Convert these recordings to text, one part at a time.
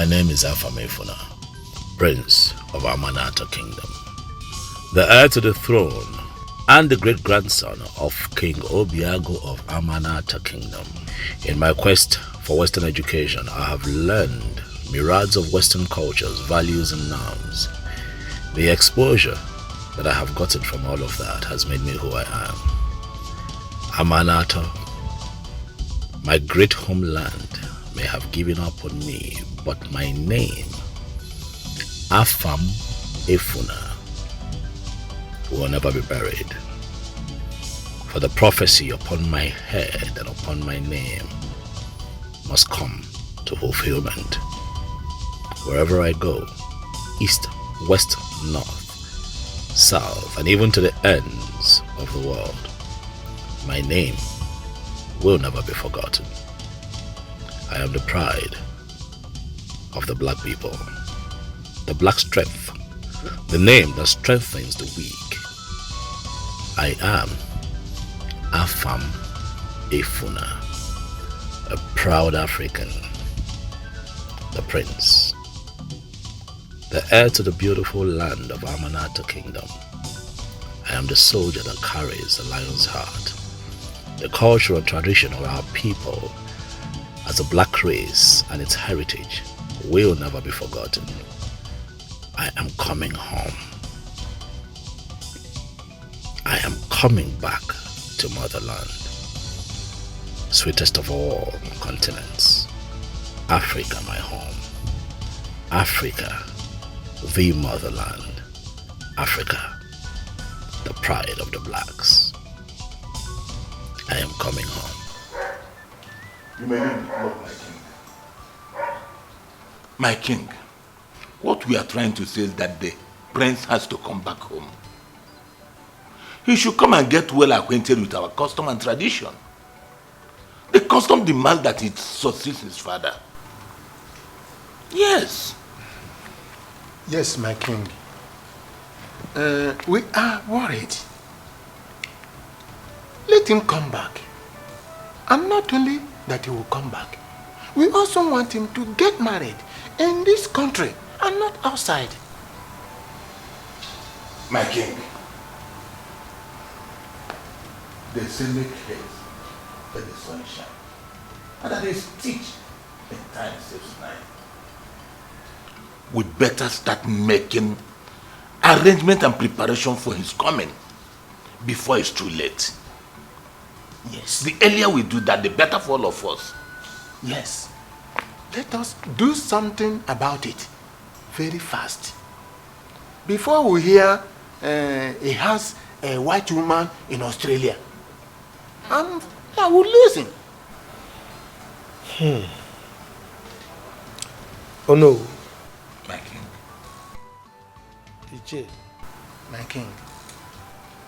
My name is Afamefuna, Prince of Amanata Kingdom, the heir to the throne and the great-grandson of King Obiago of Amanata Kingdom. In my quest for Western education, I have learned myriads of Western cultures, values and norms. The exposure that I have gotten from all of that has made me who I am. Amanata, my great homeland, may have given up on me, but my name, Afam Efuna, will never be buried. For the prophecy upon my head and upon my name must come to fulfillment. Wherever I go, east, west, north, south, and even to the ends of the world, my name will never be forgotten. I am the pride of the black people, the black strength, the name that strengthens the weak. I am Afam Efuna, a proud African, the prince, the heir to the beautiful land of Amanata Kingdom. I am the soldier that carries the lion's heart, the culture and tradition of our people as a black race and its heritage will never be forgotten. I am coming home. I am coming back to motherland, sweetest of all continents, Africa my home, Africa the motherland, Africa the pride of the blacks. I am coming home. You may leave the clock, my king. My king, what we are trying to say is that the prince has to come back home. He should come and get well acquainted with our custom and tradition. The custom demands that he succeeds his father. Yes. Yes, my king. We are worried. Let him come back. And not only that he will come back, we also want him to get married in this country and not outside. My king, they say make haste when the sun shines, and that is teach in time saves nine. We better start making arrangement and preparation for his coming before it's too late. Yes. The earlier we do that, the better for all of us. Yes. Let us do something about it very fast. Before we hear he has a white woman in Australia, and I will lose him. Oh no. My king. DJ, My king.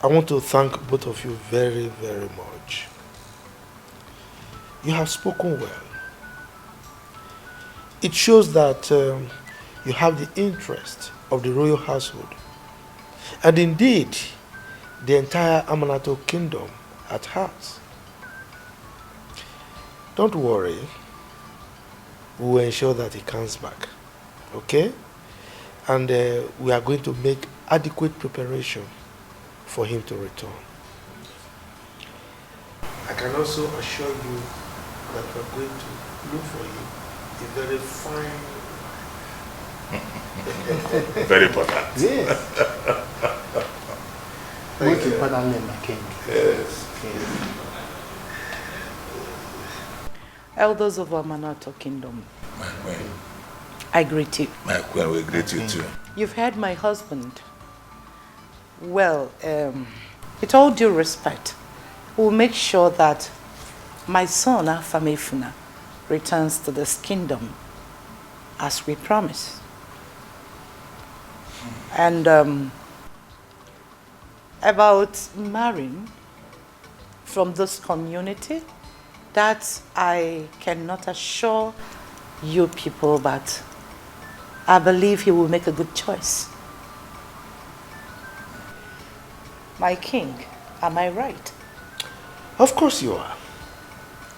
I want to thank both of you very, very much. You have spoken well. It shows that you have the interest of the royal household, and indeed the entire Amanato kingdom at heart. Don't worry, we will ensure that he comes back, okay? And we are going to make adequate preparation for him to return. I can also assure you that we are going to look for you a very fine. Very important. Yes. Most importantly, my king. Yes. Elders of Amanato Kingdom, My queen. I greet you. My queen, we greet you too. You've heard my husband. Well, with all due respect, we'll make sure that my son, Afamefuna, returns to this kingdom as we promised. And about marrying from this community, that I cannot assure you people, but I believe he will make a good choice. My king, am I right? Of course you are.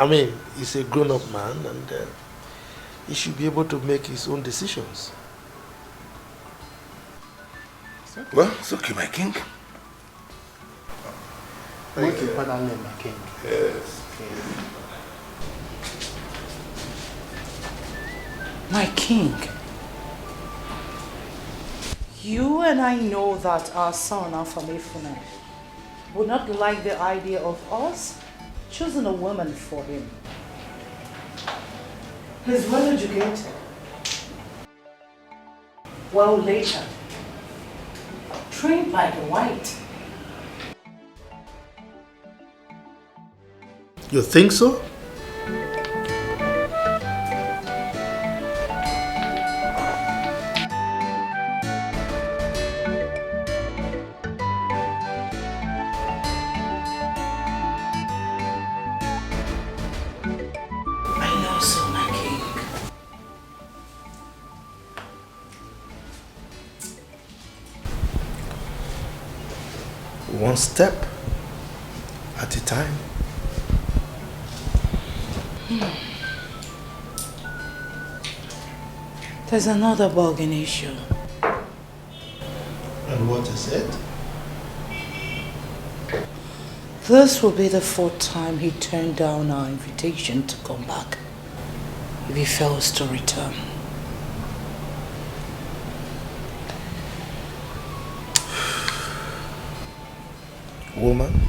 I mean, he's a grown-up man, and he should be able to make his own decisions. Well, it's okay, my king. Thank you, Father, my king. Yes. My king, you and I know that our son, Afamefuna, would not like the idea of us choosing a woman for him. He's well educated, well later, trained by the white. You think so? One step at a time. There's another bargain issue. And what is it? This will be the 4th time he turned down our invitation to come back if he fails to return. Woman,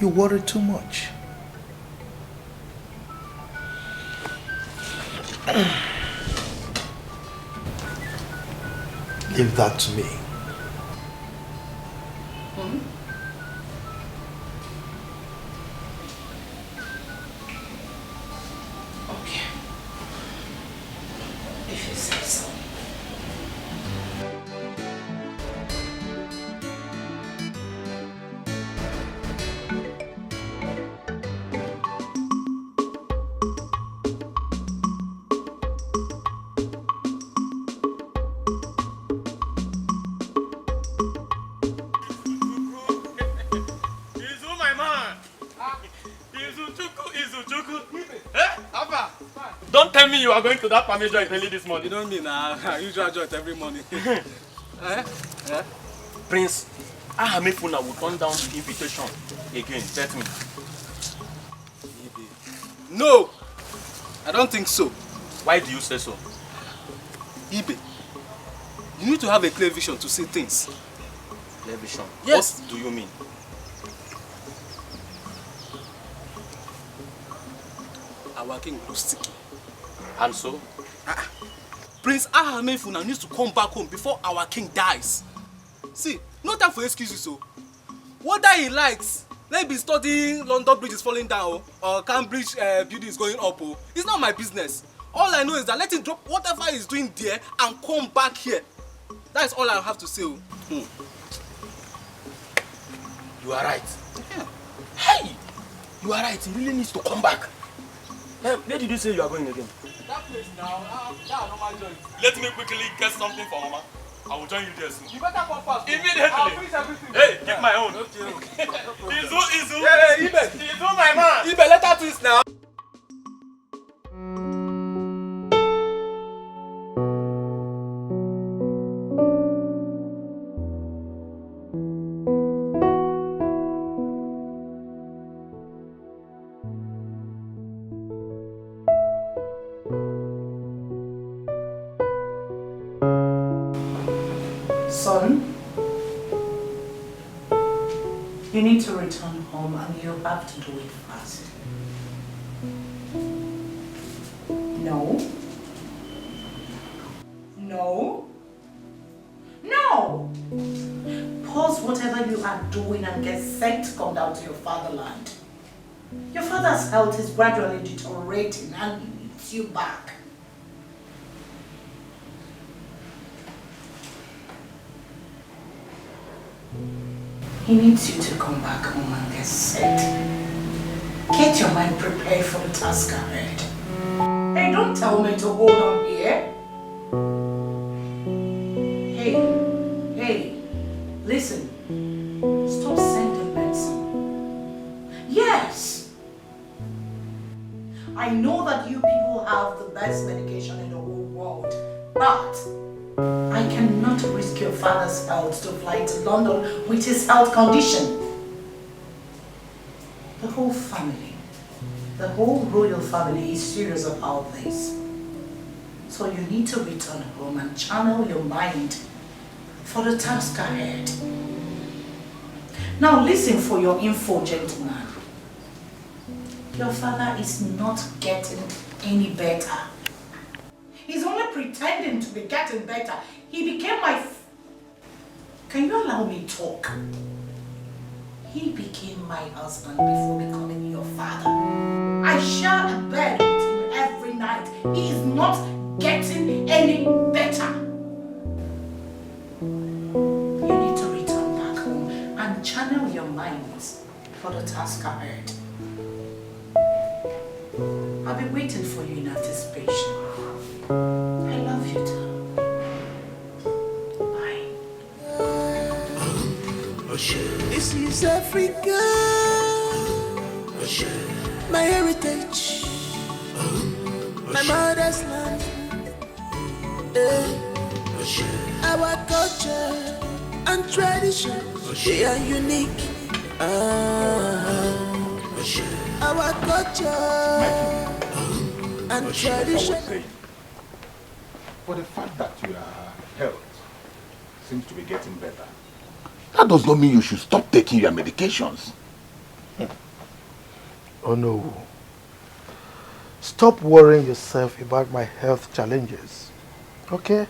you worry too much. Leave that to me. Okay. If you say so. Don't tell me you are going to that family joint early this morning. You don't mean I usually joint every morning. Prince, Ahamefuna will turn down the invitation again. Bet me. No! I don't think so. Why do you say so? Ibe, you need to have a clear vision to see things. Clear vision? Yes. What do you mean? Our king looks sticky. And so? Prince Ahamefuna needs to come back home before our king dies. See, no time for excuses. So, whether he likes, maybe studying London Bridge is falling down or Cambridge building is going up, it's not my business. All I know is that let him drop whatever he's doing there and come back here. That is all I have to say. You are right. Yeah. Hey! You are right. He really needs to come back. Where did you say you are going again? That place now, that normal joint. Let me quickly get something for Mama. I will join you there soon. You better come fast. Immediately. I'll finish everything. Hey, keep my own. Okay. Izu. Hey, Ibe. Izu, my man. Ibe, let her twist now. Son, you need to return home and you have to do it fast. No. No. No! Pause whatever you are doing and get set to come down to your fatherland. Your father's health is gradually deteriorating and he needs you back. He needs you to come back home and get set. Get your mind prepared for the task ahead. Hey, don't tell me to hold on here. Hey, listen. Stop sending medicine. Yes. I know that you people have the best medication in the whole world, but I cannot risk your father's health to fly to London with his health condition. The whole family, the whole royal family is serious about this. So you need to return home and channel your mind for the task ahead. Now listen for your info, gentleman. Your father is not getting any better. He's only pretending to be getting better. He became my... Can you allow me to talk? He became my husband before becoming your father. I share a bed with him every night. He is not getting any better. You need to return back home and channel your minds for the task ahead. I'll be waiting for you in anticipation. I love you too. Bye. This is Africa, my heritage, my mother's land. Our culture and tradition, they are unique. Our culture and tradition. For the fact that your health seems to be getting better, that does not mean you should stop taking your medications. Oh no. Stop worrying yourself about my health challenges. Okay?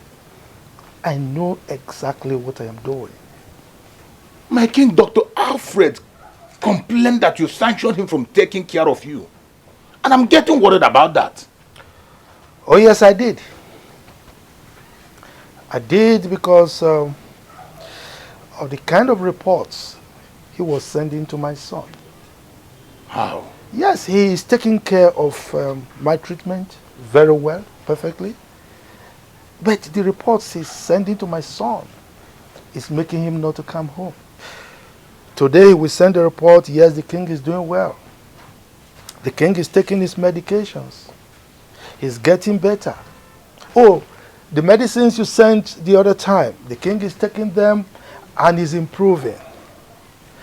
I know exactly what I am doing. My king, Dr. Alfred, complained that you sanctioned him from taking care of you. And I'm getting worried about that. Oh yes, I did. I did because of the kind of reports he was sending to my son. How? Yes, he is taking care of my treatment very well, perfectly. But the reports he's sending to my son is making him not to come home. Today we send a report, yes, the king is doing well. The king is taking his medications. He's getting better. Oh, the medicines you sent the other time, the king is taking them and is improving.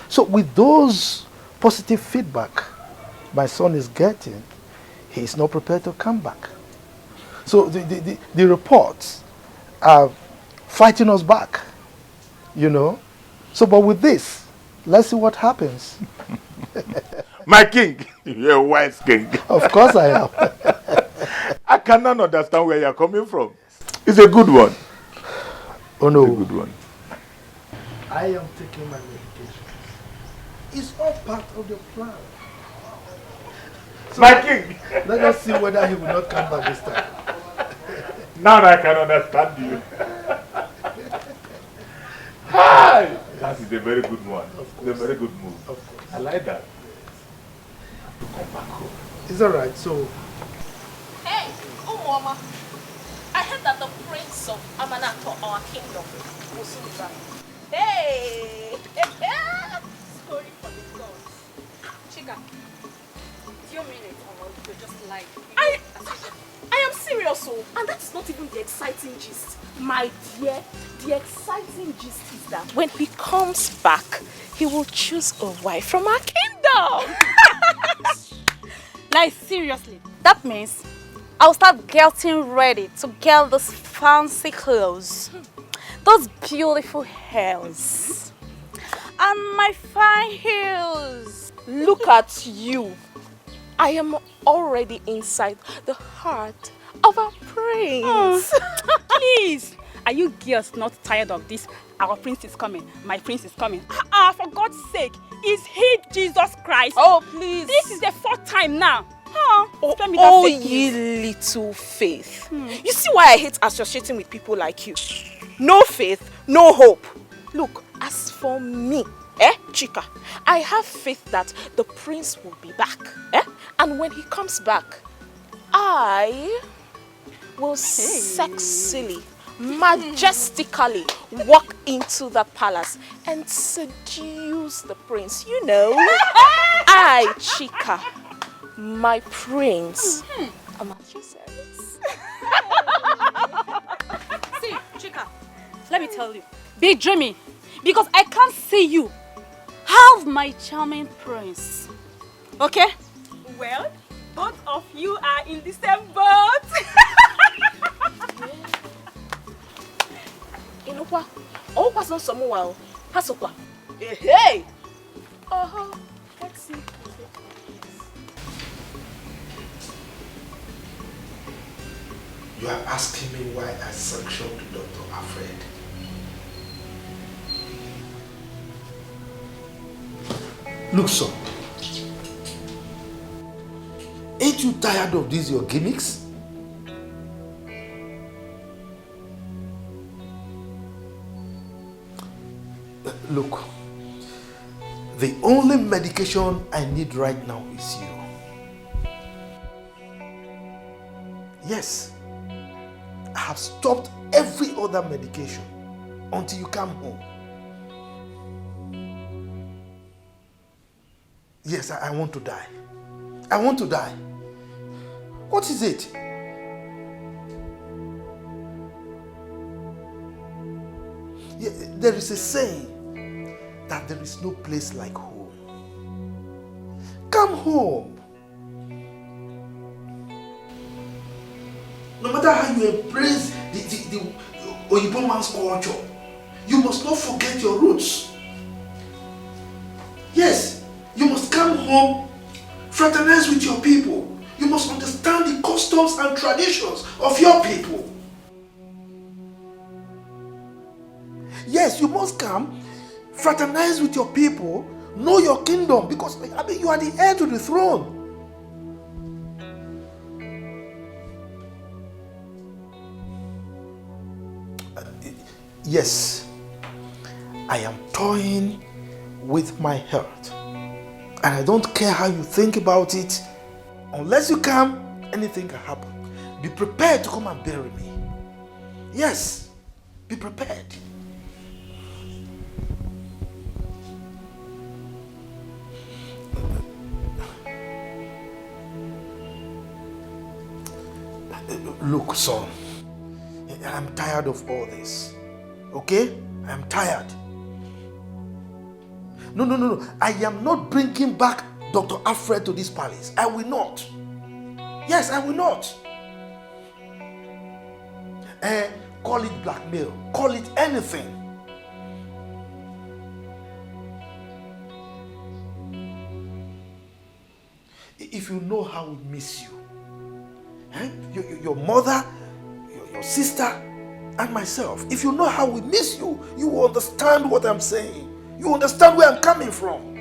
So with those positive feedback my son is getting, he is not prepared to come back. So the reports are fighting us back, you know. So but with this, let's see what happens. My king, you're a wise king. Of course I am. I cannot understand where you're coming from. It's a good one. Oh no. It's a good one. I am taking my medication. It's all part of the plan. So My king! Let us see whether he will not come back this time. Now I can understand you. Hi! That is a very good one. It's a very good move. Of course. I like that. To come back home. It's alright, so... Hey, Mama. I heard that the prince of Amanato, our kingdom, will soon be back. Hey! Story for the gods. Chica, do you mean it or you're just lying? I am serious, and that's not even the exciting gist. My dear, the exciting gist is that when he comes back, he will choose a wife from our kingdom. Like seriously, that means I'll start getting ready to get those fancy clothes, those beautiful hairs, and my fine heels. Look at you. I am already inside the heart of a prince. Please, are you girls not tired of this? Our prince is coming. My prince is coming. For God's sake, is he Jesus Christ? Oh, please. This is the 4th time now. Spare me that Oh, fake ye news. little faith. You see why I hate associating with people like you? No faith, no hope. Look, as for me, Chica, I have faith that the prince will be back. And when he comes back, I will sexily, majestically walk into the palace and seduce the prince. You know, I, Chica, My prince. I'm at your service. See, Chika, let me tell you, be dreamy, because I can't see you have my charming prince. Okay? Well, both of you are in the same boat. You know what? Oh, what's not someone? Hasokwa. Hey! Let's see. You are asking me why I sanctioned Dr. Alfred. Look, son. Ain't you tired of these your gimmicks? Look, the only medication I need right now is you. Yes, I have stopped every other medication until you come home. Yes, I want to die. I want to die. What is it? Yeah, there is a saying that there is no place like home. Come home. No matter how you embrace the Oyibo man's culture, you must not forget your roots. Yes, you must come home, fraternize with your people. You must understand the customs and traditions of your people. Yes, you must come, fraternize with your people, know your kingdom, because you are the heir to the throne. Yes, I am toying with my health, and I don't care how you think about it. Unless you come, anything can happen. Be prepared to come and bury me. Yes, be prepared. Look, son, I'm tired of all this. Okay? I'm tired. No. I am not bringing back Dr. Alfred to this palace. I will not. Yes, I will not. Call it blackmail. Call it anything. If you know how we miss you, your mother, your sister, and myself, if you know how we miss you, you will understand what I'm saying. You understand where I'm coming from.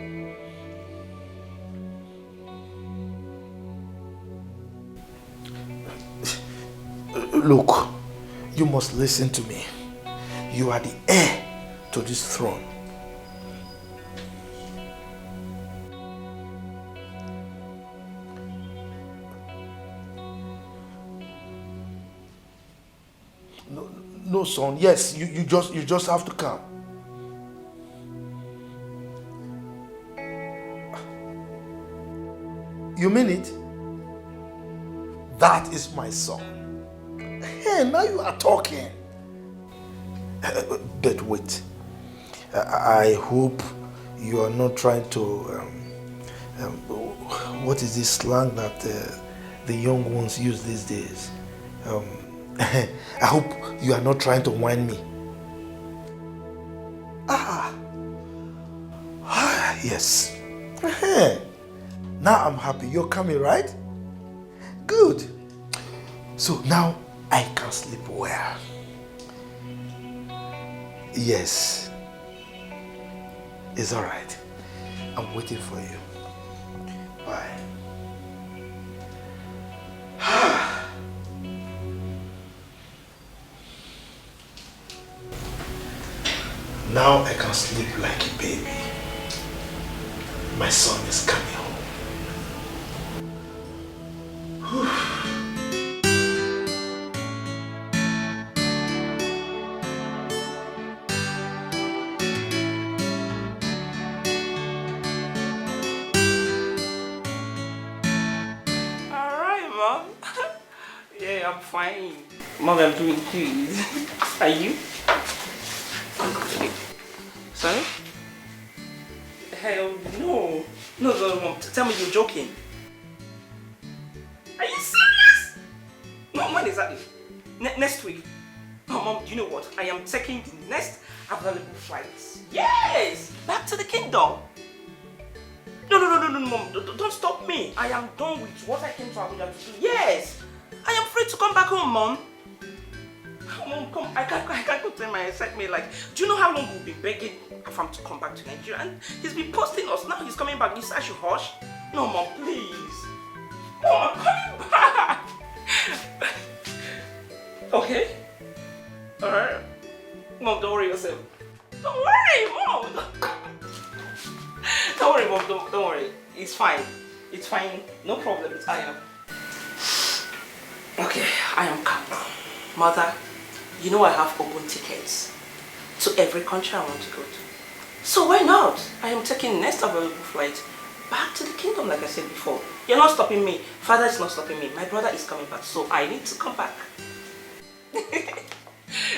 Look, you must listen to me. You are the heir to this throne. No, son. Yes, you just have to come. You mean it? That is my son. Hey, now you are talking. But wait. I hope you are not trying to what is this slang that the young ones use these days? I hope you are not trying to whine me. Yes. Now I'm happy. You're coming, right? Good. So now I can sleep well. Yes. It's all right. I'm waiting for you. Bye. Now I can sleep like a baby. My son is coming home. Mom. Yeah, I'm fine. Mom, I'm doing good. Are you? Sorry? Hell no. No, Mom. Tell me you're joking. Are you serious? Mom, when exactly? Next week? Oh, Mom, do you know what? I am taking the next available flights. Yes! Back to the kingdom. No, Mom. Don't stop me. I am done with what I came to Abuja to do. Yes! I am free to come back home, Mom. Mom, come. I can't contain my excitement. Like, do you know how long we've been begging Afam to come back to Nigeria? And he's been posting us. Now he's coming back. You say I should hush? No, Mom, please. Mom, I'm coming back. Okay? Alright. Mom, don't worry yourself. Don't worry, Mom. Don't worry, Mom. Don't worry. It's fine. It's fine. No problem. I am. Okay, I am calm. Mother, you know I have open tickets to every country I want to go to. So why not? I am taking next available flight back to the kingdom, like I said before. You're not stopping me. Father is not stopping me. My brother is coming back, so I need to come back.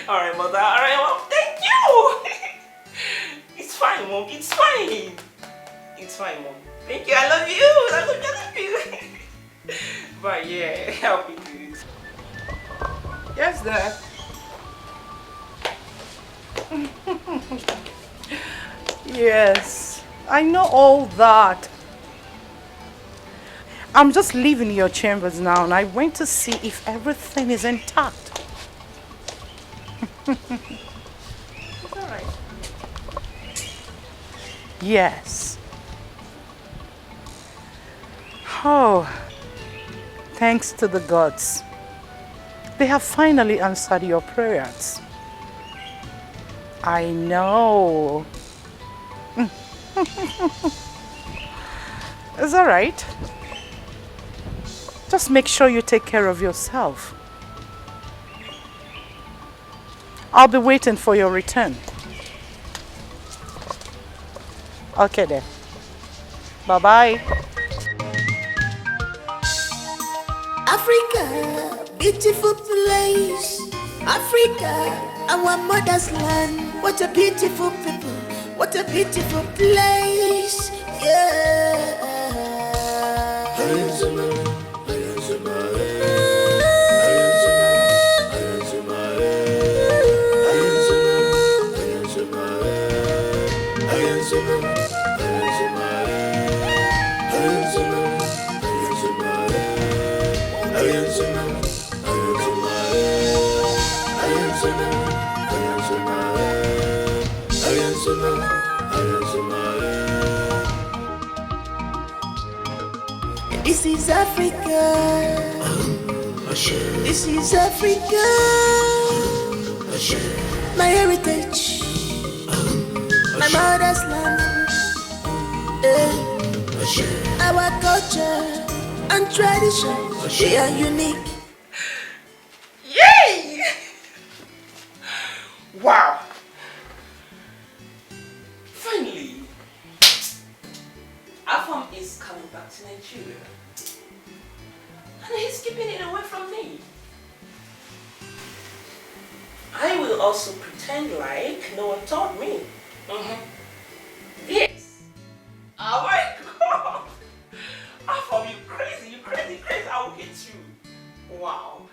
Alright, Mother. Alright, Mom. Thank you. It's fine, Mom. It's fine. It's fine, Mom. Thank you. I love you. I love you. But yeah, I'll be good. Yes, Dad. Yes, I know all that. I'm just leaving your chambers now and I went to see if everything is intact. It's alright. Yes. Oh, thanks to the gods. They have finally answered your prayers. I know. It's all right. Just make sure you take care of yourself. I'll be waiting for your return. Okay then. Bye-bye. Africa, beautiful place. Africa, our mother's land. What a beautiful people. What a beautiful place. Yeah. This is Africa. This is Africa. My heritage. My mother's land. Our culture and tradition, they are unique. Yay! Wow! Finally, Afam is coming back to Nigeria. And he's keeping it away from me. I will also pretend like no one told me. Yes. Oh my God. Afam, you crazy, I will get you. Wow.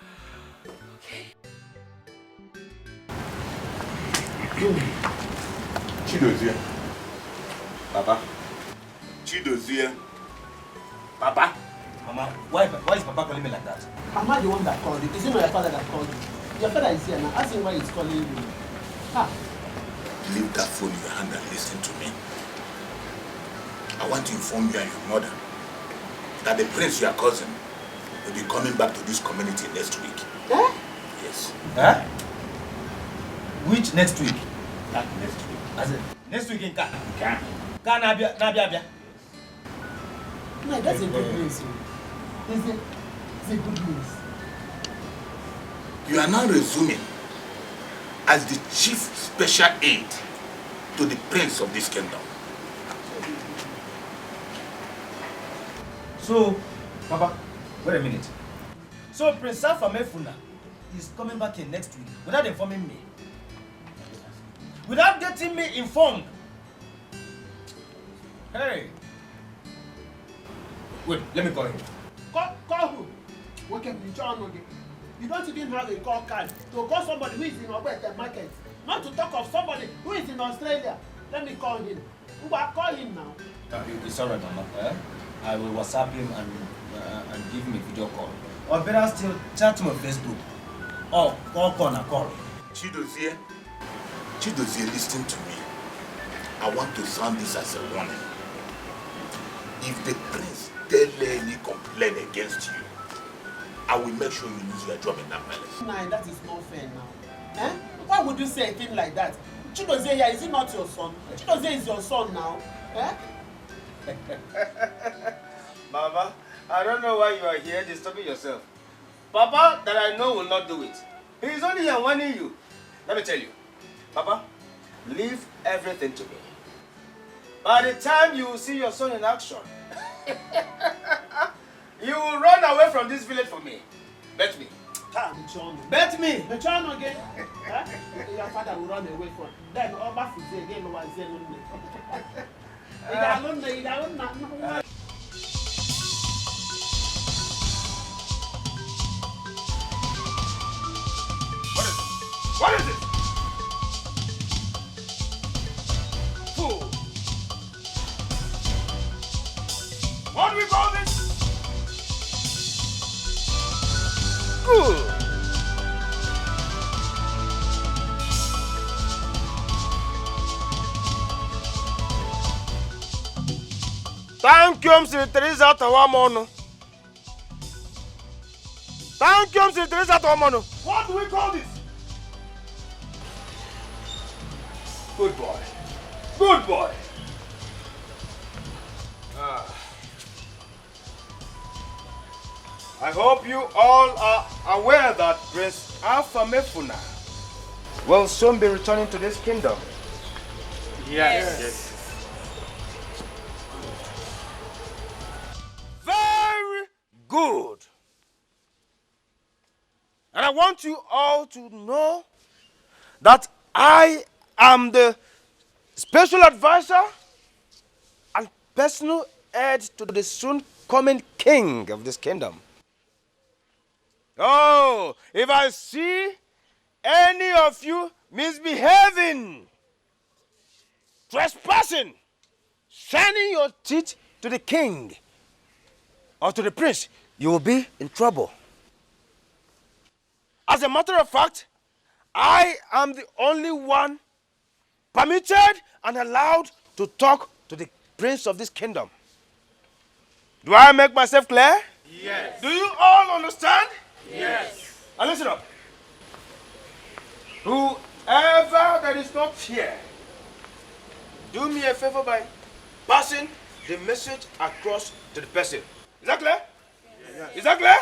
Okay. Chidozie. Papa. Chidozie. Papa. Mama, why is Papa calling me like that? I'm not the one that called you. Is it my father that called you? Your father is here now. Ask him why he's calling you. Ha. Leave that phone in your hand and listen to me. I want to inform you and your mother that the prince, your cousin, will be coming back to this community next week. Eh? Yes. Huh? Which next week? That next week. As in, next week in Ghana? Ghana, Nabia. No, that's a good news. It's a good news. You are now resuming as the chief special aide to the prince of this kingdom. So, Papa, wait a minute. So Prince Afamefuna is coming back here next week without informing me. Without getting me informed. Hey. Wait, let me call him. Call who? Okay, you don't even have a call card to call somebody who is in Obete market. Not to talk of somebody who is in Australia. Let me call him. Call him now. It's alright, Mama. I will WhatsApp him and give him a video call. Or better still, chat him on Facebook. Or call. Chidozie, listen to me. I want to sound this as a warning. If the prince tell any complaint against you, I will make sure you lose your job in that palace. Nah, that is not fair now. Eh? Why would you say a thing like that? Chidozie here, is he not your son? Chidozie is your son now. Eh? Mama, I don't know why you are here disturbing yourself. Papa, that I know will not do it. He is only here warning you. Let me tell you. Papa, leave everything to me. By the time you will see your son in action, you will run away from this village for me. Bet me. Bet me. The child again. Your father will run away from. Then Oba Fize again was Zenunne. What is it? Fool. What do we call this? Good. Thank you, Mr. Teresa Tawamono. Thank you, Mr. Teresa Tawamono. What do we call this? Good boy. Good boy. I hope you all are aware that Prince Afamefuna will soon be returning to this kingdom. Yes. Very good. And I want you all to know that I am the special advisor and personal aide to the soon coming king of this kingdom. Oh, if I see any of you misbehaving, trespassing, shining your teeth to the king or to the prince, you will be in trouble. As a matter of fact, I am the only one permitted and allowed to talk to the prince of this kingdom. Do I make myself clear? Yes. Do you all understand? Yes. And listen up. Whoever that is not here, do me a favor by passing the message across to the person. Is that clear? Yes. Is that clear?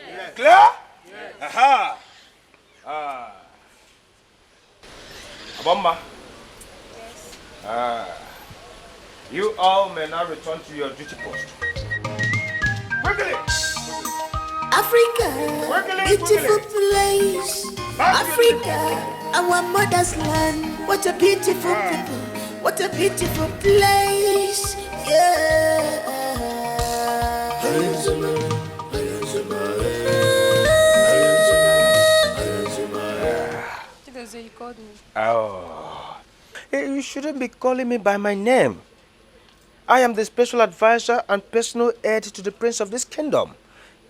Yes. Clear? Yes. Aha. Abomma. Yes. You all may now return to your duty post. Quickly! Africa, beautiful place. Africa, our mother's land. What a beautiful people. What a beautiful place. Yeah. You called me. Oh. You shouldn't be calling me by my name. I am the special advisor and personal aide to the prince of this kingdom.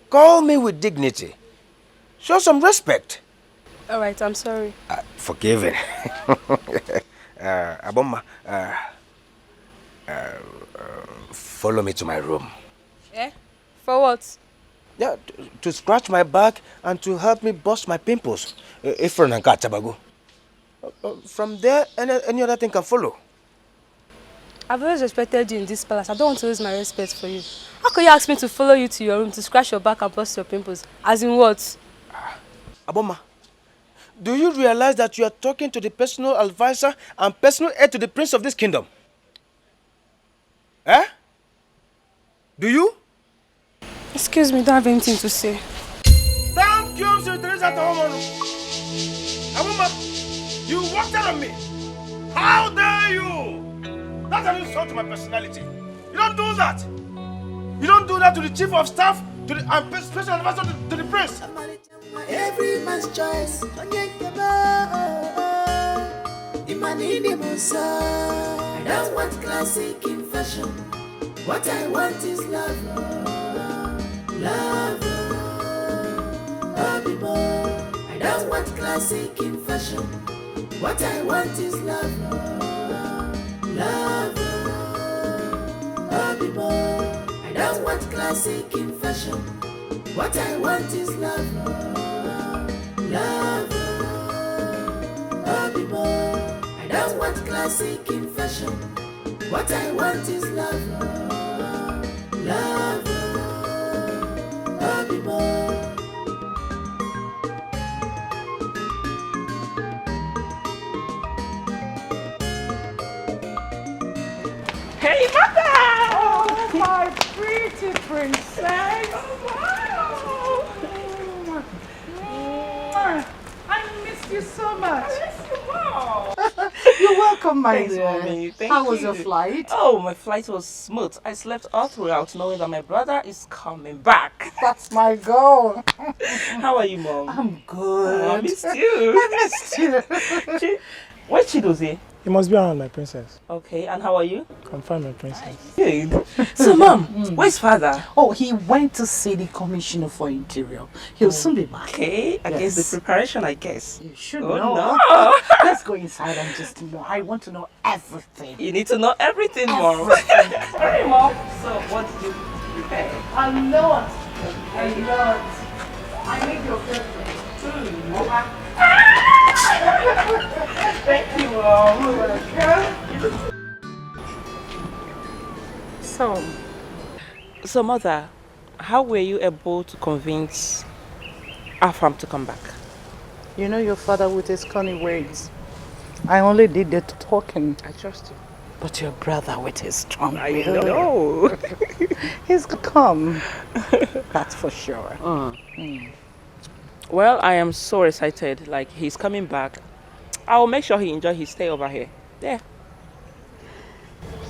Call me with dignity. Show some respect. All right, I'm sorry. Forgiven. Abomma, follow me to my room. Eh? For what? Yeah, to scratch my back and to help me bust my pimples. Ifron and Katabago. From there, any other thing can follow. I've always respected you in this palace. I don't want to lose my respect for you. How can you ask me to follow you to your room to scratch your back and bust your pimples? As in what? Aboma, do you realize that you are talking to the personal advisor and personal aide to the prince of this kingdom? Eh? Do you? Excuse me, don't have anything to say. Thank prince at home. Awuma, you walked out on me. How dare you? That's an insult to my personality. You don't do that. You don't do that to the chief of staff, to the special advisor to the prince. Every man's choice. I don't want classic in fashion. What I want is love. Love. I don't want classic in fashion. What I want is love. Love. I don't want classic in fashion. What I want is love. Love. I don't want classic in fashion. What I want is love. Love. Hey, mother! Oh, my pretty princess! Oh, wow! I missed you so much. I miss you, Mom. You're welcome, my Thanks, dear. Mommy. Thank How was you. your flight? Oh, my flight was smooth. I slept all throughout knowing that my brother is coming back. That's my goal. How are you, Mom? I'm good. Oh, I missed you. I missed you. Where's Chidozie? You must be around, my princess. Okay, and how are you? I'm fine, my princess. Good. So, Mom, where's father? Oh, he went to see the commissioner for interior. He'll soon be back. Okay, I guess the preparation, I guess. You should Oh, know. no. Let's go inside and just know. I want to know everything. You need to know everything, Mom. Alright, Mom. So, what did you prepare? A lot. A lot. I made your favorite. Thank you, Mom. So, Mother, how were you able to convince Afam to come back? You know your father with his cunning words. I only did the talking. I trust you. But your brother with his strong I will. know. He's gonna come. That's for sure. Well, I am so excited. Like, he's coming back. I will make sure he enjoys his stay over here. There.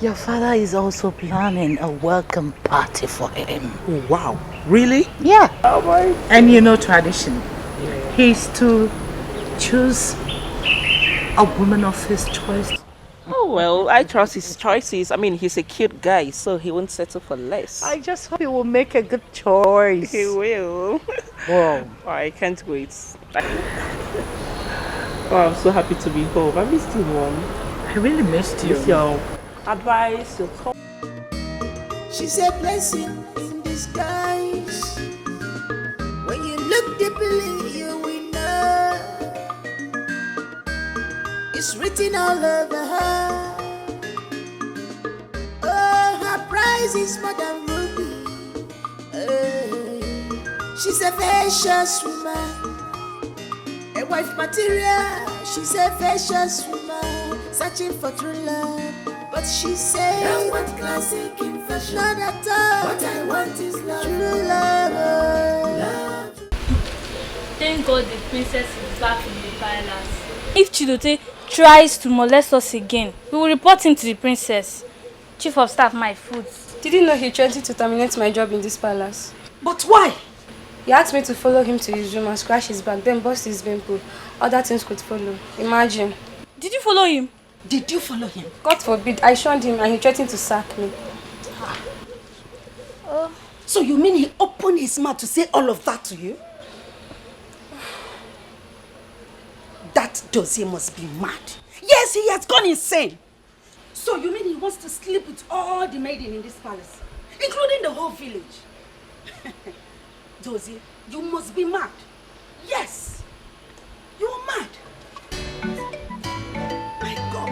Your father is also planning a welcome party for him. Wow. Really? Yeah. Oh my. And you know tradition. He's to choose a woman of his choice. Oh, well, I trust his choices. I mean, he's a cute guy, so he won't settle for less. I just hope he will make a good choice. He will. Wow. Oh, I can't wait. Oh, I'm so happy to be home. I missed you, Mom. I really missed you. With your advice, your talk. She's a blessing in disguise. When you look deeply, you will know. It's written all over her. Oh, her price is more than ruby. She's a vicious woman. A wife material. She's a vicious woman. Searching for true love. But she said, I don't want classic in fashion. Not at all. What I want is love. True love. Love. Thank God the princess is back in the palace. If Chidote tries to molest us again, we will report him to the princess. Chief of staff, my food. Did you know he threatened to terminate my job in this palace? But why? He asked me to follow him to his room and scratch his back, then bust his pimple. Other things could follow. Imagine. Did you follow him? Did you follow him? God forbid. I shunned him and he threatened to sack me. So you mean he opened his mouth to say all of that to you? That dossier must be mad. Yes, he has gone insane. So you mean he wants to sleep with all the maidens in this palace, including the whole village? Dozie, you must be mad. Yes, you're mad. My God.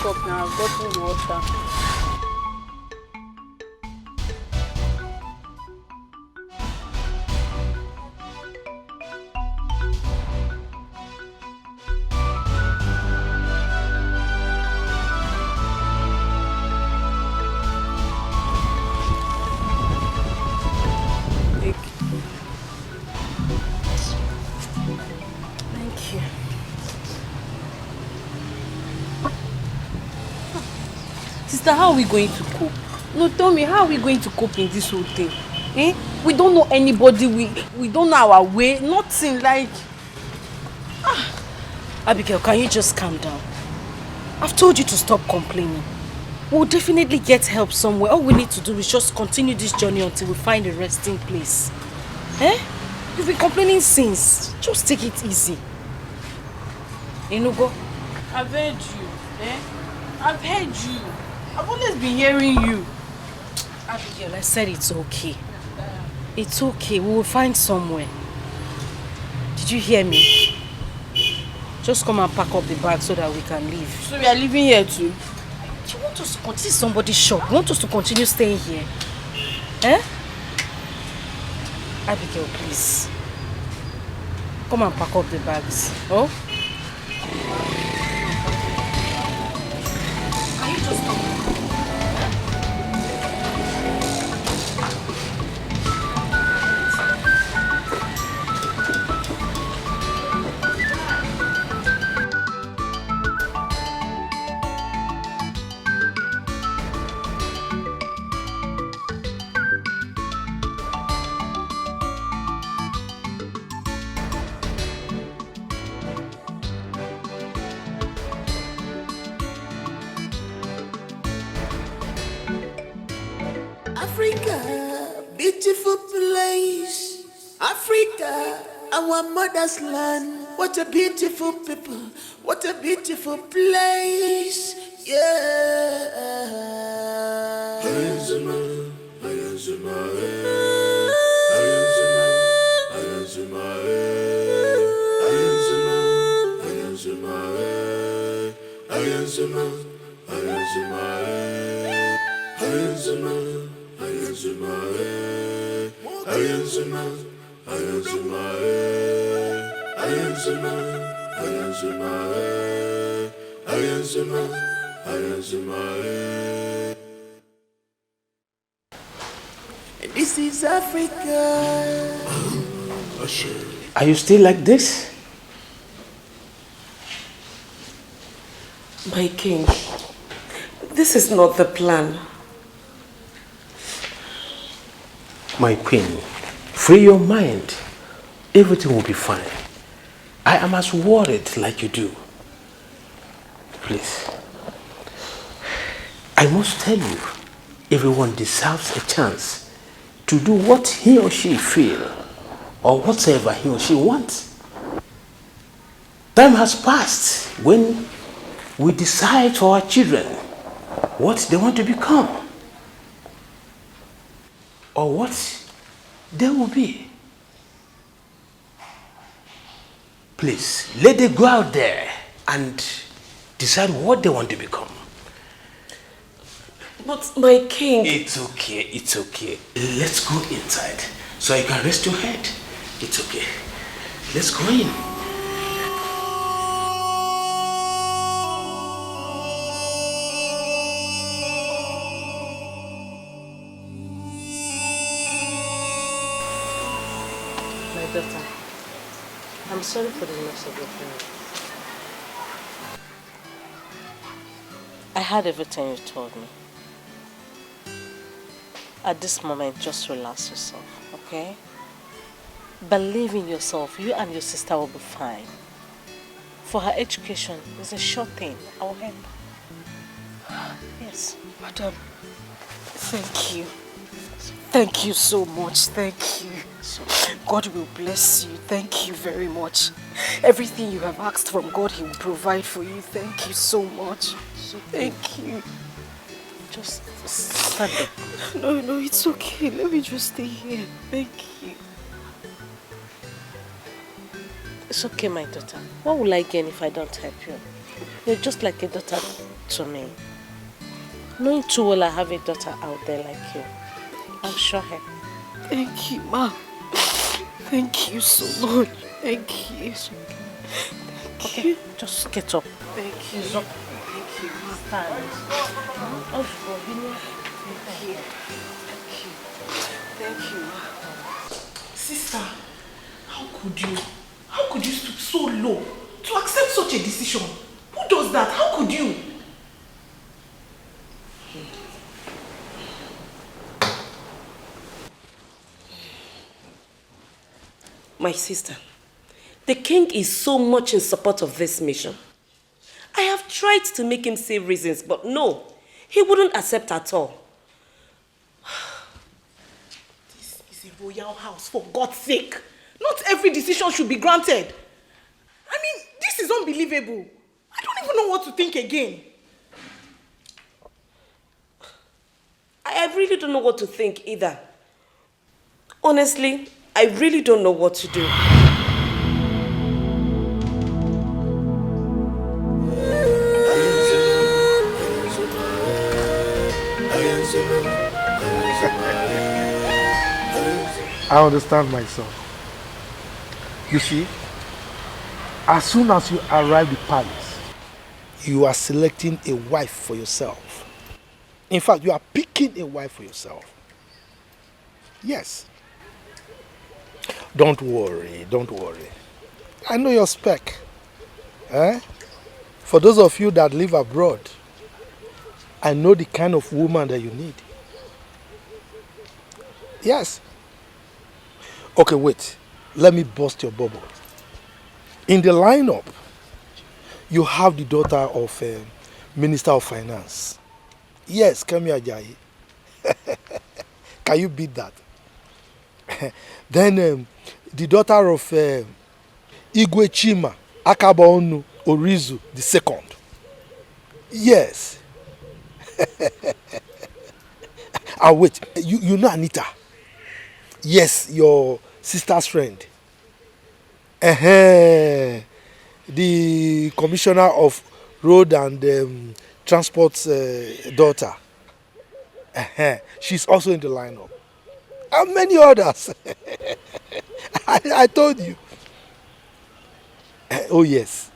cup now, bottled water. Thank you. Sister, how are we going to cope? No, tell me, how are we going to cope in this whole thing? Eh? We don't know anybody, we don't know our way, nothing like... Abigail, can you just calm down? I've told you to stop complaining. We'll definitely get help somewhere. All we need to do is just continue this journey until we find a resting place. Eh? You've been complaining since. Just take it easy. Inugo? I've heard you, eh? I've heard you. I've always been hearing you. Abigail, I said it's okay. It's okay. We will find somewhere. Did you hear me? Just come and pack up the bag so that we can leave. So we are leaving here too? Do you want us to continue somebody's shop? You want us to continue staying here? Eh? Abigail, please. Come and pack up the bags. Oh? Can you just come? Africa, beautiful place. Africa, our mother's land. What a beautiful people. What a beautiful place. Yeah. This is Africa. Are you still like this? My king, this is not the plan. My queen, free your mind. Everything will be fine. I am as worried like you do. Please. I must tell you, everyone deserves a chance to do what he or she feel or whatever he or she wants. Time has passed when we decide for our children what they want to become or what they will be. Please, let them go out there and decide what they want to become. But my king... It's okay, it's okay. Let's go inside so you can rest your head. It's okay. Let's go in. My daughter, I'm sorry for the loss of your parents. I heard everything you told me. At this moment, just relax yourself, okay? Believe in yourself. You and your sister will be fine. For her education, it's a sure thing. I will help. Yes. Madam, thank you. Thank you so much. Thank you. God will bless you. Thank you very much. Everything you have asked from God, He will provide for you. Thank you so much. Thank you. Just stand up. No, it's okay. Let me just stay here. Thank you. It's okay, my daughter. What will I gain if I don't help you? You're just like a daughter to me. Knowing too well I have a daughter out there like you, I'll show her. Thank you, Ma. Thank you so much. Thank you. Okay, just get up. Thank you. It's up. Thank you. Stand. Oh, Thank you. Thank you, Ma. Sister, how could you stoop so low to accept such a decision? Who does that? How could you? My sister, the king is so much in support of this mission. I have tried to make him say reasons, but no, he wouldn't accept at all. This is a royal house, for God's sake. Not every decision should be granted. I mean, this is unbelievable. I don't even know what to think again. I really don't know what to think either. Honestly, I really don't know what to do. I understand myself. You see, as soon as you arrive at the palace, you are selecting a wife for yourself. In fact, you are picking a wife for yourself. Yes. Don't worry, don't worry. I know your spec. Eh? For those of you that live abroad, I know the kind of woman that you need. Yes. Okay, wait. Let me bust your bubble. In the lineup, you have the daughter of Minister of Finance. Yes, Kemi Ajayi. Can you beat that? Then the daughter of Igwe Chima Akabaonu Orizu II. Yes. And wait, you know Anita? Yes, your sister's friend. The commissioner of road and transport's daughter. She's also in the lineup. And many others. I told you. Oh yes.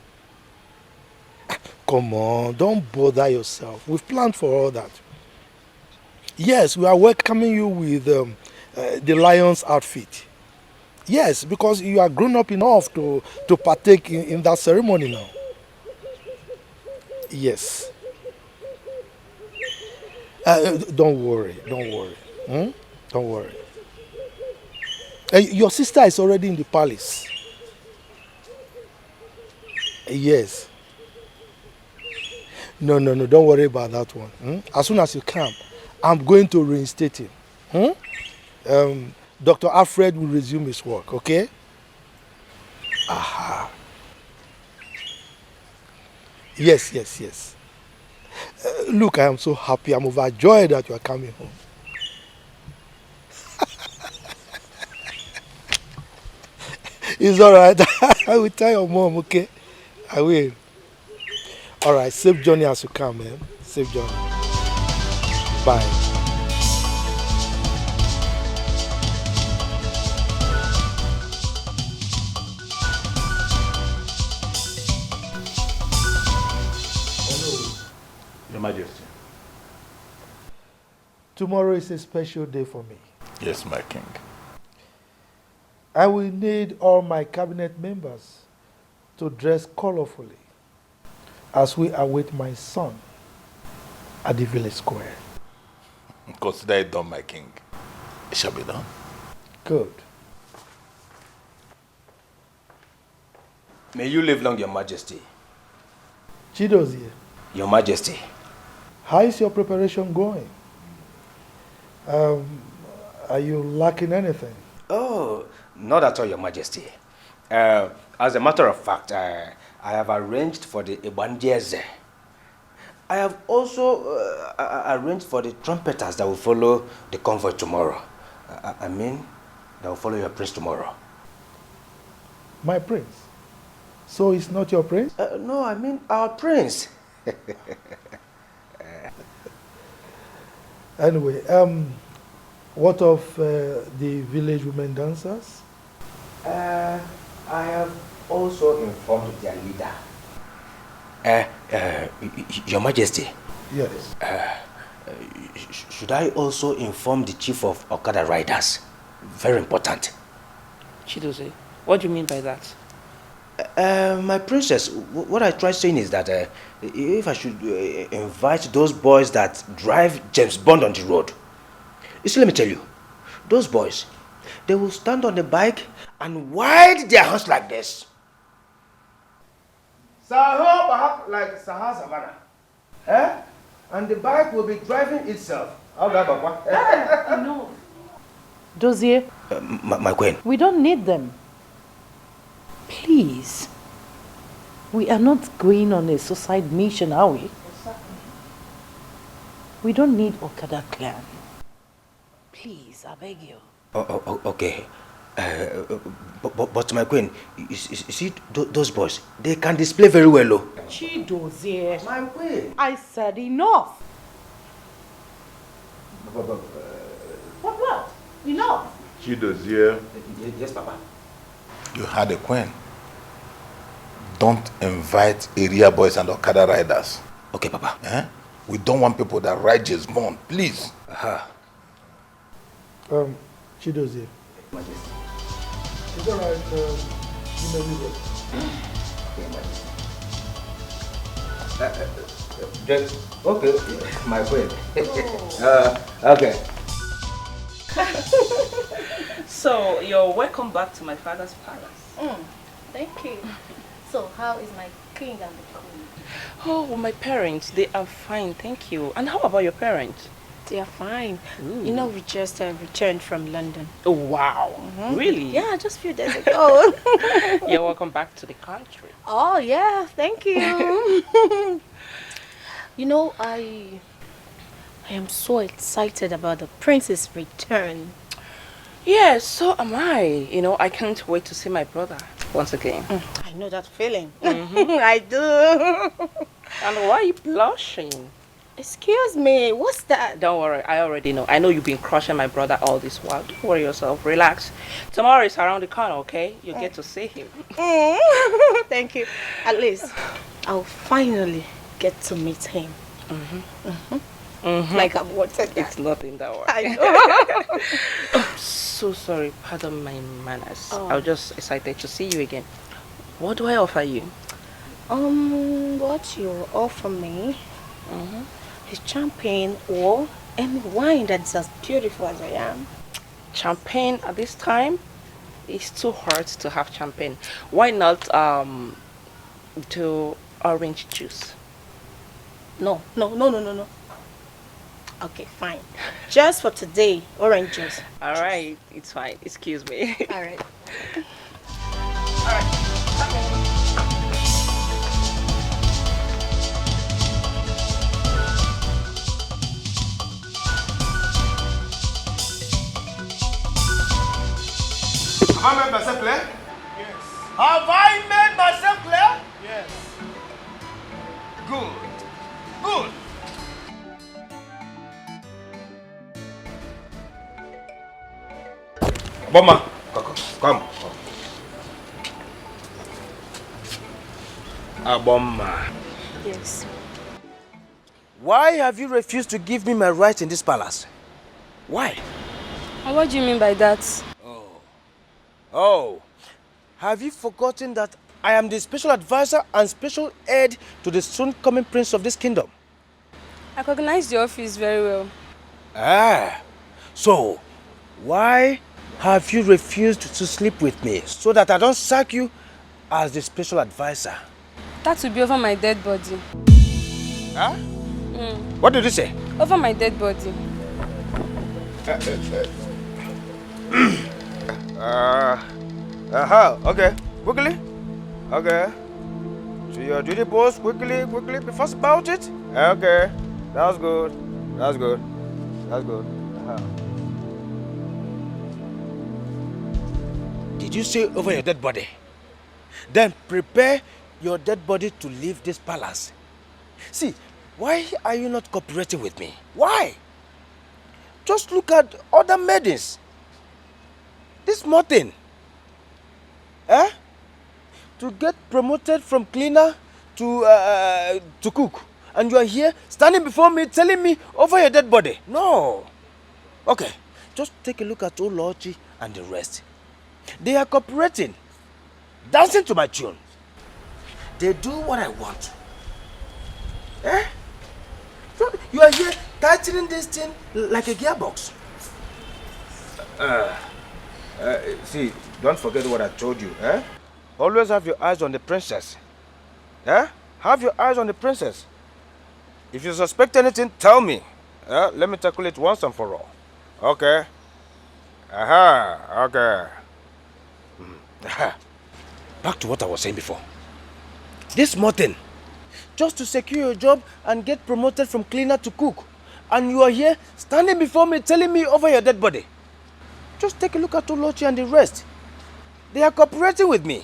Come on, don't bother yourself. We've planned for all that. Yes, we are welcoming you with the lion's outfit. Yes, because you are grown up enough to partake in that ceremony now. Yes. Don't worry, don't worry. Don't worry. Your sister is already in the palace. Yes. No, don't worry about that one. As soon as you come, I'm going to reinstate him. Dr. Alfred will resume his work, okay? Aha. Yes. Look, I am so happy. I'm overjoyed that you are coming home. It's all right. I will tell your mom, okay? I will. All right, safe journey as you come, man. Safe journey. Bye. Your Majesty. Tomorrow is a special day for me. Yes, my king. I will need all my cabinet members to dress colorfully as we await my son at the village square. Consider it done, my king. It shall be done. Good. May you live long, Your Majesty. Chidozie, Your Majesty. how is your preparation going? Are you lacking anything? Oh, not at all, Your Majesty. As a matter of fact, I have arranged for the Ibanjeze. I have also arranged for the trumpeters that will follow the convoy tomorrow. I mean, that will follow your prince tomorrow. My prince? So it's not your prince? No, I mean our prince. Anyway, what of the village women dancers? I have also informed their leader. Your Majesty. Yes. Should I also inform the chief of Okada riders? Very important. Chidozie, what do you mean by that? My princess, what I tried saying is that if I should invite those boys that drive James Bond on the road. You see, let me tell you, those boys, they will stand on the bike and wide their hands like this. Perhaps like Sahara Savannah. And the bike will be driving itself. How that, Papa? No. Dozier, my queen. we don't need them. Please. We are not going on a suicide mission, are we? We don't need Okada clan. Please, I beg you. Okay. But my queen, you see those boys, they can display very well, oh. Chidozie. My queen. I said enough. What? Enough. Chidozie. Yes, Papa. You had a queen. Don't invite area boys and Okada riders. Okay, Papa. We don't want people that ride James Bond, please. Chidozie. Majesty. It's all right. You may leave it. Okay, my queen. Okay. So, you're welcome back to my father's palace. Thank you. So, how is my king and the queen? Oh, well, my parents, they are fine, thank you. And how about your parents? They are fine. Ooh. You know, we just returned from London. Oh, wow. Really? Yeah, just a few days ago. You're welcome back to the country. Oh, yeah, thank you. You know, I am so excited about the prince's return. Yes, so am I. You know, I can't wait to see my brother once again. I know that feeling. I do. And why are you blushing? Excuse me, what's that? Don't worry, I already know. I know you've been crushing my brother all this while. Don't worry yourself, relax. Tomorrow is around the corner, okay? You get to see him. Thank you. At least I'll finally get to meet him. Like I've wanted that. It's nothing that way. I know. I'm so sorry, pardon my manners. I was just excited to see you again. What do I offer you? What you offer me is champagne or any wine that's as beautiful as I am. Champagne at this time? It's too hard to have champagne. Why not do orange juice? No. Okay, fine. Just for today, orange juice. All right, it's fine. Excuse me. All right. Have I made myself clear? Yes. Have I made myself clear? Yes. Good. Bomma, come. Bomma. Yes. Why have you refused to give me my rights in this palace? Why? What do you mean by that? Oh, have you forgotten that I am the special advisor and special aide to the soon coming prince of this kingdom? I recognize the office very well. So why have you refused to sleep with me so that I don't sack you as the special advisor? That will be over my dead body. What did you say? Over my dead body. Okay, quickly. Okay. To your duty post, quickly, be fast about it. Okay, that's good. Did you say over your dead body? Then prepare your dead body to leave this palace. See, why are you not cooperating with me? Why? Just look at other maidens. This small thing. Eh? To get promoted from cleaner to cook. And you are here standing before me telling me over your dead body. No. Okay. Just take a look at Olochi and the rest. They are cooperating. Dancing to my tune. They do what I want. Eh? So you are here tightening this thing like a gearbox. See, don't forget what I told you, eh? Always have your eyes on the princess. Eh? Have your eyes on the princess. If you suspect anything, tell me. Let me tackle it once and for all. Okay? Aha, okay. Back to what I was saying before. This small thing, just to secure your job and get promoted from cleaner to cook. And you are here standing before me telling me over your dead body. Just take a look at Olochi and the rest. They are cooperating with me.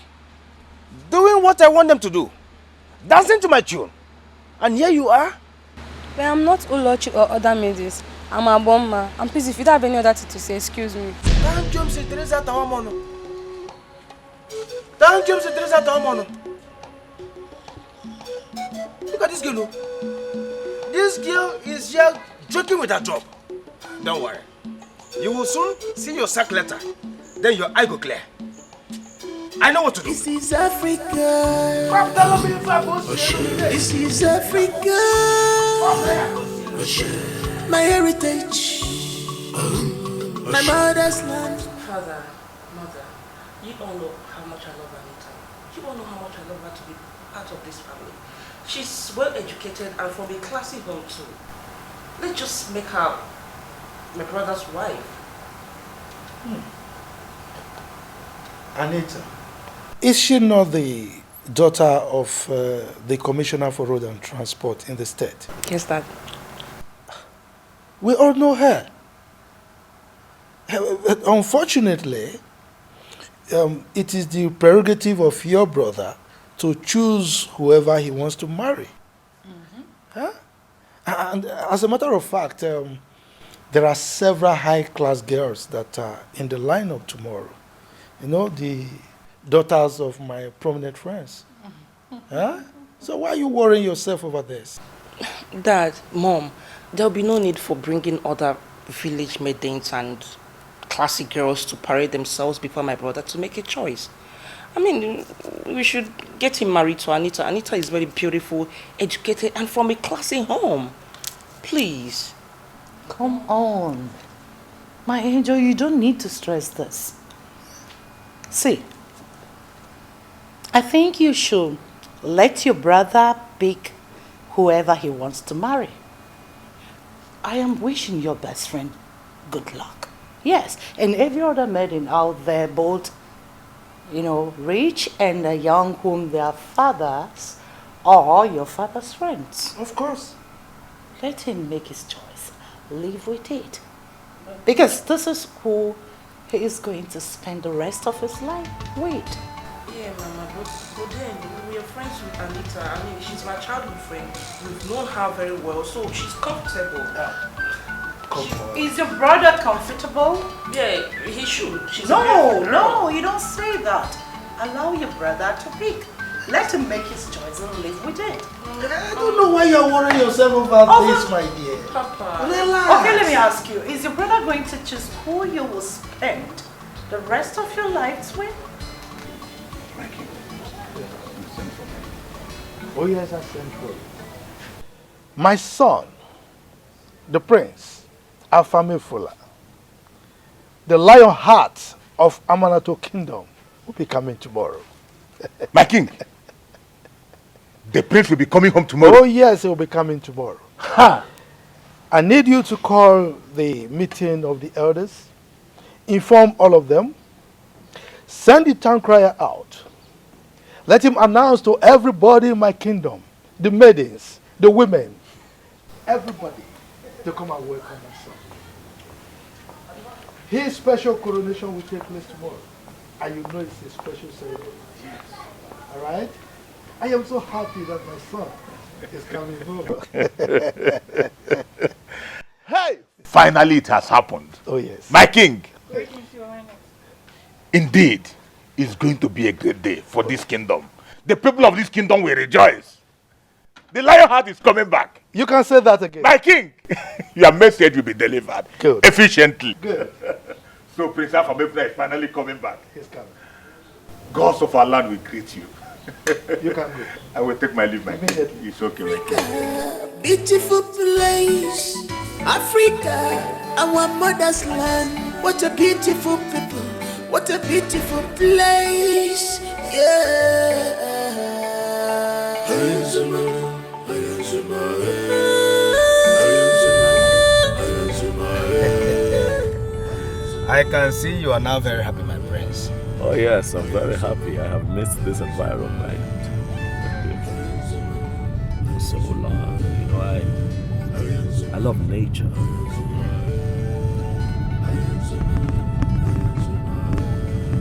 Doing what I want them to do. Dancing to my tune. And here you are. But I'm not Olochi or other maidens. I'm a bomber. And please, if you don't have any other thing to say, excuse me. Thank James Teresa Tawamono. Thank James Teresa Tawamono. Look at this girl. This girl is here joking with her job. Don't worry. You will soon see your sack letter. Then your eye go clear. I know what to do. This is Africa. This is Africa. My heritage. My mother's land. Father, mother, you all know how much I love Anita. You all know how much I love her to be part of this family. She's well educated and from a classy home too. Let's just make her my brother's wife. Anita, is she not the daughter of the Commissioner for Road and Transport in the state? Yes, Dad. We all know her. Unfortunately, it is the prerogative of your brother to choose whoever he wants to marry. Huh? And as a matter of fact, there are several high-class girls that are in the lineup tomorrow. You know, the daughters of my prominent friends. Huh? So why are you worrying yourself over this? Dad, Mom, there'll be no need for bringing other village maidens and classy girls to parade themselves before my brother to make a choice. I mean, we should get him married to Anita. Anita is very beautiful, educated, and from a classy home. Please. Come on. My angel, you don't need to stress this. See, I think you should let your brother pick whoever he wants to marry. I am wishing your best friend good luck. Yes, and every other maiden out there, both, rich and young, whom their fathers or your father's friends. Of course. Let him make his choice. Live with it. Because this is who he is going to spend the rest of his life with. Yeah, Mama, but then we are friends with Anita. I mean, she's my childhood friend. We've known her very well, so she's comfortable. Is your brother comfortable? Yeah, he should. No, you don't say that. Allow your brother to pick. Let him make his choice and live with it. I don't know why you're worrying yourself over this, my dear. Papa. Relax. Okay, let me ask you. Is your brother going to choose who you will spend the rest of your lives with? Oh yes, I sent for you. My son, the prince, Afame Fula, the lion heart of Amanato Kingdom, will be coming tomorrow. My king, the prince will be coming home tomorrow. Oh yes, he will be coming tomorrow. Ha! I need you to call the meeting of the elders, inform all of them, send the town crier out. Let him announce to everybody in my kingdom, the maidens, the women, everybody, to come and welcome my son. His special coronation will take place tomorrow. And you know it's a special ceremony. All right? I am so happy that my son is coming home. Hey! Finally, it has happened. Oh, yes. My king. Indeed, it's going to be a great day for this kingdom. The people of this kingdom will rejoice. The lion heart is coming back. You can say that again. My king, your message will be delivered efficiently. Good. So Prince Afamefuna is finally coming back. He's coming. Gods of our land will greet you. You can go. I will take my leave, my king. It's okay, my king. Beautiful place, Africa, our mother's land. What a beautiful people, what a beautiful place. Yeah. I can see you are now very happy, my prince. Oh yes, I'm very happy. I have missed this environment for so long. You know, I love nature.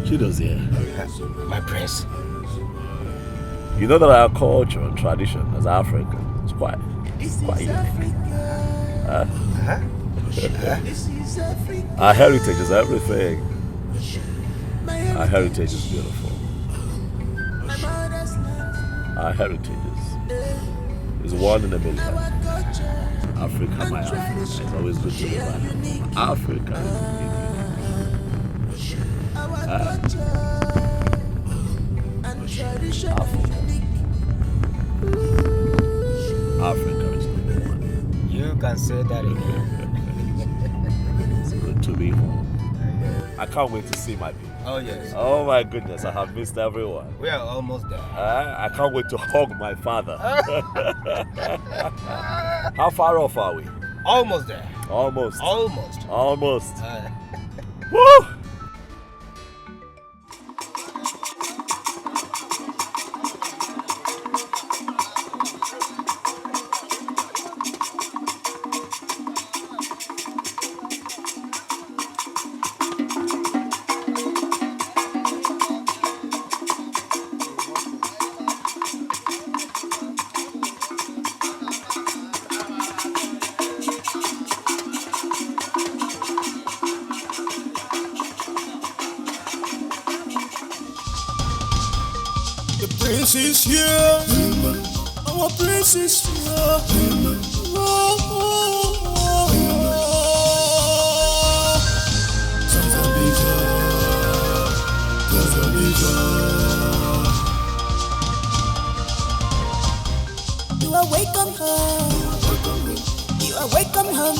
Chido's here. My prince. You know that our culture and tradition as Africans is quite unique. Our heritage is everything. Our heritage is beautiful. Our heritage is one in a million. Africa, my Africa. It's always good to be back. Africa is unique. Africa is number one. You can say that again. It's good to be home. I can't wait to see my people. Oh yes. Oh my goodness, I have missed everyone. We are almost there. I can't wait to hug my father. How far off are we? Almost there. Almost. Almost. Almost. Woo! Prince is here. Our prince is here. You are welcome home. You are welcome home.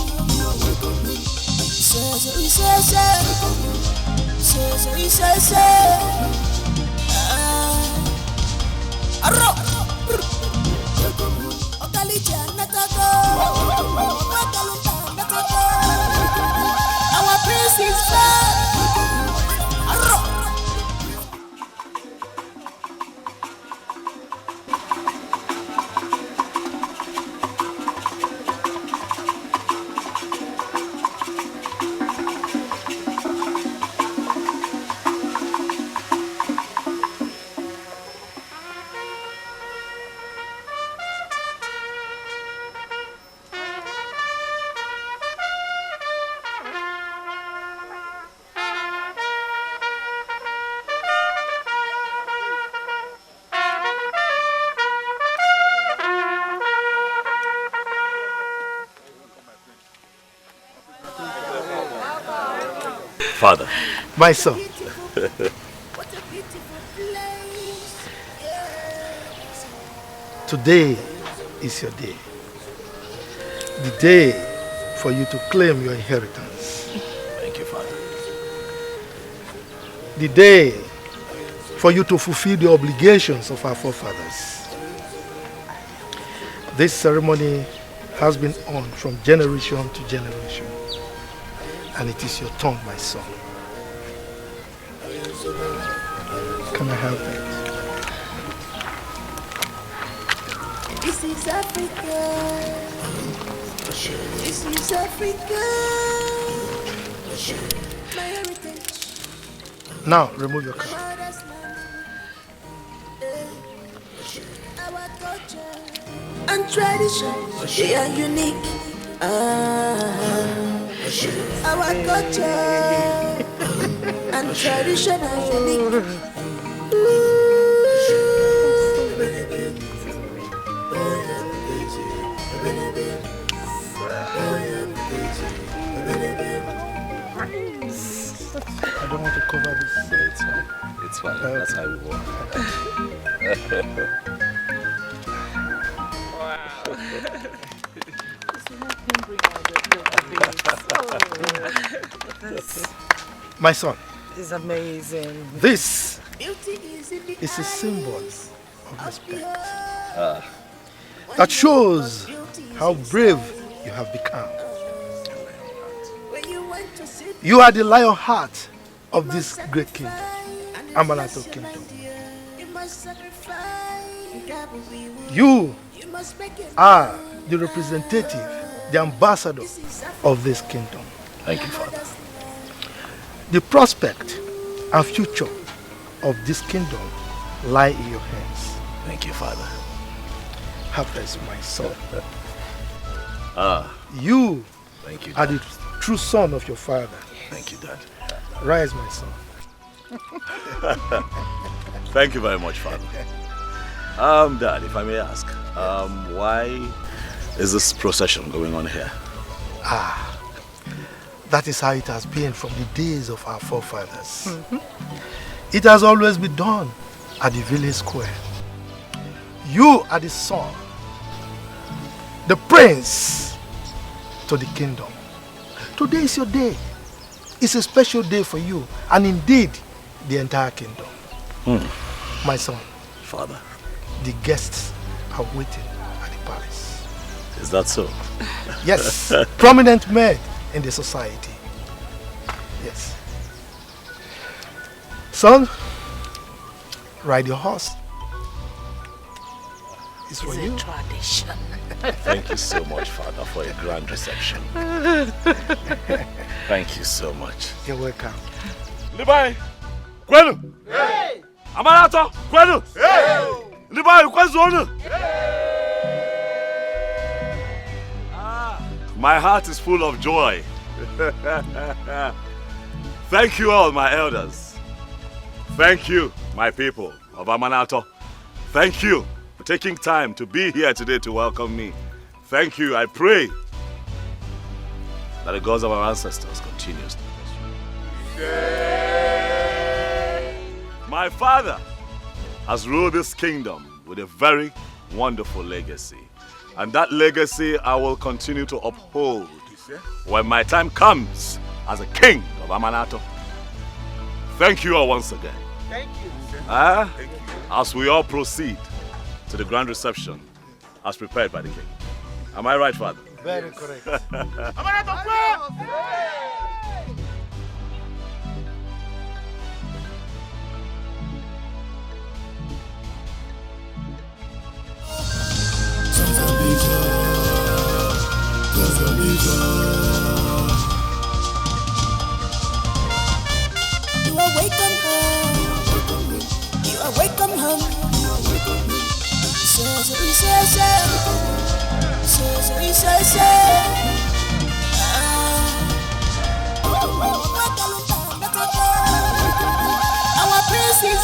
Our prince is back. Father. My son. Today is your day. The day for you to claim your inheritance. Thank you, Father. The day for you to fulfill the obligations of our forefathers. This ceremony has been on from generation to generation. And it is your turn, my son. Can I have that? This is Africa. This is Africa. My heritage. Now, remove your cap. Our culture and tradition, they are unique. Our culture and tradition are unique. I don't want to cover this. It's fine. It's fine. That's how we work. My son. It's amazing. This is a symbol of respect that shows how brave you have become. You are the lion heart of this great kingdom, Amanato Kingdom. You are the representative, the ambassador of this kingdom. Thank you, Father. The prospect and future of this kingdom lie in your hands. Thank you, Father. Have rest, my son. You Thank you, are the true son of your father. Thank you, Dad. Rise, my son. Thank you very much, Father. Dad, if I may ask, why is this procession going on here? That is how it has been from the days of our forefathers. It has always been done at the village square. You are the son, the prince to the kingdom. Today is your day. It's a special day for you, and indeed, the entire kingdom. My son. Father. The guests are waiting at the palace. Is that so? Yes. Prominent men in the society. Yes. Son, ride your horse. It's for you. Tradition. Thank you so much, Father, for a grand reception. Thank you so much. You're welcome. Libai, Kwenu! Hey! Amanato, Kwenu! Hey! Libai, Kwenu! My heart is full of joy. Thank you all, my elders. Thank you, my people of Amanato. Thank you for taking time to be here today to welcome me. Thank you. I pray that the gods of our ancestors continues to bless you. My father has ruled this kingdom with a very wonderful legacy. And that legacy I will continue to uphold when my time comes as a king of Amanato. Thank you all once again. Thank you. Thank you. As we all proceed to the grand reception as prepared by the king. Am I right, Father? Very correct. You are welcome home. You are welcome home. Our prince is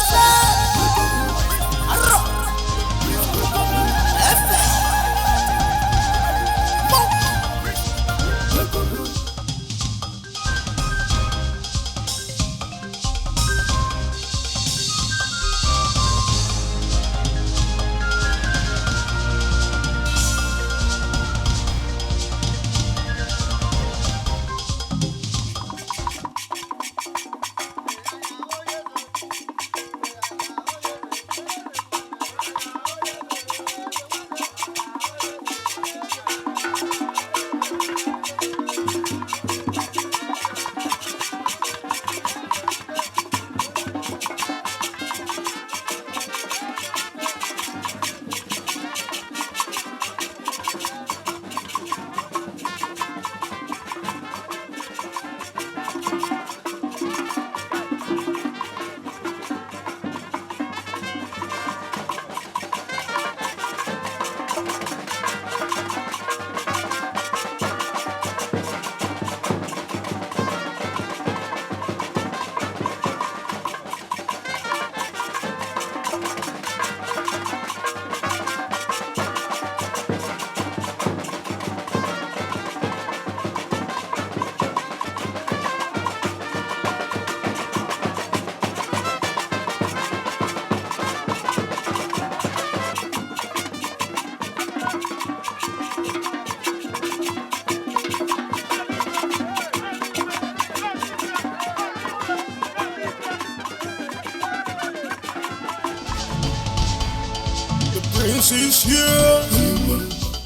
prince is here.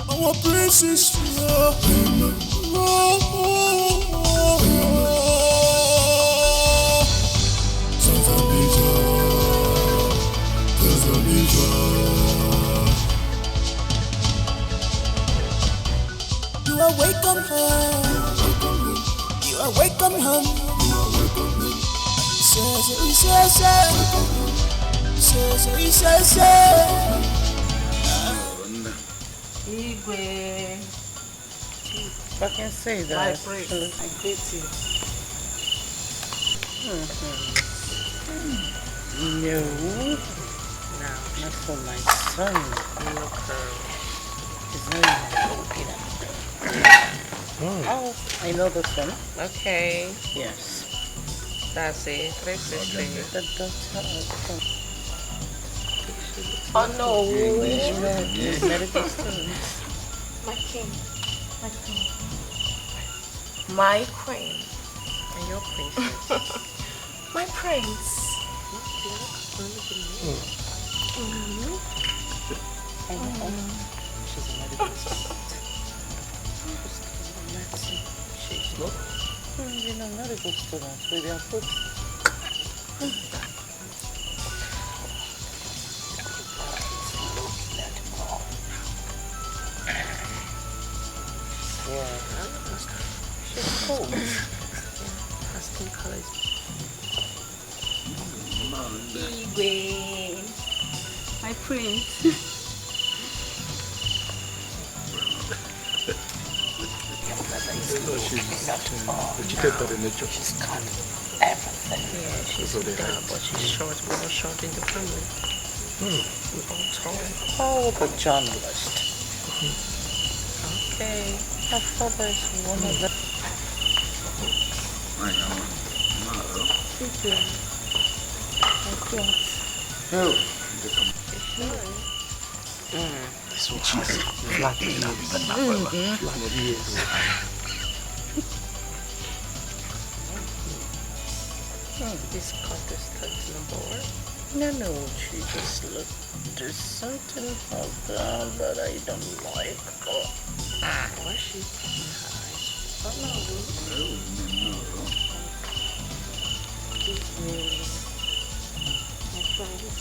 Our prince is here. You are welcome home. You are welcome home. Igwe. If I can say that. My praise. I greet you. No. No, not for my son. Look, he's not even looking at me. Oh, I know this one. Okay. Yes. That's it. 360. The daughter Oh no. medical students. My king. My queen. My queen. And your princess. My prince. She's a medical student. She's not. You know, medical students with their foot. Yeah, she's cold. Her skin color is Igwe. My prince. She's cut everything. Yeah, she's dark, but she's short. We're not short in the family. We're all tall. Oh, the journalist. Okay, her father is one of them. So she's flat enough. This cut is touch number one. No, she just looked. There's something about that that I don't like. Why is she putting her eyes? Oh no. Give me my friends.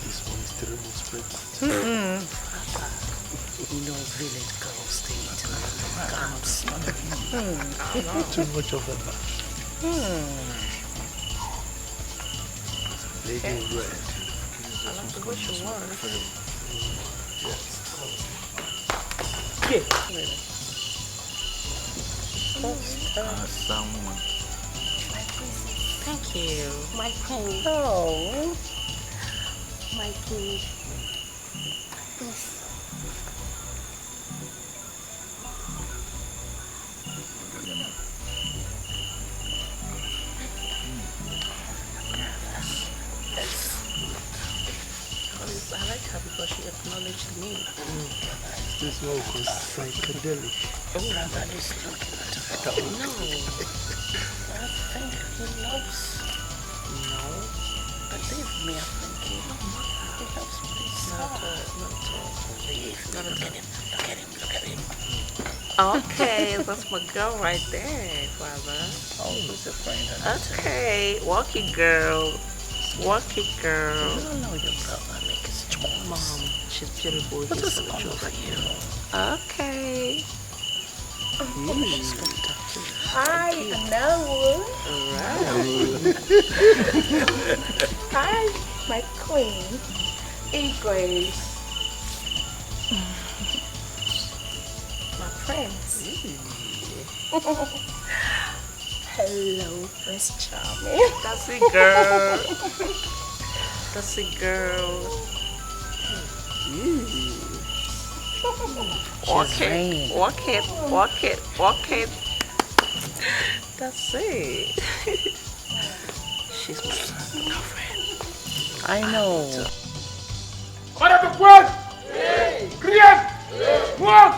This one is terrible spread. You know, village girls stay eating out of camps. Too much of that. Lady in red. I like the way she works. Yes. Yeah, really. Someone. My princess. Thank you. My queen. Oh. My king. Yes. I like her because she acknowledged me. This one was psychedelic. Oh, rather just looking at her. No. I think he loves. No. Believe me, I think he loves me. Not believe. Look at him. Okay, that's my girl right there, father. Always a friend. Okay, walk it, girl. Walk it, girl. You don't know your brother make his choice. Mom, she's beautiful. What He's is so all true. over you? Okay. She's going to talk to you. Hi, Nollywood. Hi, my queen. Igwe. My prince. Hello, Prince Charming. That's it, girl. That's it, girl. Walk it. That's it. She's my girlfriend. I know. Para de quoi? Criez! Moi!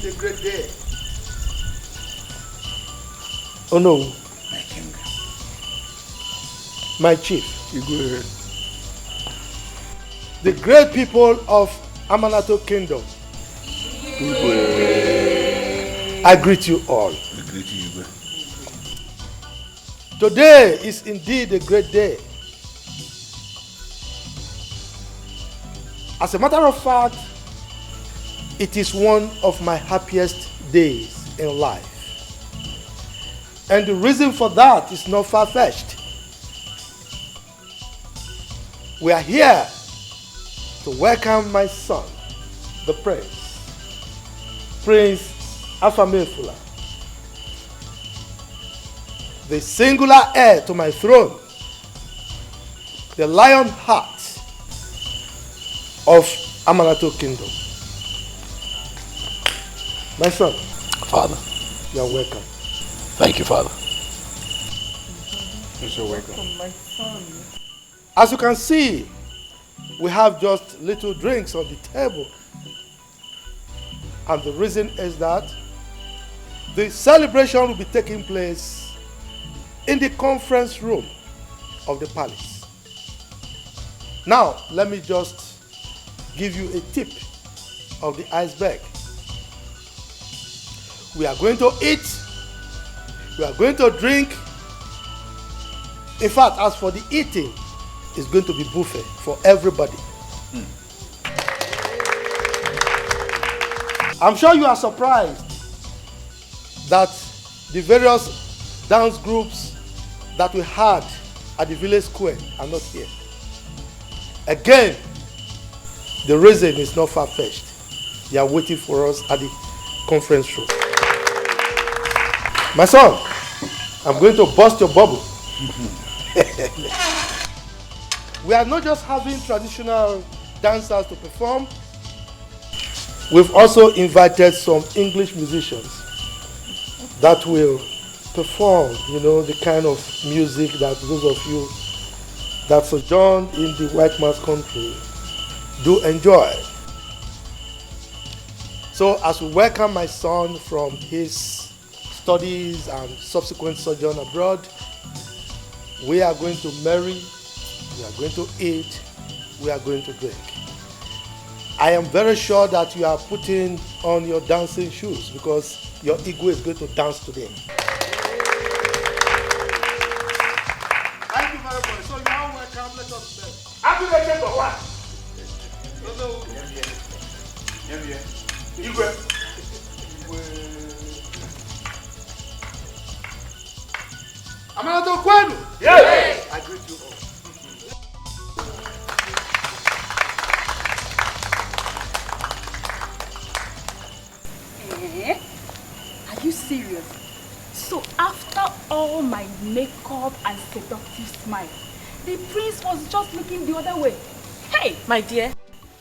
a great day. Oh no. My king. My chief. You go ahead. The great people of Amanato Kingdom. I greet you all. We greet you, Igwe. Today is indeed a great day. As a matter of fact, it is one of my happiest days in life. And the reason for that is not far-fetched. We are here to welcome my son, the prince, Prince Afamefula, the singular heir to my throne, the lion heart of Amanato Kingdom. My son. Father. You are welcome. Thank you, Father. You're so welcome. My son. As you can see, we have just little drinks on the table. And the reason is that the celebration will be taking place in the conference room of the palace. Now, let me just give you a tip of the iceberg. We are going to eat, we are going to drink. In fact, as for the eating, it's going to be buffet for everybody. I'm sure you are surprised that the various dance groups that we had at the village square are not here. Again, the reason is not far-fetched. They are waiting for us at the conference room. My son, I'm going to burst your bubble. We are not just having traditional dancers to perform. We've also invited some English musicians that will perform, the kind of music that those of you that sojourn in the white man's country do enjoy. So as we welcome my son from his studies and subsequent sojourn abroad, we are going to marry, we are going to eat, we are going to drink. I am very sure that you are putting on your dancing shoes because your ego is going to dance today. Thank you very much. So you are welcome. Let us beg. Happy birthday for what? Igwe. Amanato Kwenu. Yes. I greet you all. Are you serious? So after all my makeup and seductive smile, the prince was just looking the other way. Hey, my dear,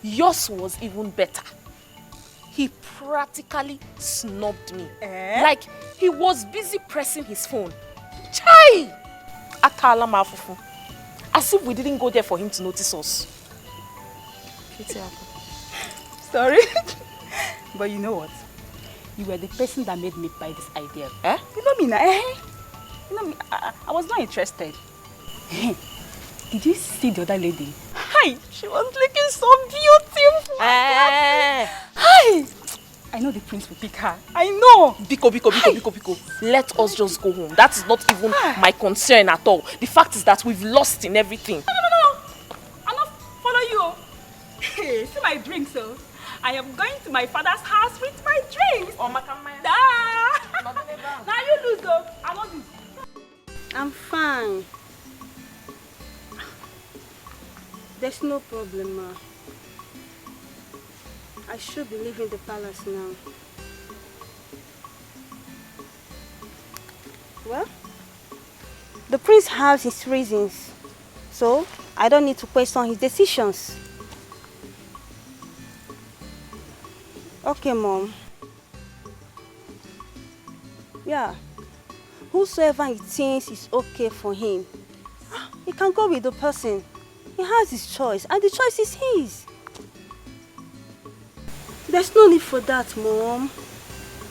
yours was even better. He practically snubbed me. Like he was busy pressing his phone. Chai! Akala mafufu. As if we didn't go there for him to notice us. Sorry. But you know what? You were the person that made me buy this idea. You know me now, You know me, I was not interested. Did you see the other lady? Hi, she was looking so beautiful. Hi. I know the prince will pick her. I know. Biko. Let us just go home. That is not even my concern at all. The fact is that we've lost in everything. No. I'll not follow you. Hey, see my drink, so. I am going to my father's house with my drinks. Oh, Makamaya. Now you lose, though. I want this. I'm fine. There's no problem, ma. I should be leaving the palace now. Well, the prince has his reasons, so I don't need to question his decisions. Okay, Mom. Yeah. Whosoever he thinks is okay for him, he can go with the person. He has his choice, and the choice is his. There's no need for that, Mom.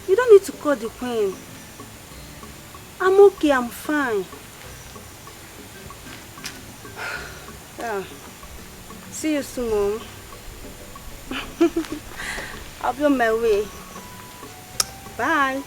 You don't need to call the queen. I'm okay, I'm fine. Yeah. See you soon, Mom. I'll be on my way. Bye.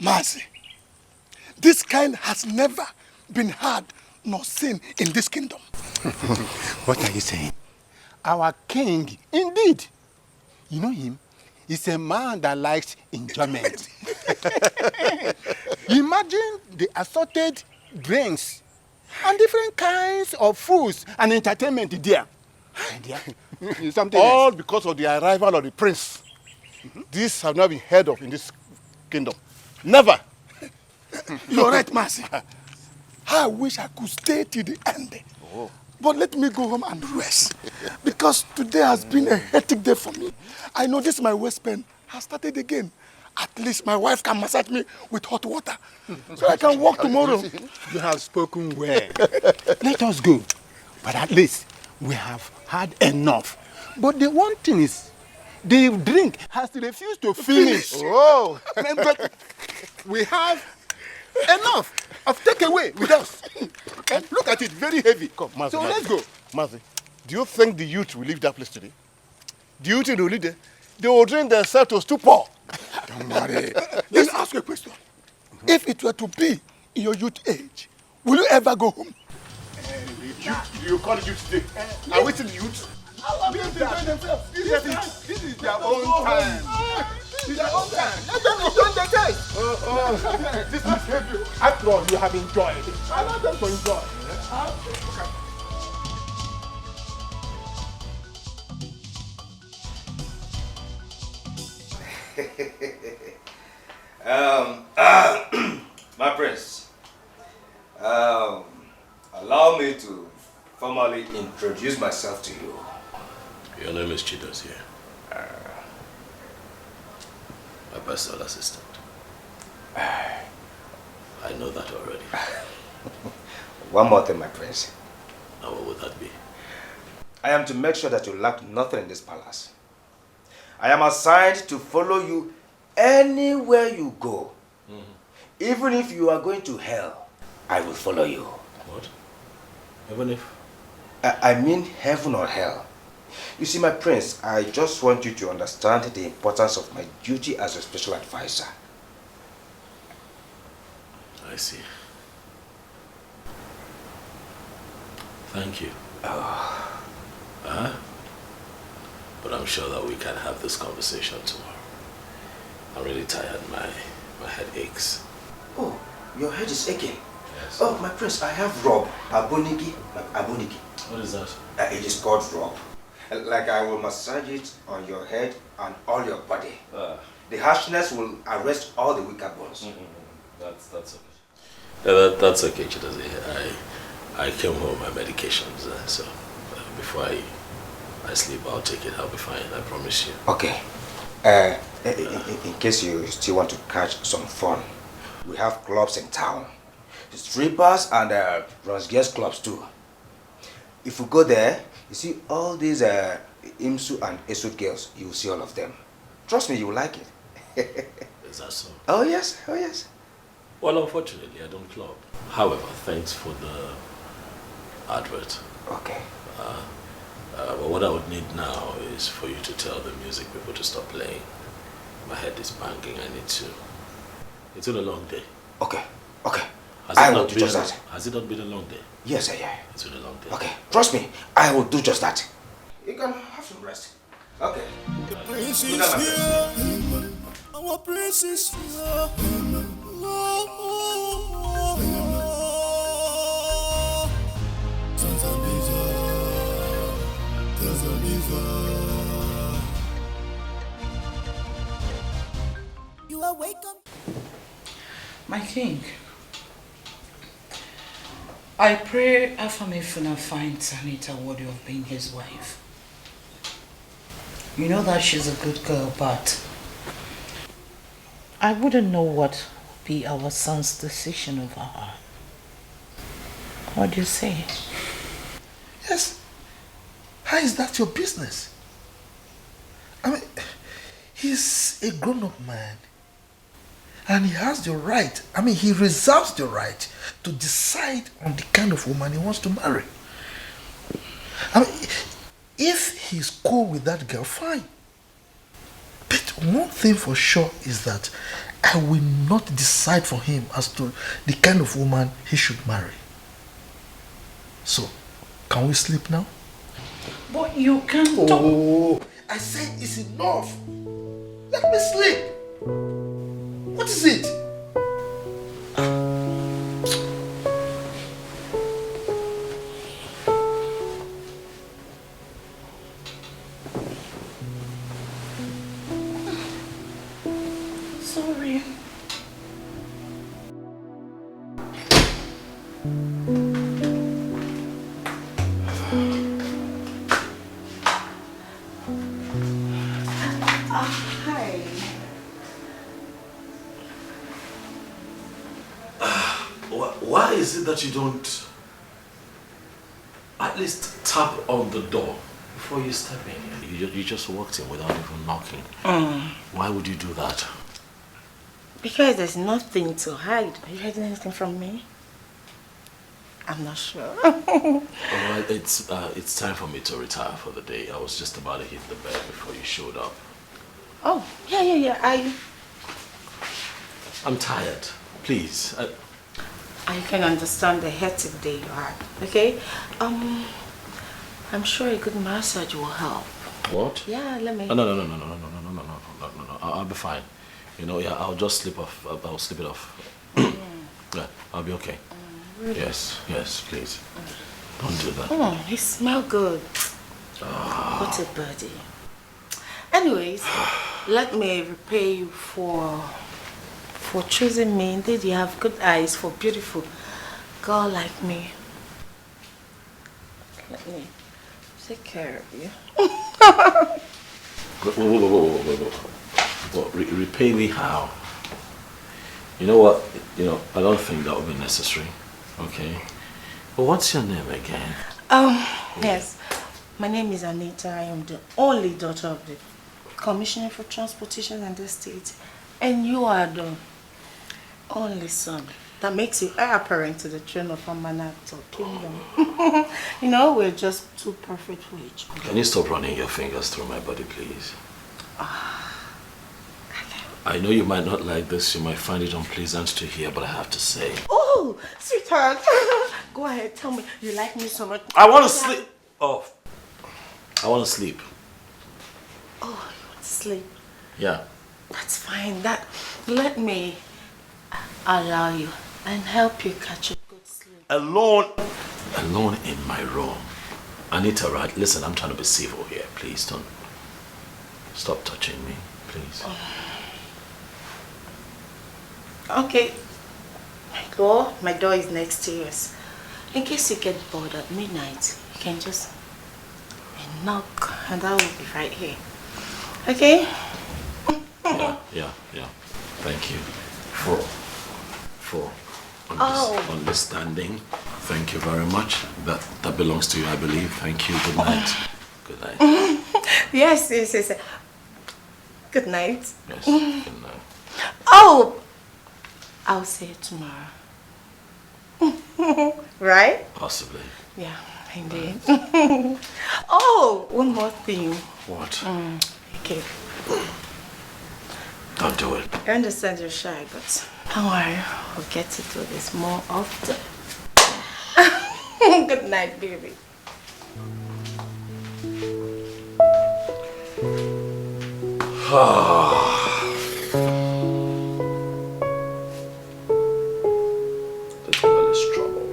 Mercy, this kind has never been heard nor seen in this kingdom. What are you saying? Our king, indeed. You know him? He's a man that likes enjoyment. Imagine the assorted drinks and different kinds of foods and entertainment there. Something All else. because of the arrival of the prince. This have not been heard of in this kingdom. Never. You're right, Mercy. I wish I could stay till the end. Oh. But let me go home and rest. Because today has been a hectic day for me. I know this my waist pain has started again. At least my wife can massage me with hot water. So I can walk tomorrow. You have spoken well. Let us go. But at least we have had enough. But the one thing is, the drink has refused to finish. Oh. But we have enough of takeaway with us. And look at it, very heavy. Come, Mazi, So Mazi. let's go. Mazi, do you think the youth will leave that place today? Do you think they will leave there? They will drink themselves to stupor. Don't worry. Let me ask you a question. If it were to be in your youth age, will you ever go home? You call it youth today? Are we still youth? This is their own time. It's their own time. Let them enjoy their time. This is heavy. After all, you have enjoyed. I want them to enjoy. My prince, allow me to formally introduce myself to you. Your name is Chidozie. My personal assistant. I know that already. One more thing, my prince. Now what would that be? I am to make sure that you lack nothing in this palace. I am assigned to follow you anywhere you go. Even if you are going to hell, I will follow you. What? Even if? I mean heaven or hell. You see, my prince, I just want you to understand the importance of my duty as a special advisor. I see. Thank you. But I'm sure that we can have this conversation tomorrow. I'm really tired. My head aches. Oh, your head is aching? Yes. Oh, my prince, I have rub. Abonigi. Abonigi. What is that? It is called rub. Like I will massage it on your head and all your body. The harshness will arrest all the weaker bones. That's okay. Yeah, that's okay, Chidozie. I came home my medications, so before I sleep, I'll take it. I'll be fine. I promise you. Okay. In case you still want to catch some fun, we have clubs in town. Strippers and Ronsgears clubs too. If you go there, you see all these Imsu and Esud girls, you will see all of them. Trust me, you will like it. Is that so? Oh yes, oh yes. Well, unfortunately, I don't club. However, thanks for the advert. Okay. But what I would need now is for you to tell the music people to stop playing. My head is banging. I need to. It's been a long day. Okay. Okay. Has it not been a long day? Yes, yeah. It's been a long day. Okay. Trust me, I will do just that. You can have some rest. Okay. The prince is here. Our prince is here. Tanzania. My king, I pray Afamefuna finds Anita worthy of being his wife. You know that she's a good girl, but I wouldn't know what would be our son's decision over her. What do you say? Yes. How is that your business? I mean, he's a grown-up man. And he has the right, he reserves the right to decide on the kind of woman he wants to marry. If he's cool with that girl, fine. But one thing for sure is that I will not decide for him as to the kind of woman he should marry. So, can we sleep now? But you can't. Oh, I said it's enough. Let me sleep. What is it? Sorry. Hi. Why is it that you don't at least tap on the door before you step in? You just walked in without even knocking. Why would you do that? Because there's nothing to hide. Are you hiding anything from me? I'm not sure. Alright, it's time for me to retire for the day. I was just about to hit the bed before you showed up. Oh, yeah. I'm tired. Please. I can understand the hectic day you had, okay? I'm sure a good massage will help. What? Yeah, let me... No. I'll be fine. I'll just sleep off. I'll sleep it off. Yeah, I'll be okay. Really? Yes, please. Don't do that. You smell good. What a birdie. Anyways, let me repay you for choosing me. Indeed, you have good eyes for a beautiful girl like me. Let me take care of you. Whoa. Repay me how? You know what? I don't think that would be necessary. Okay? But what's your name again? Yes. My name is Anita. I am the only daughter of the Commissioner for Transportation in this state. And you are the only son. That makes you heir apparent to the throne of Unwanted kingdom. We're just too perfect for each other. Can you stop running your fingers through my body, please? I know you might not like this, you might find it unpleasant to hear, but I have to say. Oh, sweetheart. Go ahead, tell me. You like me so much. I want to sleep. Oh. I want to sleep. Oh, you want to sleep? Yeah. That's fine. Let me allow you and help you catch a good sleep. Alone in my room. Anita, right? Listen, I'm trying to be civil here. Please don't. Stop touching me, please. Okay. My door is next to yours. In case you get bored at midnight, you can just knock and I will be right here. Okay? Yeah. Thank you for understanding. Thank you very much. That belongs to you, I believe. Thank you. Good night. Good night. Yes. Good night. Yes, good night. Oh! I'll see you tomorrow. Right? Possibly. Yeah, indeed. Oh, one more thing. What? Okay. Don't do it. I understand you're shy, but don't worry. We'll get to do this more often. Good night, baby. This girl is trouble.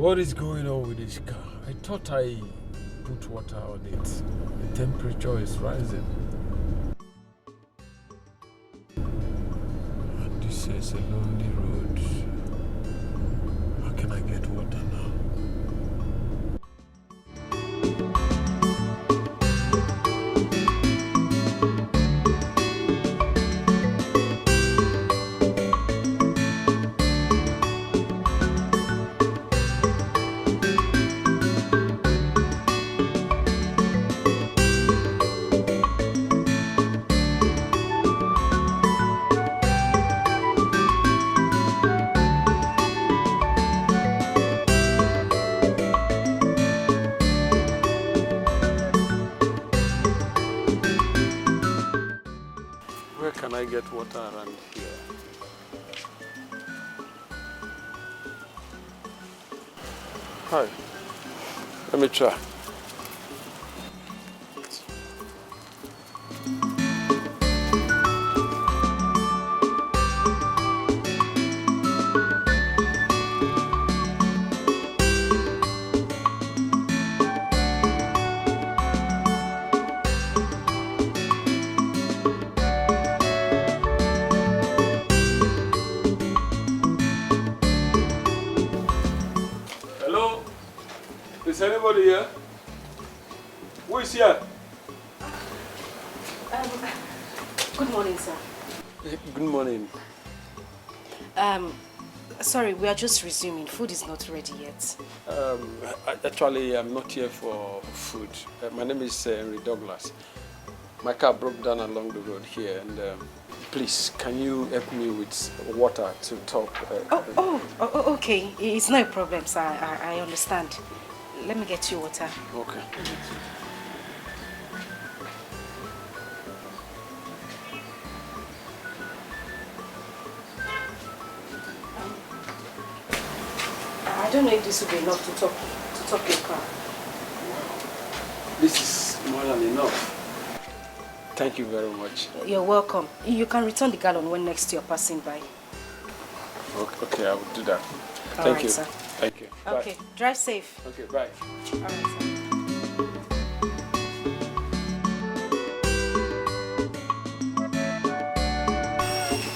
What is going on with this car? I thought I put water on it. The temperature is rising. And this is a lonely road. How can I get water now? Where can I get water around here? Hi. Let me try. Hello? Is anybody here? Who is here? Good morning, sir. Good morning. Sorry, we are just resuming. Food is not ready yet. Actually, I'm not here for food. My name is Henry Douglas. My car broke down along the road here, and please, can you help me with water to top? Okay. It's no problem, sir. I understand. Let me get you water. Okay. I don't know if this will be enough to top your car. This is more than enough. Thank you very much. You're welcome. You can return the gallon when next you're passing by. Okay, I will do that. All Thank right, you. sir. Thank you. Bye. Okay, drive safe. Okay, bye. All right, sir.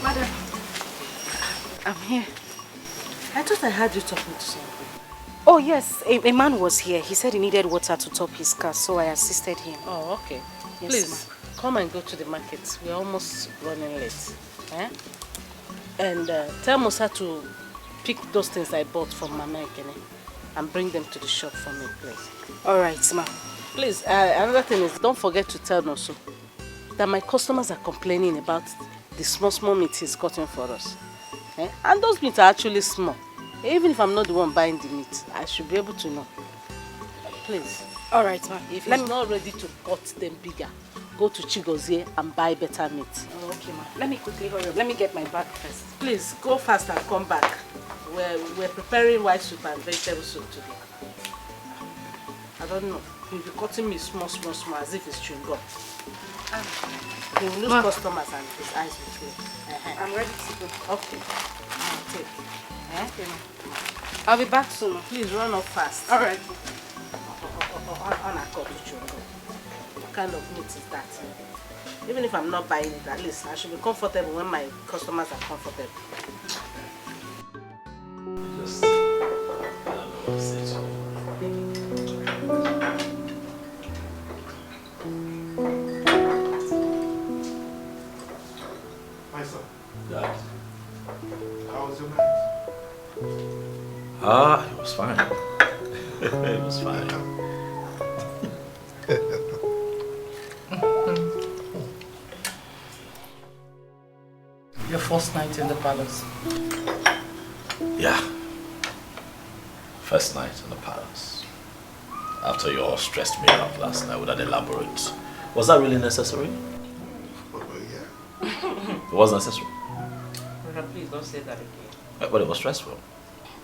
Madam, I'm here. I thought I heard you talking to someone. Oh yes, a man was here. He said he needed water to top his car, so I assisted him. Oh, okay. Yes, Please, come and go to the market. We're almost running late. Eh? And tell Musa to pick those things I bought from Mama Ekene and bring them to the shop for me, please. All right, ma. Please, another thing is, don't forget to tell Nosu that my customers are complaining about the small meat he's cutting for us. Eh? And those meats are actually small. Even if I'm not the one buying the meat, I should be able to know. Please. All right, ma. If he's not ready to cut them bigger, go to Chigozie and buy better meat. Oh, okay, ma. Let me quickly hurry up. Let me get my bag first. Please, go fast and come back. We're preparing white soup and vegetable soup today. I don't know. He'll be cutting me small, as if it's chewing gum. He will lose customers and his eyes will fail. I'm ready to go. Okay. I'll take. Okay, ma. I'll be back soon. Please run up fast. All right. On a cut to chewing gum. What kind of meat is that? Even if I'm not buying it, at least I should be comfortable when my customers are comfortable. Just, I don't know what to say to you. My son. Dad. How was your night? It was fine. It was fine. Your first night in the palace. Yeah. First night in the palace. After you all stressed me out last night with an elaborate. Was that really necessary? It was necessary. Please don't say that again. But it was stressful.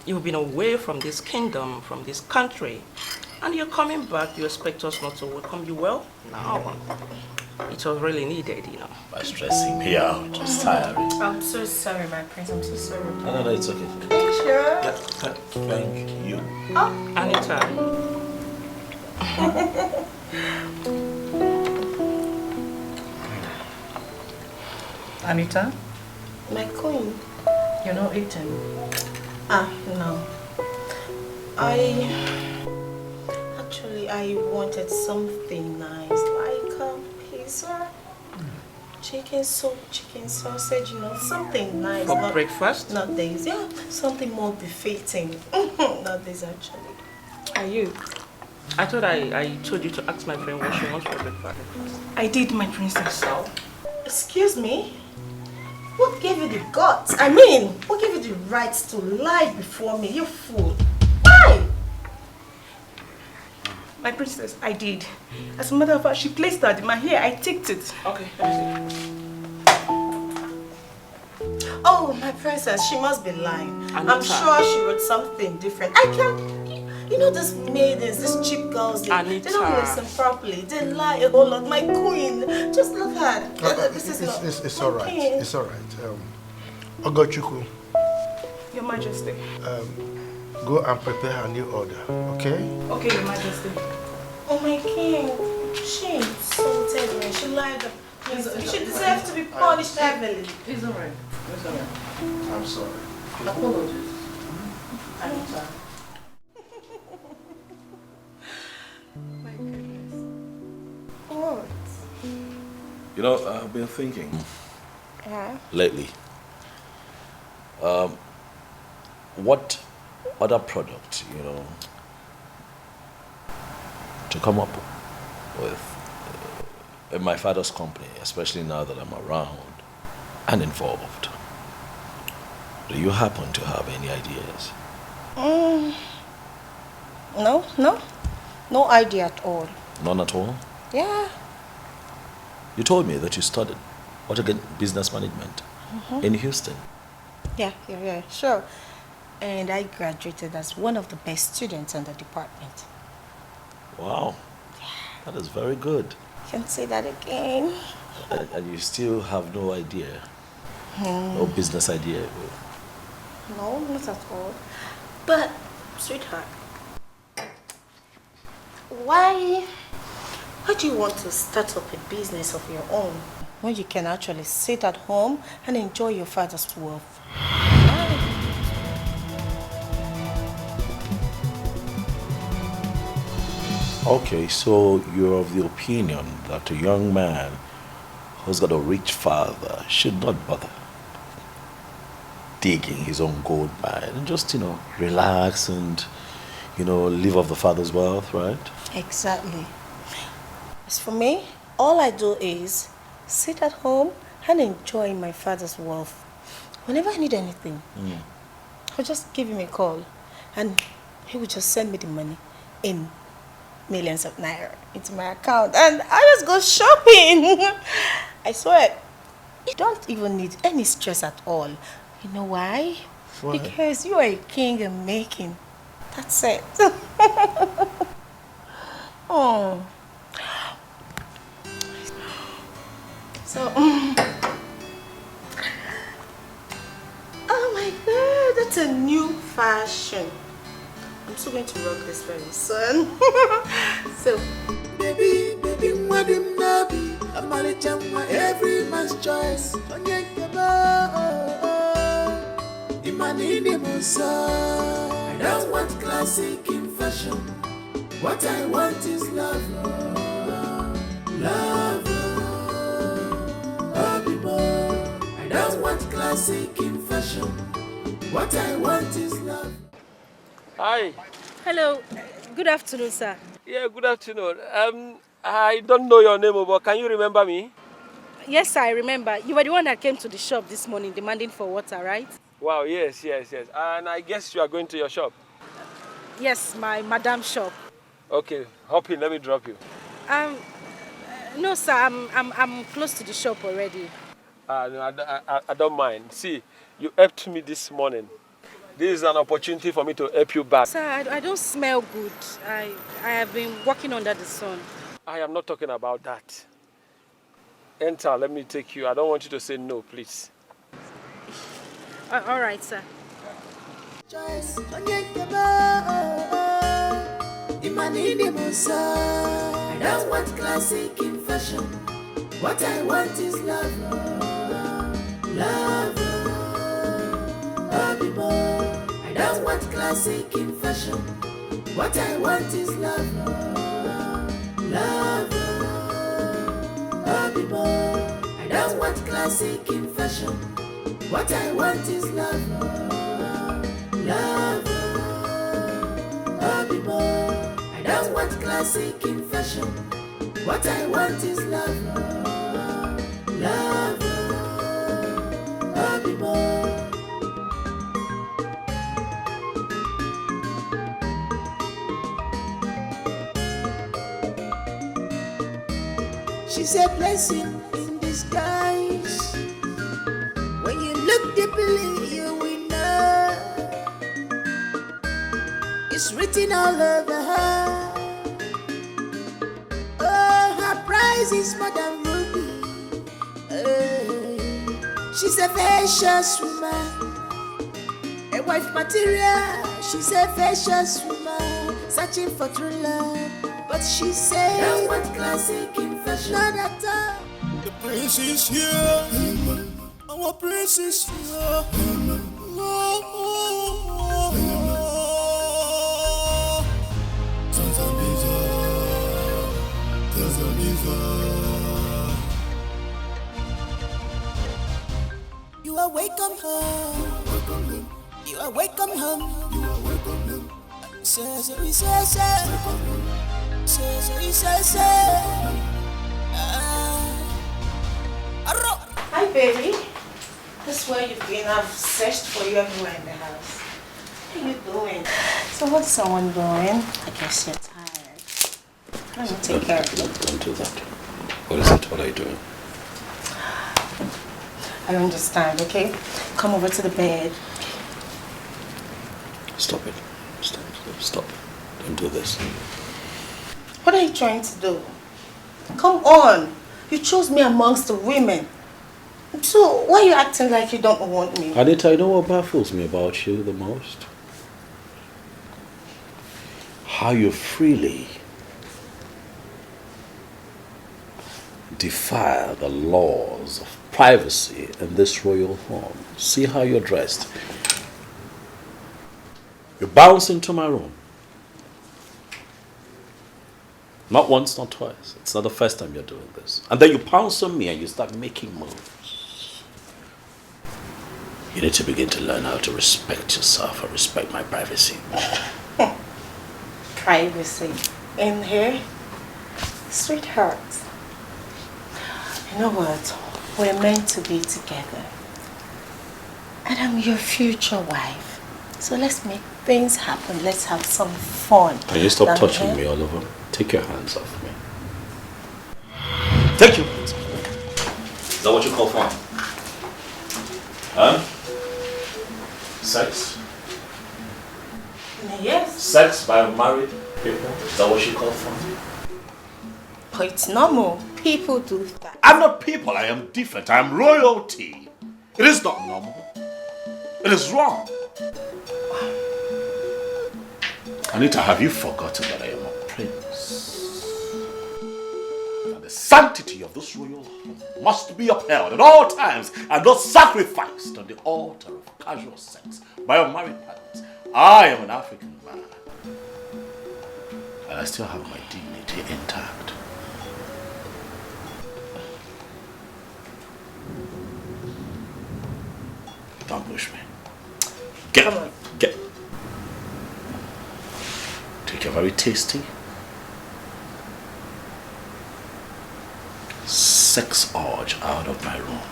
You've been away from this kingdom, from this country, and you're coming back. You expect us not to welcome you well? No. It was really needed, you know. By stressing me out, just tiring. I'm so sorry, my prince. I'm so sorry. No, it's okay. you sure? Yeah, thank you. Oh. Anita. Anita? My queen. You're not eating? No. I wanted something nice, like pizza, chicken soup, chicken sausage, something nice. For breakfast? Not this, yeah, something more befitting. Not this, actually. Are you? I thought I told you to ask my friend what she wants for breakfast. I did, my princess. So? Excuse me? What gave you the guts? I mean, what gave you the right to lie before me? You fool. Why? My princess, I did. As a matter of fact, she placed that in my hair. I ticked it. Okay, let me see. Oh, my princess, she must be lying. Anita. I'm sure she wrote something different. I can't... You know these maidens, these cheap girls, they don't listen properly. They lie a whole lot. My queen, just look at It's all right. It's all right. Ogochukwu. Your Majesty. Go and prepare her new order, okay? Okay, Your Majesty. Oh, my king. She insulted me. She lied. She deserves to be punished heavily. It's all right. It's all right. I'm sorry. Apologies. I'm sorry. My goodness. What? You know, I've been thinking Yeah? lately. What other product, to come up with in my father's company, especially now that I'm around and involved. Do you happen to have any ideas? No idea at all. None at all? Yeah. You told me that you studied, what again, business management in Houston. Yeah, sure. And I graduated as one of the best students in the department. Wow, that is very good. Can't say that again. And you still have no idea, no business idea? No, not at all. But, sweetheart, why do you want to start up a business of your own when you can actually sit at home and enjoy your father's wealth? Okay, so you're of the opinion that a young man who's got a rich father should not bother digging his own gold mine and just, relax and, live off the father's wealth, right? Exactly. As for me, all I do is sit at home and enjoy my father's wealth. Whenever I need anything, I'll just give him a call and he will just send me the money in millions of naira into my account and I just go shopping. I swear, you don't even need any stress at all. You know why? Why? Because you are a king in making. That's it. Oh. So, oh my God, that's a new fashion. I'm still going to rock this very soon. So, baby, madam nabi, amale chama, every man's choice. Imanini musa. I don't want classic in fashion. What I want is love, love, I don't want classic in fashion. What I want is love. Hi. Hello. Good afternoon, sir. Yeah, good afternoon. I don't know your name, but can you remember me? Yes, sir, I remember. You were the one that came to the shop this morning demanding for water, right? Wow, yes. And I guess you are going to your shop. Yes, my madam shop. Okay, hop in, let me drop you. No, sir, I'm close to the shop already. No, I don't mind. See, you helped me this morning. This is an opportunity for me to help you back. Sir, I don't smell good. I have been walking under the sun. I am not talking about that. Enter, let me take you. I don't want you to say no, please. All right, sir. Choice, I don't want classic in fashion. What I want is love, love, I don't want classic in fashion. What I want is love, love, I don't want classic in fashion. What I want is love, love, I don't want classic in fashion. What I want is love, love, she's a blessing in disguise. When you look deeply, you will know it's written all over her. Oh, her price is more than ruby. She's a vicious woman, a wife material. She's a vicious woman, searching for true love. But she said, I want classic in fashion. Not at all. The prince is here. Our prince is here. You are welcome home. You are welcome home. You are welcome home. Hi, baby. This is where you've been. I've searched for you everywhere in the house. What are you doing? So what's someone doing? I guess you're tired. Let me take care of you. Don't do that. What is it? What are you doing? I understand, okay? Come over to the bed. Stop it. Stop. Don't do this. What are you trying to do? Come on. You chose me amongst the women. So why are you acting like you don't want me? Anita, you know what baffles me about you the most? How you freely defy the laws of privacy in this royal home. See how you're dressed. You bounce into my room. Not once, not twice. It's not the first time you're doing this. And then you pounce on me and you start making moves. You need to begin to learn how to respect yourself and respect my privacy. Privacy. In here? Sweetheart. You know what? We're meant to be together. And I'm your future wife. So let's make things happen. Let's have some fun. Can you stop touching me, Oliver? Take your hands off me. Take your hands off me. Is that what you call fun? Huh? Sex? Yes. Sex by married people? Is that what you call fun? But it's normal. People do that. I'm not people. I am different. I am royalty. It is not normal. It is wrong. Anita, have you forgotten that I am a prince? And the sanctity of this royal home must be upheld at all times and not sacrificed on the altar of casual sex by unmarried partners. I am an African man. And I still have my dignity intact. Don't push me. Get. Take your very tasty sex urge out of my room.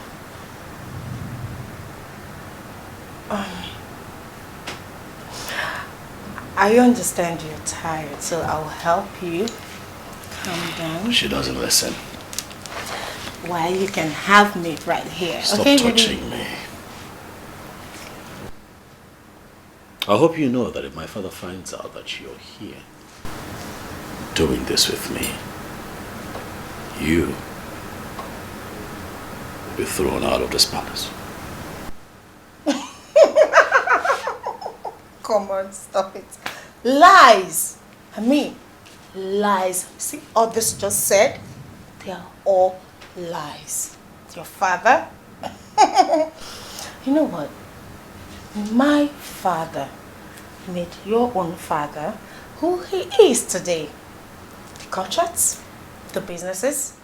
I understand you're tired, so I'll help you. Calm down. She doesn't listen. Why, you can have me right here. Stop okay, touching baby? me. I hope you know that if my father finds out that you're here doing this with me, you will be thrown out of this palace. Come on, stop it. Lies. I mean, lies. See all this just said? They are all lies. Your father? You know what? My father made your own father who he is today. The contracts, the businesses,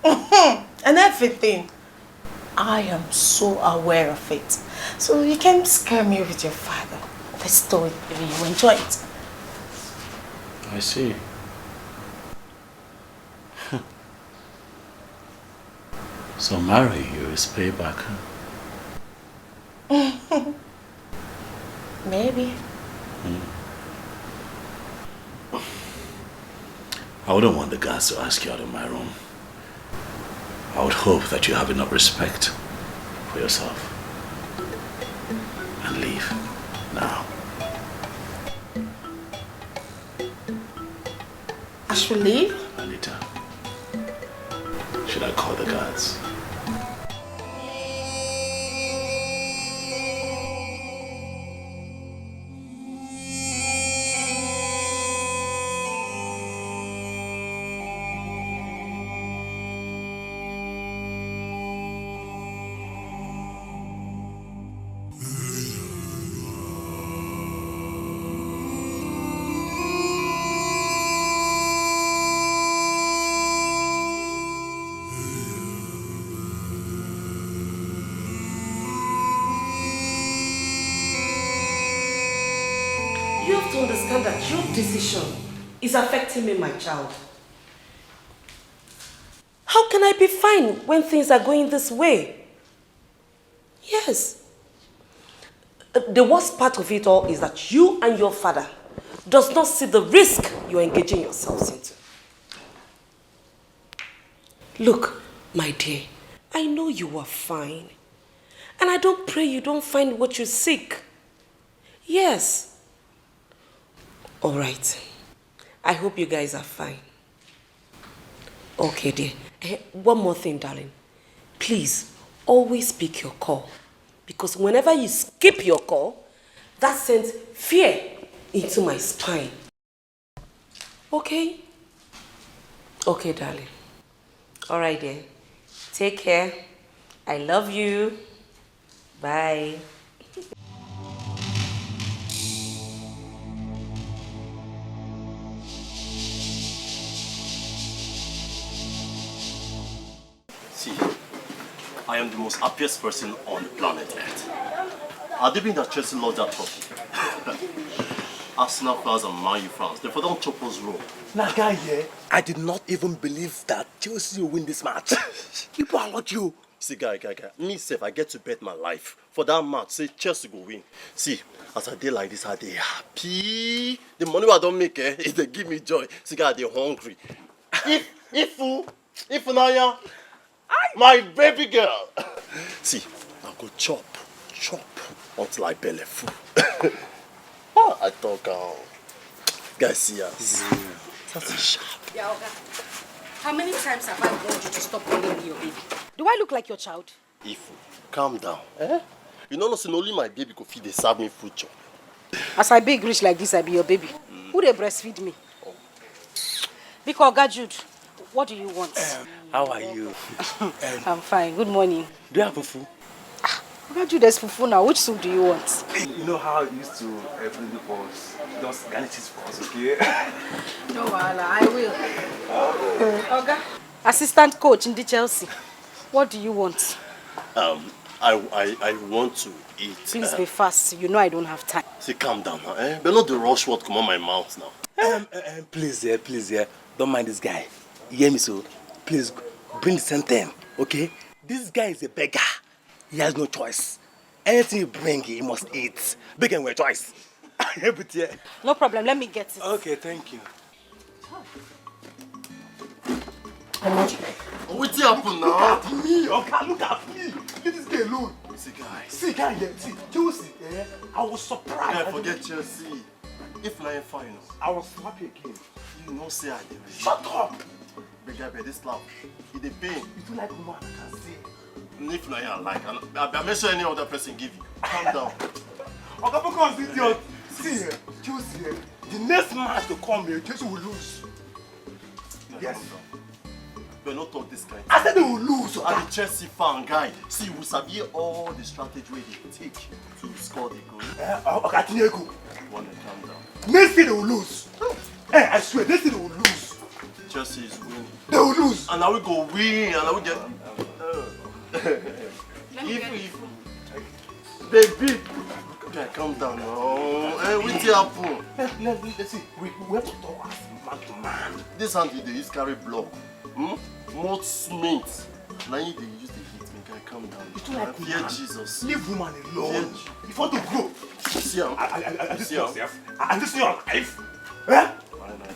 and everything. I am so aware of it. So you can scare me with your father. Let's do it, baby. You enjoy it. I see. So marry you is payback, huh? Maybe. I wouldn't want the guards to ask you out of my room. I would hope that you have enough respect for yourself. And leave now. I should leave? Anita, should I call the guards? You have to understand that your decision is affecting me, my child. How can I be fine when things are going this way? Yes. The worst part of it all is that you and your father does not see the risk you're engaging yourselves into. Look, my dear, I know you are fine. And I don't pray you don't find what you seek. Yes. All right. I hope you guys are fine. Okay, dear. One more thing, darling. Please, always pick your call. Because whenever you skip your call, that sends fear into my spine. Okay? Okay, darling. All right, dear. Take care. I love you. Bye. See, I am the most happiest person on planet Earth. Had it been that Chelsea lost that trophy, Arsenal fans and Man U fans, they don't chop us raw. Now, guy, yeah, I did not even believe that Chelsea will win this match. People are like you. See, guy, me self, I get to bet my life for that match. Say Chelsea go win. See, as I dey like this, I dey happy. The money I don't make, they give me joy. See, guy, they hungry. If Naya, my baby girl. See, I go chop until I belly full. I talk, guys, see us. That's sharp. Yeah, okay. How many times have I warned you to stop calling me your baby? Do I look like your child? Ifu, calm down. You know, not only my baby could feed, they serve me food job. As I big rich like this, I be your baby. Who they breastfeed me? Because Jude, what do you want? How are you? I'm fine. Good morning. Do you have fufu? Jude, there's fufu now. Which soup do you want? You know how I used to bring the balls. Just garnish it for us, okay? No, I will. Oga, assistant coach in the Chelsea. What do you want? I want to eat. Please be fast. You know I don't have time. See, calm down now, But not the rush word come on my mouth now. Please, don't mind this guy. You hear me, so? Please, bring the same okay? This guy is a beggar. He has no choice. Anything you bring, he must eat. Beg and wear choice. No problem, let me get it. Okay, thank you. What's happened now? Me, okay, look at me. Leave this guy alone. See, guy, see, Chelsea, I was surprised. Yeah, forget Chelsea. If I ain't fine, I was happy again. You know, say I did. Shut up. Big guy, this love, it dey pain. You do like woman, I can see. If not, I like. I make sure any other person give you. Calm down. Okay, because idiot. See, Chelsea, the next match to come here, Chelsea will lose. Yes. We're not talk this kind. I said they will lose. I'm a Chelsea fan, guy. See, we sabi all the strategy they take to score the goal. Okay, I think you want to calm down. Next thing they will lose. Hey, I swear, next thing they will lose. Chelsea is winning. They will lose. And now we go win, and now we get... Baby, okay, calm down now. Hey, what's happen? Let's see. We have to talk as man to man. This hand they use carry block. More smith. Now you they use the hit me. Guy, calm down. It's not like fear Jesus. Leave woman alone. If you want to grow, see her. I just yourself. I just your life. I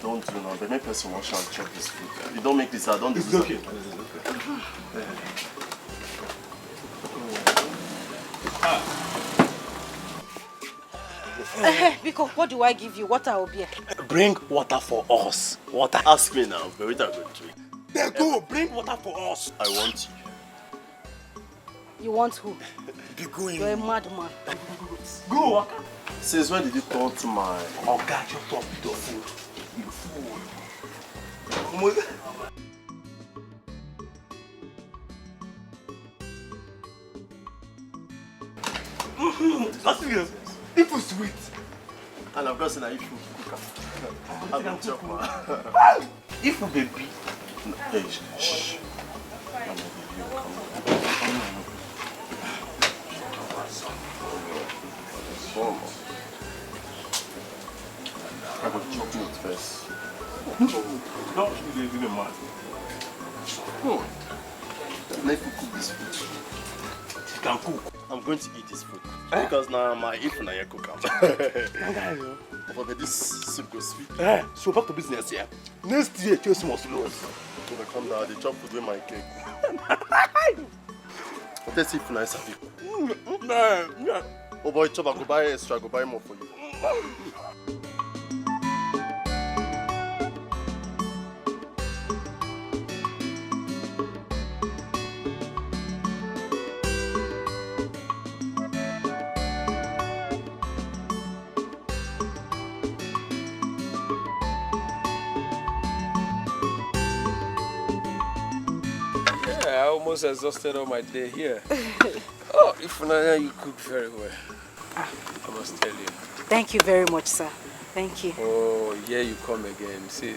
don't do now. But make person wash and chop this food. You don't make this. I don't do this. It's okay. Because what do I give you? Water or beer? Bring water for us. Water. Ask me now. But we don't go drink. Then go. Bring water for us. I want you. You want who? Be going. You're a madman. Go. Since when did you turn to my... Oh God, you talk with your food. You fool. That's it. It was sweet. And I've got to say if you cook. I don't chop, man. If you baby. Hey, shh. I'm a baby. Come on. I will chop meat first. Don't you be mad. Let me cook this food. You can cook. I'm going to eat this food. Because now my if na cook out. But this soup goes sweet. So back to business here. Next year, Chelsea must lose. So they come down, they chop food with my cake. Let's see if nice of you. Oh boy, chop, I go buy extra, I go buy more for you. I almost exhausted all my day here. Oh, if you cook very well. I must tell you. Thank you very much, sir. Thank you. Oh, here you come again. See,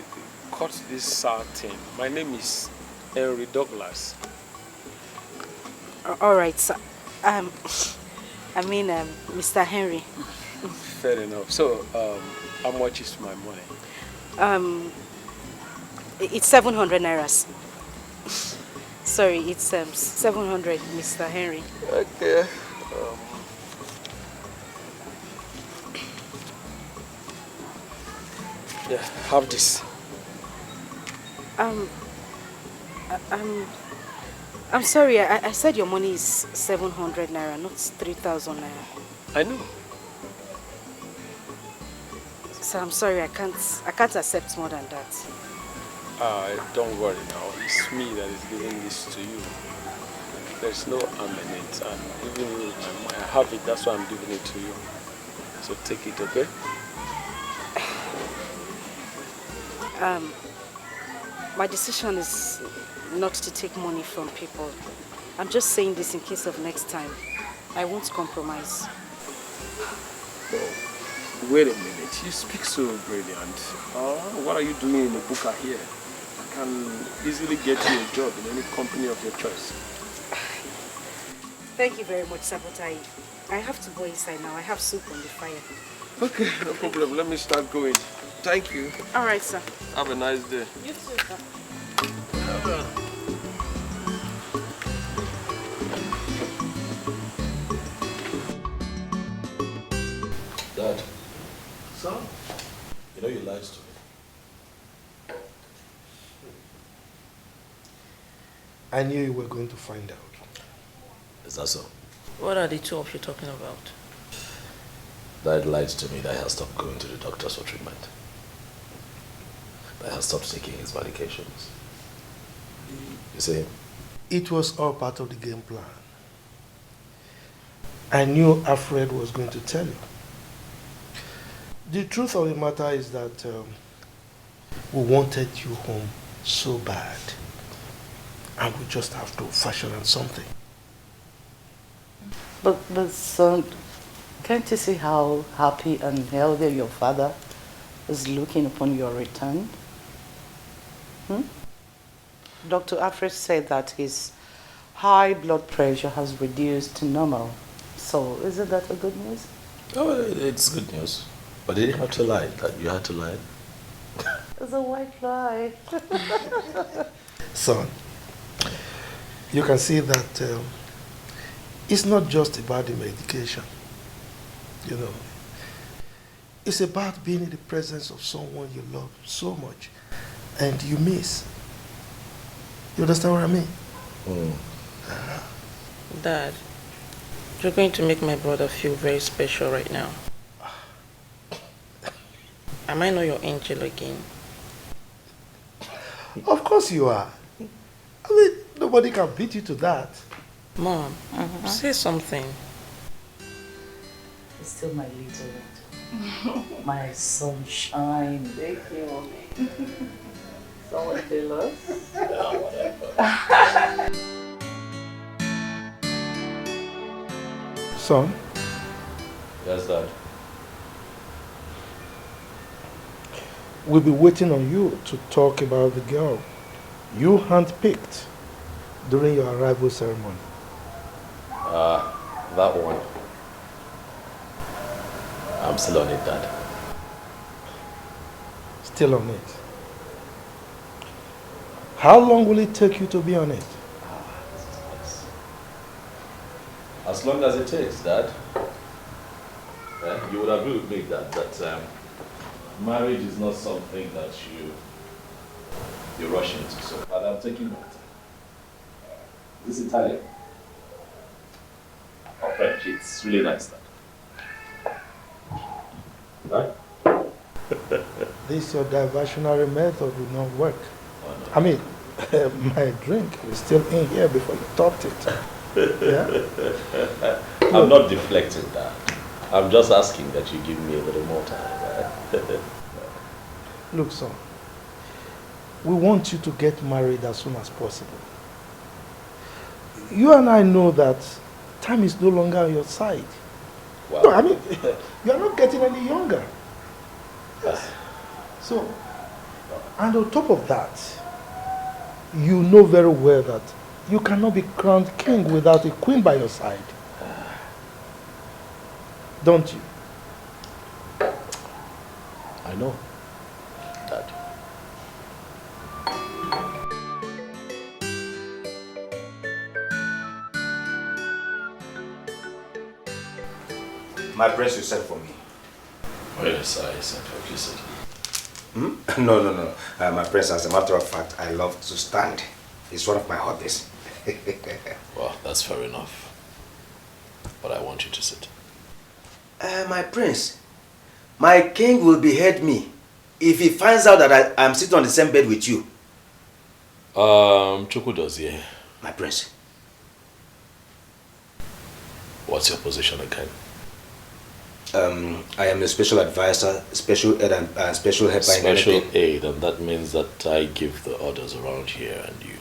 cut this sour thing. My name is Henry Douglas. All right, sir. Mr. Henry. Fair enough. So, how much is my money? It's 700 nairas. Sorry, it's 700, Mr. Henry. Okay. Yeah, have this. I'm sorry. I said your money is 700 naira, not 3,000 naira. I know. So I'm sorry. I can't accept more than that. Don't worry now. It's me that is giving this to you. There's no harm in it, and even if I have it, that's why I'm giving it to you. So take it, okay? My decision is not to take money from people. I'm just saying this in case of next time. I won't compromise. Oh, wait a minute. You speak so brilliant. What are you doing in the Buka here? I can easily get you a job in any company of your choice. Thank you very much, Sabotai. I have to go inside now. I have soup on the fire. Okay, no problem. Let me start going. Thank you. All right, sir. Have a nice day. You too, sir. Dad. Son? You know you lied to me. I knew you were going to find out. Is that so? What are the two of you talking about? Dad lied to me that he has stopped going to the doctors for treatment. That he has stopped taking his medications. You see? It was all part of the game plan. I knew Alfred was going to tell you. The truth of the matter is that we wanted you home so bad. And we just have to fashion on something. But son, can't you see how happy and healthy your father is looking upon your return? Dr. Alfred said that his high blood pressure has reduced to normal. So, isn't that a good news? Oh, it's good news. But did you have to lie? That you had to lie? It's a white lie. Son, you can see that it's not just about the medication. You know, it's about being in the presence of someone you love so much and you miss. You understand what I mean? Dad, you're going to make my brother feel very special right now. Am I not your angel again? Of course you are. I mean, nobody can beat you to that. Mom, say something. It's still my little one. My sunshine. Thank you, Mommy. Someone tell us. Son? Yes, Dad. We'll be waiting on you to talk about the girl you handpicked during your arrival ceremony. That one. I'm still on it, Dad. Still on it. How long will it take you to be on it? As long as it takes, Dad. You would agree with me that marriage is not something that you rush into. So, but I'm taking my time. This Italian. Or French, it's really nice, Dad. Right? This your diversionary method will not work. I mean, my drink is still in here before you topped it. Yeah? I'm not deflecting that. I'm just asking that you give me a little more time. Look, son, we want you to get married as soon as possible. You and I know that time is no longer on your side. Wow. No, I mean, you are not getting any younger. Yes. So, and on top of that, you know very well that you cannot be crowned king without a queen by your side. Don't you? I know, Dad. My prince, you sent for me. Oh, yes, I said what you said. No. My prince, as a matter of fact, I love to stand. It's one of my hobbies. Well, that's fair enough. But I want you to sit. My prince, my king will behead me if he finds out that I'm sitting on the same bed with you. Chuku does, yeah. My prince. What's your position again? I am a special advisor, special aide, and special helper in Special anything. aid, and that means that I give the orders around here and you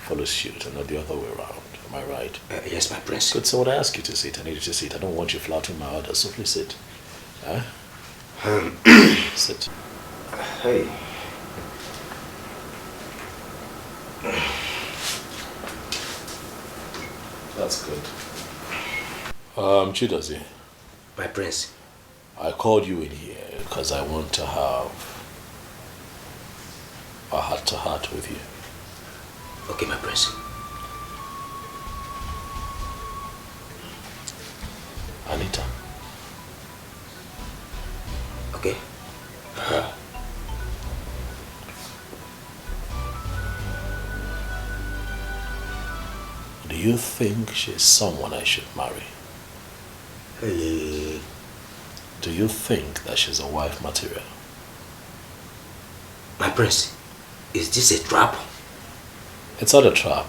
follow suit and not the other way around. Am I right? Yes, my prince. Good, so when I ask you to sit, I need you to sit. I don't want you flouting my orders, so please sit. Huh? Sit. Hey. That's good. Chidozie. My prince. I called you in here because I want to have a heart-to-heart with you. Okay, my prince. Anita. Okay. Do you think she's someone I should marry? Do you think that she's a wife material? My prince, is this a trap? It's not a trap,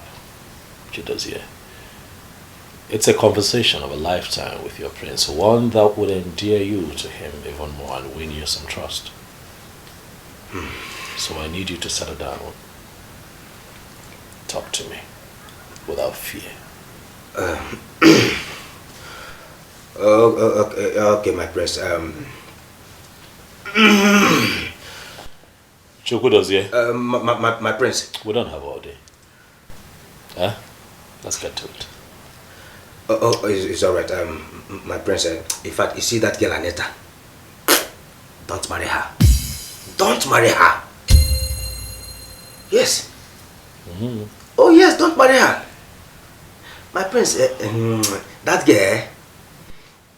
Chidozie. It's a conversation of a lifetime with your prince, one that would endear you to him even more and win you some trust. So I need you to settle down. Talk to me without fear. Okay, my prince. Chukwudozie. My prince. We don't have all day. Huh? Let's get to it. It's all right. My prince. In fact, you see that girl Aneta. Don't marry her. Don't marry her. Yes. Oh yes, don't marry her. My prince. That girl.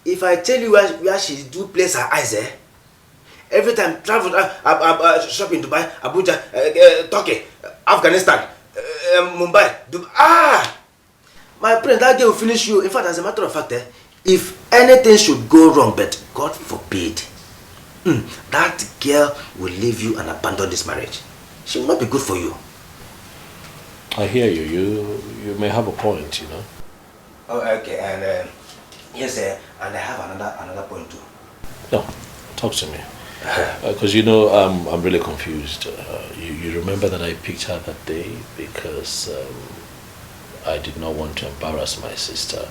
If I tell you where she do place her eyes, every time travel, shop in Dubai, Abuja, Turkey, Afghanistan, Mumbai, Dubai. My prince, that girl will finish you. In fact, as a matter of fact, if anything should go wrong, but God forbid, that girl will leave you and abandon this marriage. She will not be good for you. I hear you. You may have a point, you know. Oh, okay, and yes, and I have another point too. No, talk to me. Because you know, I'm really confused. You remember that I picked her that day because I did not want to embarrass my sister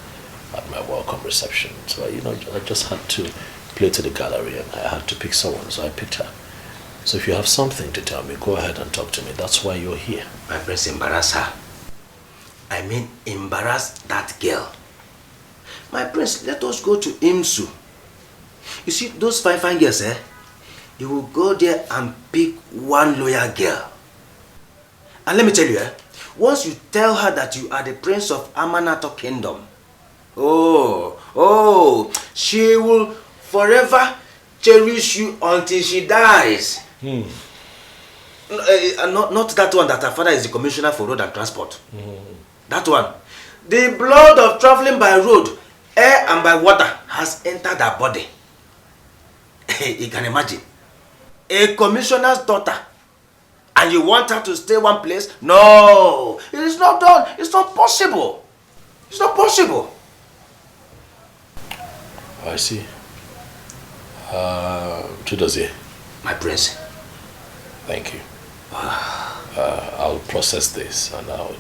at my welcome reception. So I just had to play to the gallery and I had to pick someone. So I picked her. So if you have something to tell me, go ahead and talk to me. That's why you're here. My prince, embarrass her. I mean, embarrass that girl. My prince, let us go to IMSU. You see, those fine girls, you will go there and pick one loyal girl. And let me tell you, once you tell her that you are the prince of Amanato Kingdom, she will forever cherish you until she dies. Not that one that her father is the commissioner for road and transport. That one. The blood of traveling by road, air and by water has entered her body. You can imagine. A commissioner's daughter. And you want her to stay one place? No. It is not done. It's not possible. It's not possible. I see. Chudozie. My prince. Thank you. I'll process this and I'll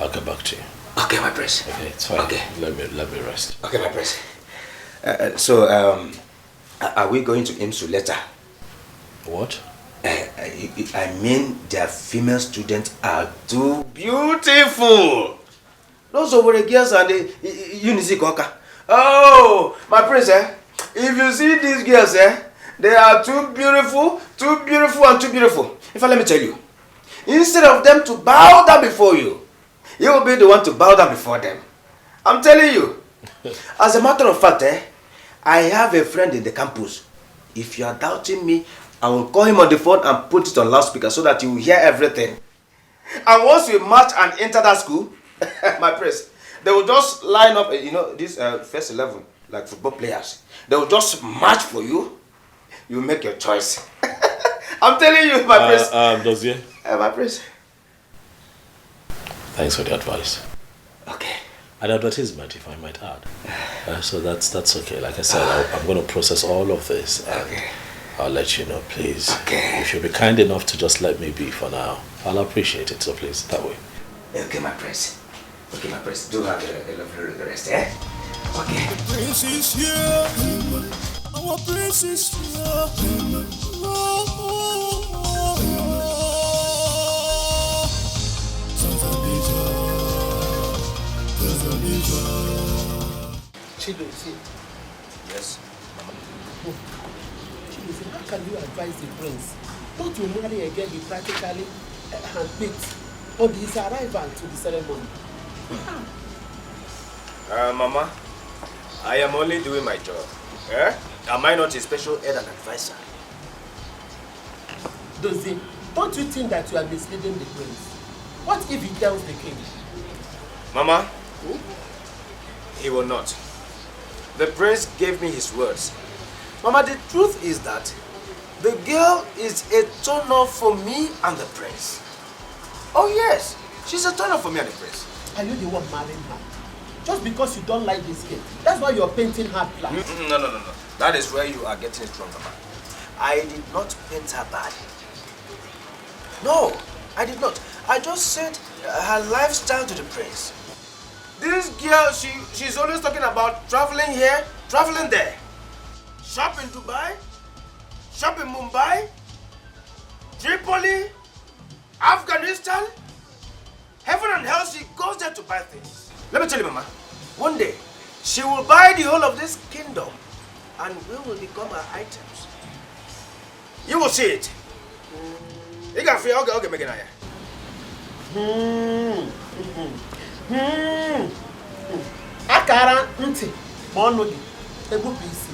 get back to you. Okay, my prince. Okay, it's fine. Okay. Let me rest. Okay, my prince. Are we going to IMSU later? What? I mean, their female students are too beautiful. Those over the girls and the Unizikoka. Oh, my prince, if you see these girls, they are too beautiful, and too beautiful. In fact, let me tell you, instead of them to bow down before you, you will be the one to bow down before them. I'm telling you. As a matter of fact, I have a friend in the campus. If you are doubting me, I will call him on the phone and put it on loudspeaker so that you will hear everything. And once we march and enter that school, my prince, they will just line up, this first 11, like football players. They will just march for you. You make your choice. I'm telling you, my prince. Dozier. My prince. Thanks for the advice. Okay. An advertisement, if I might add. So that's okay. Like I said, I'm going to process all of this. And I'll let you know, please. Okay. If you'll be kind enough to just let me be for now, I'll appreciate it. So please, that way. Okay, my prince. Okay, my prince. Do have a lovely rest, Okay. The prince is here. Our prince is here. Chidozie. Yes, Mama. Chidozie, how can you advise the prince not to marry again? He practically handpicked on his arrival to the ceremony. Mama, I am only doing my job. Am I not a special aide and advisor? Dozie, don't you think that you are misleading the prince? What if he tells the king? Mama, he will not. The prince gave me his words. Mama, the truth is that the girl is a turn-off for me and the prince. Oh yes, she's a turn-off for me and the prince. Are you the one marrying her? Just because you don't like this skirt. That's why you're painting her black. No. That is where you are getting it wrong, Mama. I did not paint her bad. No, I did not. I just said her lifestyle to the prince. This girl, she's always talking about traveling here, traveling there. Shop in Dubai, shop in Mumbai, Tripoli, Afghanistan. Heaven and hell, she goes there to buy things. Let me tell you, Mama, one day, she will buy the whole of this kingdom and we will become her items. You will see it. You can feel, okay, make it now. Akara nti, monodi, ego PC,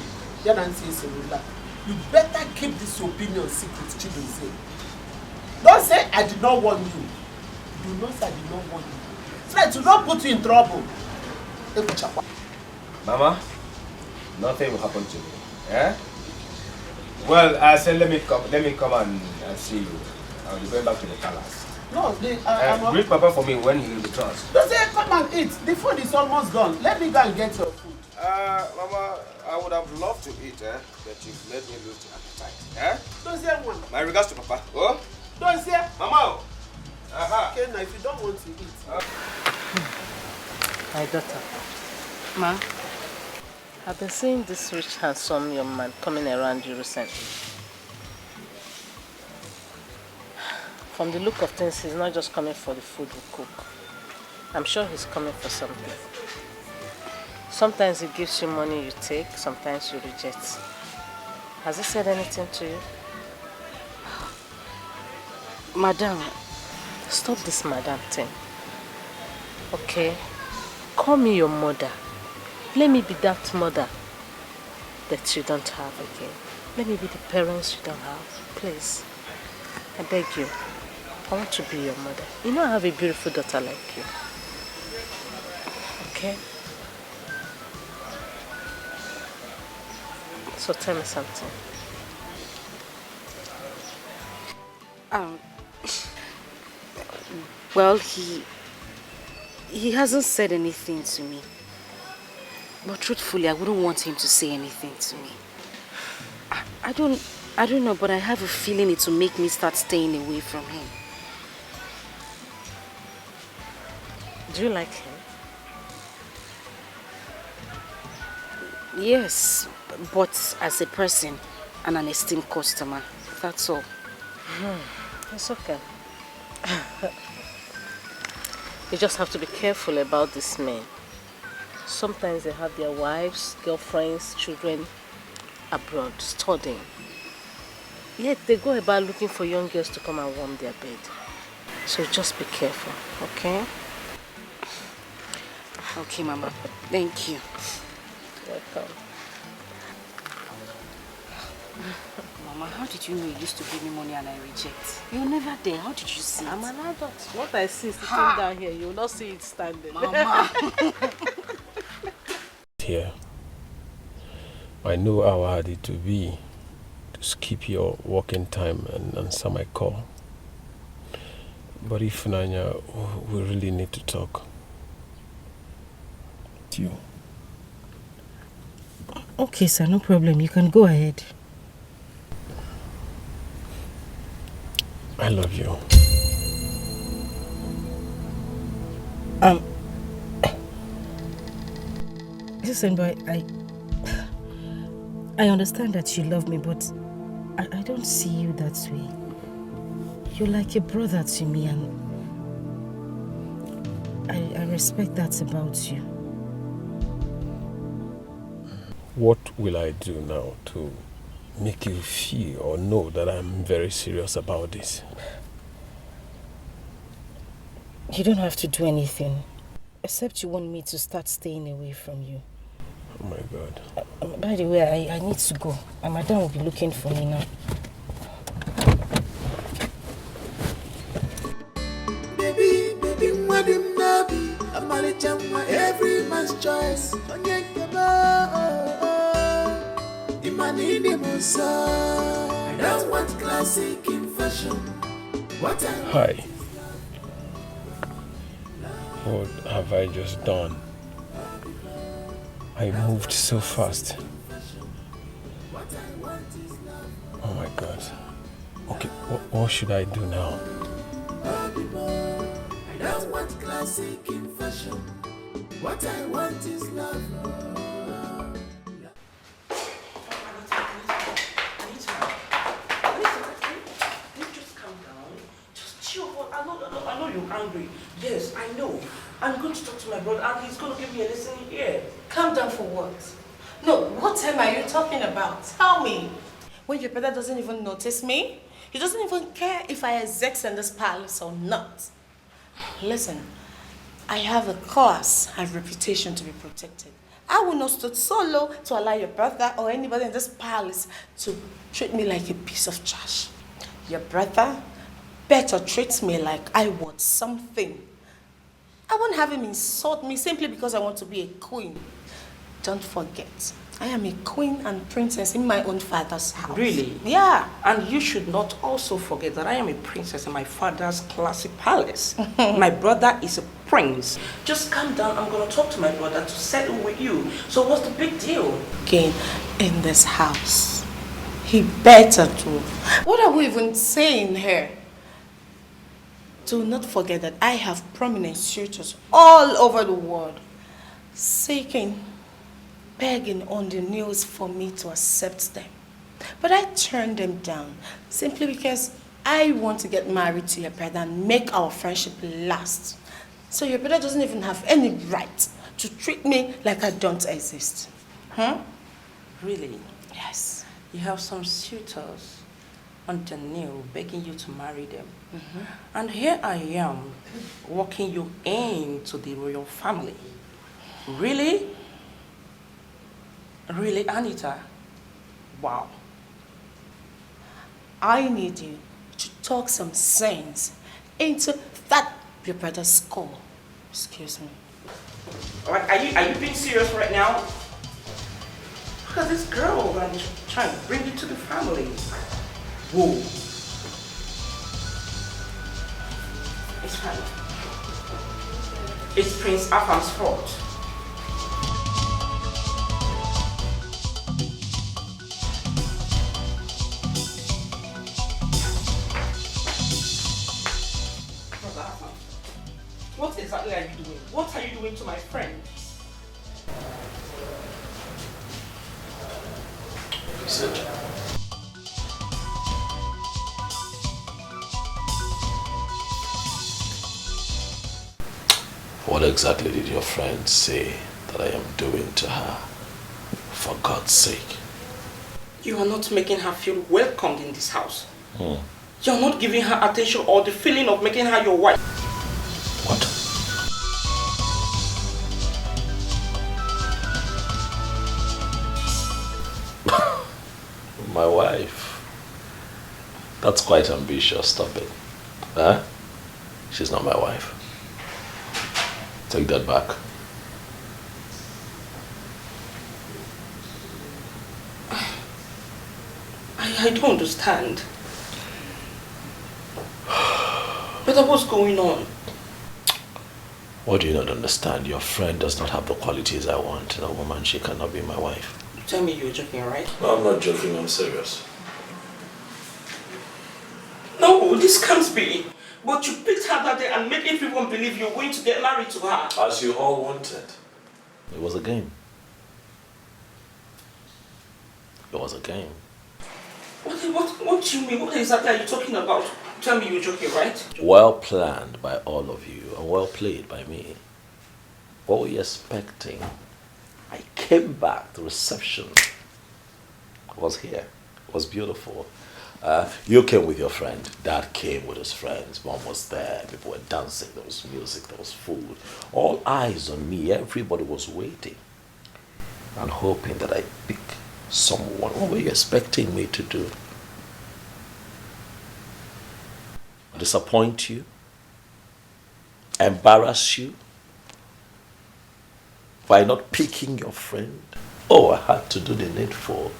ya na nti iselula. You better keep this opinion secret, Chidunse. Don't say I did not warn you. Do not say I did not warn you. Try to not put you in trouble. Mama, nothing will happen to me. Eh? Well, I said let me come and see you. I'll be going back to the palace. No, greet Papa for me when he returns. Don't say come and eat. The food is almost gone. Let me go and get your food. Mama, I would have loved to eat, but you've made me lose the appetite. Eh? Don't say one. My regards to Papa. Oh? Don't say. Mama. Aha. Okay, now if you don't want to eat. My daughter. Ma, I've been seeing this rich, handsome young man coming around you recently. From the look of things, he's not just coming for the food we cook. I'm sure he's coming for something. Sometimes he gives you money you take, sometimes you reject. Has he said anything to you? Madam. Stop this madam thing. Okay? Call me your mother. Let me be that mother that you don't have again. Let me be the parents you don't have. Please. I beg you. I want to be your mother. You know I have a beautiful daughter like you. Okay? So tell me something. Well, he hasn't said anything to me. But truthfully, I wouldn't want him to say anything to me. I don't know, but I have a feeling it will make me start staying away from him. Do you like him? Yes, but as a person and an esteemed customer, that's all. It's okay. You just have to be careful about these men. Sometimes they have their wives, girlfriends, children abroad studying. Yet they go about looking for young girls to come and warm their bed. So just be careful, okay? Okay, Mama. Thank you. Welcome. Mama, how did you know you used to give me money and I reject? You're never there. How did you see I'm it? an adult. What I see is sitting down here. You will not see it standing. Mama. Here, I know how hard it will be to skip your working time and answer my call. But if Nanya, we really need to talk. You. Okay, sir, no problem. You can go ahead. I love you. Listen, boy, I understand that you love me, but I don't see you that way. You're like a brother to me, and I respect that about you. What will I do now to make you feel or know that I'm very serious about this? You don't have to do anything, except you want me to start staying away from you. Oh my God. By the way, I need to go. My madam will be looking for me now. Baby, madam nabi, amale chama, every man's choice. I don't want classic in fashion. What Hi. What have I just done? I moved so fast. Oh my God. Okay, what should I do now? I don't want classic in fashion. What I want is love. I know you're angry. Yes, I know. I'm going to talk to my brother and he's going to give me a lesson here. Calm down for what? No, what time are you talking about? Tell me. When your brother doesn't even notice me, he doesn't even care if I exist in this palace or not. Listen, I have a class, I have reputation to be protected. I will not stood so low to allow your brother or anybody in this palace to treat me like a piece of trash. Your brother better treat me like I want something. I won't have him insult me simply because I want to be a queen. Don't forget, I am a queen and princess in my own father's house. Really? Yeah. And you should not also forget that I am a princess in my father's classy palace. My brother is a prince. Just calm down. I'm going to talk to my brother to settle with you. So what's the big deal? Again, in this house, he better do. What are we even saying here? Do not forget that I have prominent suitors all over the world seeking, begging on the news for me to accept them. But I turned them down simply because I want to get married to your brother and make our friendship last. So your brother doesn't even have any right to treat me like I don't exist. Huh? Really? Yes. You have some suitors on the new begging you to marry them. And here I am, walking you into the royal family. Really? Really, Anita? Wow. I need you to talk some sense into that your brother's skull. Excuse me. Like, are you being serious right now? Look at this girl and trying to bring you to the family. Whoa. It's fine. It's Prince Afam's fault. What exactly are you doing? What are you doing to my friend? Sit. What exactly did your friend say that I am doing to her? For God's sake. You are not making her feel welcomed in this house. You are not giving her attention or the feeling of making her your wife. What? My wife? That's quite ambitious, stop it. Huh? She's not my wife. Take that back. I don't understand. But what's going on? What do you not understand? Your friend does not have the qualities I want in a woman. She cannot be my wife. Tell me you're joking, right? No, I'm not joking. I'm serious. No, this can't be. But you picked her that day and made everyone believe you're going to get married to her. As you all wanted. It was a game. It was a game. What do you mean? What exactly are you talking about? Tell me you're joking, right? Well planned by all of you and well played by me. What were you expecting? I came back, the reception was here. It was beautiful. You came with your friend. Dad came with his friends. Mom was there. People were dancing. There was music. There was food. All eyes on me. Everybody was waiting and hoping that I'd pick someone. What were you expecting me to do? Disappoint you? Embarrass you? By not picking your friend? Oh, I had to do the needful.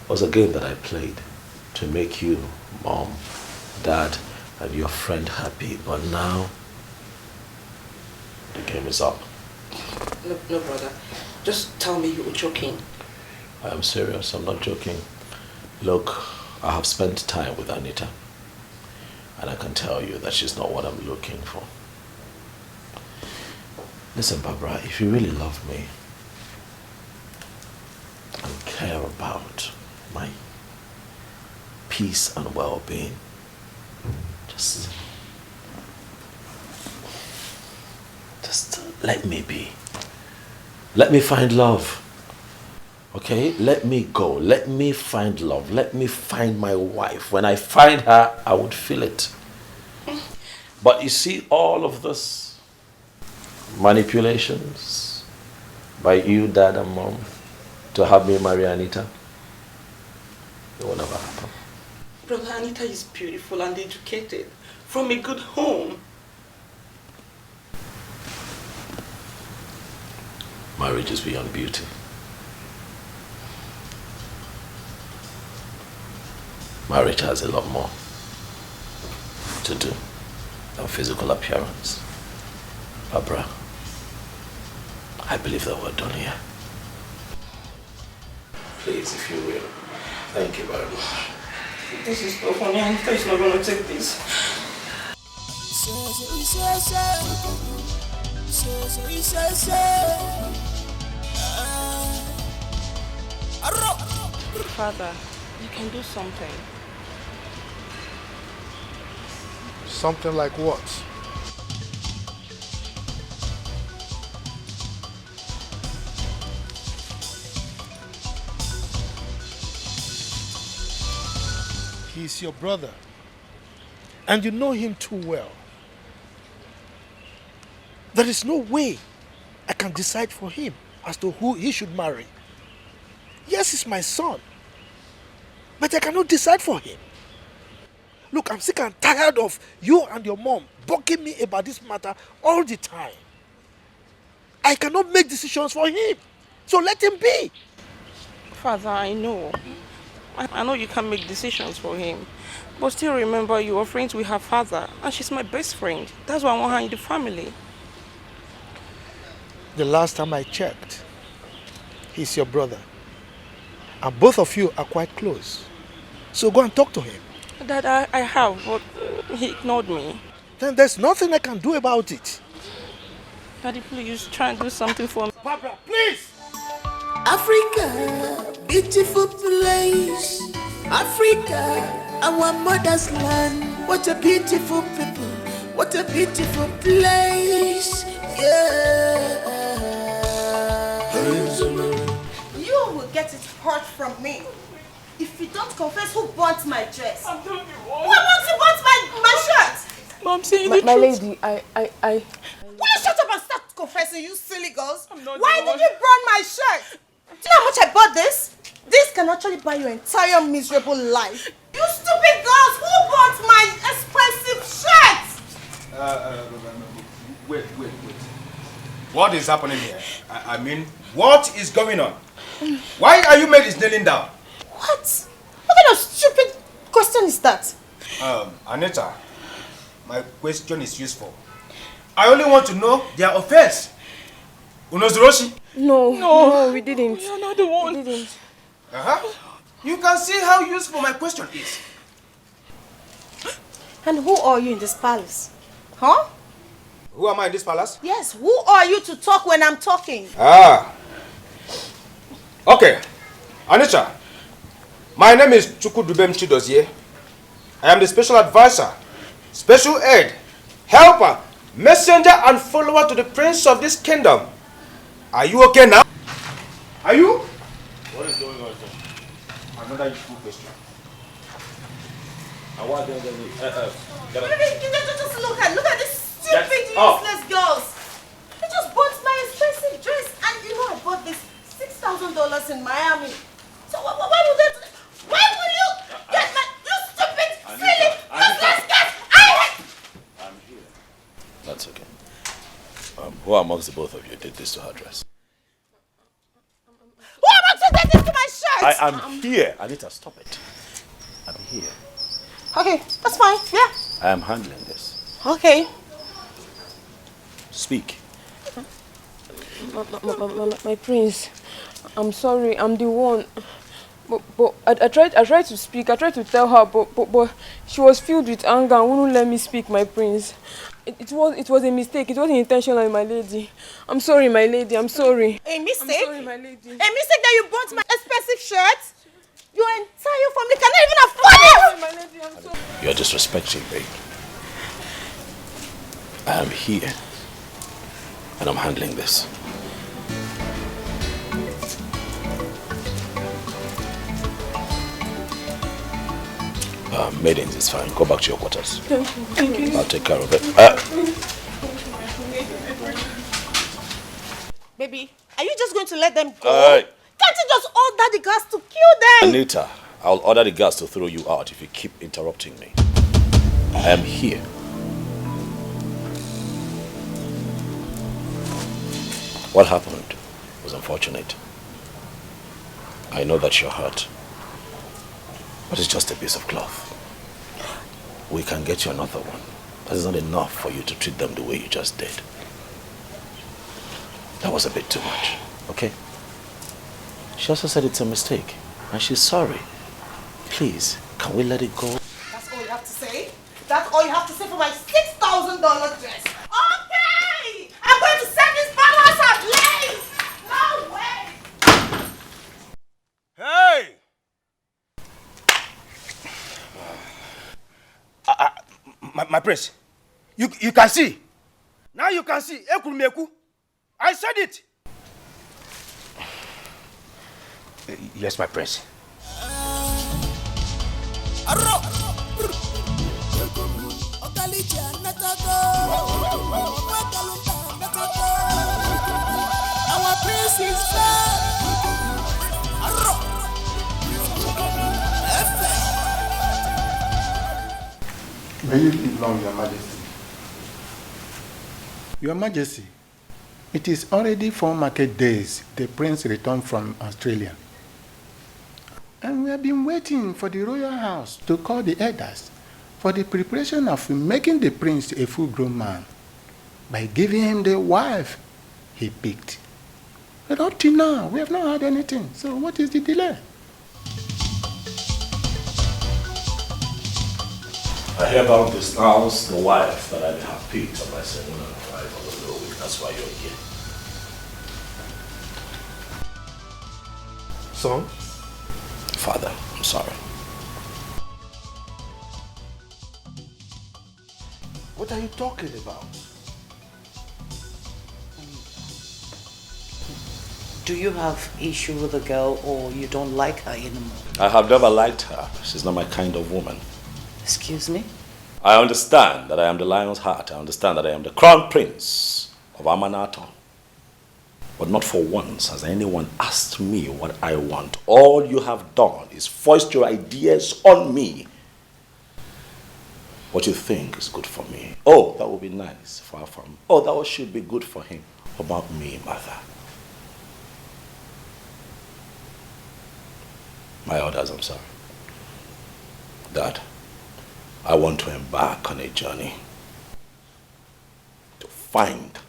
It was a game that I played to make you, Mom, Dad, and your friend happy. But now, the game is up. No, brother. Just tell me you were joking. I am serious, I'm not joking. Look, I have spent time with Anita, and I can tell you that she's not what I'm looking for. Listen, Barbara, if you really love me and care about my peace and well-being, just let me be. Let me find love. Okay? Let me go. Let me find love. Let me find my wife. When I find her, I would feel it. But you see, all of this manipulations by you, Dad and Mom, to have me marry Anita, it will never happen. Brother, Anita is beautiful and educated, from a good home. Marriage is beyond beauty. Marriage has a lot more to do than physical appearance. Barbara, I believe that we're done here. Please, if you will. Thank you very much. This is so funny. Anita is not going to take this. Father, you can do something. Something like what? He's your brother, and you know him too well. There is no way I can decide for him as to who he should marry. Yes, he's my son, but I cannot decide for him. Look, I'm sick and tired of you and your mom bugging me about this matter all the time. I cannot make decisions for him, so let him be. Father, I know. I know you can't make decisions for him. But still remember, you are friends with her father, and she's my best friend. That's why I want her in the family. The last time I checked, he's your brother. And both of you are quite close. So go and talk to him. Dad, I have, but he ignored me. Then there's nothing I can do about it. Daddy, please try and do something for me. Papa, please! Africa, beautiful place. Africa, our mother's land. What a beautiful people. What a beautiful place. Yeah. You will get it hurt from me. If you don't confess who burnt my dress. I'm telling you what. Who wants to burn my shirt? Mom, saying the truth. My lady, I... Will you shut up and start confessing, you silly girls? Why did you burn my shirt? Do you know how much I bought this? This can actually buy your entire miserable life. You stupid girls, who bought my expensive shirt? Wait. What is happening here? I mean, what is going on? Why are you ladies kneeling down? What? What kind of stupid question is that? Anita, my question is useful. I only want to know their offense. Unozoroshi? No, we didn't. You're not the one. We didn't. You can see how useful my question is. And who are you in this palace? Huh? Who am I in this palace? Yes, who are you to talk when I'm talking? Okay. Anita, my name is Chukudubem Chidozie. I am the special advisor, special aide, helper, messenger and follower to the prince of this kingdom. Are you okay now? Are you? What is going on, sir? Another useful question. And what do you Just look at this stupid, useless girls. They just bought my expensive dress, and you know I bought this $6,000 in Miami. So why would they? Why will you get my? You stupid, silly, useless girls! I'm here. That's okay. Who amongst the both of you did this to her dress? Who amongst you did this to my shirt? I am here. Anita, stop it. I'm here. Okay, that's fine. Yeah. I am handling this. Okay. Speak. My prince, I'm sorry, I'm the one. But I tried to speak, I tried to tell her, but she was filled with anger and wouldn't let me speak, my prince. It was a mistake, it wasn't intentional, my lady. I'm sorry, my lady, I'm sorry. A mistake? I'm sorry, my lady. A mistake that you bought my expensive shirt? Your entire family cannot even afford it! My lady, I'm sorry. You're disrespecting me. I am here, and I'm handling this. Maidens, it's fine. Go back to your quarters. Thank you. I'll take care of it. Baby, are you just going to let them go? Can't you just order the guards to kill them? Anita, I'll order the guards to throw you out if you keep interrupting me. I am here. What happened was unfortunate. I know that you're hurt, but it's just a piece of cloth. We can get you another one. That is not enough for you to treat them the way you just did. That was a bit too much, okay? She also said it's a mistake, and she's sorry. Please, can we let it go? That's all you have to say? That's all you have to say for my $6,000 dress? Okay! I'm going to set this palace ablaze! No way! Hey! My prince, you can see. Now you can see. I said it. Yes, my prince. Our prince is back. May you live long, Your Majesty. Your Majesty, it is already 4 market days the prince returned from Australia. And we have been waiting for the royal house to call the elders for the preparation of making the prince a full-grown man by giving him the wife he picked. But up till now, we have not heard anything. So what is the delay? I hear about this house, the wife that I have picked up by saying on arrival of the week. That's why you're here. Son? Father, I'm sorry. What are you talking about? Do you have issue with the girl or you don't like her anymore? I have never liked her. She's not my kind of woman. Excuse me? I understand that I am the lion's heart. I understand that I am the crown prince of Amanato. But not for once has anyone asked me what I want. All you have done is foist your ideas on me. What you think is good for me. Oh, that would be nice for our family. Oh, that should be good for him. What about me, mother? My orders, I'm sorry. Dad, I want to embark on a journey to find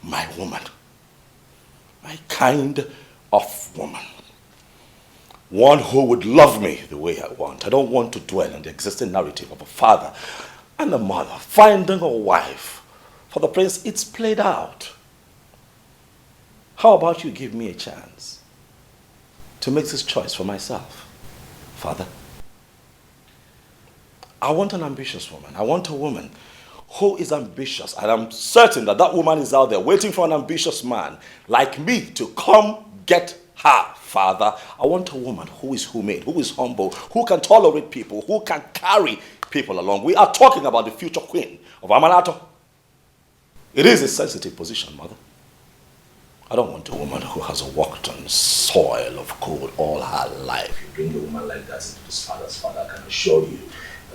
my woman, my kind of woman. One who would love me the way I want. I don't want to dwell on the existing narrative of a father and a mother finding a wife. For the prince, it's played out. How about you give me a chance to make this choice for myself, Father? I want an ambitious woman. I want a woman who is ambitious. And I'm certain that that woman is out there waiting for an ambitious man like me to come get her, Father. I want a woman who is humane, who is humble, who can tolerate people, who can carry people along. We are talking about the future queen of Amanato. It is a sensitive position, Mother. I don't want a woman who has walked on soil of cold all her life. You bring a woman like that into this father's father, I can assure you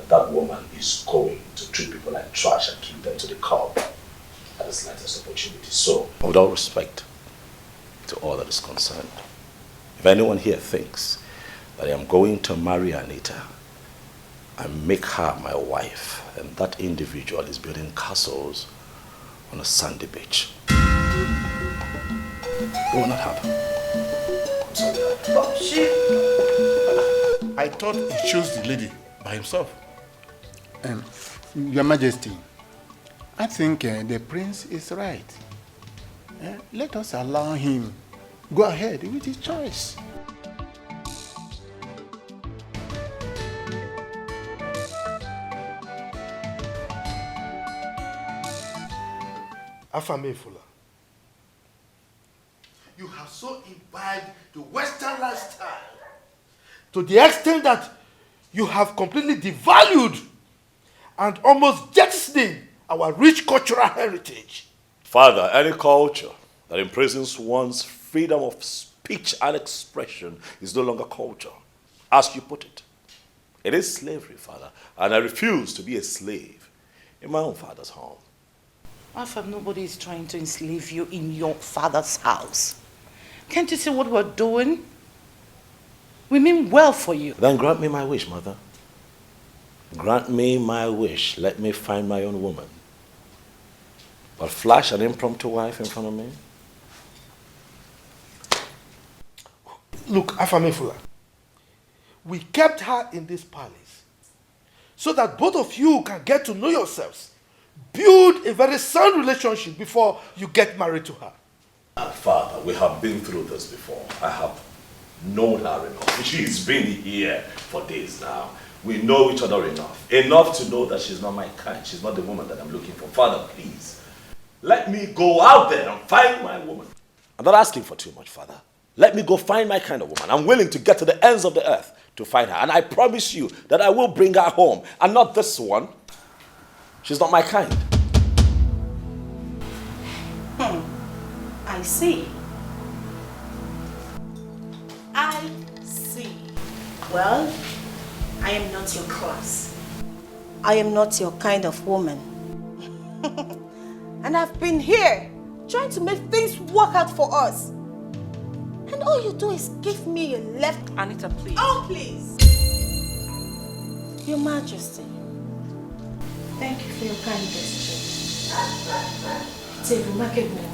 that woman is going to treat people like trash and keep them to the curb at the slightest opportunity. So, with all respect to all that is concerned, if anyone here thinks that I am going to marry Anita and make her my wife, then that individual is building castles on a sandy beach. It will not happen. But I thought he chose the lady by himself. Your Majesty, I think the prince is right. Let us allow him go ahead with his choice. Afamefula, you have so imbibed the Western lifestyle to the extent that you have completely devalued and almost jettisoning our rich cultural heritage. Father, any culture that imprisons one's freedom of speech and expression is no longer culture, as you put it. It is slavery, Father, and I refuse to be a slave in my own father's home. Afam, nobody is trying to enslave you in your father's house. Can't you see what we're doing? We mean well for you. Then grant me my wish, Mother. Grant me my wish. Let me find my own woman. But flash an impromptu wife in front of me? Look, Afamefula, we kept her in this palace so that both of you can get to know yourselves. Build a very sound relationship before you get married to her. Father, we have been through this before. I have known her enough. She's been here for days now. We know each other enough. Enough to know that she's not my kind. She's not the woman that I'm looking for. Father, please, let me go out there and find my woman. I'm not asking for too much, Father. Let me go find my kind of woman. I'm willing to get to the ends of the earth to find her. And I promise you that I will bring her home. And not this one. She's not my kind. I see. I see. Well, I am not your class. I am not your kind of woman. And I've been here trying to make things work out for us. And all you do is give me a left. Anita, please. Oh, please. Your Majesty. Thank you for your kind gesture. It's a remarkable one.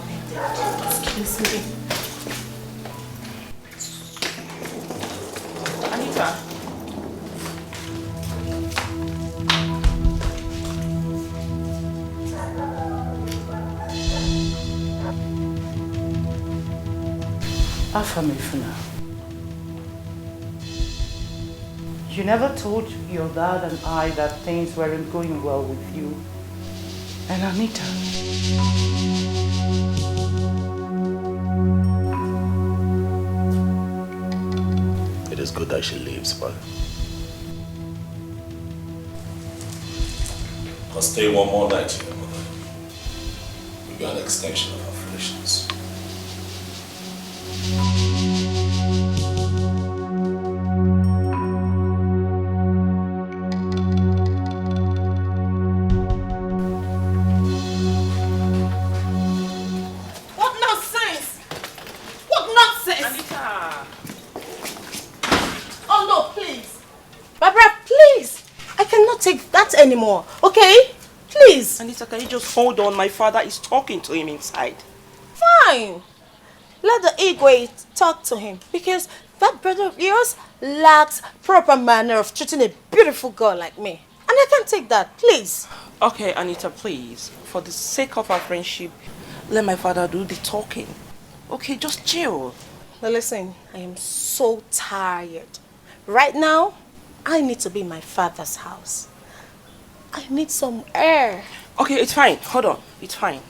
Excuse me. Anita. Afamefuna, you never told your dad and I that things weren't going well with you and Anita. It is good that she leaves, but I'll stay one more night here, Mother. We'll be an extension of our relations. What nonsense! What nonsense! Anita! Oh no, please! Barbara, please! I cannot take that anymore, okay? Please! Anita, can you just hold on? My father is talking to him inside. Fine! Let the Igwe talk to him, because that brother of yours lacks proper manner of treating a beautiful girl like me. And I can't take that, please. Okay, Anita, please. For the sake of our friendship, let my father do the talking. Okay, just chill. Now listen, I am so tired. Right now, I need to be in my father's house. I need some air. Okay, it's fine. Hold on. It's fine.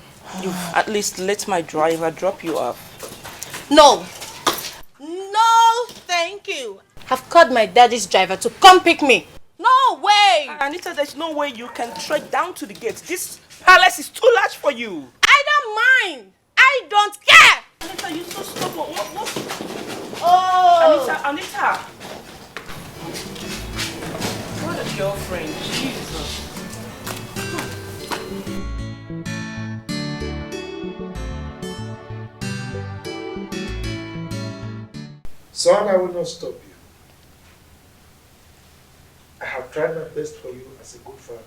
You at least let my driver drop you off. No. No, thank you. I've called my daddy's driver to come pick me. No way. Anita, there's no way you can trek down to the gate. This palace is too large for you. I don't mind. I don't care. Anita, you're so stubborn. What? Oh. Anita. What a girlfriend. Jesus. Son, I will not stop you. I have tried my best for you as a good father.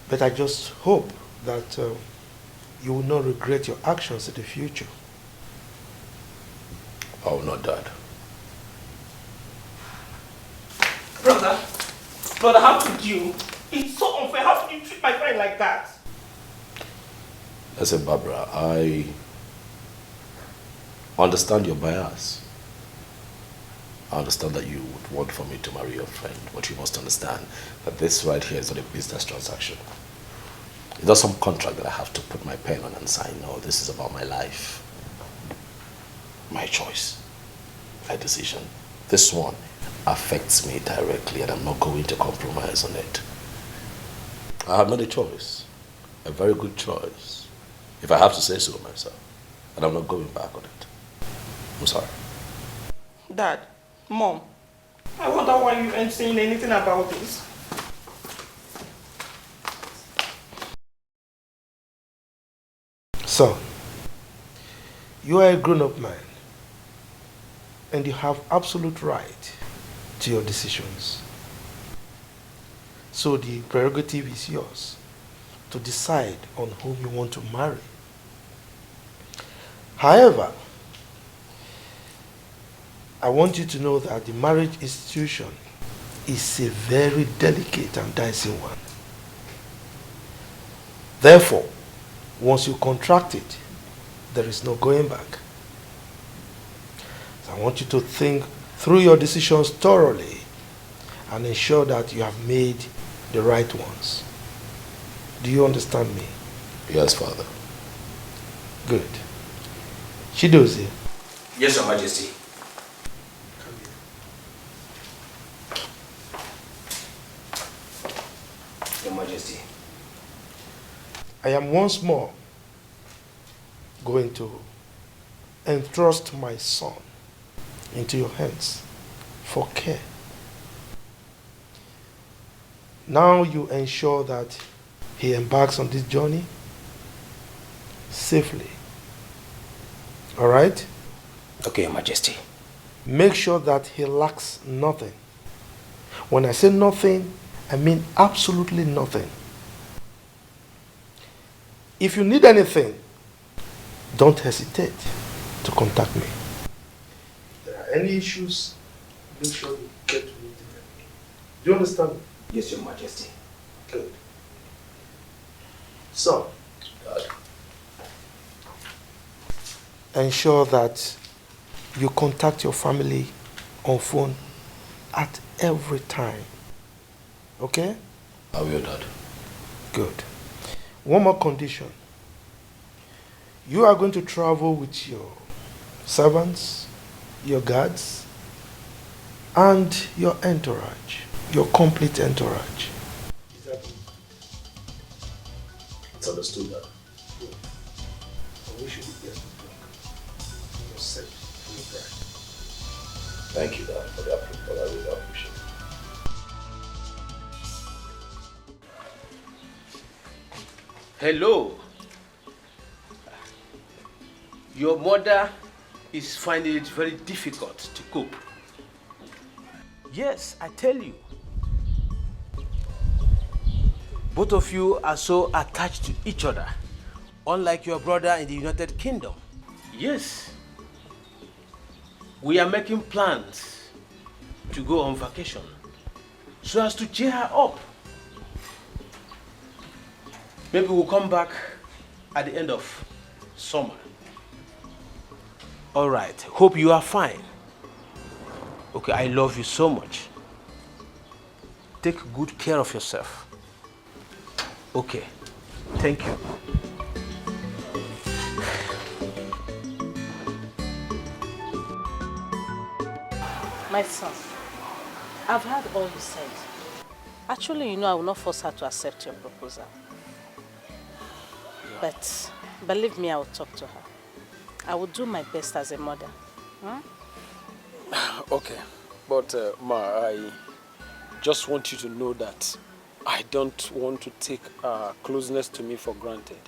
But I just hope that you will not regret your actions in the future. I will not, Dad. Brother, how could you? It's so unfair. How could you treat my friend like that? Listen, Barbara, I understand your bias. I understand that you would want for me to marry your friend, but you must understand that this right here is not a business transaction. It's not some contract that I have to put my pen on and sign. No, this is about my life. My choice. My decision. This one affects me directly and I'm not going to compromise on it. I have made a choice. A very good choice. If I have to say so myself. And I'm not going back on it. I'm sorry. Dad, Mom, I wonder why you ain't saying anything about this. Son, you are a grown-up man and you have absolute right to your decisions. So the prerogative is yours to decide on whom you want to marry. However, I want you to know that the marriage institution is a very delicate and dicey one. Therefore, once you contract it, there is no going back. So I want you to think through your decisions thoroughly and ensure that you have made the right ones. Do you understand me? Yes, Father. Good. Chidozie. Yes, Your Majesty. Your Majesty. I am once more going to entrust my son into your hands for care. Now you ensure that he embarks on this journey safely. All right? Okay, Your Majesty. Make sure that he lacks nothing. When I say nothing, I mean absolutely nothing. If you need anything, don't hesitate to contact me. If there are any issues, make sure you get to me directly. Do you understand me? Yes, Your Majesty. Good. So, ensure that you contact your family on phone at every time. Okay? I will, Dad. Good. One more condition. You are going to travel with your servants, your guards, and your entourage, your complete entourage. It's understood, Dad. Good. I wish you the best of luck. For yourself and your bride. Thank you, Dad, for the approval. I really appreciate it. Hello. Your mother is finding it very difficult to cope. Yes, I tell you. Both of you are so attached to each other, unlike your brother in the United Kingdom. Yes. We are making plans to go on vacation so as to cheer her up. Maybe we'll come back at the end of summer. All right. Hope you are fine. Okay, I love you so much. Take good care of yourself. Okay. Thank you. My son, I've heard all you said. Actually, you know I will not force her to accept your proposal. But believe me, I will talk to her. I will do my best as a mother. Okay, but Ma, I just want you to know that I don't want to take closeness to me for granted.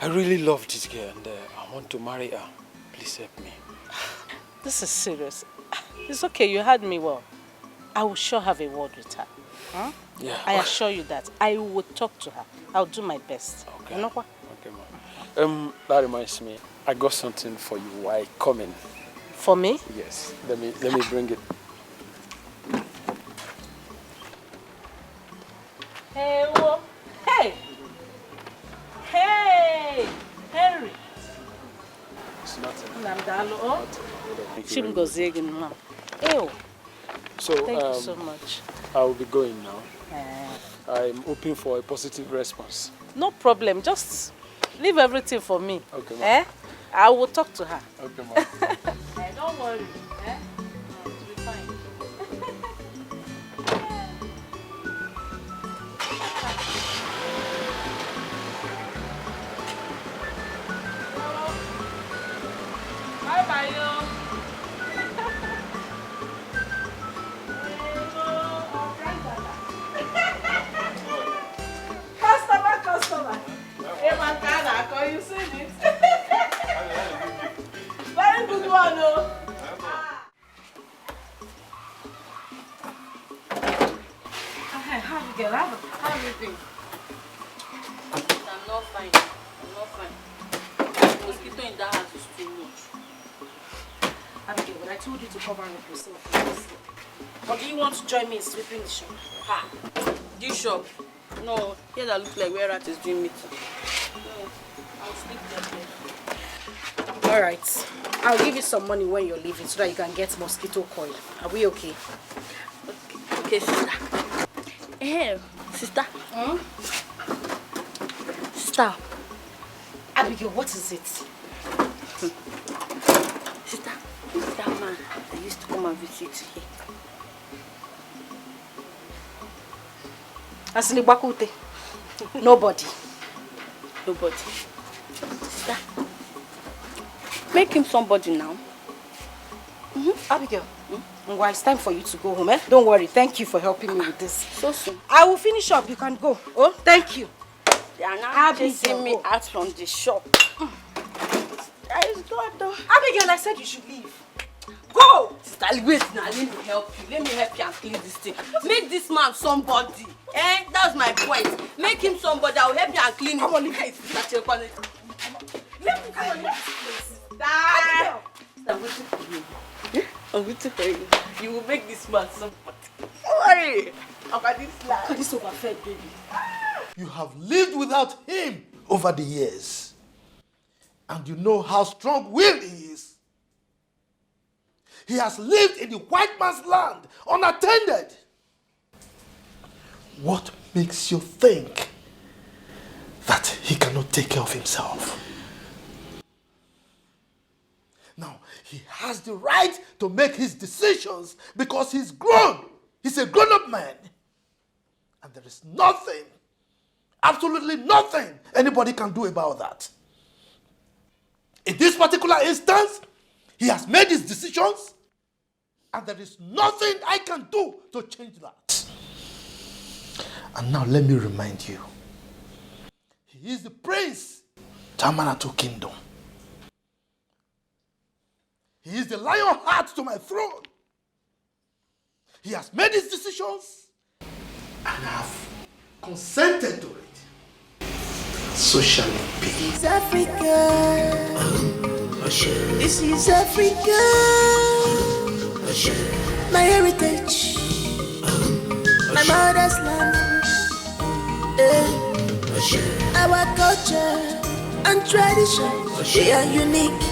I really love this girl and I want to marry her. Please help me. This is serious. It's okay, you heard me well. I will sure have a word with her. Yeah. I assure you that I will talk to her. I'll do my best. Okay. You know what? Okay, Ma. That reminds me. I got something for you while coming. For me? Yes. Let me bring it. Hey, whoa. Hey! Hey! Henry! It's nothing. Ew. So, Thank you so much. I will be going now. I'm hoping for a positive response. No problem. Just leave everything for me. Okay, ma'am. I will talk to her. Okay, ma'am. Don't worry. It will be fine. Bye-bye, yo. Customer. Hey, man, can you see it? Very good one, oh. Hey, how you get? How you think? I'm not fine. The mosquito in that house is too much. Abigail, but I told you to cover up yourself. Or do you want to join me in sweeping the shop? Ha! This shop? No, here that looks like where rat is doing meeting. No, I'll sleep there. Alright. I'll give you some money when you're leaving so that you can get mosquito coil. Are we okay? Okay, sister. Hey, sister. Sister. Abigail, what is it? Sister, who's that man that used to come and visit here? Asili. Nobody. Sister, make him somebody now. Abigail, well, it's time for you to go home. Don't worry. Thank you for helping me with this. So soon. I will finish up. You can go. Oh, thank you. They are now chasing me out from the shop. That is God, though. Abigail, I said you should leave. Go! Sister, wait now. Let me help you. Let me help you and clean this thing. Make this man somebody. That's my point. Make him somebody. I will help you and clean it. Come on, leave it. Let me come on, leave this place. Abigail! I'm waiting for you. I'm waiting for you. You will make this man somebody. Don't worry. About this life. This overfed baby. You have lived without him over the years. And you know how strong-willed he is. He has lived in the white man's land, unattended. What makes you think that he cannot take care of himself? Now, he has the right to make his decisions because he's grown. He's a grown-up man. And there is nothing, absolutely nothing anybody can do about that. In this particular instance, he has made his decisions, and there is nothing I can do to change that. And now let me remind you, he is the prince, Tamanatu Kingdom. He is the lion heart to my throne. He has made his decisions, and I have consented to it. So shall it be. This is Africa. This is Africa. My heritage. My mother's land. Our culture and tradition, they are unique.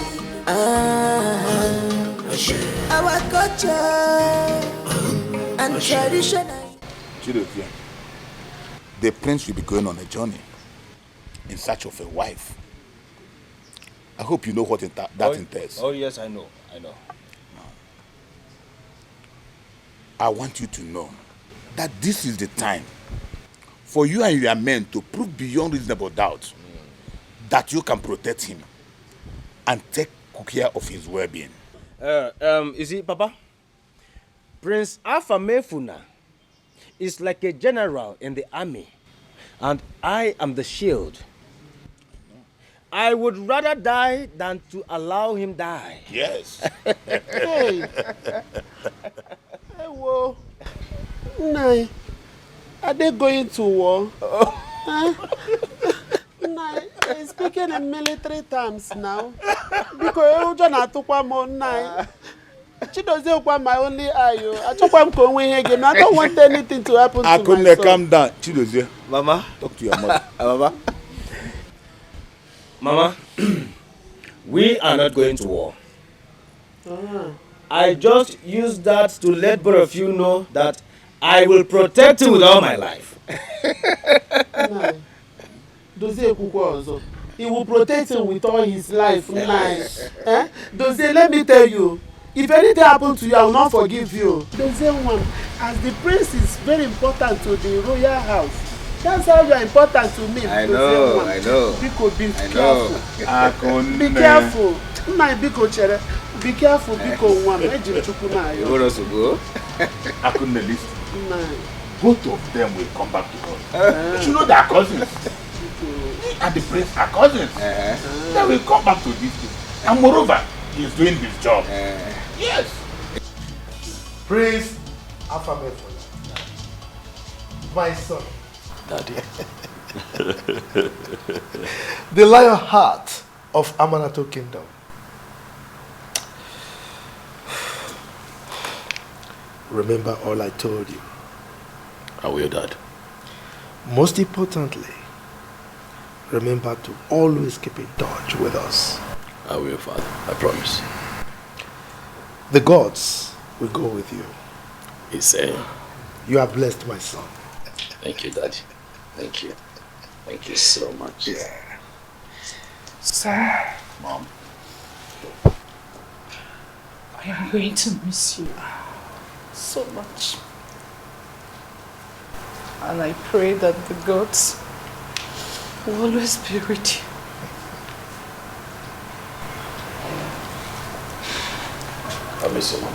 Our culture and tradition. Chidokwe, the prince will be going on a journey in search of a wife. I hope you know what that entails. Oh yes, I know. I want you to know that this is the time for you and your men to prove beyond reasonable doubt that you can protect him and take care of his well-being. You see, Papa, Prince Alpha Mefuna is like a general in the army, and I am the shield. I would rather die than to allow him die. Yes. Hey. Hey, whoa. Nai, are they going to war? Huh? Nai, speaking gịnị military terms now? Because ụjọ na-atụkwa m nna. Chidozie kwa my only eye. Achọkwa m ka o nwee ihe ga-eme. I don't want anything to happen to my son. Calm down, Chidozie. Mama, talk to your mother. Mama. Mama, we are not going to war. I just use that to let both of you know that I will protect you with all my life. Dozie kwukwa ọzọ. He will protect him with all his life. Dozie, let me tell you, if anything happens to you, I will not forgive you. Dozie one, as the prince is very important to the royal house, that's how you are important to me. I know. Biko, be careful. Be careful. Nna biko chere. Be careful, biko nwa. Eji chukwu na ayo. You want us to go? I couldn't listen. Both of them will come back to us. You know they are cousins. He and the prince are cousins. They will come back to this thing. And moreover, he is doing his job. Yes. Prince Afamefola, my son. Daddy. The lion heart of Amanato Kingdom. Remember all I told you. I will, Dad. Most importantly, remember to always keep in touch with us. I will, Father. I promise. The gods will go with you. You are blessed, my son. Thank you, Daddy. Thank you. Thank you so much. Yeah. Son, Mom. I am going to miss you so much. And I pray that the gods will always be with you. I miss you, Mom.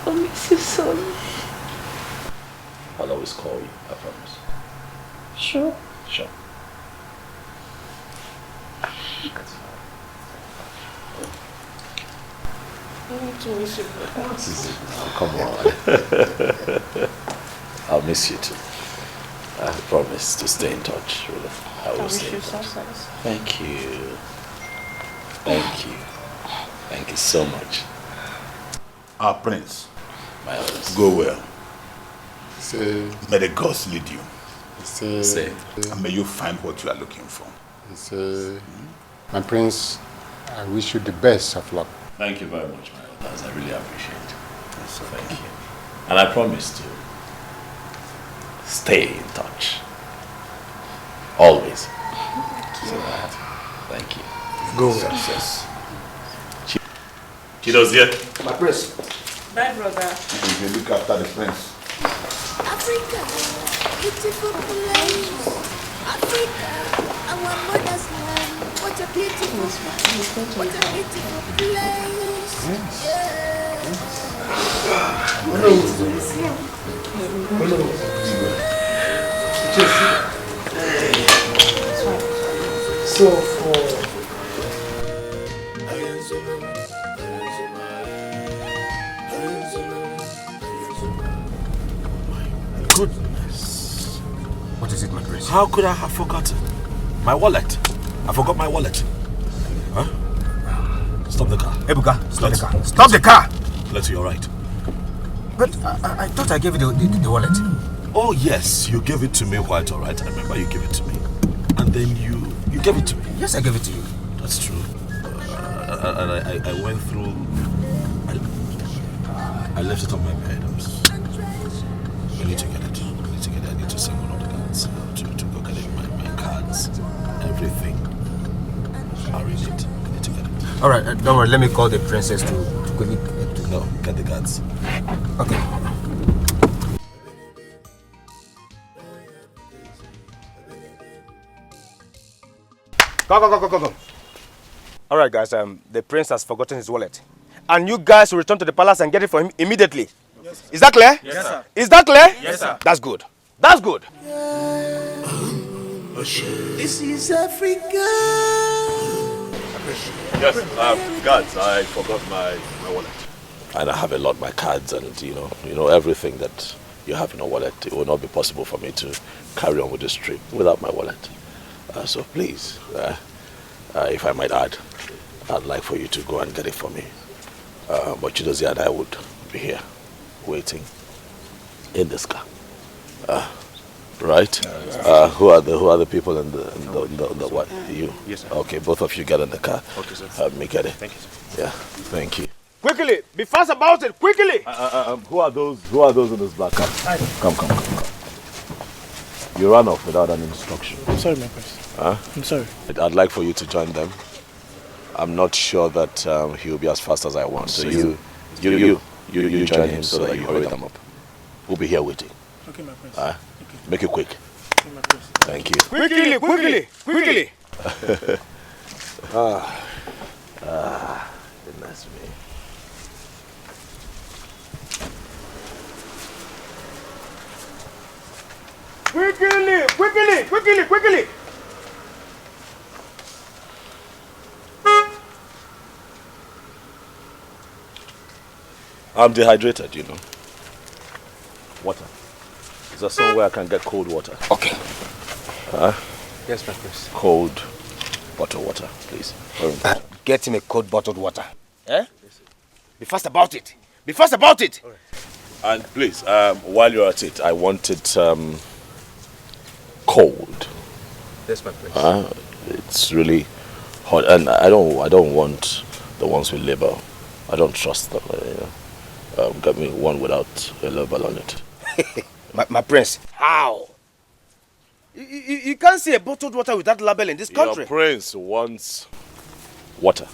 I miss you, son. I'll always call you, I promise. Sure. Sure. I want to miss you. What is it now? Come on. I'll miss you too. I promise to stay in touch with you. I will stay in touch. Thank you. Thank you. Thank you so much. Our prince. My honors. Go well. May the gods lead you. Say. And may you find what you are looking for. My prince, I wish you the best of luck. Thank you very much, my elders. I really appreciate it. Thank you. And I promise to stay in touch. Always. Thank you. Go well. Success. Chidozie. My prince. Bye, brother. You look after the prince. Africa, beautiful place. Africa, our mother's land. What a beautiful place. What a beautiful place. So for goodness. What is it, my prince? How could I have forgotten? My wallet. I forgot my wallet. Huh? Stop the car. Ebuka, stop the car. Stop the car! Let's you're right. But I thought I gave you the wallet. Oh, yes. You gave it to me quite all right. I remember you gave it to me. And then you gave it to me. Yes, I gave it to you. That's true. And I went through... I left it on my bed. I need to get it. I need to send one of the guards to go get it. My cards, everything are in it. I need to get it. All right, don't worry. Let me call the princess to go get it. No, get the guards. Okay. Go. All right, guys. The prince has forgotten his wallet, and you guys will return to the palace and get it for him immediately. Yes, sir. Is that clear? Yes, sir. Is that clear? Yes, sir. That's good. That's good. This is Africa. Yes, guards, I forgot my wallet. And I have a lot, my cards and you know everything that you have in a wallet. It will not be possible for me to carry on with this trip without my wallet. So please, if I might add. I'd like for you to go and get it for me. But Chidozie and I would be here, waiting in this car. Right? Who are the people in the what? You? Yes, sir. Okay, both of you get in the car. Okay, sir. Me get it. Thank you, sir. Yeah, thank you. Quickly, be fast about it, quickly! Who are those in this black car? Come. You ran off without an instruction. I'm sorry, my prince. I'm sorry. I'd like for you to join them. I'm not sure that he'll be as fast as I want. So you join him so that you hurry them up. We'll be here waiting. Okay, my prince. Make it quick. Okay, my prince. Thank you. Quickly! Goodness me. Quickly! I'm dehydrated, you know. Water. Is there somewhere I can get cold water? Okay. Yes, my prince. Cold bottled water, please. Get him a cold bottled water. Eh? Be fast about it. Be fast about it. Right. And please, while you're at it, I want it cold. Yes, my prince. It's really hot, and I don't want the ones with label. I don't trust them. Get me one without a label on it. my prince, how? You can't see a bottled water without label in this country. Your prince wants water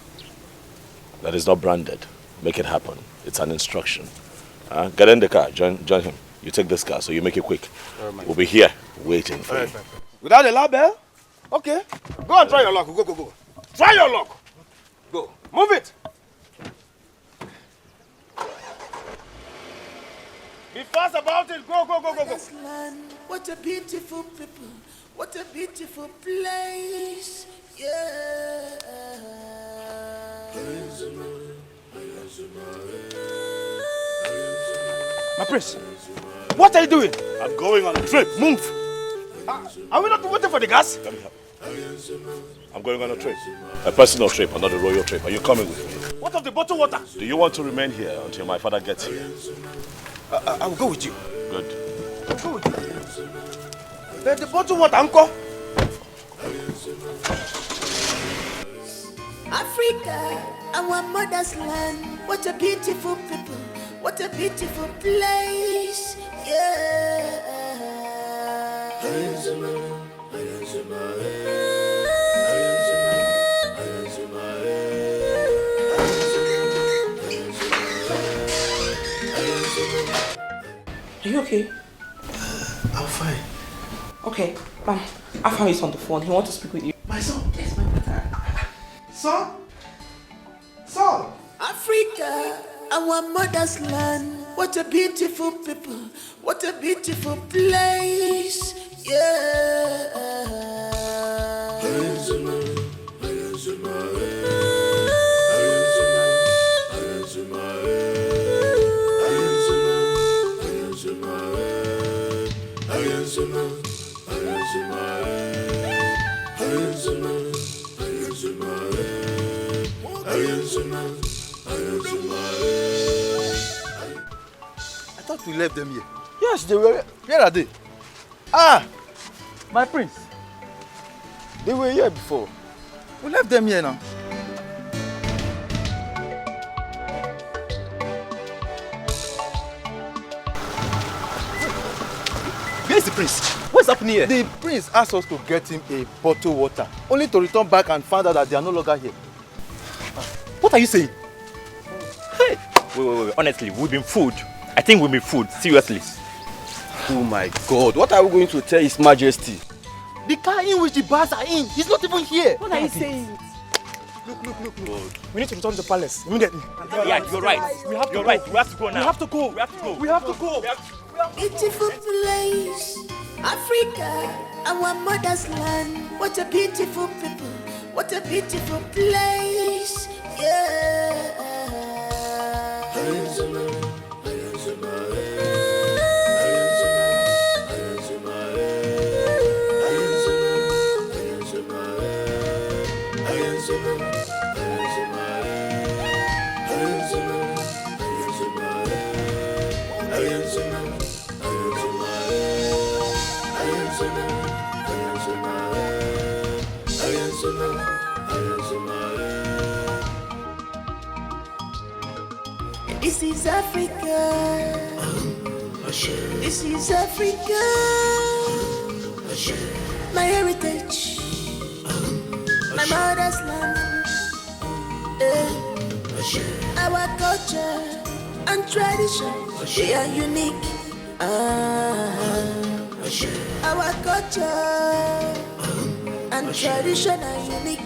that is not branded. Make it happen. It's an instruction. Get in the car. Join him. You take this car, so you make it quick. We'll be here waiting for you. Without a label? Okay. Go and try your luck. Go. Try your luck. Go. Move it. Be fast about it. Go. What a beautiful people. What a beautiful place. Yeah. My prince, what are you doing? I'm going on a trip. Move. Are we not waiting for the gas? Let me help. I'm going on a trip. A personal trip, not a royal trip. Are you coming with me? What of the bottled water? Do you want to remain here until my father gets here? I will go with you. Good. I'll go with you. The bottled water, uncle. Africa, our mother's land. What a beautiful people. What a beautiful place. Yeah. Are you okay? I'm fine. Okay, Afam is on the phone. He wants to speak with you. My son? Yes, my brother. Son? Africa, our mother's land. What a beautiful people. What a beautiful place. Yeah. I thought we left them here. Yes, they were. Where are they? My prince. They were here before. We left them here now. Where's the prince? What's happening here? The prince asked us to get him a bottle of water, only to return back and find out that they are no longer here. What are you saying? Hey! Wait. Honestly, we've been fooled. I think we've been fooled. Seriously. Oh my God! What are we going to tell His Majesty? The car in which the bars are in, he's not even here. What are you saying? Look. We need to return to the palace immediately. Yeah, you're right. We have to go now. We have to go. Beautiful place, Africa, our mother's land. What a beautiful people. What a beautiful place. Yeah. is Africa. This is Africa. My heritage. My mother's land. Our culture and tradition, they are unique. Our culture and tradition are unique.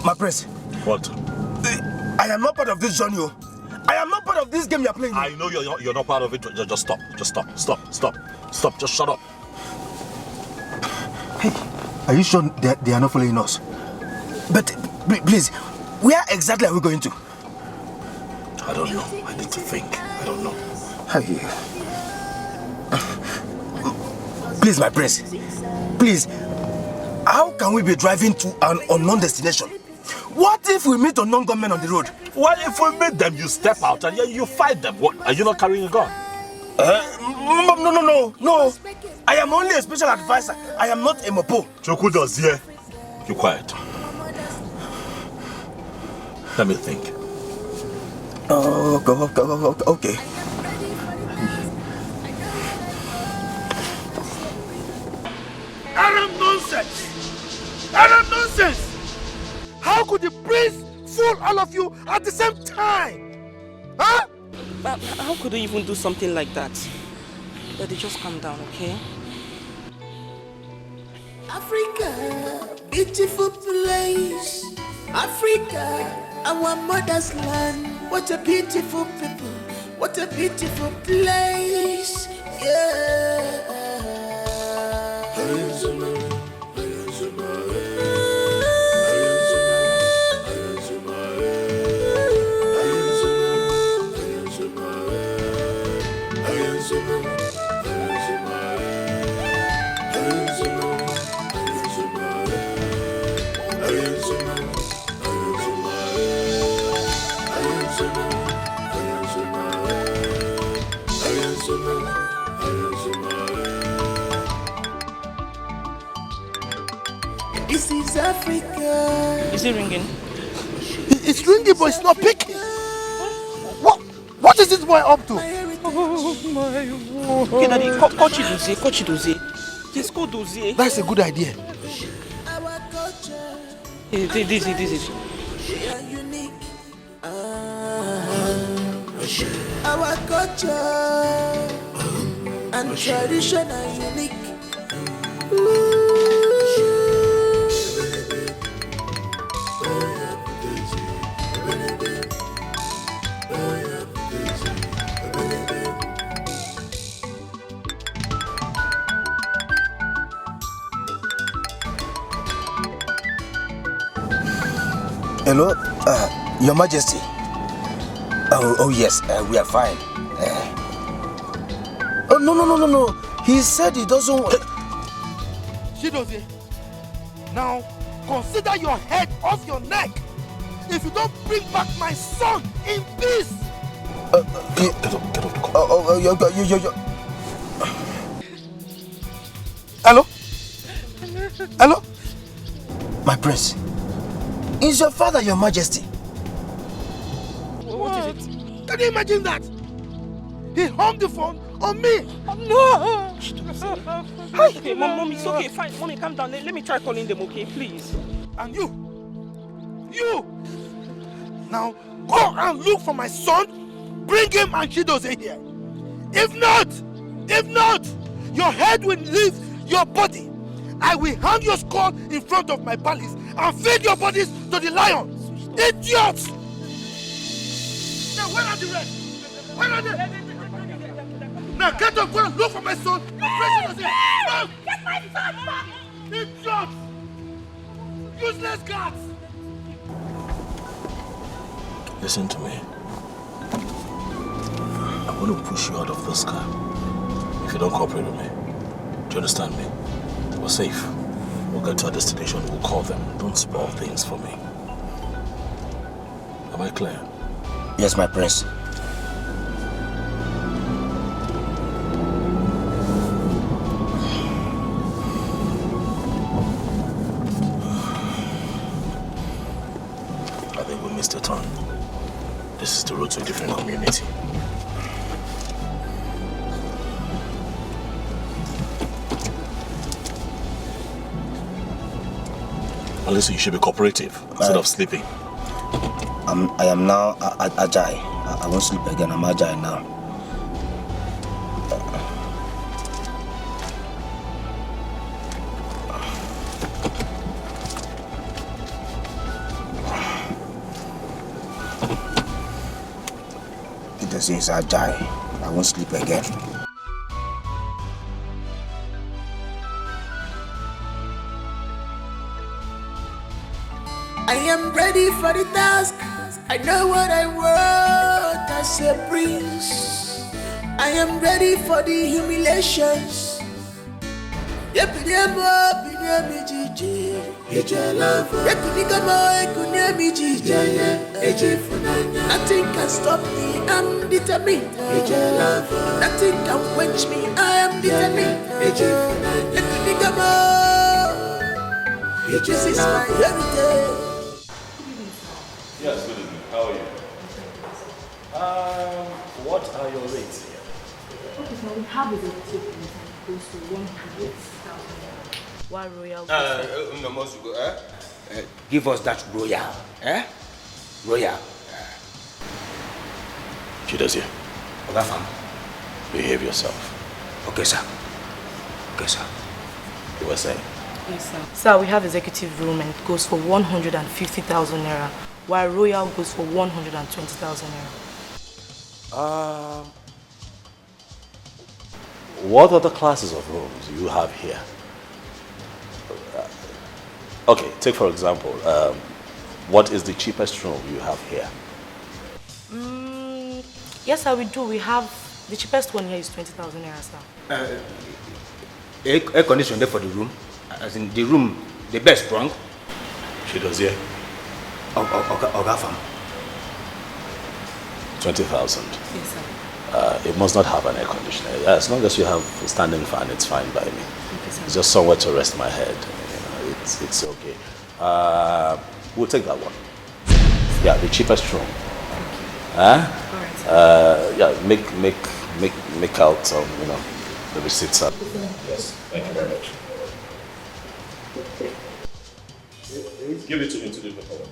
My prince. What? I am not part of this journey. I am not part of this game you are playing. I know you're not part of it. Just stop. Just stop. Just shut up. Hey, are you sure they are not following us? But please, where exactly are we going to? I don't know. I need to think. I don't know. Please, my prince. Please. How can we be driving to an unknown destination? What if we meet unknown gunmen on the road? Well, if we meet them, you step out and you fight them. What? Are you not carrying a gun? No. I am only a special advisor. I am not a mopo. Choku does here. You quiet. Let me think. Okay. Arab nonsense! How could the prince fool all of you at the same time? Huh? How could they even do something like that? Daddy, just calm down, okay? Africa, beautiful place. Africa, our mother's land. What a beautiful people. What a beautiful place. Yeah. This is Africa. Is it ringing? It's ringing, but it's not picking. What is this boy up to? Okay, Daddy, call Chidozie. Just call Dozie. That's a good idea. This. We are unique. Our culture and tradition are unique. Hello, Your Majesty. Oh yes, we are fine. No. He said he doesn't want... Chidozie, now consider your head off your neck. If you don't bring back my son in peace. Get up. Hello? My prince. Is your father Your Majesty? What is it? Can you imagine that? He hung the phone on me. No! Okay, Mom, it's okay, fine. Mommy, calm down. Let me try calling them, okay? Please. And you! Now, go and look for my son. Bring him and Chidozie here. If not, your head will leave your body. I will hang your skull in front of my palace and feed your bodies to the lions. Idiots! Now, where are the rest? Where are they? Now, get up, go and look for my son. No! Get my son back! Idiots! Useless guards! Listen to me. I'm going to push you out of this car if you don't cooperate with me. Do you understand me? We're safe. We'll get to our destination. We'll call them. Don't spoil things for me. Am I clear? Yes, my prince. missed a turn. This is the road to a different community. Unless you should be cooperative instead of sleeping. I am now agile. I won't sleep again. I'm agile now. Peter says agile. I won't sleep again. I am ready for the task. I know what I want as a prince. I am ready for the humiliations. Nothing can stop me, I'm determined. Nothing can quench me, I am determined. This is my heritage. Yes, good evening. How are you? What are your rates here? Okay, so we have a executive goes to 100,000. One royal. No more to go. Give us that royal. Royal. Chidozie. Okay, fam. Behave yourself. Okay, sir. Okay, sir. You were saying? Yes, sir. Sir, we have executive room and it goes for 150,000 naira, while royal goes for 120,000 naira. What other classes of rooms do you have here? Okay, take for example, what is the cheapest room you have here? Yes, sir, we do. We have the cheapest one here is 20,000 naira, sir. Air condition there for the room. As in the room, the best sprung. She does here. Oga fam. 20,000. Yes, sir. It must not have an air conditioner. As long as you have a standing fan, it's fine by me. Okay, sir. It's just somewhere to rest my head. You know, it's okay. We'll take that one. Yeah, the cheapest room. Yeah, make out some, the receipts up. Yes, thank you very much. Give it to me to do the paperwork.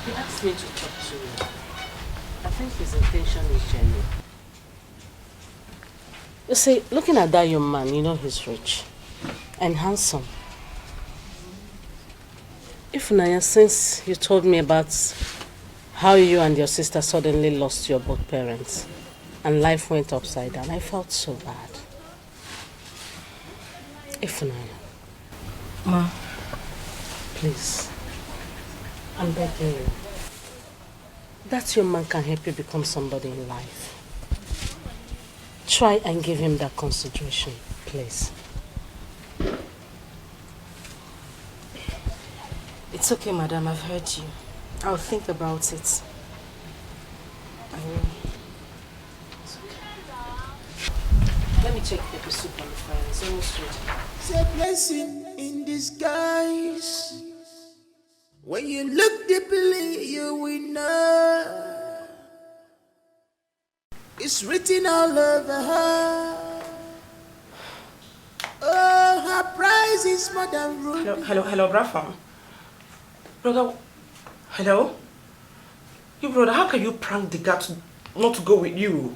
He asked me to talk to you. I think his intention is genuine. You see, looking at that young man, you know he's rich and handsome. If Naya, since you told me about how you and your sister suddenly lost your both parents and life went upside down, I felt so bad. If Naya, Ma, please, I'm begging you. That young man can help you become somebody in life. Try and give him that consideration, please. it's okay, madam. I've heard you. I'll think about it. I will. It's okay. Let me check the soup on the fire. It's almost ready. It's a blessing in disguise. When you look deeply, you will know. It's written all over her. Oh, her price is more than ruby. Hello, Brafam. Brother, hello? You brother, how can you prank the guy not to go with you?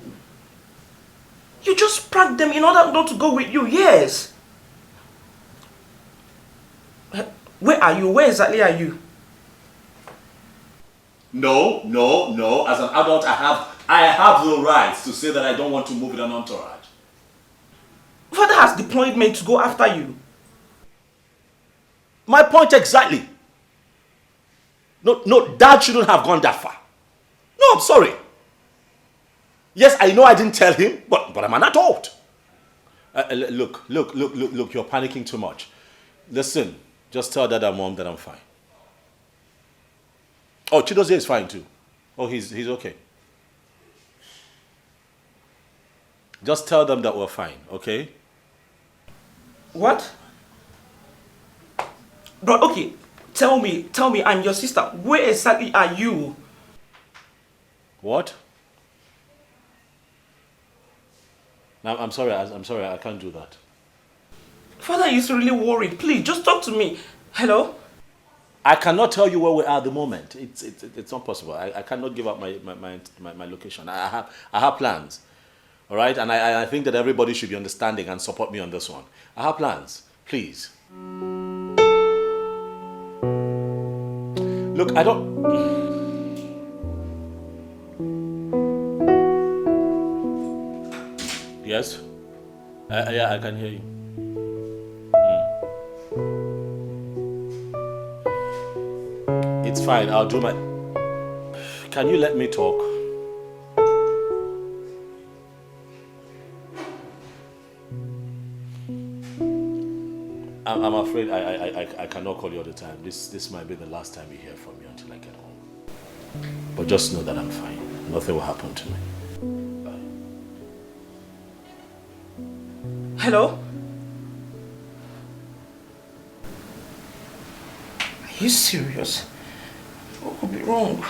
You just pranked them in order not to go with you, yes. Where are you? Where exactly are you? No. As an adult, I have the right to say that I don't want to move with an entourage. Father has deployed men to go after you. My point exactly. No, Dad shouldn't have gone that far. No, I'm sorry. Yes, I know I didn't tell him, but I'm an adult. Look, you're panicking too much. Listen, just tell Dad and Mom that I'm fine. Oh, Chidozie is fine too. Oh, he's okay. Just tell them that we're fine, okay? What? Bro, okay. Tell me, I'm your sister. Where exactly are you? What? No, I'm sorry, I can't do that. Father is really worried. Please, just talk to me. Hello? I cannot tell you where we are at the moment. It's not possible. I cannot give up my location. I have plans. All right? And I think that everybody should be understanding and support me on this one. I have plans. Please. Look, I don't... Yes? Yeah, I can hear you. It's fine, I'll do my... Can you let me talk? I'm afraid I cannot call you all the time. This might be the last time you hear from me until I get home. But just know that I'm fine. Nothing will happen to me. Hello? Are you serious? What could be wrong?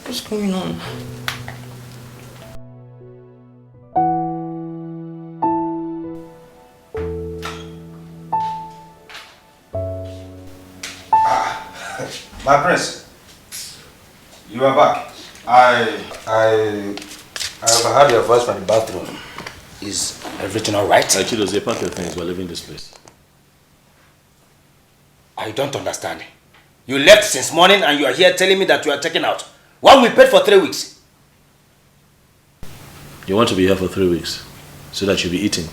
What's going on? My prince, you are back. I overheard your voice from the bathroom. Is everything all right? Actually, there's a pack of things. We're leaving this place. I don't understand. You left since morning and you are here telling me that you are checking out. While we paid for 3 weeks. You want to be here for 3 weeks so that you'll be eating.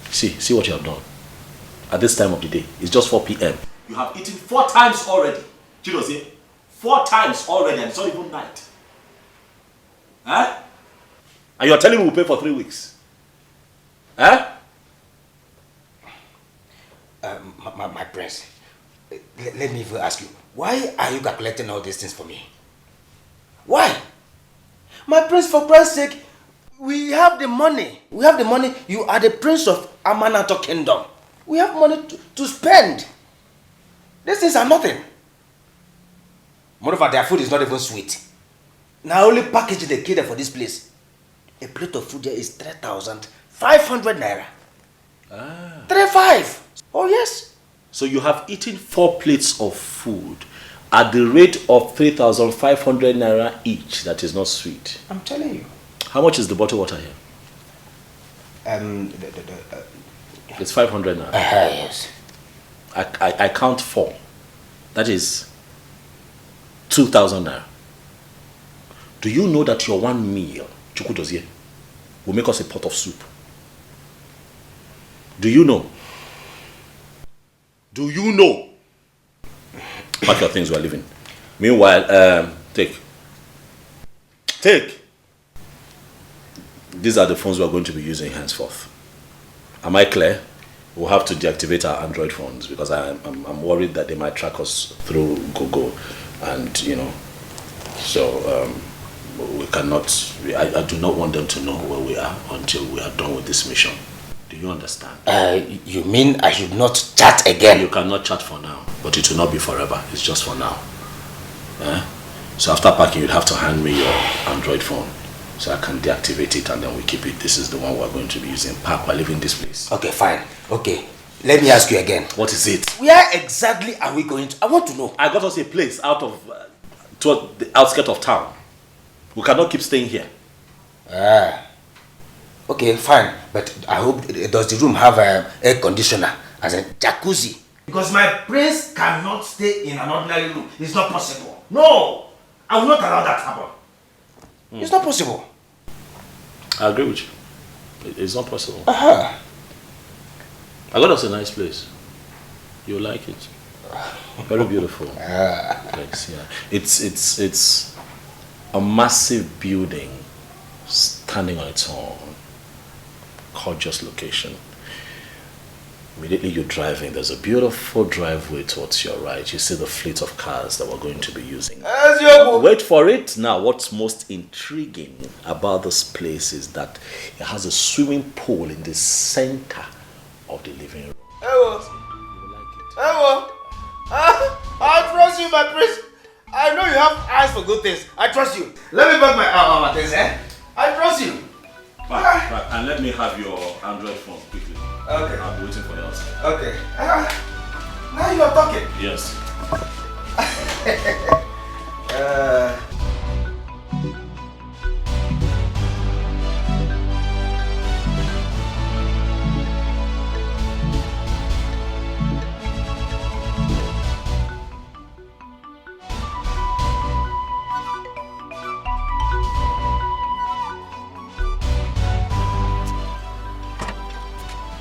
See what you have done. At this time of the day, it's just 4 p.m. You have eaten 4 times already. Chidozie, 4 times already, and it's not even night. Huh? And you're telling me we'll pay for 3 weeks. Huh? My prince, let me even ask you, why are you calculating all these things for me? Why? My prince, for Christ's sake, we have the money. We have the money. You are the prince of Amanato Kingdom. We have money to spend. These things are nothing. Moreover, their food is not even sweet. Now, only packaging they cater for this place. A plate of food there is 3,500 naira. 3,500. Oh, yes. So you have eaten 4 plates of food at the rate of 3,500 naira each that is not sweet. I'm telling you. How much is the bottled water here? It's 500 now. Yes. I count 4. That is 2,000 naira. Do you know that your one meal, chukudozie, will make us a pot of soup? Do you know? Do you know? Pack your things, we are leaving. Meanwhile, take. These are the phones we are going to be using henceforth. Am I clear? We'll have to deactivate our Android phones because I'm worried that they might track us through Google, and so we cannot. I do not want them to know where we are until we are done with this mission. Do you understand? You mean I should not chat again? You cannot chat for now, but it will not be forever. It's just for now. So after packing, you'd have to hand me your Android phone so I can deactivate it and then we keep it. This is the one we're going to be using. Pack while leaving this place. Okay, fine. Okay. Let me ask you again. What is it? Where exactly are we going to? I want to know. I got us a place out of toward the outskirts of town. We cannot keep staying here. Okay, fine. But I hope, does the room have an air conditioner as a jacuzzi? Because my prince cannot stay in an ordinary room. It's not possible. No! I will not allow that to happen. It's not possible. I agree with you. It's not possible. I got us a nice place. You'll like it. Very beautiful. Thanks, yeah. It's a massive building standing on its own. Gorgeous location. Immediately you're driving, there's a beautiful driveway towards your right. You see the fleet of cars that we're going to be using. Wait for it. Now, what's most intriguing about this place is that it has a swimming pool in the center of the living room. I trust you, my prince. I know you have eyes for good things. I trust you. Let me back my things, I trust you. Right. And let me have your Android phone quickly. Okay. I'll be waiting for yours. Okay. Now you are talking. Yes.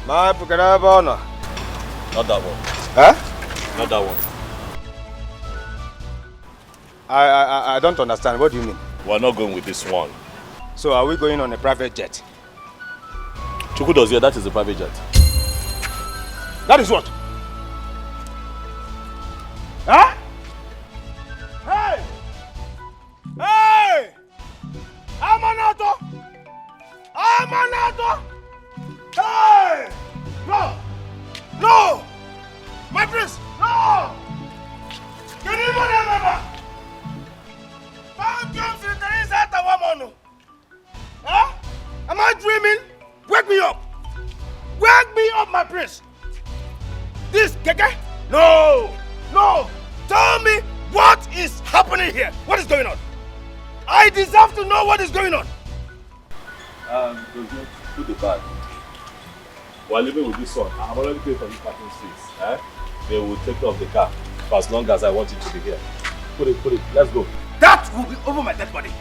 My Pukadabana. Not that one. Huh? Not that one. I don't understand. What do you mean? We're not going with this one. So are we going on a private jet? Chukudo's here, that is a private jet. That is what? Huh? Hey! Hey! Amanato! Hey! No! No! My prince! No! Can you remember? Huh? Am I dreaming? Wake me up! Wake me up, my prince! This, Keke? No! No! Tell me what is happening here? What is going on? I deserve to know what is going on. Put the bag. We're living with this one. I've already paid for the parking space. They will take care of the car for as long as I want it to be here. Put it. Let's go. That will be over my dead body.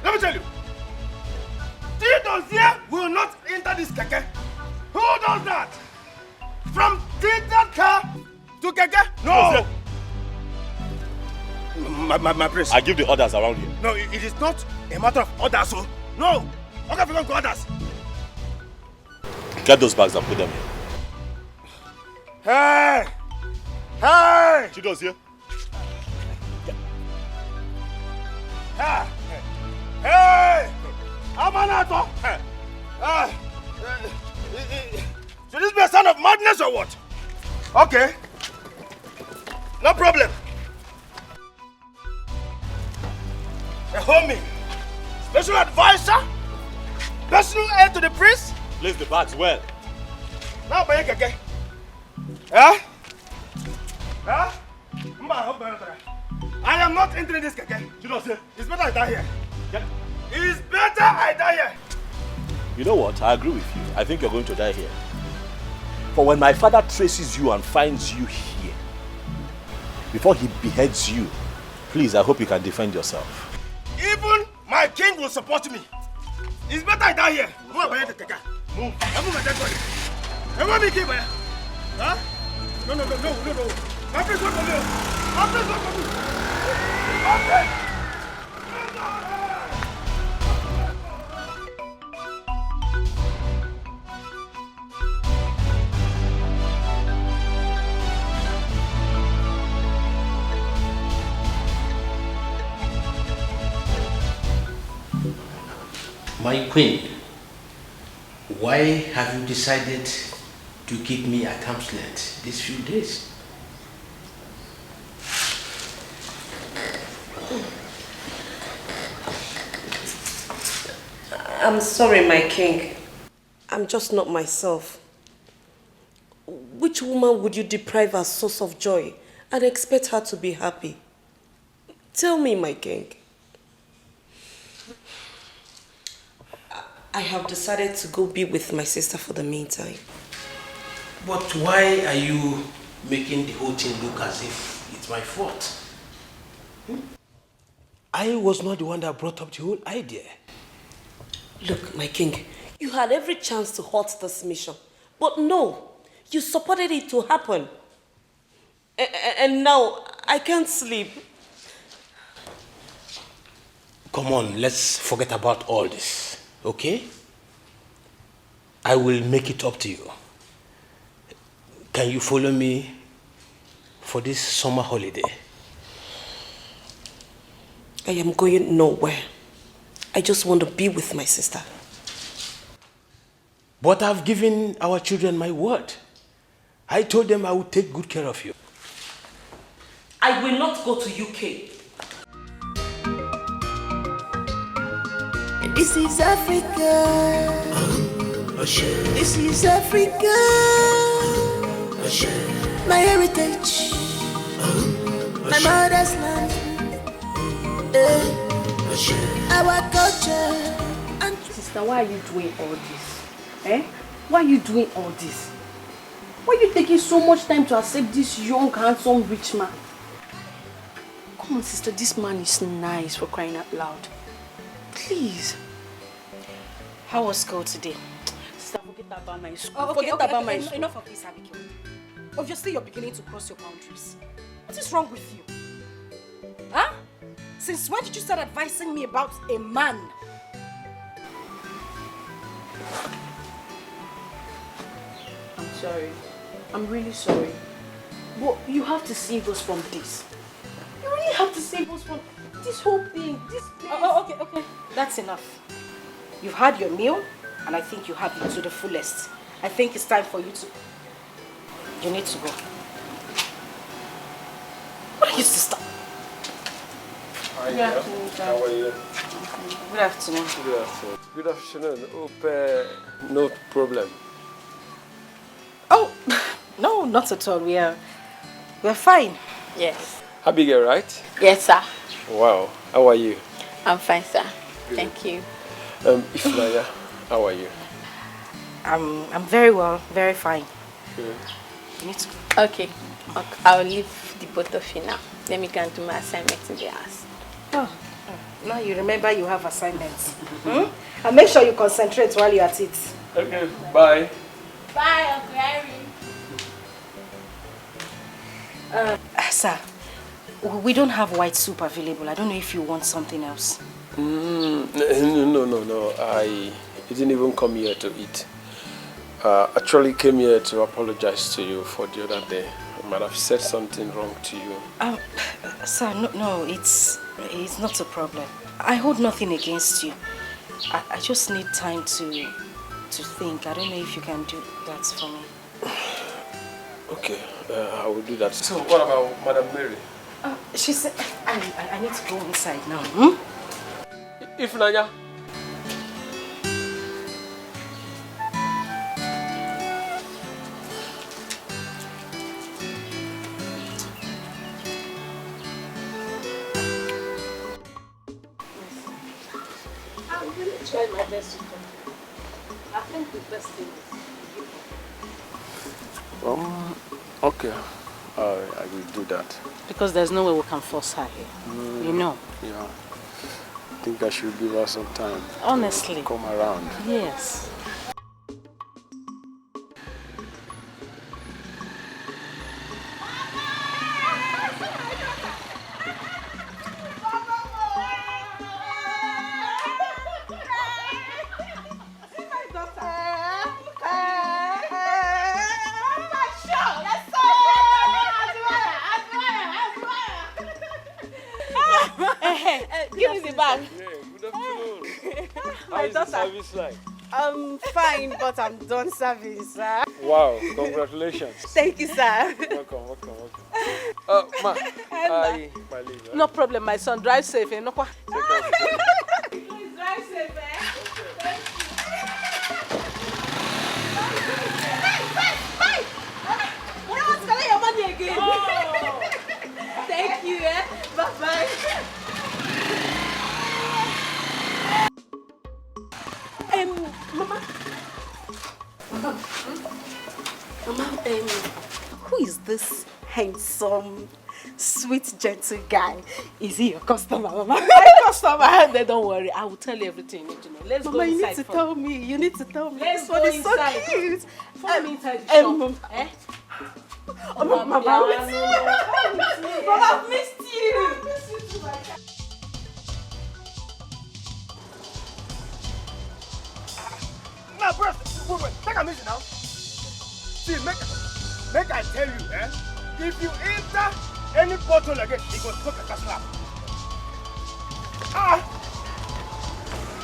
Let me tell you. Tito's here will not enter this keke. Who does that? From Tito's car to keke? No. My prince. I give the orders around here. No, it is not a matter of orders, so. No. Okay, we don't go orders. Get those bags and put them here. Hey! Hey! Chido's here. Hey! Hey! Amanato! Should this be a sign of madness or what? Okay. No problem. A homie, special advisor, personal aide to the priest. Place the bags well. Now, okay. Huh? I am not entering this keke. You don't say. It's better I die here. Yeah. It's better I die here. You know what? I agree with you. I think you're going to die here. For when my father traces you and finds you here, before he beheads you, please, I hope you can defend yourself. Even my king will support me. It's better I die here. Move. I'm moving my dead body. I want me to keep. Huh? No. My friends work for me. My queen, why have you decided to keep me at arm's length these few days? I'm sorry, my king. I'm just not myself. Which woman would you deprive her source of joy and expect her to be happy? Tell me, my king. I have decided to go be with my sister for the meantime. But why are you making the whole thing look as if it's my fault? I was not the one that brought up the whole idea. Look, my king, you had every chance to halt this mission. But no, you supported it to happen. And now, I can't sleep. Come on, let's forget about all this, okay? I will make it up to you. Can you follow me for this summer holiday? I am going nowhere. I just want to be with my sister. But I've given our children my word. I told them I would take good care of you. I will not go to UK. This is Africa. This is Africa. My heritage. My mother's land. Our culture. And sister, why are you doing all this? Why are you doing all this? Why are you taking so much time to accept this young, handsome, rich man? Come on, sister, this man is nice, for crying out loud. Please. How was school today? Sister, forget about my school. Forget about my school. Enough of this, Abigail. Obviously, you're beginning to cross your boundaries. What is wrong with you? Huh? Since when did you start advising me about a man? I'm sorry. I'm really sorry. But you have to save us from this. You really have to save us from this whole thing. This place. Okay. That's enough. You've had your meal, and I think you have it to the fullest. I think it's time for you to... You need to go. What are you, sister? Hi, Good afternoon, sir. How are you? Good afternoon. Good afternoon. Good afternoon. Hope no problem. Oh, no, not at all. We're fine. Yes. Abigail, right? Yes, sir. Wow. How are you? I'm fine, sir. Good. Thank you. Ifnaya, how are you? I'm very well, very fine. Good. You need to go. Okay. I'll leave the both of you now. Let me go and do my assignment in the house. Oh, now you remember you have assignments. And make sure you concentrate while you're at it. Okay, bye. Bye, Uncle Irene. Sir, we don't have white soup available. I don't know if you want something else. No. I didn't even come here to eat. Actually came here to apologize to you for the other day. I might have said something wrong to you. Sir, no, it's not a problem. I hold nothing against you. I just need time to think. I don't know if you can do that for me. Okay, I will do that. So what about Madam Mary? She said I need to go inside now. Ifnanya. I'm really trying my best to come. I think the best thing is Okay. I will do that. because there's no way we can force her here. You know. Yeah. I think I should give her some time. Honestly. To come around. Yes. Give me the bag. Good afternoon. My How's the daughter. service like? I'm fine, but I'm done serving, sir. Wow, congratulations. Thank you, sir. Welcome. Ma, my leave. No problem, my son. Drive safe. Eh? No, Please drive safe, eh? Hey! You don't want to collect your money again. Oh. Thank you, eh? Bye-bye. Mama, who is this handsome, sweet, gentle guy? Is he your customer, Mama? my customer. Then don't worry. I will tell you everything you need to know. Let's Mama, go you inside. need to tell me. You need to tell me. Let's This one go is so inside. cute. Follow me inside the shop. Eh? Oh, Mama, Mama, I miss you. Mama, I've missed you. I miss you too, my child. Now, bro, wait, take a minute now. See, make I tell you, if you enter any bottle again, it goes to a slap.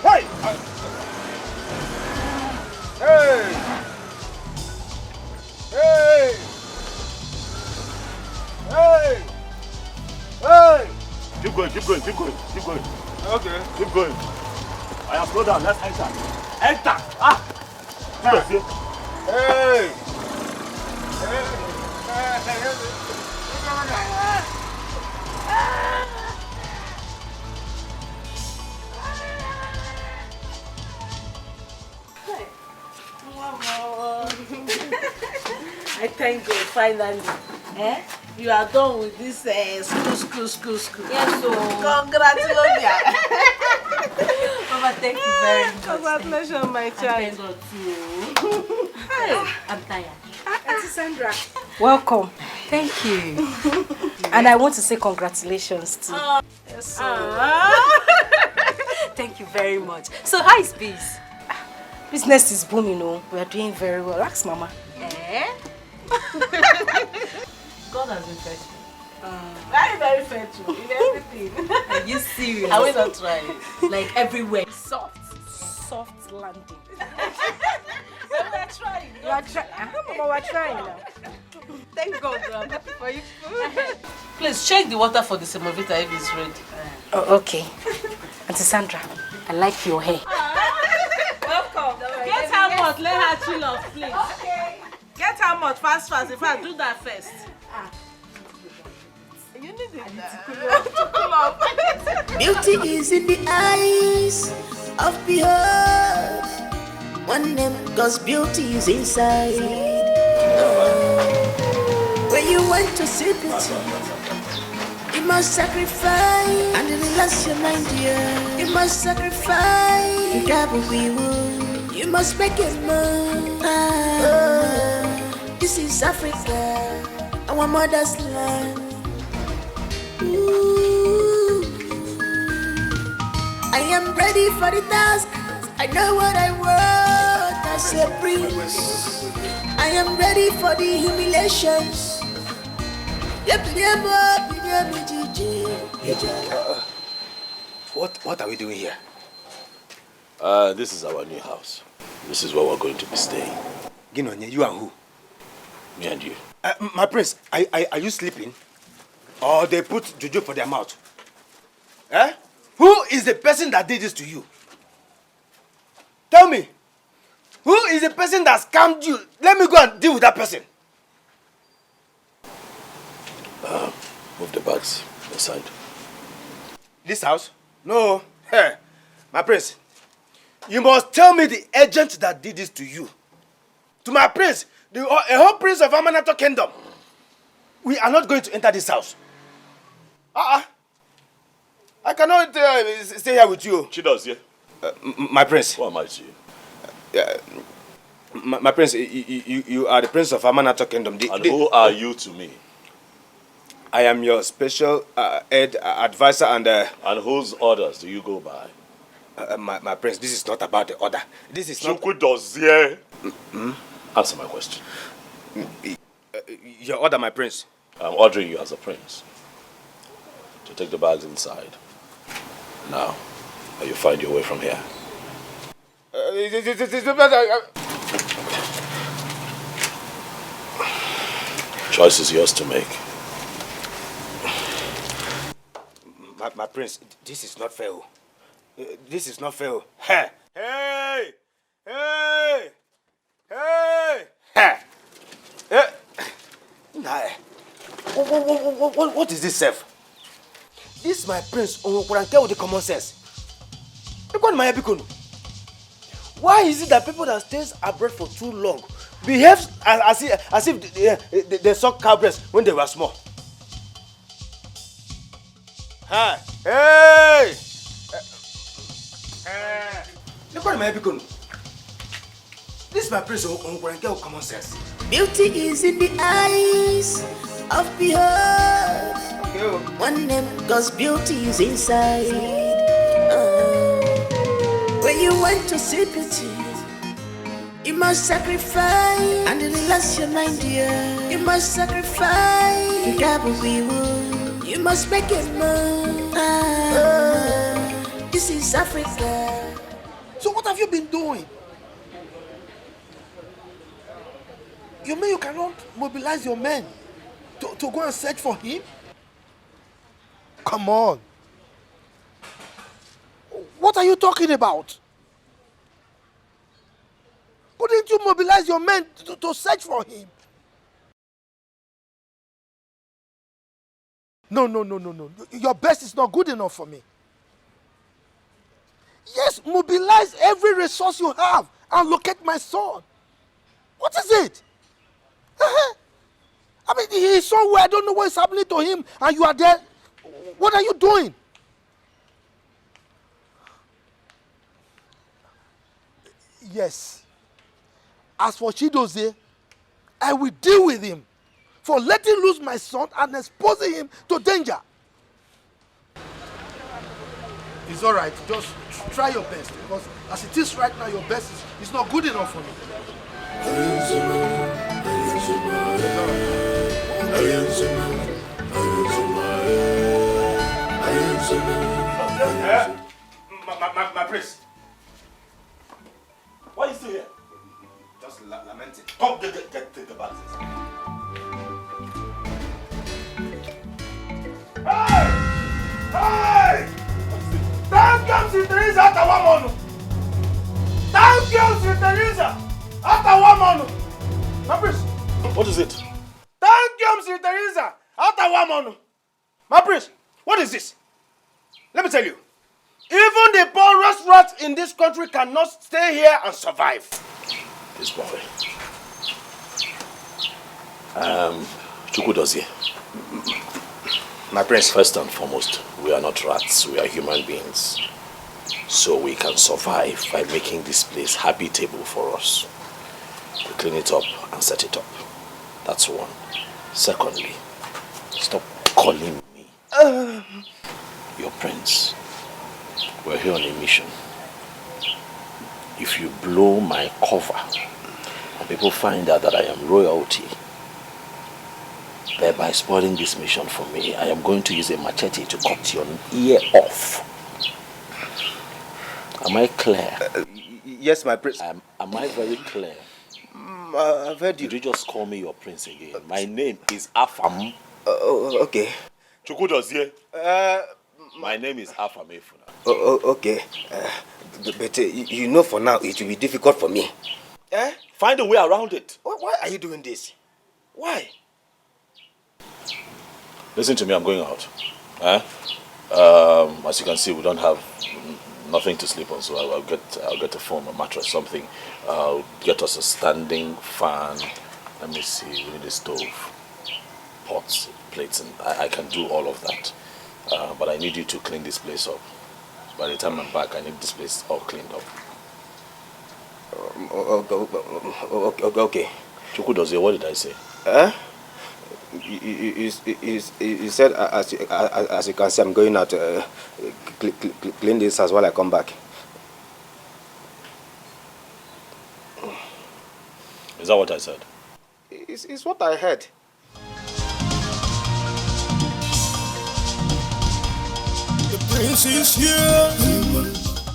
Hey! Hey! Keep going. Okay. Keep going. I have slowed down. Let's enter. Enter! Hey! I thank God finally. You are done with this school. Yes, so. Congratulations. Mama, thank you very much. Congratulations, my child. Thank God too. I'm tired. Auntie Sandra. Welcome. Thank you. And I want to say congratulations too. Yes, so. Thank you very much. So how is biz? Business is booming, we are doing very well. Ask Mama. God has been faithful. Very, very fair too in everything. Are you serious? I will not try it. Like everywhere. Soft landing. We are trying. You are trying. Mama, we're trying now. Thank God, I'm happy for you. Please check the water for the semovita if it's ready. Oh, okay. Auntie Sandra, I like your hair. Welcome. Get her mouth, let her chill off, please. Okay. Get her mouth fast. In fact, do that first. You need it. Cool off. Beauty is in the eyes of behold. One name, cause beauty is inside. When you want to see beauty, you must sacrifice and relax your mind, dear. You must sacrifice. You got what we want. You must make it move. This is Africa, our mother's land. Ooh. I am ready for the task. I know what I want as a prince. I am ready for the humiliations. What are we doing here? This is our new house. This is where we're going to be staying. Ginonye, you and who? Me and you. My prince, are you sleeping? Or they put juju for their mouth? Who is the person that did this to you? Tell me. Who is the person that scammed you? Let me go and deal with that person. Move the bags aside. This house? No. Hey, my prince. You must tell me the agent that did this to you. To my prince, a whole prince of Amanato Kingdom. We are not going to enter this house. I cannot stay here with you. Chidozie. My prince. Who am I to you? My prince, you are the prince of Amanato Kingdom. Who are you to me? I am your special aide, advisor, and... And whose orders do you go by? My prince, this is not about the order. This is not... Chukwudozie. Answer my question. Your order, my prince. I'm ordering you as a prince to take the bags inside. Now, you find your way from here. Choice is yours to make. My prince, this is not fair. This is not fair. Hey! Hey! Hey! Hey! Hey! What is this, self? This is my prince, Onwokuranke with the common sense. Why is it that people that stays abroad for too long behave as if they suck cow breast when they were small? Hi. Hey! This is my prince Onwokuranke with common sense. Beauty is in the eyes of behold. One name, cause beauty is inside. When you want to see beauty, you must sacrifice and relax your mind, dear. You must sacrifice. You must make it move. This is Africa. So what have you been doing? You mean you cannot mobilize your men to go and search for him? Come on. What are you talking about? Couldn't you mobilize your men to search for him? No. Your best is not good enough for me. Yes, mobilize every resource you have and locate my son. What is it? I mean, he is somewhere, I don't know what is happening to him, and you are there. What are you doing? Yes. As for Chidozie, I will deal with him for letting loose my son and exposing him to danger. It's all right. Just try your best, because as it is right now, your best is not good enough for me. My prince. Why are you still here? Just lamenting. Come, get the bags inside. Hey! Thank you, Teresa, Atawamono. Thank you, Teresa, Atawamono. My prince. What is it? Thank you, Teresa, Atawamono. My prince, what is this? Let me tell you. Even the poorest rats in this country cannot stay here and survive. This boy. Chukwudozie. My prince. First and foremost, we are not rats, we are human beings. So we can survive by making this place habitable for us. We clean it up and set it up. That's one. Secondly, stop calling me your prince. We're here on a mission. If you blow my cover and people find out that I am royalty, thereby spoiling this mission for me, I am going to use a machete to cut your ear off. Am I clear? Yes, my prince. Am I very clear? I've heard you. Did you just call me your prince again? My name is Afam. Okay. Chukwudozie. My name is Afam Efuna. Okay. But you know for now it will be difficult for me. Find a way around it. Why are you doing this? Why? Listen to me, I'm going out. As you can see, we don't have nothing to sleep on, so I'll get a foam, a mattress, something. I'll get us a standing fan. Let me see, we need a stove, pots, plates, and I can do all of that. But I need you to clean this place up. By the time I'm back, I need this place all cleaned up. Okay. Chukwudozie, what did I say? You said, as you can see, I'm going out to clean this house while I come back. Is that what I said? It's what I heard. The prince is here.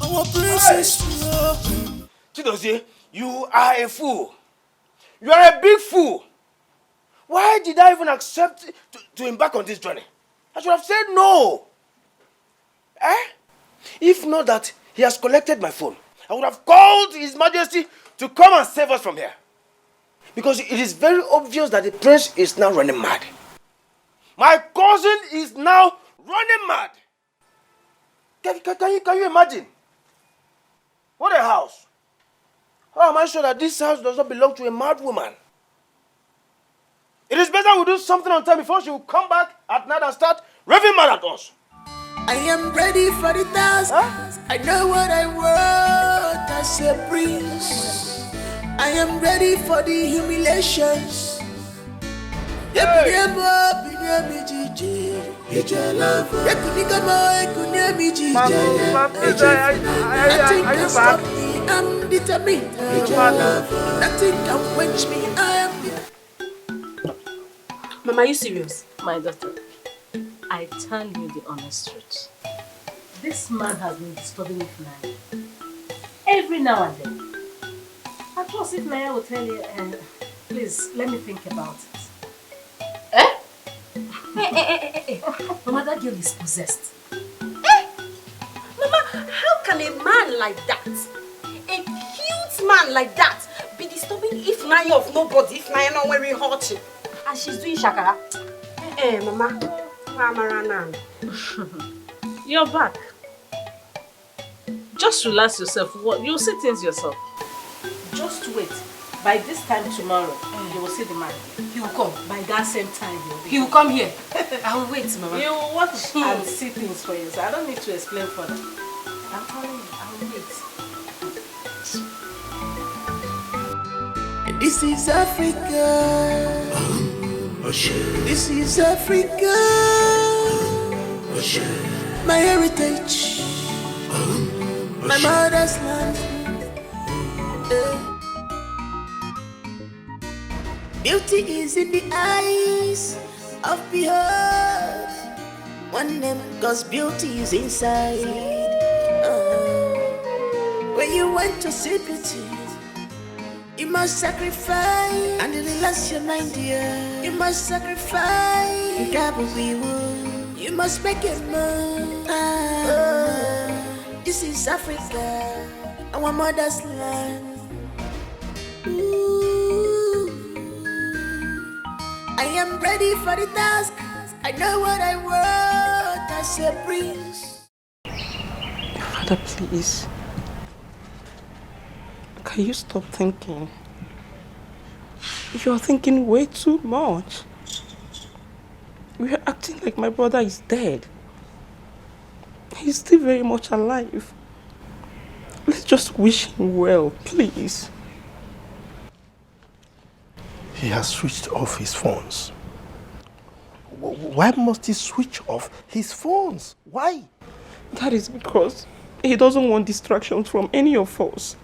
Our prince is here. Chidozie, you are a fool. You are a big fool. Why did I even accept to embark on this journey? I should have said no. If not that he has collected my phone, I would have called His Majesty to come and save us from here. Because it is very obvious that the prince is now running mad. My cousin is now running mad. Can you imagine? What a house. How am I sure that this house does not belong to a mad woman? It is better we do something on time before she will come back at night and start raving mad at us. I am ready for the task. I know what I want as a prince. I am ready for the humiliations. I'm determined. Nothing can quench me. I am. Mama, are you serious? My daughter, I tell you the honest truth. This man has been disturbing me tonight. Every now and then. I trust if Naya will tell you, please, let me think about it. Hey. Mama, that girl is possessed. Mama, how can a man like that, a cute man like that, be disturbing if Naya of nobody, if Naya not wearing hot? And she's doing shakara. Mama, You're back. Just relax yourself. You'll see things yourself. Just wait. By this time tomorrow, you will see the man. He will come. By that same time, he will come here. I will wait, Mama. You will watch and see things for yourself. I don't need to explain further. I'm telling you, I will wait. This is Africa. This is Africa. My heritage. My mother's land. Beauty is in the eyes of behold. One name, cause beauty is inside. When you want to see beauty, you must sacrifice and relax your mind, dear. You must sacrifice. You must make it move. This is Africa, our mother's land. I am ready for the task. I know what I want as a prince. Father, please. Can you stop thinking? You're thinking way too much. You're acting like my brother is dead. He's still very much alive. Let's just wish him well, please. He has switched off his phones. Why must he switch off his phones? Why? That is because he doesn't want distractions from any of us.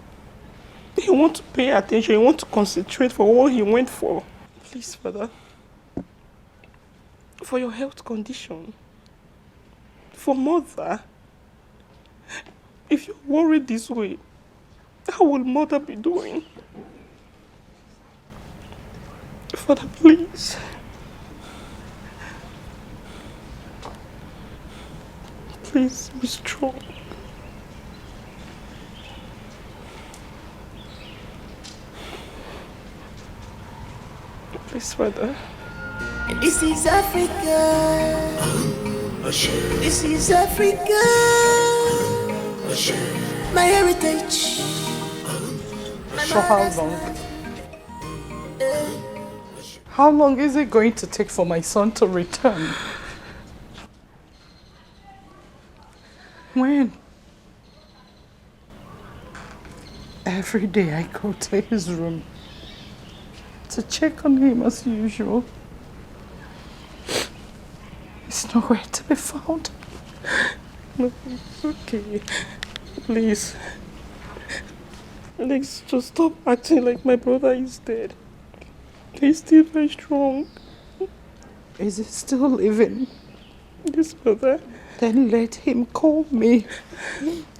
He wants to pay attention, he wants to concentrate for what he went for. Please, Father. For your health condition. For Mother. If you're worried this way, how will Mother be doing? Father, please. Please be strong. Please, Father. This is Africa. This is Africa. my heritage. So how long? How long is it going to take for my son to return? When? Every day I go to his room to check on him as usual. He's nowhere to be found. No, it's okay. Please. Please, just stop acting like my brother is dead. He's still very strong. Is he still living? Yes, mother. Then let him call me.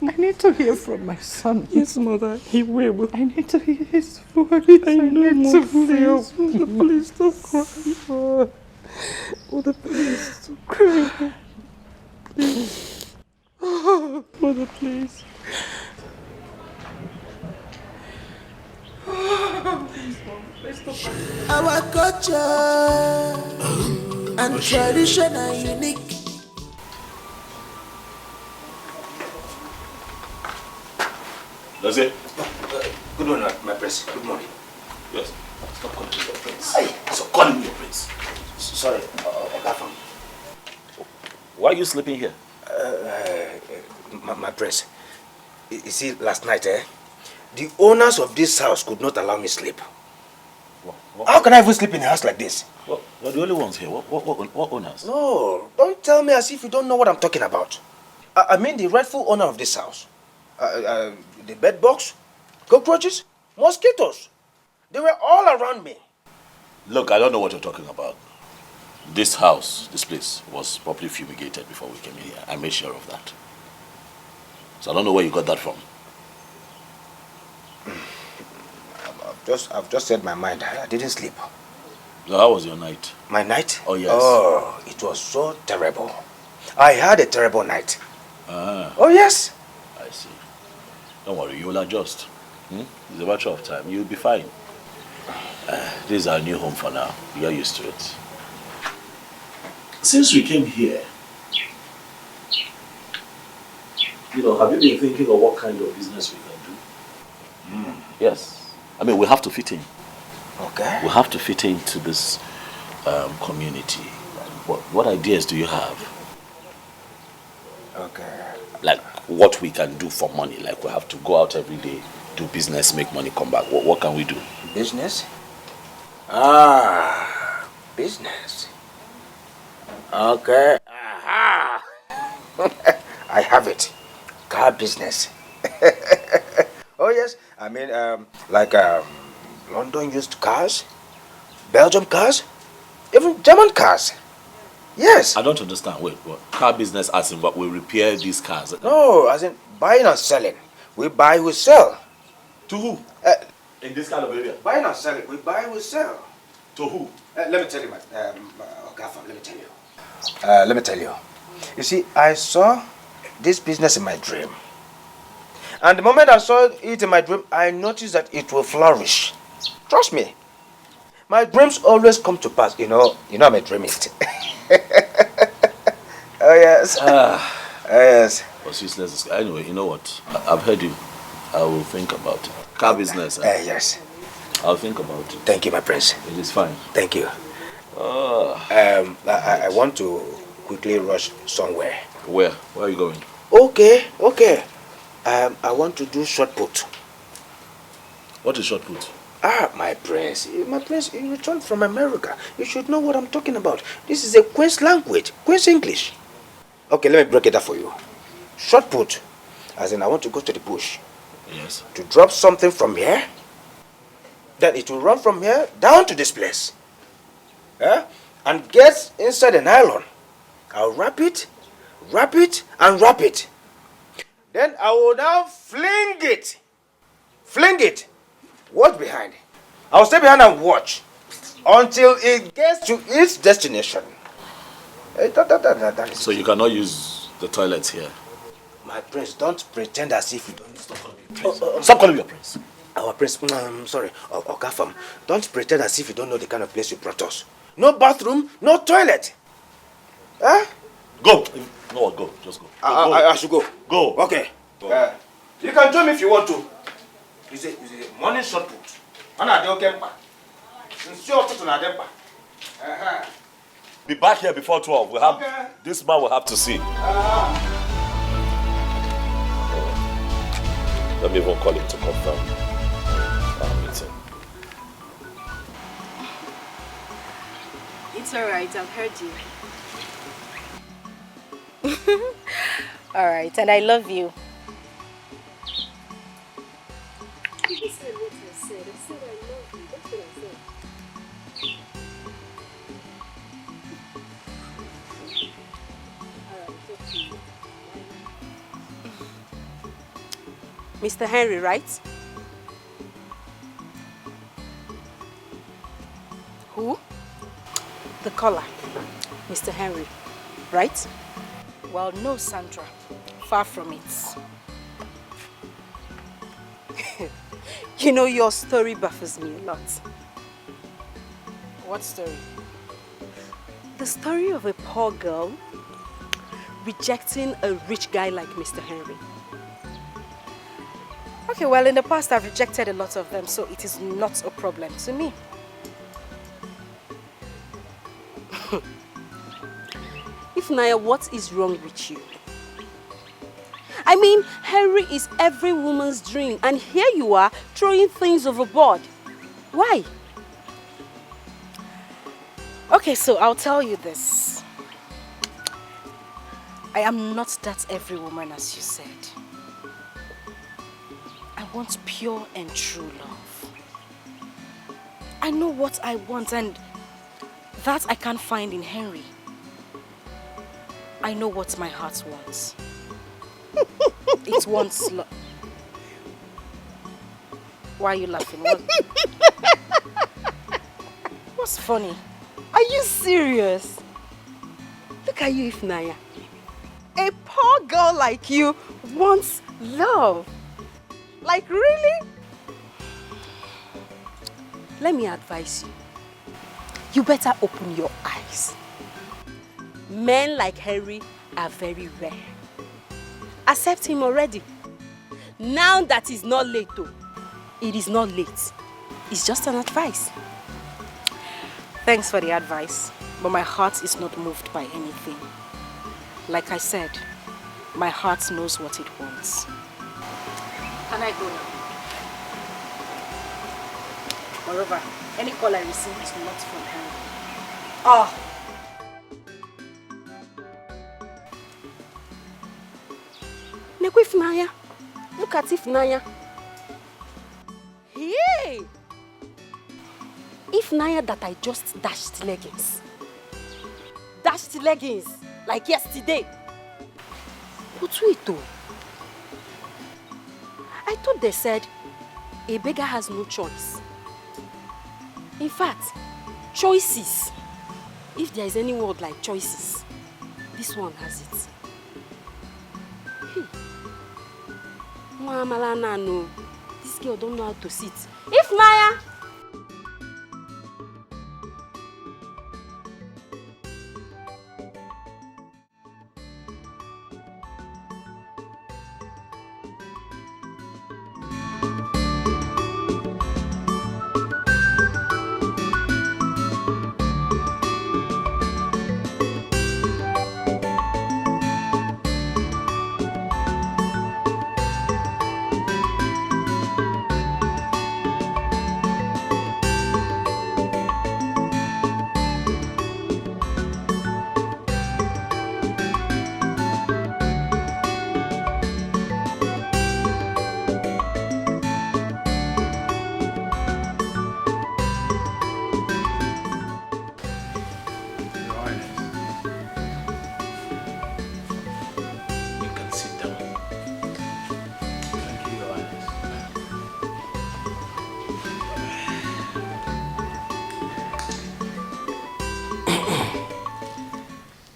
I need to hear from my son. Yes, mother, he will. I need to hear his voice. I know, Mother, please. Mother, please stop crying. Mother, please stop crying. Please. Mother, please. Please, Mom, please stop crying. Our culture and tradition are unique. That's it. Good morning, my prince. Good morning. Yes. Stop calling me your prince. Stop calling me your prince. Sorry, Ogafam. Why are you sleeping here? My prince. You see, last night, the owners of this house could not allow me sleep. How can I even sleep in a house like this? Well, you're the only ones here. What owners? No, don't tell me as if you don't know what I'm talking about. I mean the rightful owner of this house. The bed box, cockroaches, mosquitoes. They were all around me. Look, I don't know what you're talking about. This house, this place, was properly fumigated before we came in here. I made sure of that. So I don't know where you got that from. I've just said my mind. I didn't sleep. So how was your night? My night? Oh, yes. Oh, it was so terrible. I had a terrible night. Ah. Oh, yes. I see. Don't worry, you will adjust. It's a matter of time. You'll be fine. This is our new home for now. You're used to it. Since we came here, have you been thinking of what kind of business we can do? Yes. I mean, we have to fit in. Okay. We have to fit into this community. What ideas do you have? Okay. Like what we can do for money. Like we have to go out every day, do business, make money, come back. What can we do? Business? Business. Okay. Aha. I have it. Car business. Oh yes. I mean, London used cars, Belgium cars, even German cars. Yes. I don't understand. Wait, what? Car business as in what we repair these cars? No, as in buying and selling. We buy, we sell. To who? In this kind of area? Buying and selling. We buy, we sell. To who? Let me tell you, Ogafam, let me tell you. Let me tell you. You see, I saw this business in my dream. And the moment I saw it in my dream, I noticed that it will flourish. Trust me. My dreams always come to pass. You know I'm a dreamist. Oh, yes. Yes. What's useless? Anyway, you know what? I've heard you. I will think about it. Car business. Yes. I'll think about it. Thank you, my prince. It is fine. Thank you. I want to quickly rush somewhere. Where? Where are you going? Okay. I want to do shot put. What is shot put? My prince, you returned from America. You should know what I'm talking about. This is a Queen's language, Queen's English. Okay, let me break it up for you. Shot put, as in I want to go to the bush. Yes. To drop something from here, then it will run from here down to this place. And get inside the nylon. I'll wrap it, and wrap it. Then I will now fling it. Watch behind. I'll stay behind and watch until it gets to its destination. That is so you cannot use the toilets here? My prince, don't pretend as if you don't. Stop calling me your prince. Our prince, I'm sorry, Ogafam. Don't pretend as if you don't know the kind of place you brought us. No bathroom, no toilet. Go. No, go. Just go. I should go. Go. Okay. You can join me if you want to. It's a morning shot put. Be back here before 12. We'll have this man will have to see. Let me even call him to confirm our meeting. It's alright, I've heard you. Alright, and I love you. You said what I said. I said I love you. That's what I said. Mr. Henry, right? Who? The caller. Mr. Henry, right? Well, no, Sandra. Far from it. You know, your story baffles me a lot. What story? The story of a poor girl rejecting a rich guy like Mr. Henry. Okay, well, in the past I've rejected a lot of them, so it is not a problem to me. If Naya, what is wrong with you? I mean, Henry is every woman's dream, and here you are throwing things overboard. Why? Okay, so I'll tell you this. I am not that every woman, as you said. I want pure and true love. I know what I want, and that I can't find in Henry. I know what my heart wants. It wants love. Why are you laughing? What's funny? Are you serious? Look at you, Ifnaya. A poor girl like you wants love. Like, really? Let me advise you. You better open your eyes. Men like Henry are very rare. Accept him already. Now that it's not late though. It is not late. It's just an advice. Thanks for the advice, but my heart is not moved by anything. Like I said, my heart knows what it wants. Can I go now? Moreover, any call I receive is not from Henry. Oh! Ifnaya. Look at Ifnaya. Hey! Ifnaya that I just dashed leggings. Dashed leggings like yesterday. But wait though. I thought they said a beggar has no choice. In fact, choices. If there is any word like choices, this one has it. No. This girl don't know how to sit. Ifnaya!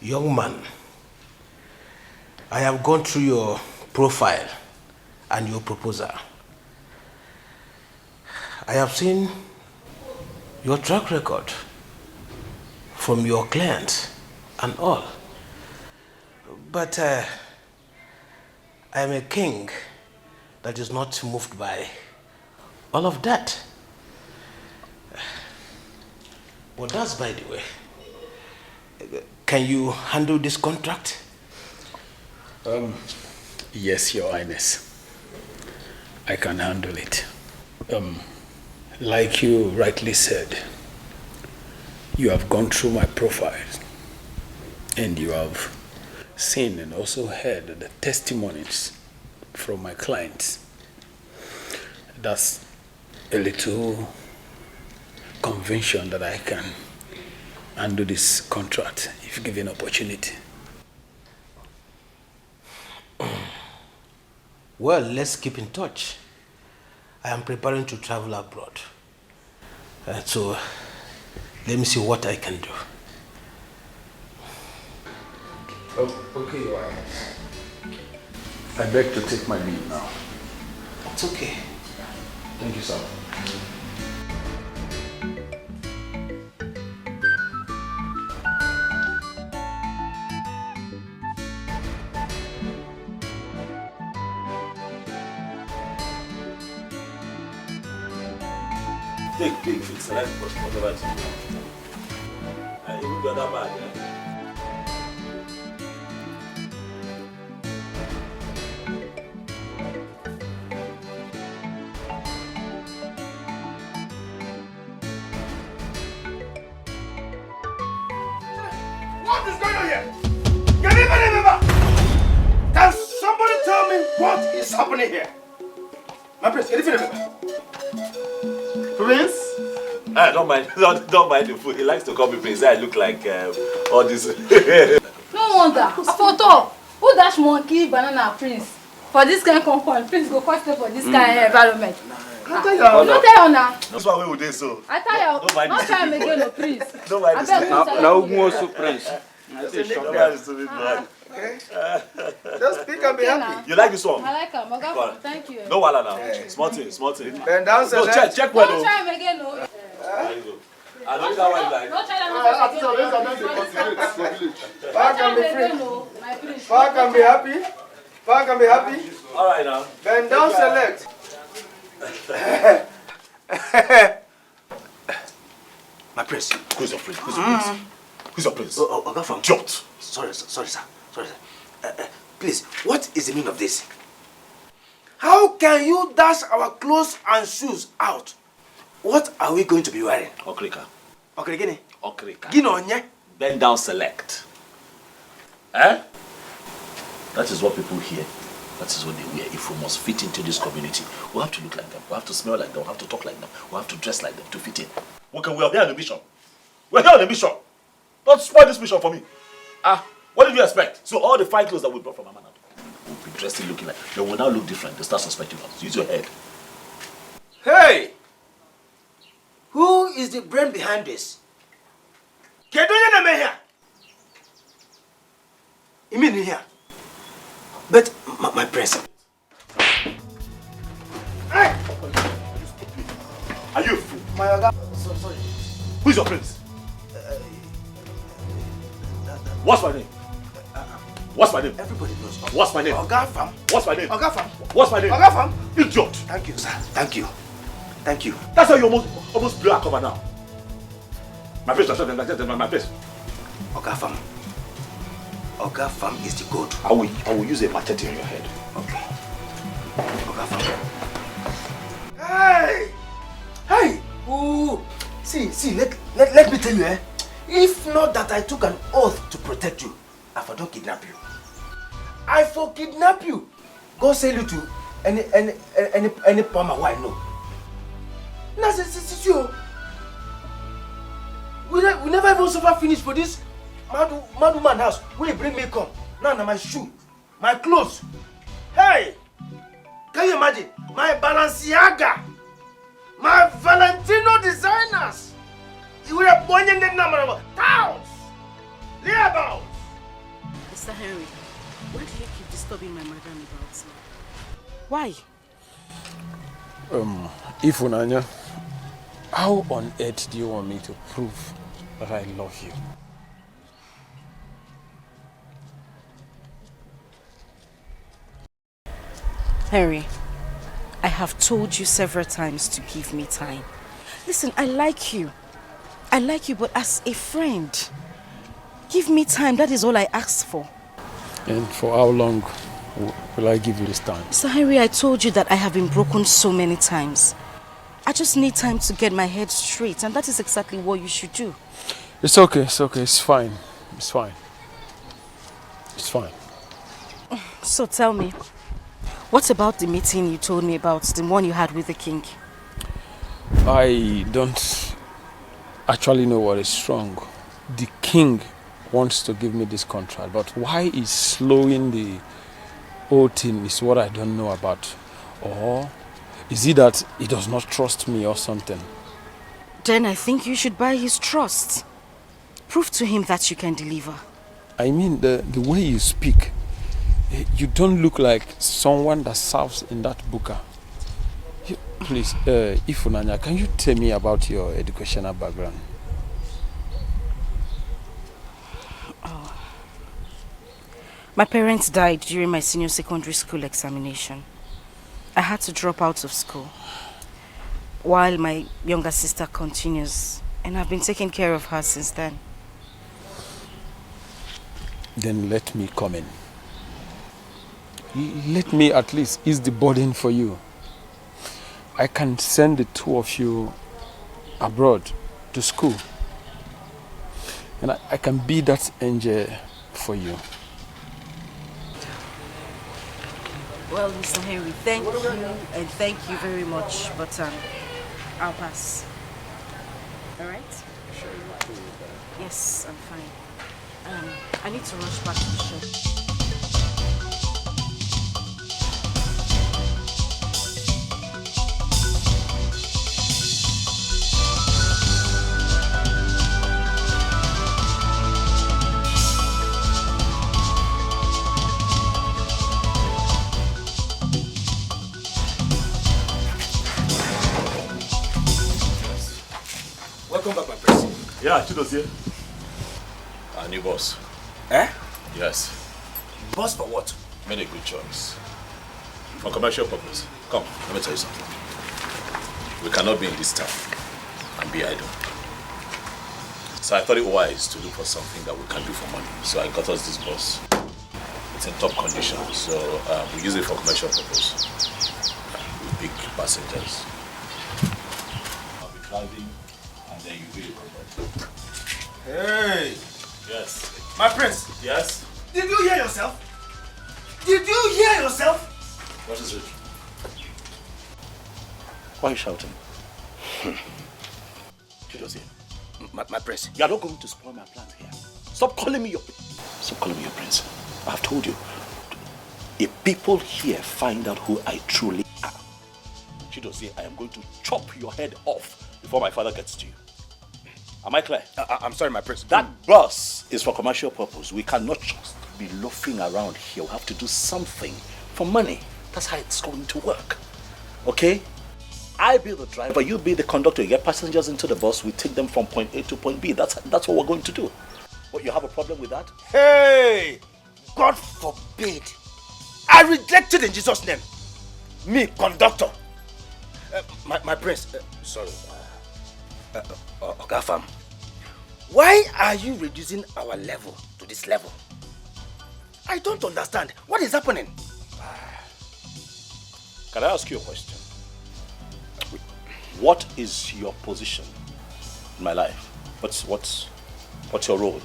Young man, I have gone through your profile and your proposal. I have seen your track record from your clients and all. But I am a king that is not moved by all of that. Well, that's by the way. Can you handle this contract? Yes, Your Highness. I can handle it. Like you rightly said, you have gone through my profile and you have seen and also heard the testimonies from my clients. That's a little conviction that I can handle this contract if given opportunity. Well, let's keep in touch. I am preparing to travel abroad. So, let me see what I can do. Oh, okay, Your Highness. I beg to take my leave now. It's okay. Thank you, sir. Take, select whatever it is. And even the other bag, yeah? What is going on here? Can anybody remember? Can somebody tell me what is happening here? My prince, can you remember? Prince? Don't mind the food. He likes to call me Prince. I look like all this. No wonder. Photo. Who dash monkey banana prince? For this kind of compound, prince go first for this kind of environment. I tell you. No tell you now. That's why we would do so. I tell you. Don't mind Not the try stupid again, boy. no prince. Don't mind the stupid boy. Now who wants to Prince? Don't mind the stupid boy. Just speak and be happy. You like this one? I like him. Go Oga, on. thank you. No wala now. Small thing. Bend down, No, select. check well. Don't try him again, no. There you go. I know that one like. Don't try that again. Far can be free. Far can be happy. Far can be happy. All right now. Bend down, select. My prince. Who's your prince? Who's your prince? Oga from Jot. Sorry, sir. Please, what is the meaning of this? How can you dash our clothes and shoes out? What are we going to be wearing? Okrika. Okrika. Okrika. Bend down, select. Eh? That is what people hear. That is what they wear. If we must fit into this community, we have to look like them. We have to smell like them. We have to talk like them. We have to dress like them to fit in. Okay, we are here on a mission. We're here on a mission. Don't spoil this mission for me. What did you expect? So all the fine clothes that we brought from Amana will be dressed in looking like. They will now look different. They start suspecting us. Use your head. Hey! Who is the brain behind this? Can you name here? You mean here? But my prince. Hey! Are you a fool? My Oga. Sorry. Who's your prince? What's my name? What's my name? Everybody knows. What's my name? Oga Fam. What's my name? Oga Fam. What's my name? Oga Fam. Idiot. Thank you, sir. Thank you. Thank you. That's how you almost blew our cover now. My face, my face. Oga Fam. Oga Fam is the goat. I will use a machete on your head. Okay. Oga Fam. Hey! Hey! Ooh! See, let me tell you, if not that I took an oath to protect you, I for don't kidnap you. I for kidnap you. Go sell you to any palmer who I know. Now, see you. We never even suffer finish for this mad woman house. When you bring me come, now my shoe, my clothes. Hey! Can you imagine? My Balenciaga, my Valentino designers. You were born in the number of towns, thereabouts. Mr. Henry, why do you keep disturbing my madam about me? Why? Ifunanya, how on earth do you want me to prove that I love you? Henry, I have told you several times to give me time. Listen, I like you. I like you, but as a friend, give me time. That is all I asked for. And for how long will I give you this time? Mr. Henry, I told you that I have been broken so many times. I just need time to get my head straight, and that is exactly what you should do. It's okay, it's fine. It's fine. It's fine. So tell me, what about the meeting you told me about, the one you had with the king? I don't actually know what is wrong. The king wants to give me this contract, but why he's slowing the whole thing is what I don't know about. Or is it that he does not trust me or something? Then I think you should buy his trust. Prove to him that you can deliver. I mean, the way you speak, you don't look like someone that serves in that buka. Please, Ifunanya, can you tell me about your educational background? Oh. My parents died during my senior secondary school examination. I had to drop out of school while my younger sister continues, and I've been taking care of her since then. Then let me come in. Let me at least ease the burden for you. I can send the two of you abroad to school. And I can be that angel for you. Well, Mr. Henry, thank you, and thank you very much, but I'll pass. All right? Sure. Yes, I'm fine. I need to rush back to the shop. Welcome back, my prince. Yeah, Chido's here. Our new boss. Eh? Yes. Boss for what? Made a good choice. For commercial purpose. Come, let me tell you something. We cannot be in this town and be idle. So I thought it wise to look for something that we can do for money. So I got us this bus. It's in top condition, so we use it for commercial purpose. With big passengers. I'll be driving, and then you will conduct. Hey! Yes. My prince! Yes? Did you hear yourself? Did you hear yourself? What is it? Why are you shouting? Chido's here. My prince. You are not going to spoil my plans here. Stop calling me your prince. I have told you. If people here find out who I truly am, Chido's here, I am going to chop your head off before my father gets to you. Am I clear? I'm sorry, my prince. That bus is for commercial purpose. We cannot just be loafing around here. We have to do something for money. That's how it's going to work. Okay? I be the driver, you be the conductor. You get passengers into the bus, we take them from point A to point B. That's what we're going to do. What, you have a problem with that? Hey! God forbid. I reject it in Jesus' name. Me, conductor. My prince. Sorry. Ogafam. Why are you reducing our level to this level? I don't understand. What is happening? Can I ask you a question? What is your position in my life? What's your role?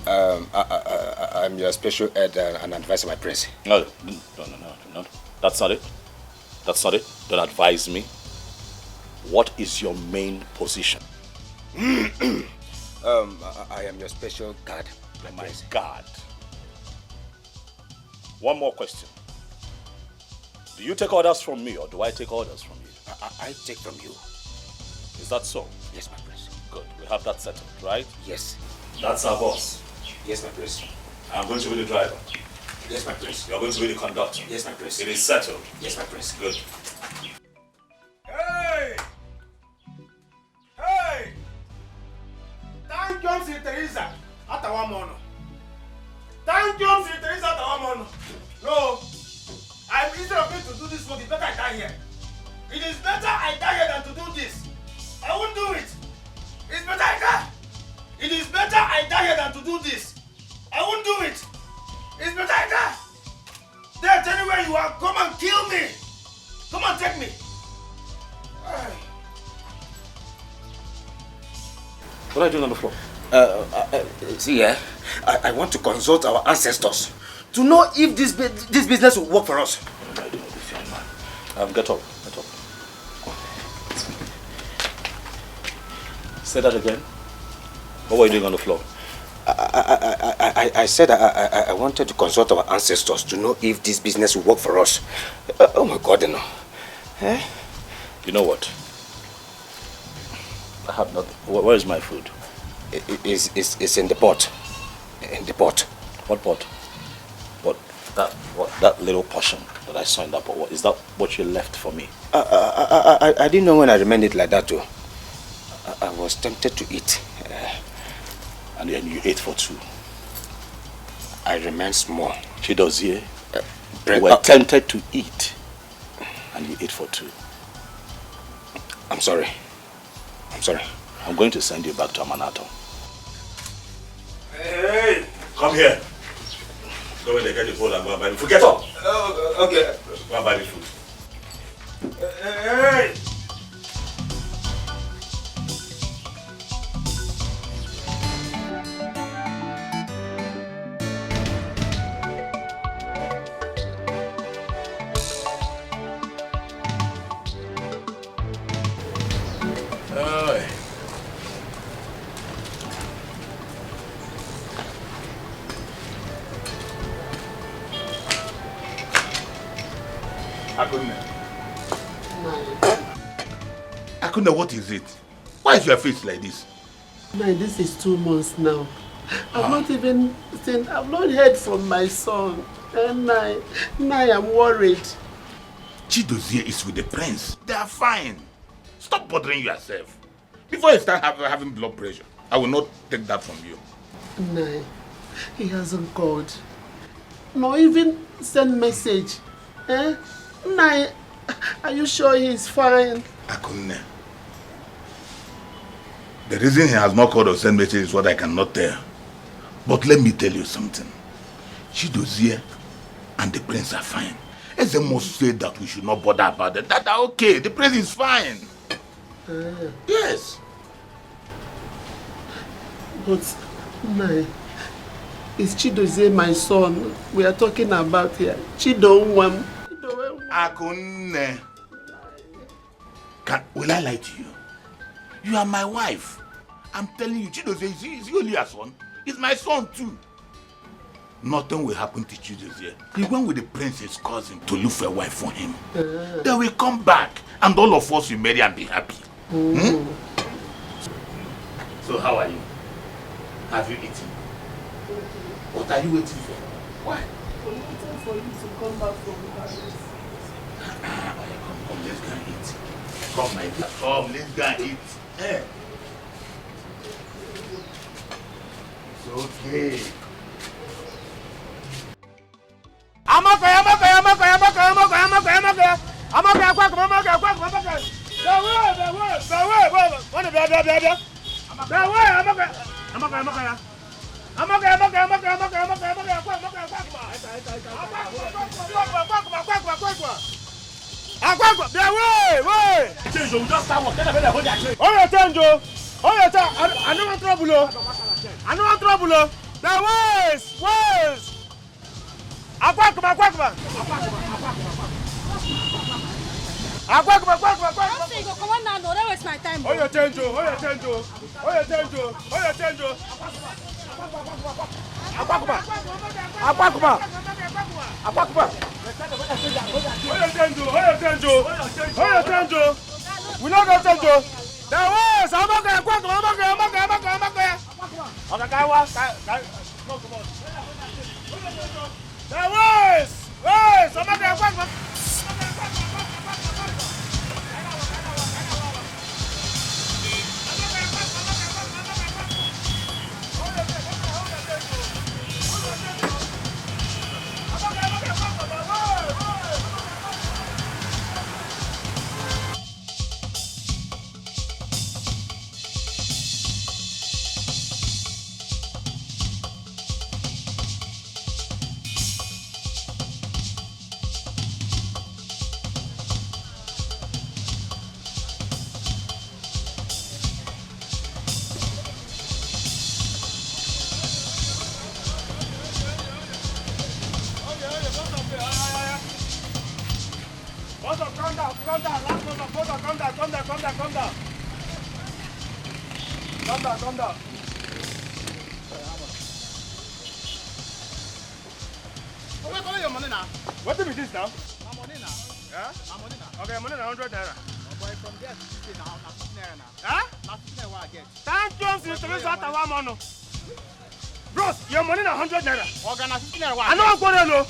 I'm your special aide and advisor, my prince. No. That's not it. Don't advise me. What is your main position? I am your special guard. My guard. One more question. Do you take orders from me or do I take orders from you? I take from you. Is that so? Yes, my prince. Good. We have that settled, right? Yes. That's our boss. Yes, my prince. I'm going to be the driver. Yes, my prince. You're going to be the conductor. Yes, my prince. It is settled. Yes, my prince. Good. Hey! Hey! Thank you, Sir Teresa. Atawamono. Thank you, Sir Teresa. Atawamono. No. Instead of me to do here. It is better I die here than to do this. I won't do it. It's better I die. It is better I die here than to do this. I won't do it. It's better I die. There, tell me where you are. Come and kill me. Come and take me. What are you doing on the floor? See here, I want to consult our ancestors to know if this business will work for us. What am I doing with this young man? Get up. Get up. Say that again. What were you doing on the floor? I said I wanted to consult our ancestors to know if this business will work for us. Oh my God, no. Eh? You know what? I have nothing. Where is my food? It's in the pot. In the pot. What pot? That little portion that I saw in that pot. Is that what you left for me? I didn't know when I remained it like that too. I was tempted to eat. And then you ate for two. I remained small. Chidozie, you were tempted to eat and you ate for two. I'm sorry. I'm sorry. I'm going to send you back to Amanato. Hey! Come here. Go in there, get the food and go and buy the food. Get up! Okay. Go and buy the food. Hey! Akuna, what is it? Why is your face like this? Man, this is 2 months now. I've not even seen, I've not heard from my son. And now I'm worried. Chidozie is with the prince. They are fine. Stop bothering yourself. Before you start having blood pressure, I will not take that from you. Nai, he hasn't called. Nor even send message. Nai, are you sure he's fine? Akunne, the reason he has not called or sent message is what I cannot tell. But let me tell you something. Chidozie and the prince are fine. Eze must say that we should not bother about it. That are okay. The prince is fine. Yes. But, Nai, is Chidozie my son we are talking about here? Chidonwam. Akunne. Will I lie to you? You are my wife. I'm telling you, Chidozie, is he only a son? He's my son too. Nothing will happen to Chidozie. He went with the prince's cousin to look for a wife for him. They will come back and all of us will marry and be happy. So how are you? Have you eaten? What are you waiting for? Why? I'm waiting for you to come back from Paris. Come, let's go and eat. Come, my dear. Come, let's go and eat. It's okay. Calm down, calm down. Last number, calm down, calm down, calm down, calm down, calm down. Calm down, calm down. Oh, where are your money now? What is this now? My money now. Yeah? My money now. Okay, money now 100 naira. Oh boy, from there to 50 now, now 50 naira now. Huh? Now 50 naira what I get. Thank you, Mr. Mr. Bros, your money now 100 naira. Okay, now 50 naira what I know I'm going to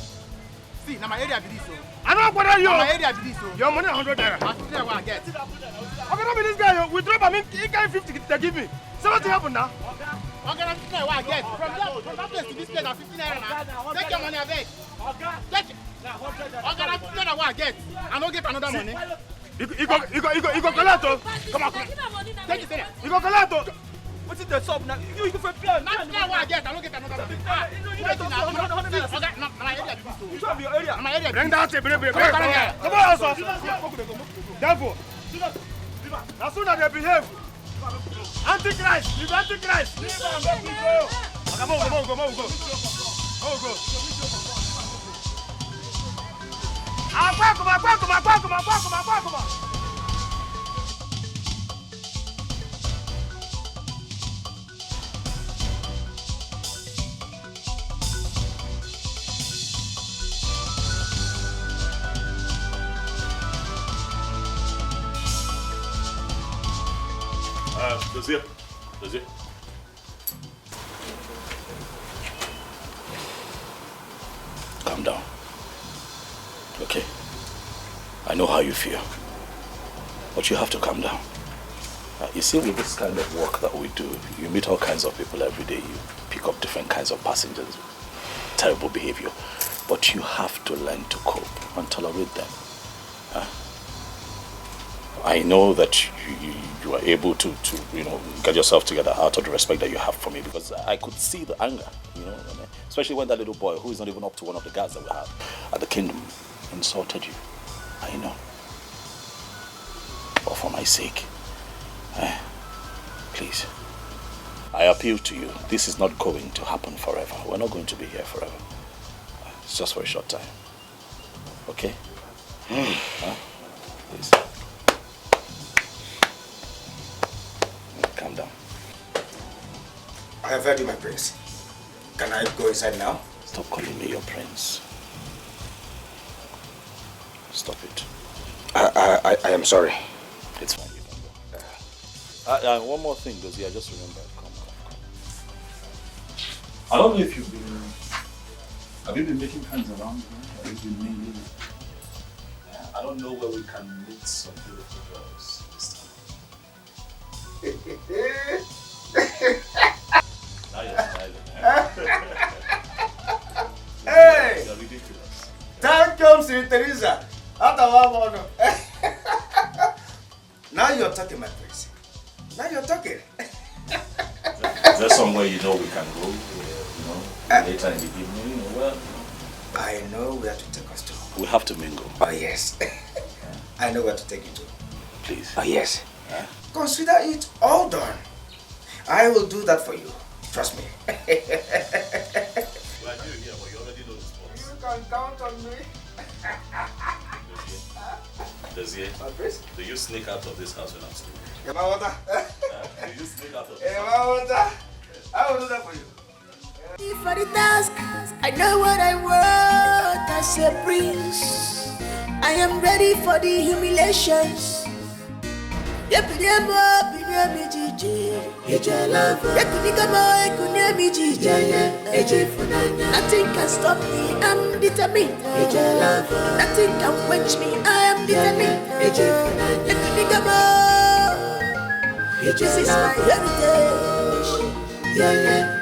see, now my area be this so. I know I'm going to My area be this so. Your money 100 naira. Now 50 naira what I get. Okay, not be this guy. We drop him. He carry 50 they give me. So what happened now? Okay, now 50 naira what I get. From that place to this place, now 50 naira now. Take your money, I beg. Take it. Okay, now 50 naira what I get. I don't get another money. You go collect. Come on, come on. Take it there. You go collect. What's it the sub now? You go for plan. Now what I get. I don't get another money. My area be this so. You have your area. My area. Bring that thing, bring. Come on, sir. Therefore, as soon as they behave, Antichrist, you Antichrist. Come on, go. Come. Dozie. Calm down. Okay. I know how you feel. But you have to calm down. You see, with this kind of work that we do, you meet all kinds of people every day. You pick up different kinds of passengers. Terrible behavior. But you have to learn to cope and tolerate them. I know that you are able to get yourself together out of the respect that you have for me, because I could see the anger, especially when that little boy, who is not even up to one of the guards that we have at the kingdom, insulted you. I know. But for my sake, please, I appeal to you. This is not going to happen forever. We're not going to be here forever. It's just for a short time. Okay? Please. Calm down. I have heard you, my prince. Can I go inside now? Stop calling me your prince. Stop it. I am sorry. It's fine, you can go. One more thing, Dozie, I just remembered. Come. I don't know if have you been making plans around here? Have you been mingling? I don't know where we can meet some beautiful girls this time. Now you're smiling. Hey! You're ridiculous. Time comes in Teresa. Now you're talking, my prince. Now you're talking. Is there somewhere we can go? Later in the evening? I know where to take us to. We have to mingle. Oh, yes. I know where to take you to. Please. Oh, yes. Consider it all done. I will do that for you. Trust me. Well, I knew here, but you already know the spots. You can count on me. Dozie, do you sneak out of this house when I'm sleeping? Do you sneak out of this house? I will do that for you. For the task, I know what I want as a prince. I am ready for the humiliations. Nothing can stop me, I'm determined. Nothing can quench me, I am determined. This is my heritage.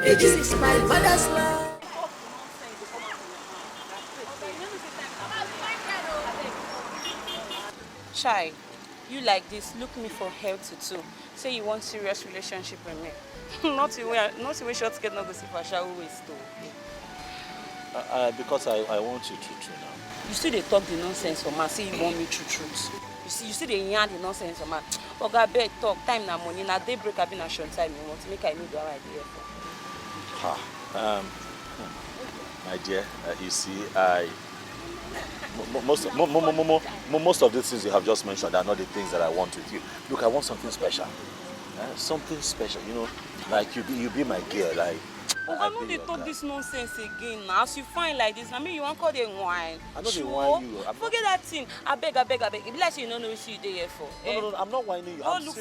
This is my mother's land. Chai, you like this, look me for help too. Say you want serious relationship with me. not the way short skirt not go see for shall waste though. Because I want you to now. You still they talk the nonsense for man, say you want me truth. You see they yarn the nonsense for man. Oga beg talk, time na money, na daybreak I been a short time you want to make I know the right idea for. My dear, you see, I Most of these things you have just mentioned are not the things that I want with you. Look, I want something special. Something special, you know, like you be my girl, like. I know they talk this nonsense again now. As you find like this, I mean you want call them wine. I know they whine you. Forget that thing. I beg. If you like say you don't know what you there here for. No, I'm not whining you. Go look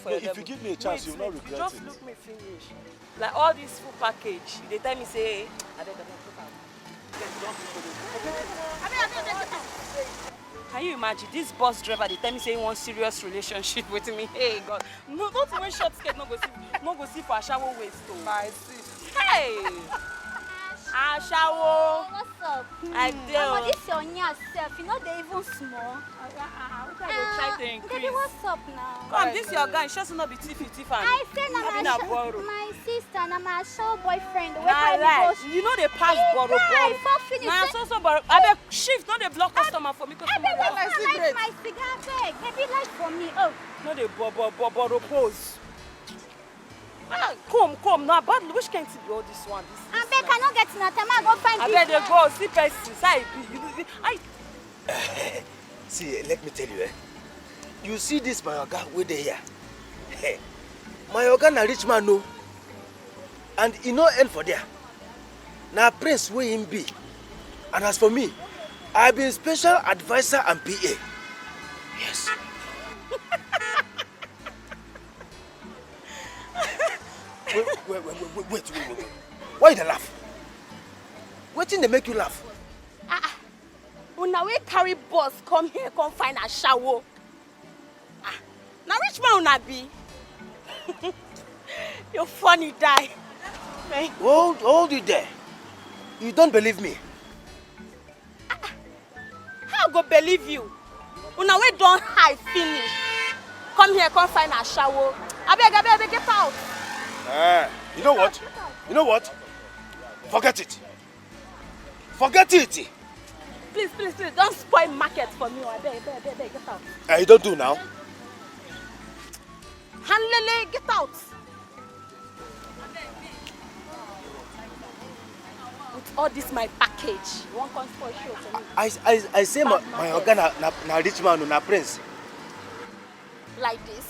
for your If you give me a chance, you'll not regret it. Just look me finish. Like all this full package, they tell me say, I beg. Can you imagine this bus driver? They tell me say he wants serious relationship with me. Hey God, no, not even short skirt. No go see for a shower waist. I see. Hey, a shower. What's up? I do. This your yourself. You know they even small. Try to increase. Baby, what's up now? Come, this your guy. Sure, not be thief. I said my sister, and my show boyfriend. You know they pass borrow. Nah, so borrow. I beg shift. Not they block customer for me. I beg light my cigar bag. Maybe light for me. Oh. No they borrow pose. Come now, but which can't be all this one? I beg cannot get in a time. I go find. I beg they go see person. I. See, let me tell you, you see this my oga wey dey here. My oga na rich man no, and he no end for there. Na prince wey him be, and as for me, I be special advisor and PA. Yes. Wait. Why you dey laugh? Wetin dey make you laugh? Una we carry bus come here, come find a shower. Now rich man una be. You're funny, die. Hold it there. You don't believe me? How go believe you? Una we don't hide finish. Come here, come find a shower. I beg, get out. You know what? Forget it. Forget it. Please, don't spoil market for me. I beg, get out. You don't do now. Hanlele, get out. With all this my package, you won't come spoil show for me. I say my oga na rich man, na prince. Like this.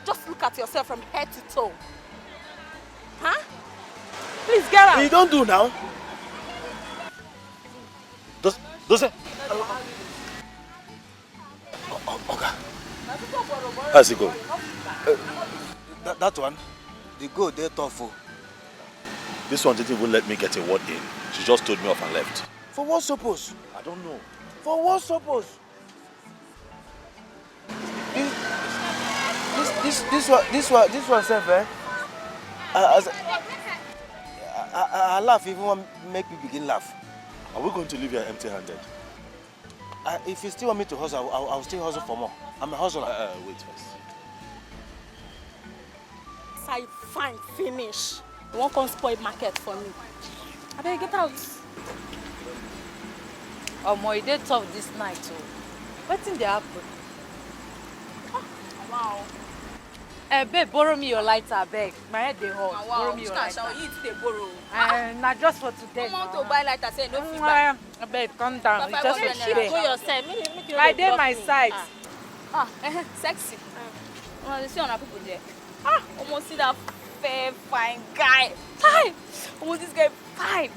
Just look at yourself from head to toe. Huh? Please get out. You don't do now. Does it? Okay. How's it go? That one, the go there tough. This one didn't even let me get a word in. She just told me off and left. For what suppose? I don't know. For what suppose? This one self, I laugh even when make me begin laugh. Are we going to leave here empty-handed? If you still want me to hustle, I'll still hustle for more. I'm a hustler. Wait first. I find finish. You won't come spoil market for me. I better get out. Omo, it dey tough this night too. Wetin dey happen? Wow. Babe, borrow me your lighter, beg. My head dey hot. Wow. Borrow me your lighter. You dey borrow. Na just for today. I want to buy lighter, say no fit buy. Babe, calm down. It's just for today. Go yourself. I dey my side. Sexy. You see on people there. Almost see that fair, fine guy. Hi. Almost this guy fine.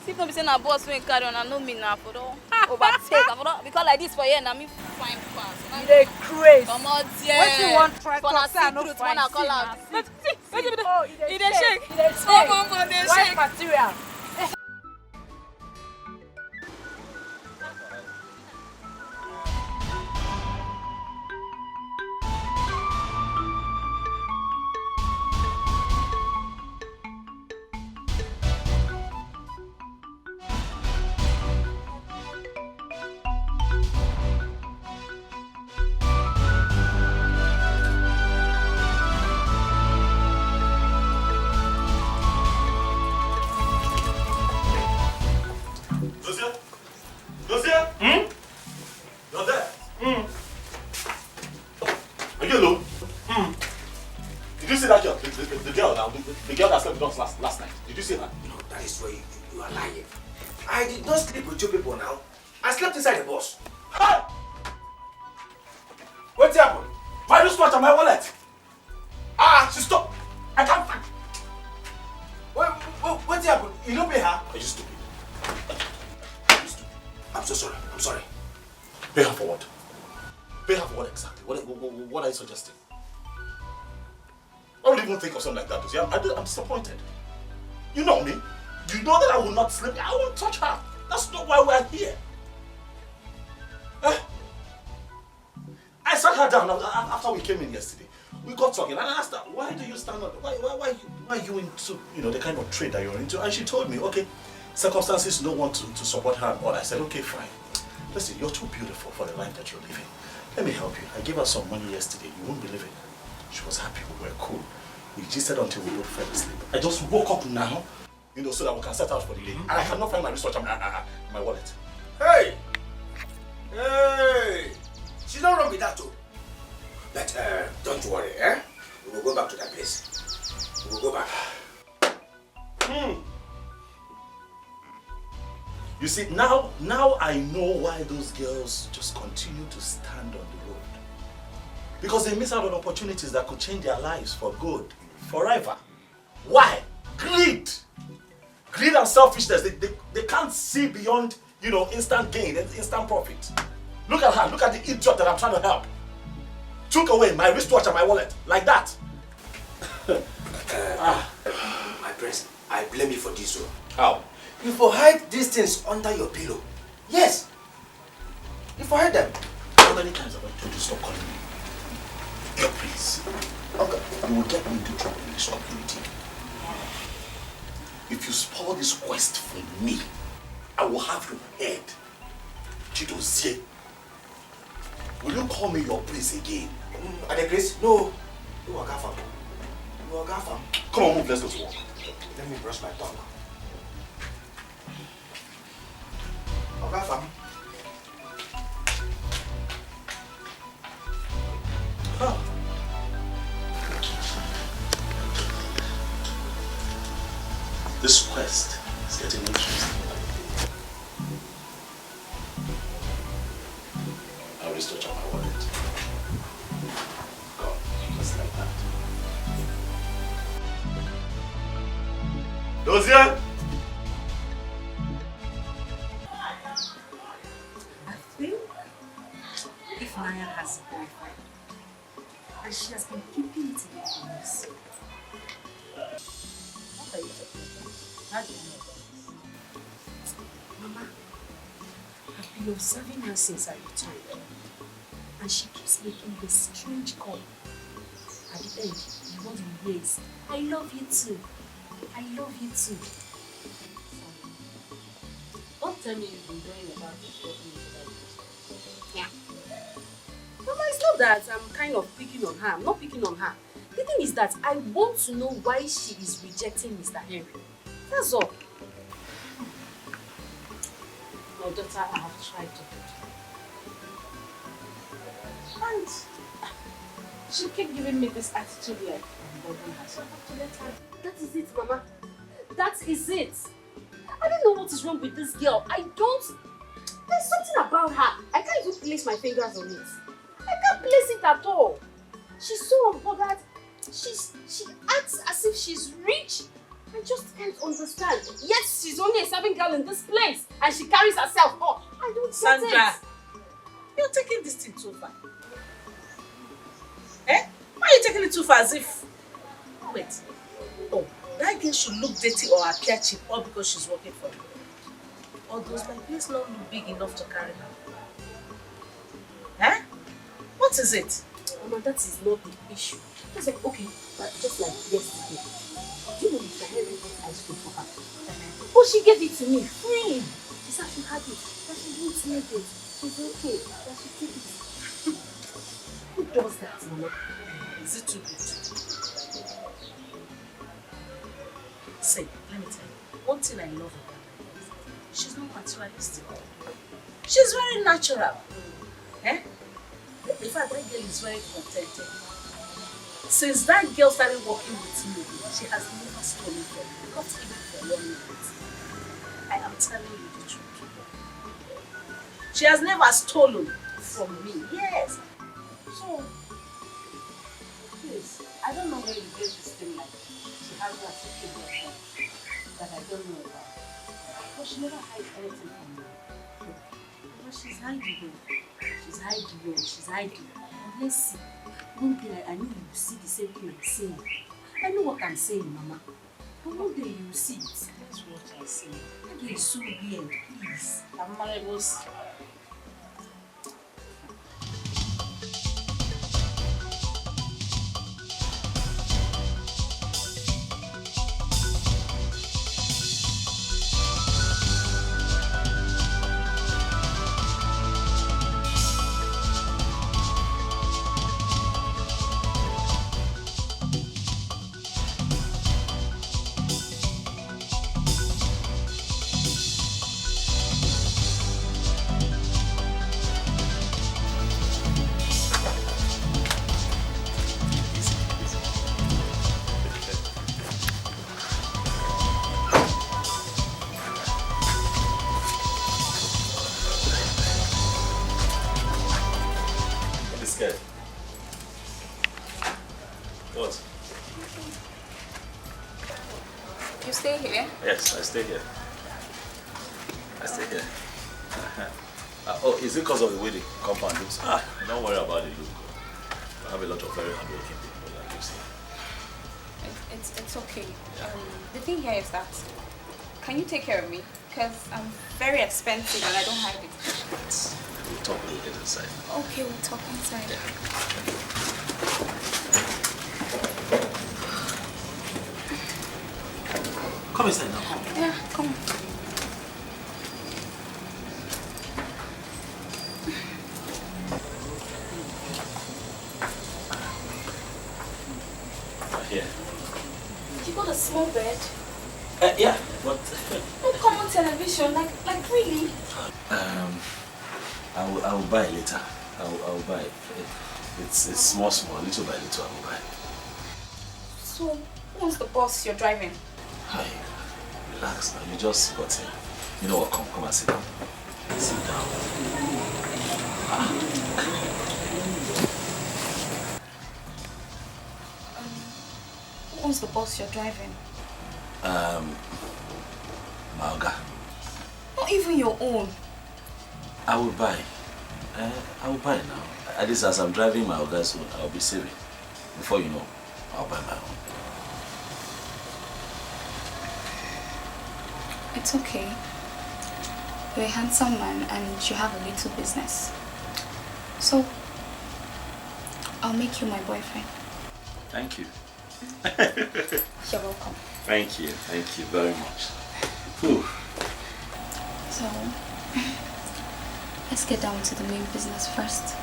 See if no be say na boss wey carry on, I know me now for don overtake. Because like this for here, na me fine pass. You dey craze. Come out there. Wetin you want try for talk say I no truth, fine. wanna call out. He dey shake. He dey shake. White material. The girl that slept with us last night. Did you see her? No, that is why you are lying. I did not sleep with you people now. I slept inside the bus. Hey! What happened? My wristwatch and my wallet. Ah, she stopped. I can't find. What happened? You don't pay her? Are you stupid? I'm so sorry. I'm sorry. Pay her for what? Pay her for what exactly? What are you suggesting? I don't even think of something like that. See, I'm disappointed. You know me. You know that I will not sleep. I won't touch her. That's not why we're here. I sat her down after we came in yesterday. We got talking and I asked her, why do you stand up? Why are you into, the kind of trade that you're into? And she told me, okay, circumstances don't want to support her and all. I said, okay, fine. Listen, you're too beautiful for the life that you're living. Let me help you. I gave her some money yesterday. You won't believe it. She was happy. We were cool. We gisted until we both fell asleep. I just woke up now, so that we can set out for the day. And I cannot find my wristwatch and my wallet. Hey! Hey! She's not wrong with that too. But don't worry, eh? We will go back to that place. We will go back. You see, now I know why those girls just continue to stand on the road. Because they miss out on opportunities that could change their lives for good, forever. Why? Greed! Greed and selfishness, they can't see beyond, instant gain, instant profit. Look at her, look at the idiot that I'm trying to help. Took away my wristwatch and my wallet, like that. My prince, I blame you for this one. How? You for hide these things under your pillow. Yes. You for hide them. How many times have I told you stop calling me? Your prince. Okay, you will get me into trouble in this community. If you spoil this quest for me, I will have your head. Chidozie. Will you call me your prince again? Ade Chris? No. You are Gafam. You are Gafam. Come on, move, let's go to work. Let me brush my tongue. Gafam. Huh. This quest is getting interesting. I'll restore my wallet. God, just like that. Dozier! I think if Maya has a boyfriend, and she has been keeping it in for us. What are you talking about? How do you know about this? Mama, I've been observing her since I returned. And she keeps making this strange call. At the end, you want to raise. I love you too. I love you too. Don't tell me you've been doing about this. Yeah. Mama, it's not that I'm kind of picking on her. I'm not picking on her. The thing is that I want to know why she is rejecting Mr. Henry. That's all. My daughter, I have tried to do. And she kept giving me this attitude like I'm bothering her. So I have to let her. That is it, Mama. That is it. I don't know what is wrong with this girl. There's something about her. I can't even place my fingers on it. I can't place it at all. She's so unbothered. She acts as if she's rich. I just can't understand. Yes, she's only a serving girl in this place and she carries herself up. I don't get it. Sandra, you're taking this thing too far. Eh? Why are you taking it too far as if... Wait. Oh, that girl should look dirty or appear cheap all because she's working for you. Or does my place not look big enough to carry her? Eh? What is it? Mama, that is not the issue. Just like, okay, just like yesterday. You know Mr. Henry bought ice cream for her. But she gave it to me free. She said she had it, that she didn't need it. She's okay, that she took it. Who does that, Mama? Is it too good? Say, let me tell you, one thing I love about her is she's not materialistic. She's very natural. Eh? In fact, that girl is very contented. Since that girl started working with me, she has never stolen from me, not even for 1 minute. I am telling you the truth. She has never stolen from me. Yes. So, please, I don't know where you get this thing like she has a secret boyfriend that I don't know about. But she never hides anything from me. But she's hiding. She's hiding. She's hiding. And let's see. One day I know you will see the same thing I'm saying. I know what I'm saying, Mama. But one day you will see it. That's what I'm saying. That is so weird, please. Mama, it was... What? You stay here? Yes, I stay here. I stay here. Oh, is it because of the way the compound looks? Don't worry about the look. I have a lot of very hardworking people that lives here. It's okay. The thing here is that, can you take care of me? Because I'm very expensive and I don't have it. We'll talk when we get inside. Okay, we'll talk inside. Come inside now. Yeah, come. Here. You got a small bed? Yeah, but... No common television, like really? I will buy later. I will buy it. It's small, little by little I will buy. So, who's the boss you're driving? Hi, relax now. You just got in. You know what? Come and sit down. Sit down. Who's the boss you're driving? Malga. Not even your own. I will buy. I will buy now. At least as I'm driving my Oga's own, I'll be saving. Before you know, I'll buy my own. It's okay. You're a handsome man and you have a little business. So, I'll make you my boyfriend. Thank you. You're welcome. Thank you very much. Whew. So, let's get down to the main business first.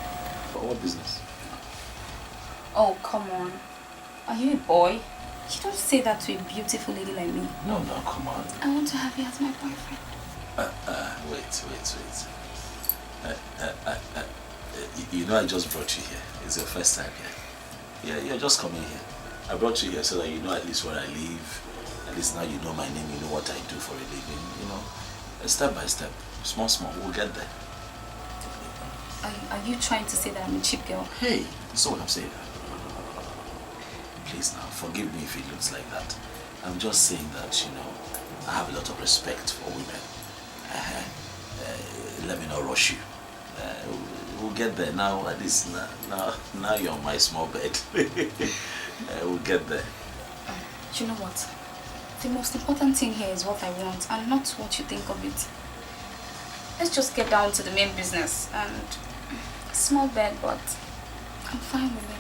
What business? Oh, come on. Are you a boy? You don't say that to a beautiful lady like me. No, come on. I want to have you as my boyfriend. Wait. You know I just brought you here. It's your first time here. Yeah, you're just coming here. I brought you here so that you know at least where I live. At least now you know my name, you know what I do for a living, you know. Step by step, small, we'll get there. Are you trying to say that I'm a cheap girl? Hey, that's what I'm saying. Please now, forgive me if it looks like that. I'm just saying that, you know, I have a lot of respect for women. Let me not rush you. We'll get there now. At least now you're on my small bed. We'll get there. You know what? The most important thing here is what I want and not what you think of it. Let's just get down to the main business. And small bed, but I'm fine with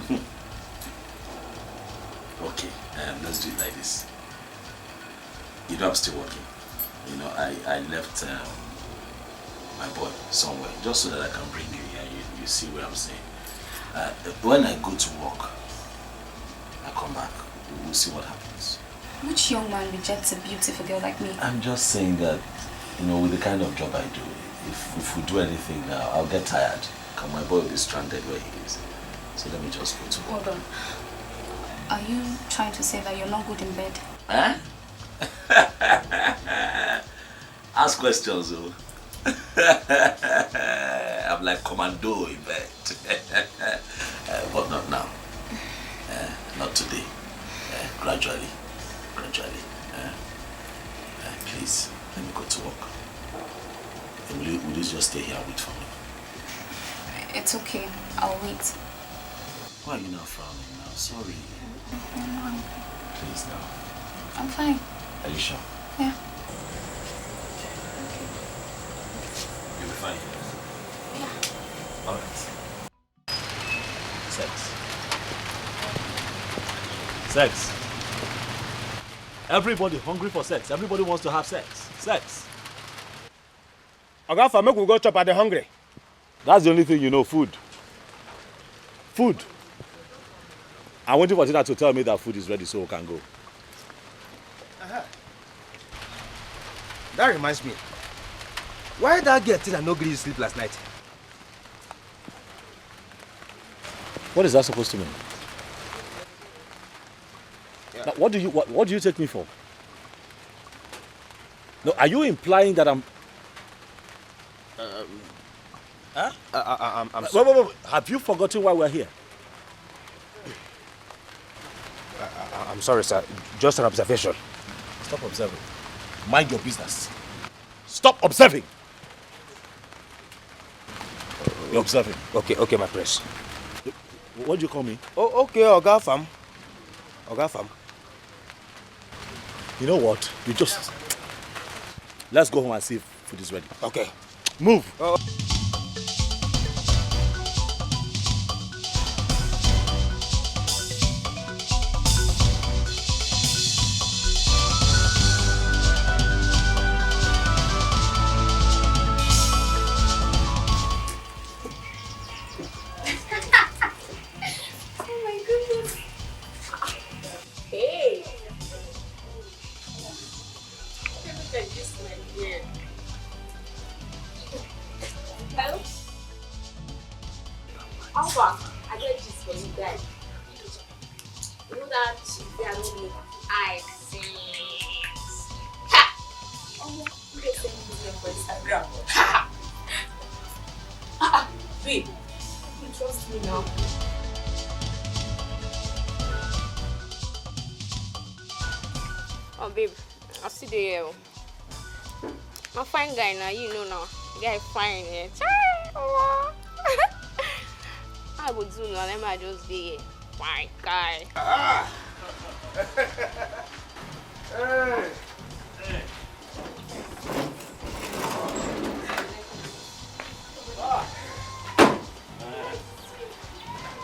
it. Okay, let's do it like this. You know I'm still working. You know, I left my boy somewhere just so that I can bring you here. You see what I'm saying. When I go to work, I come back. We'll see what happens. Which young man rejects a beautiful girl like me? I'm just saying that, you know, with the kind of job I do, if we do anything now, I'll get tired. And my boy will be stranded where he is. So let me just go to work. Hold on. Are you trying to say that you're not good in bed? Huh? Ask questions, oh. I'm like commando in bed. But not now. Not today. Gradually. Please, let me go to work. Will you just stay here and wait for me? It's okay. I'll wait. Why are you not frowning now? Sorry. Please now. I'm fine. Are you sure? Yeah. You'll be fine. Yeah. Alright. Sex. Everybody hungry for sex. Everybody wants to have sex. Sex. Oga, make we go chop at the hungry. That's the only thing you know, food. Food. I'm waiting for Tina to tell me that food is ready so we can go. That reminds me. Why that girl Tina no gree you sleep last night? What is that supposed to mean? Yeah. Now, what do you take me for? No, are you implying that I'm... Huh? I'm wait. Have you forgotten why we're here? I'm sorry, sir. Just an observation. Stop observing. Mind your business. Stop observing. You're observing. Okay, my prince. What do you call me? Oh, okay, Oga Fam. You know what? Let's go home and see if food is ready. Okay. Move. Oh, babe, I see the my fine guy now, you know now. Guy fine, yeah. I would do now, let me just be fine guy. Hey.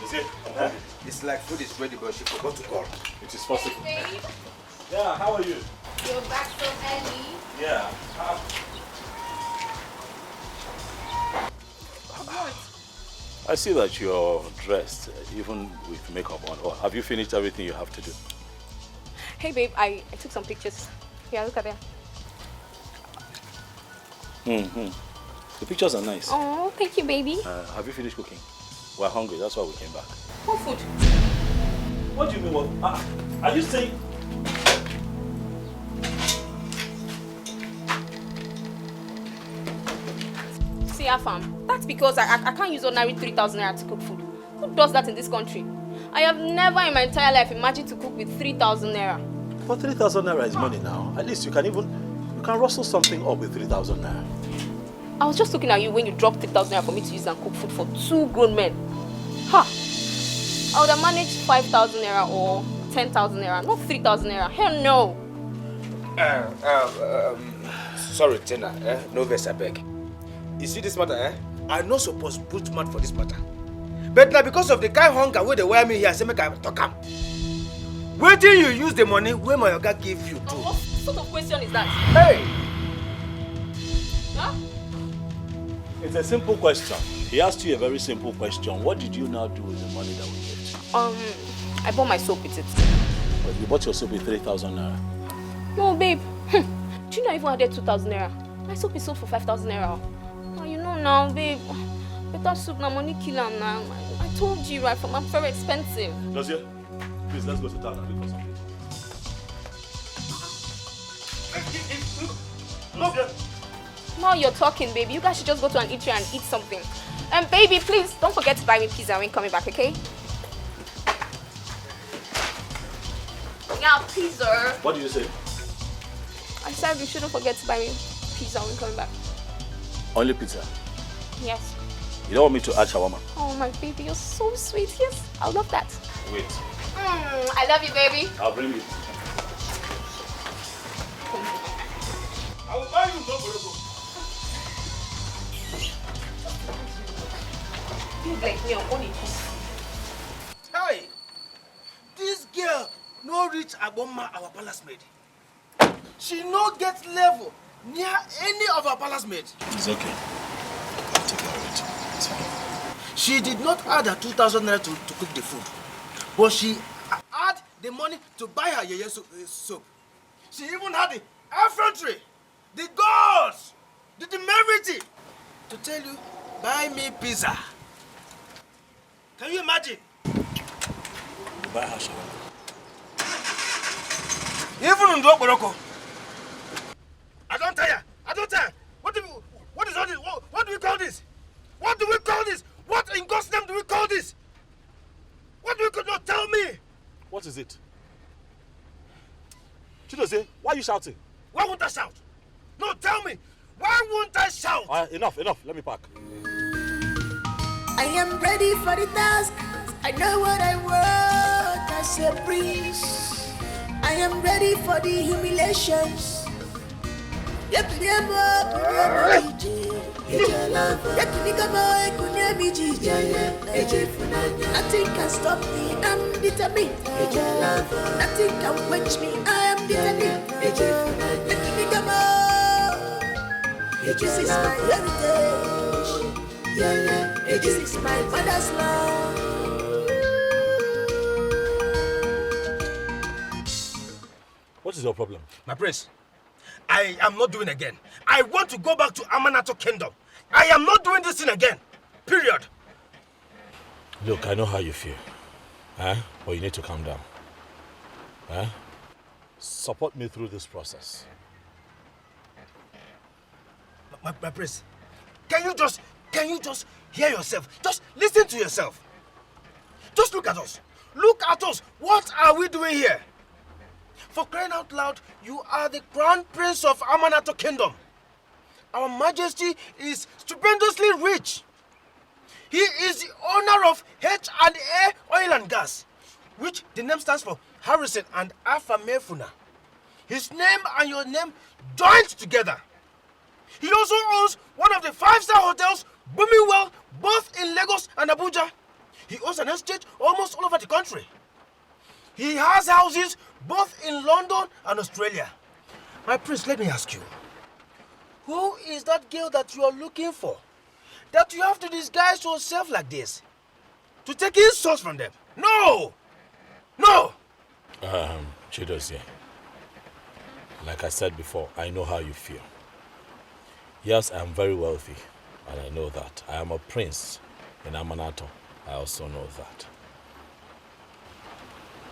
Is it? It's like food is ready, but she forgot to call. It is possible. Babe, Yeah, how are you? you're back so early. Yeah. What? I see that you're dressed, even with makeup on. Or have you finished everything you have to do? Hey babe, I took some pictures. Yeah, look at that. The pictures are nice. Oh, thank you, baby. Have you finished cooking? We're hungry, that's why we came back. What food? What do you mean? What? Are you saying... See, Afam, that's because I can't use ordinary 3,000 naira to cook food. Who does that in this country? I have never in my entire life imagined to cook with 3,000 naira. But 3,000 naira is money now. At least you can rustle something up with 3,000 naira. I was just looking at you when you dropped 3,000 naira for me to use and cook food for 2 grown men. Ha! I would have managed 5,000 naira or 10,000 naira, not 3,000 naira. Hell no! Sorry, Tina. No verse, I beg. You see this matter, I no suppose put mouth for this matter. But now because of the kind hunger where they wear me here, I say make I talk am. Where do you use the money where my oga gave you to? What sort of question is that? Hey! Huh? It's a simple question. He asked you a very simple question. What did you now do with the money that we gave you? I bought my soap with it. Well, you bought your soap with 3,000 naira. No, babe. Do you know I even added 2,000 naira? My soap is sold for 5,000 naira. Oh, you know now, babe. Better soup now, money kill am now. I told you, right? I'm very expensive. Dosia, please, let's go to town and look for something. Look, Now you're talking, baby. You guys should just go to an eatery and eat something. And baby, please don't forget to buy me pizza when coming back, okay? Yeah, pizza. What did you say? I said you shouldn't forget to buy me pizza when coming back. Only pizza. Yes. You don't want me to add shawarma? Oh my baby, you're so sweet. Yes, I love that. Wait. I love you, baby. I'll bring it. I will buy you no burger. Hey, this girl no reach Aboma, our palace maid. She no get level near any of our palace maids. It's okay. I'll take care of it. It's fine. She did not add her 2,000 naira to cook the food, but she had the money to buy her yeye soap. She even had the effrontery, the guts, the temerity to tell you, buy me pizza. Can you imagine? You buy her shawarma. Even in Dwaboroko. I don't tire. What is all this? What do we call this? What do we call this? What in God's name do we call this? What do we call? No, tell me. What is it? Chidozie, why are you shouting? Why won't I shout? No, tell me. Why won't I shout? Enough. Let me park. I am ready for the task. I know what I want as a prince. I am ready for the humiliations. Nothing can stop me, I'm determined. Nothing can quench me, I am determined. This is my heritage. This is my father's love. What is your problem? My prince, I am not doing again. I want to go back to Amanato Kingdom. I am not doing this thing again. Period. Look, I know how you feel. But you need to calm down. Support me through this process. My prince, can you just hear yourself? Just listen to yourself. Just look at us. Look at us. What are we doing here? For crying out loud, you are the crown prince of Amanato Kingdom. Our majesty is stupendously rich. He is the owner of H&A Oil and Gas, which the name stands for Harrison and Afamefuna. His name and your name joined together. He also owns one of the 5-star hotels booming well both in Lagos and Abuja. He owns an estate almost all over the country. He has houses both in London and Australia. My prince, let me ask you. Who is that girl that you are looking for? That you have to disguise yourself like this? To take insults from them? No! No! Chidozie, like I said before, I know how you feel. Yes, I am very wealthy, and I know that. I am a prince in Amanato. I also know that.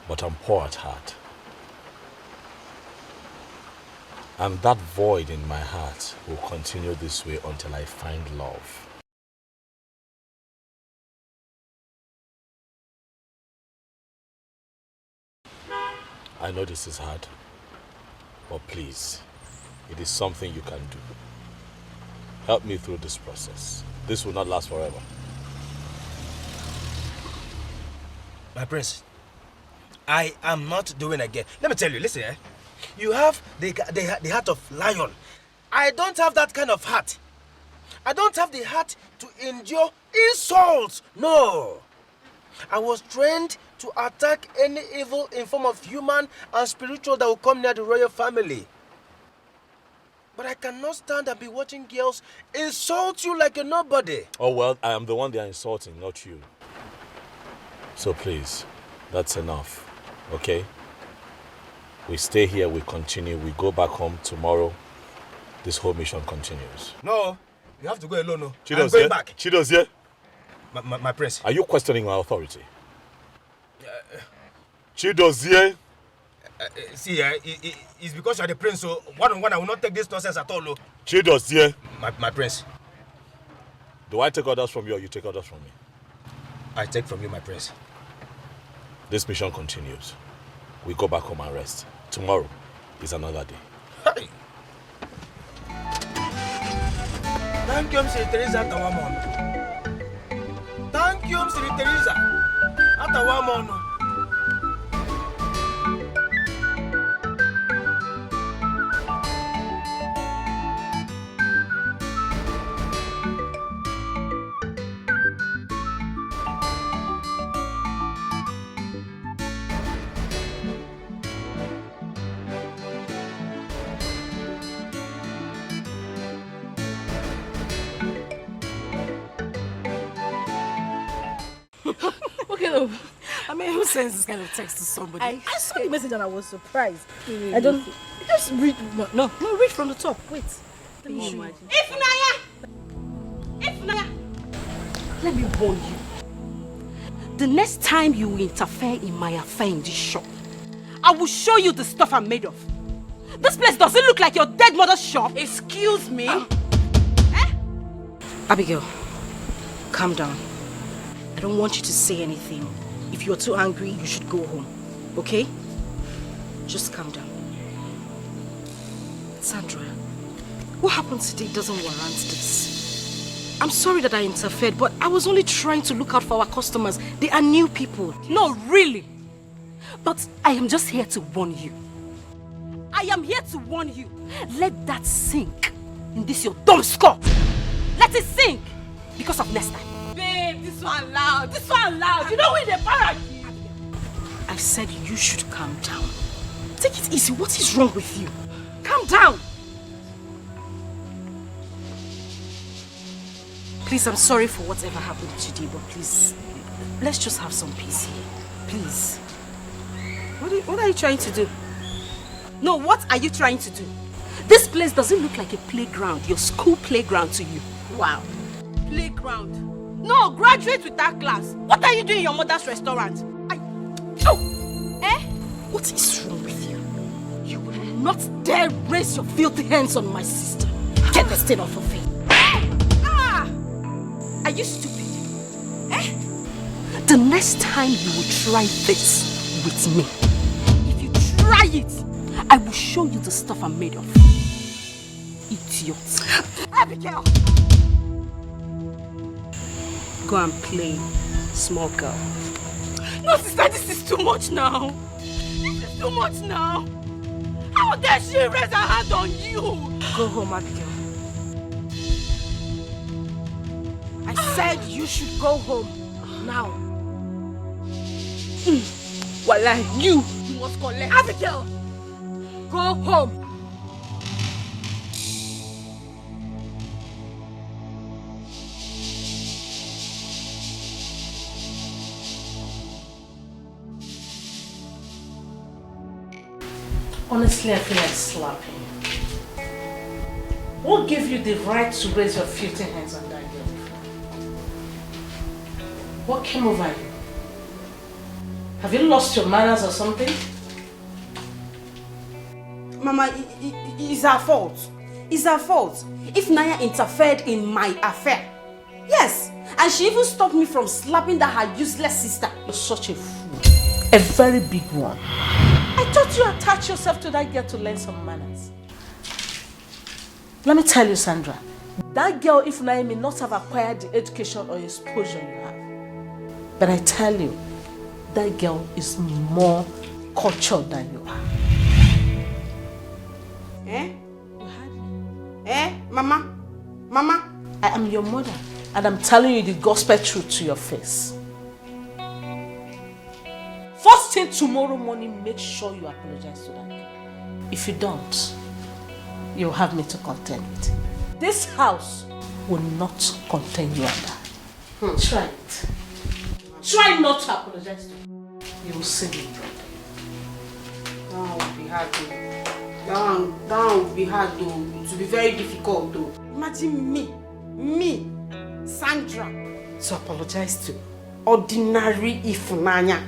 But I'm poor at heart. And that void in my heart will continue this way until I find love. I know this is hard, but please, it is something you can do. Help me through this process. This will not last forever. My prince, I am not doing again. Let me tell you, listen, you have the heart of lion. I don't have that kind of heart. I don't have the heart to endure insults. No. I was trained to attack any evil in form of human and spiritual that will come near the royal family. But I cannot stand and be watching girls insult you like a nobody. Oh well, I am the one they are insulting, not you. So please, that's enough, okay? We stay here, we continue, we go back home tomorrow. This whole mission continues. No, you have to go alone. No. Chidozie, I'm going back. Chidozie. My prince. Are you questioning my authority? Chidozie. See, it's because you're the prince, so one-on-one I will not take this nonsense at all. Chidos, dear. My prince. Do I take orders from you or you take orders from me? I take from you, my prince. This mission continues. We go back home and rest. Tomorrow is another day. Hey. Thank you, Mr. Teresa Tawamon. Thank you, Mr. Teresa Atawamon. I mean, who sends this kind of text to somebody? I saw the message and I was surprised. I don't... Just read... No, read from the top. Wait. Let me show you. Ifnaya! Let me warn you. The next time you interfere in my affair in this shop, I will show you the stuff I'm made of. This place doesn't look like your dead mother's shop. Excuse me? Abigail, calm down. I don't want you to say anything. If you're too angry, you should go home. Okay? Just calm down. Sandra, what happened today doesn't warrant this. I'm sorry that I interfered, but I was only trying to look out for our customers. They are new people. No, really. But I am just here to warn you. I am here to warn you. Let that sink in this your dumb skull. Let it sink because of next time. Babe, this one loud. This one loud. You know we the parrot. I said you should calm down. Take it easy. What is wrong with you? Calm down. Please, I'm sorry for whatever happened today, but please, let's just have some peace here. Please. What are you trying to do? No, what are you trying to do? This place doesn't look like a playground, your school playground to you. Wow. Playground? No, graduate with that class. What are you doing in your mother's restaurant? What is wrong with you? You will not dare raise your filthy hands on my sister. Get the stain off her face. Are you stupid? The next time you will try this with me, if you try it, I will show you the stuff I'm made of. Idiot. Abigail! Go and play, small girl. No, sister, this is too much now. This is too much now. How dare she raise her hand on you? Go home, Abigail. I said you should go home now. Wallah, you must collect. Abigail, go home. Honestly, I feel like slapping you. What gave you the right to raise your filthy hands on that girl? What came over you? Have you lost your manners or something? Mama, it's her fault. It's her fault. If Naya interfered in my affair. Yes, and she even stopped me from slapping that her useless sister. You're such a fool. A very big one. I thought you attached yourself to that girl to learn some manners. Let me tell you, Sandra. That girl, if Naya, may not have acquired the education or exposure you have. But I tell you, that girl is more cultured than you are. Mama? Mama? I am your mother, and I'm telling you the gospel truth to your face. First thing tomorrow morning, make sure you apologize to that girl. If you don't, you'll have me to contend with. This house will not contain you and I. Try it. Try not to apologize to me. You will see me. That will be hard though. That will be hard though. It will be very difficult though. Imagine me, Sandra, to apologize to ordinary Ifunanya.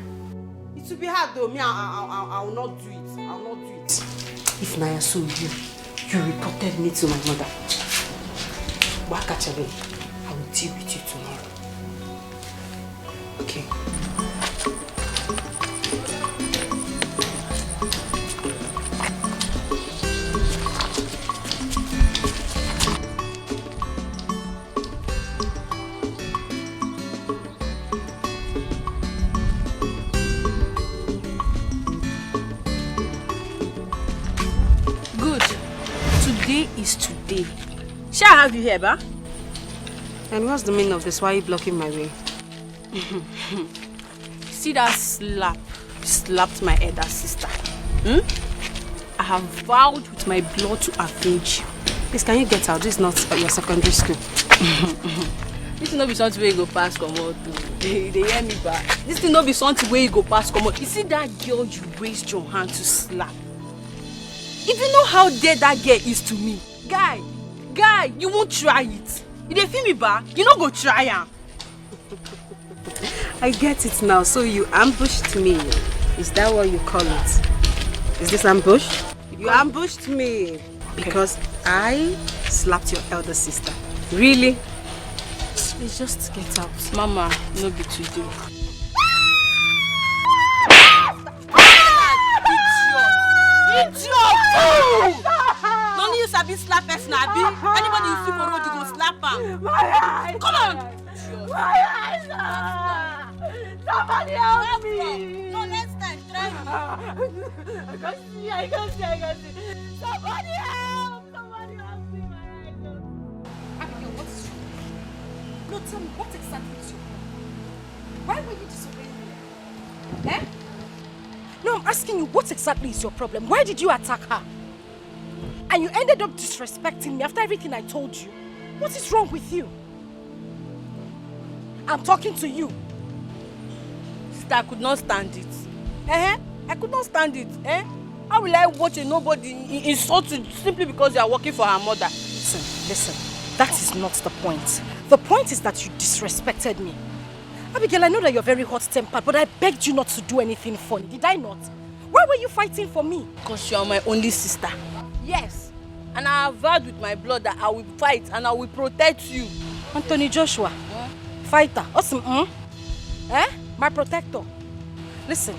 It will be hard though. Me, I will not do it. I will not do it. If Naya saw you reported me to my mother. Wakachabe, I will deal with you tomorrow. Okay. Is today. Shall I have you here, ba? And what's the meaning of this? Why are you blocking my way? See that slap? You slapped my elder sister. I have vowed with my blood to avenge you. Please, can you get out? This is not your secondary school. This will not be something where you go past come out. They hear me back. This will not be something where you go past come out. You see that girl you raised your hand to slap? If you know how dear that girl is to me, guy, you won't try it. You dey feel me back? You no go try am. I get it now. So you ambushed me. Is that what you call it? Is this ambush? You ambushed me because I slapped your elder sister. Really? Please just get out. Mama, no be today. Idiot! Don't you sabi slap person, abi? Anybody you see for road, you go slap am. Come on! My eyes! Somebody help me! No, next time, try me. I can see. Somebody help! Somebody help me, my eyes! Abigail, what is wrong? No, tell me, what exactly is your problem? Why were you disobeying me? Eh? No, I'm asking you, what exactly is your problem? Why did you attack her? And you ended up disrespecting me after everything I told you. What is wrong with you? I'm talking to you. Sister, I could not stand it. I could not stand it. How will I watch a nobody insult you simply because you are working for her mother? Listen. That is not the point. The point is that you disrespected me. Abigail, I know that you're very hot-tempered, but I begged you not to do anything funny. Did I not? Why were you fighting for me? Because you are my only sister. Yes. And I have vowed with my blood that I will fight and I will protect you. Anthony Joshua, fighter. Awesome. My protector. Listen,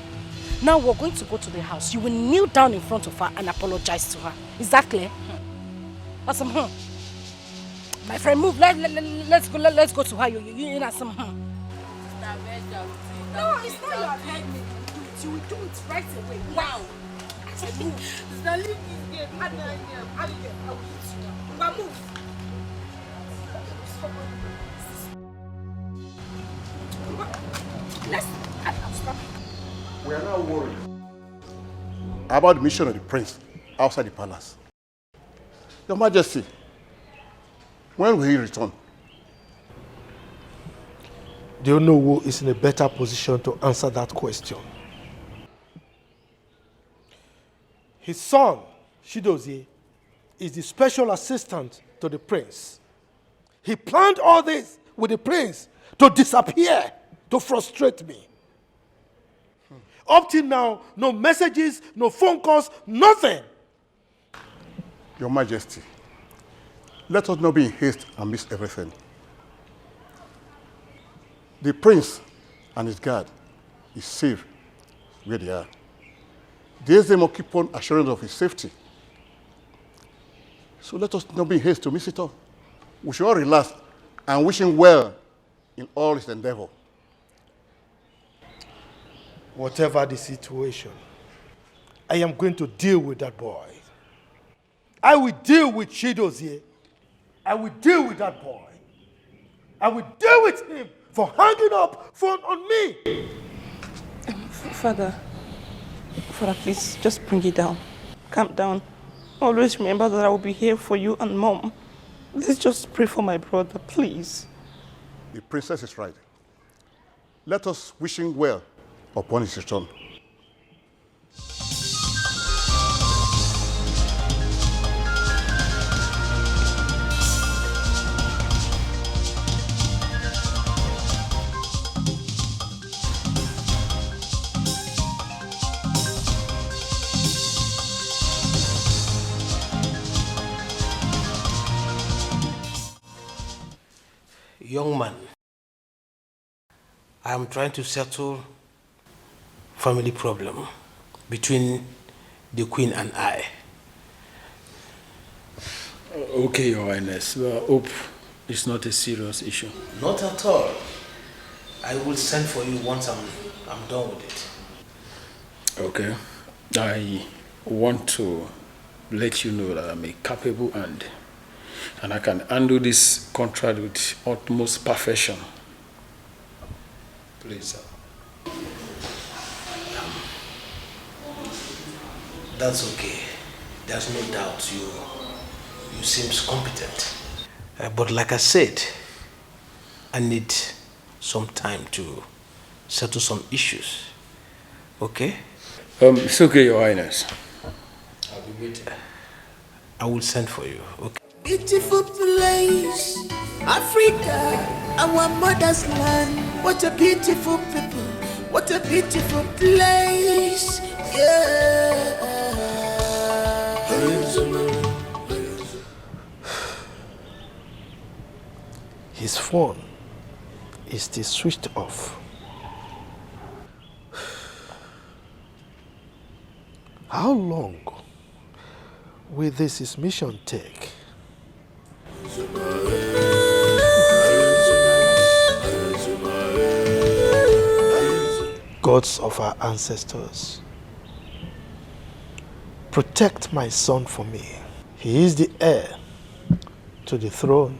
now we're going to go to the house. You will kneel down in front of her and apologize to her. Is that clear? Awesome. My friend, move. Let's go to her. You know some. No, it's not your head. You will do it right away. Now. Move. Sister, leave this game. Abigail, I will hit you. But move. Let's stop. We are now worried about the mission of the prince outside the palace. Your Majesty, when will he return? Do you know who is in a better position to answer that question? His son, Chidozie, is the special assistant to the prince. He planned all this with the prince to disappear, to frustrate me. Up till now, no messages, no phone calls, nothing. Your Majesty, let us not be in haste and miss everything. The prince and his guard is safe where they are. They must keep on assurance of his safety. So let us not be in haste to miss it all. We should all relax and wish him well in all his endeavor. Whatever the situation, I am going to deal with that boy. I will deal with Chidozie. I will deal with that boy. I will deal with him for hanging up phone on me. Father, please, just bring it down. Calm down. Always remember that I will be here for you and Mom. Let's just pray for my brother, please. The princess is right. Let us wish him well upon his return. Young man, I am trying to settle family problem between the Queen and I. Okay, Your Highness. Well, I hope it's not a serious issue. Not at all. I will send for you once I'm done with it. Okay. I want to let you know that I'm a capable hand and I can handle this contract with utmost perfection. Please, sir. That's okay. There's no doubt you seem competent. But like I said, I need some time to settle some issues. Okay? It's okay, Your Highness. I'll be waiting. I will send for you. Okay? Beautiful place, Africa, our mother's land. What a beautiful people, what a beautiful place. Yeah. His phone is still switched off. How long will this mission take? Gods of our ancestors, protect my son for me. He is the heir to the throne.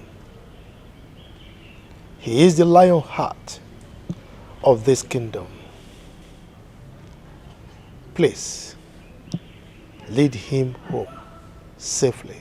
He is the lion heart of this kingdom. Please, lead him home safely.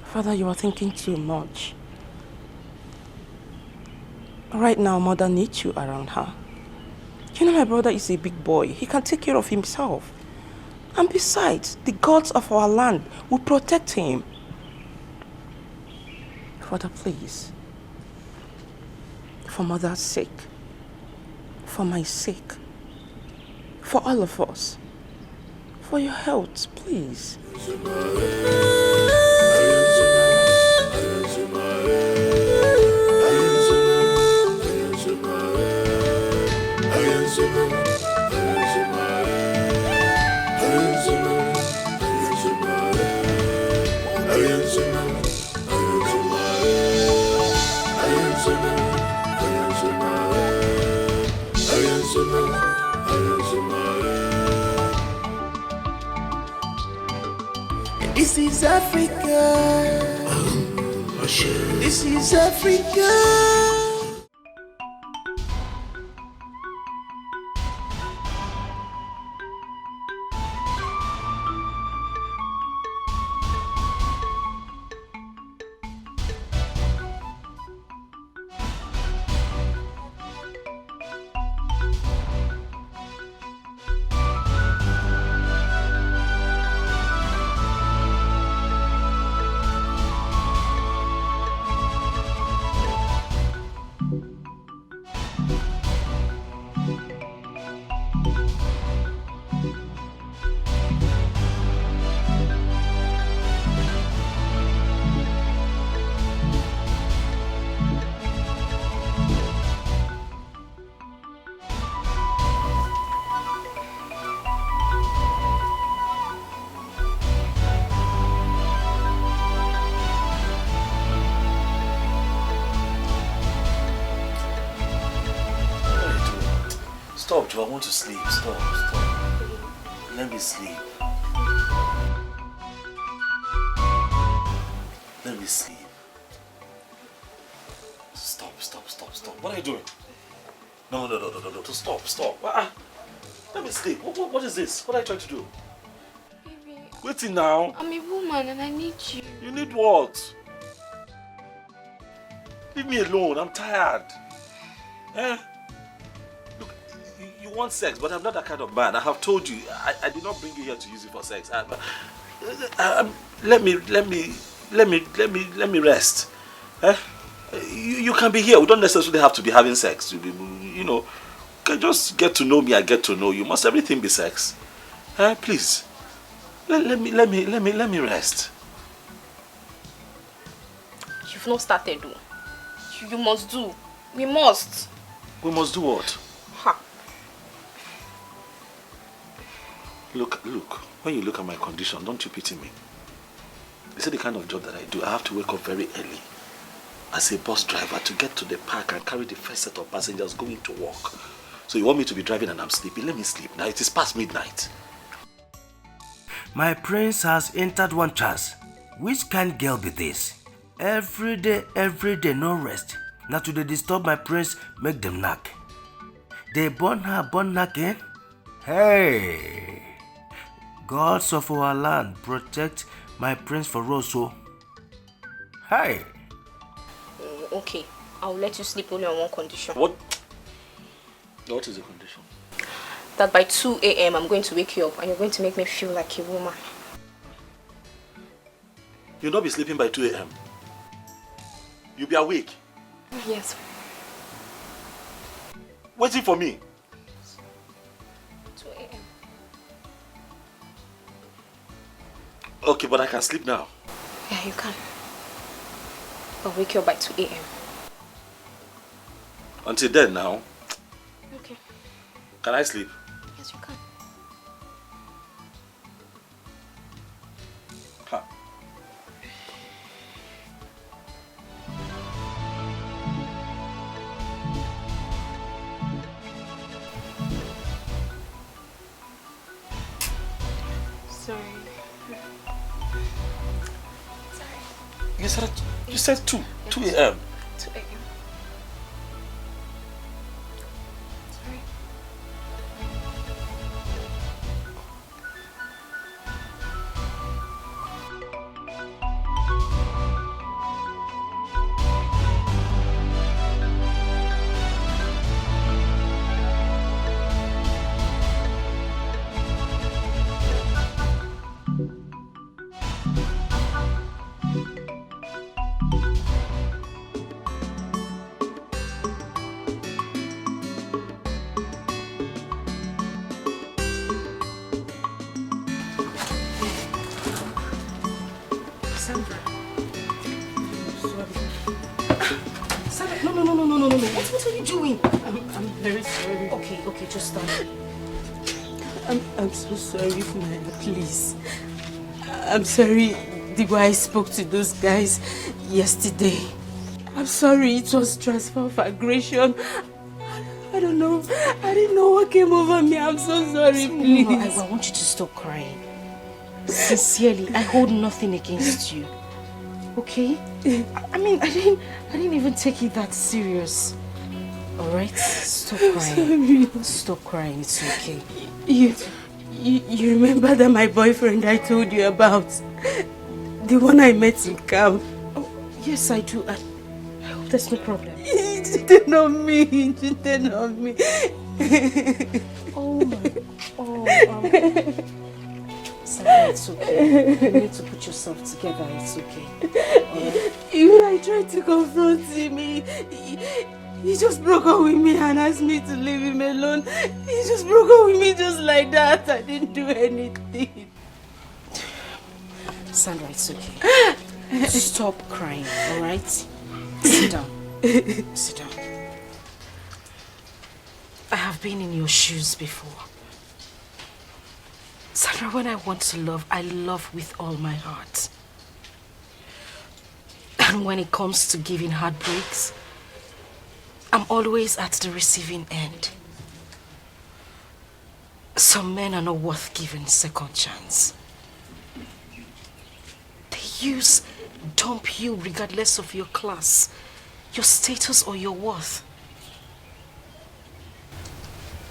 Father, you are thinking too much. Right now, Mother needs you around her. You know my brother is a big boy. He can take care of himself. And besides, the gods of our land will protect him. Father, please. For Mother's sake. For my sake. For all of us. For your health, please. This is Africa. This is Africa. Stop, Joe. I want to sleep. Stop. Let me sleep. Let me sleep. Stop. What are you doing? No. Stop. Let me sleep. What is this? What are you trying to do? Baby. Waiting now. I'm a woman and I need you. You need what? Leave me alone. I'm tired. Look, you want sex, but I'm not that kind of man. I have told you, I did not bring you here to use it for sex. Let me rest. Eh? You can be here. We don't necessarily have to be having sex. You know, can just get to know me. I get to know you. Must everything be sex? Please, let me rest. You've not started, though. You must do. We must. We must do what? Ha. Look. When you look at my condition, don't you pity me? You see the kind of job that I do. I have to wake up very early as a bus driver to get to the park and carry the first set of passengers going to work. So you want me to be driving and I'm sleeping? Let me sleep now. It is past midnight. My prince has entered one chance. Which kind girl be this? Every day, no rest. Now to they disturb my prince, make them knock. They burn knocking. Hey! Gods of our land, protect my prince for Rosso. Hey! Okay, I'll let you sleep only on one condition. What is the condition? That by 2 a.m. I'm going to wake you up and you're going to make me feel like a woman. You'll not be sleeping by 2 a.m. You'll be awake. Yes. Waiting for me. 2 a.m. Okay, but I can sleep now. Yeah, you can. I'll wake you up by 2 a.m. Until then now. Okay. Can I sleep? Yes, you can. Ha. Sorry. You said 2 a.m. 2 a.m. Sorry. No. What are you doing? I'm very sorry. Okay, just stop. I'm so sorry, Funaya, please. I'm sorry the way I spoke to those guys yesterday. I'm sorry, it was transfer of aggression. I don't know. I didn't know what came over me. I'm so sorry, please. No, I want you to stop crying. Sincerely, I hold nothing against you. Okay? I mean, I didn't even take it that serious. Alright? Stop crying. Sorry. Stop crying, it's okay. You remember that my boyfriend I told you about? The one I met in camp? Oh, yes, I do. I hope there's no problem. He cheated on me. Oh my... Oh, Sandra, it's okay. You need to put yourself together. It's okay. Alright? Even I tried to confront him. He just broke up with me and asked me to leave him alone. He just broke up with me just like that. I didn't do anything. Sandra, it's okay. Stop crying, alright? Sit down. Sit down. I have been in your shoes before. Sandra, when I want to love, I love with all my heart. And when it comes to giving heartbreaks, I'm always at the receiving end. Some men are not worth giving second chance. They dump you regardless of your class, your status or your worth.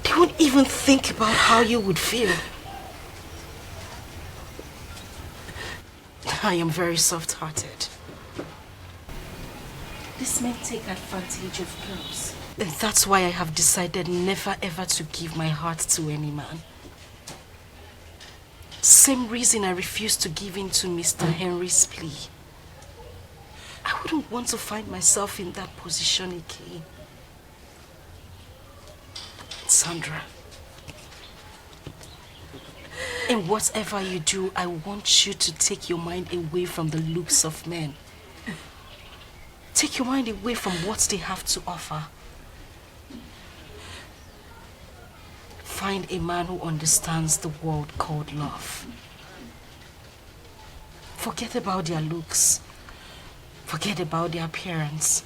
They won't even think about how you would feel. I am very soft-hearted. These men take advantage of girls. And that's why I have decided never ever to give my heart to any man. Same reason I refused to give in to Mr. Henry's plea. I wouldn't want to find myself in that position again. Sandra, in whatever you do, I want you to take your mind away from the looks of men. Take your mind away from what they have to offer. Find a man who understands the world called love. Forget about their looks. Forget about their appearance.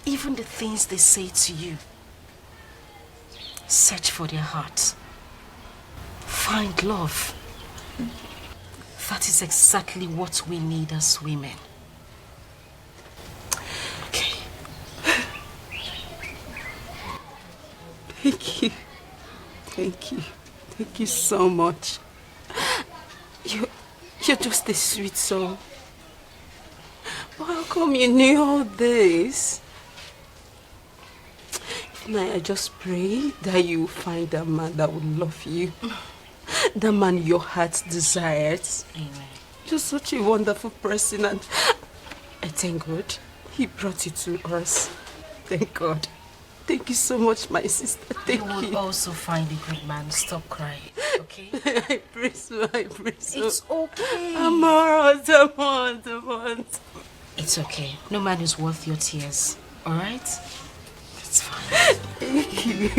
Even the things they say to you. Search for their heart. Find love. That is exactly what we need as women. Okay. Thank you. Thank you. Thank you so much. You're just a sweet soul. But how come you knew all this? Now I just pray that you find a man that will love you. The man your heart desires. Amen. You're such a wonderful person, and I thank God He brought you to us. Thank God. Thank you so much, my sister. Thank you. You will also find a good man. Stop crying, okay? I pray so, I pray so. It's okay. I'm alright, I'm alright. It's okay. No man is worth your tears. Alright? It's fine. Thank you.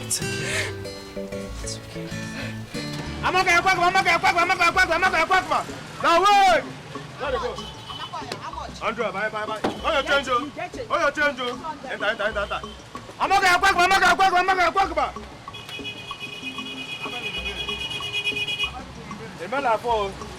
It's okay. It's okay. I'm okay. Now wait! Let it go. Andrew, bye. Oh, your change, Enter. I'm okay. Remember for. I'm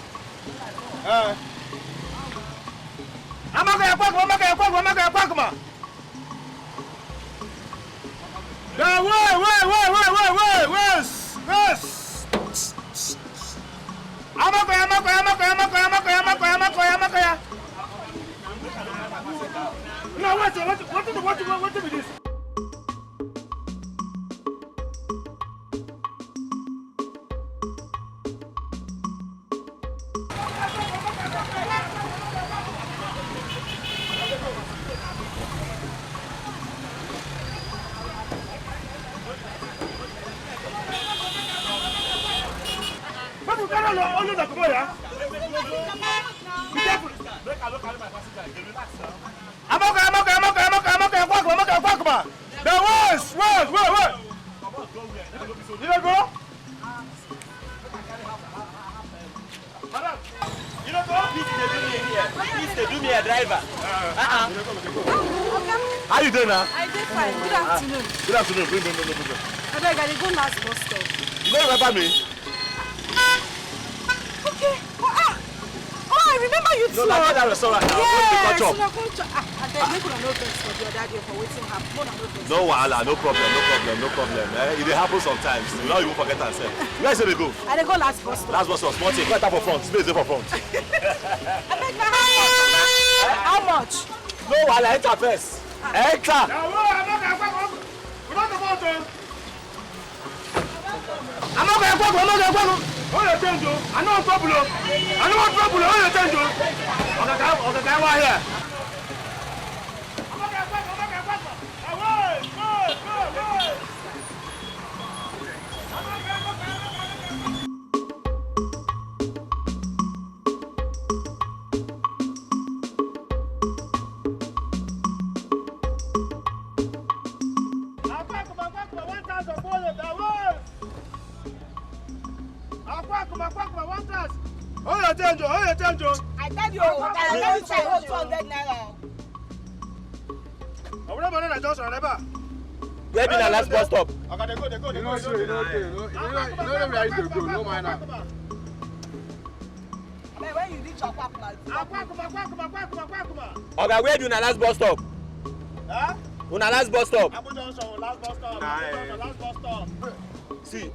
okay. Now wait. I'm okay. No, what is this? I'm okay. Now wait. You don't go? Madam, you don't go? Please, they do me a driver. How you doing now? I did fine. Good afternoon. Good afternoon. Bring. I beg, I go last bus stop. You don't remember me? Okay. I remember you too. No, like that restaurant now. Yes. No wahala, no problem. It happens sometimes. You know you won't forget yourself. Where say they go? I dey go last bus stop. Last bus stop. Small thing. Go enter for front. Space there for front. How much? No wahala. Enter first. Enter. I'm not going. Oh, you change. I know trouble. Oh, you change. Okay, why here? Oh, you change. I tell you, I tell you, 200 naira. Where be the last bus stop? Okay, they go. You know where you go. No mind now. When you reach Akwakuma. Okay, where do the last bus stop? Huh? Una last bus stop. Last bus stop. See,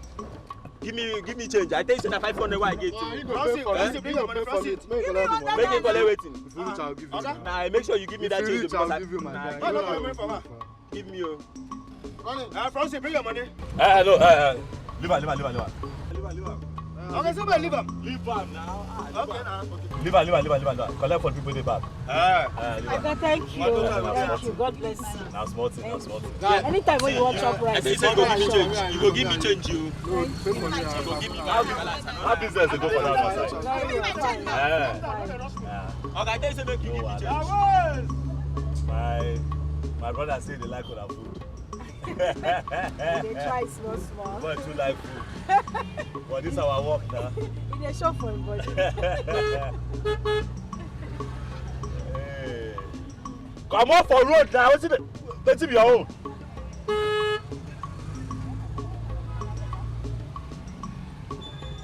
Give me change. I tell you that 500 why I get you. Francis, bring your money, Francis. Make it collect waiting. If you reach, I'll give you. Nah, make sure you give me that change. I'll give you my guy. No, no, money for what? Give me your. Francis, bring your money. No, leave her. Okay, somebody leave him. Leave him now. Okay, now. Leave her. Collect for people in the back. Thank you. God bless you. Now small thing. Anytime when you want chop rice. I say go give me change. You go give me change, you. Pay for me. You go give me How business they go for that side? Okay, I tell you say make you give me change. My brother say they like our food. They try small. But too like food. But this is our work now. In a shop for everybody. Hey. Come on for road now. What's it your own?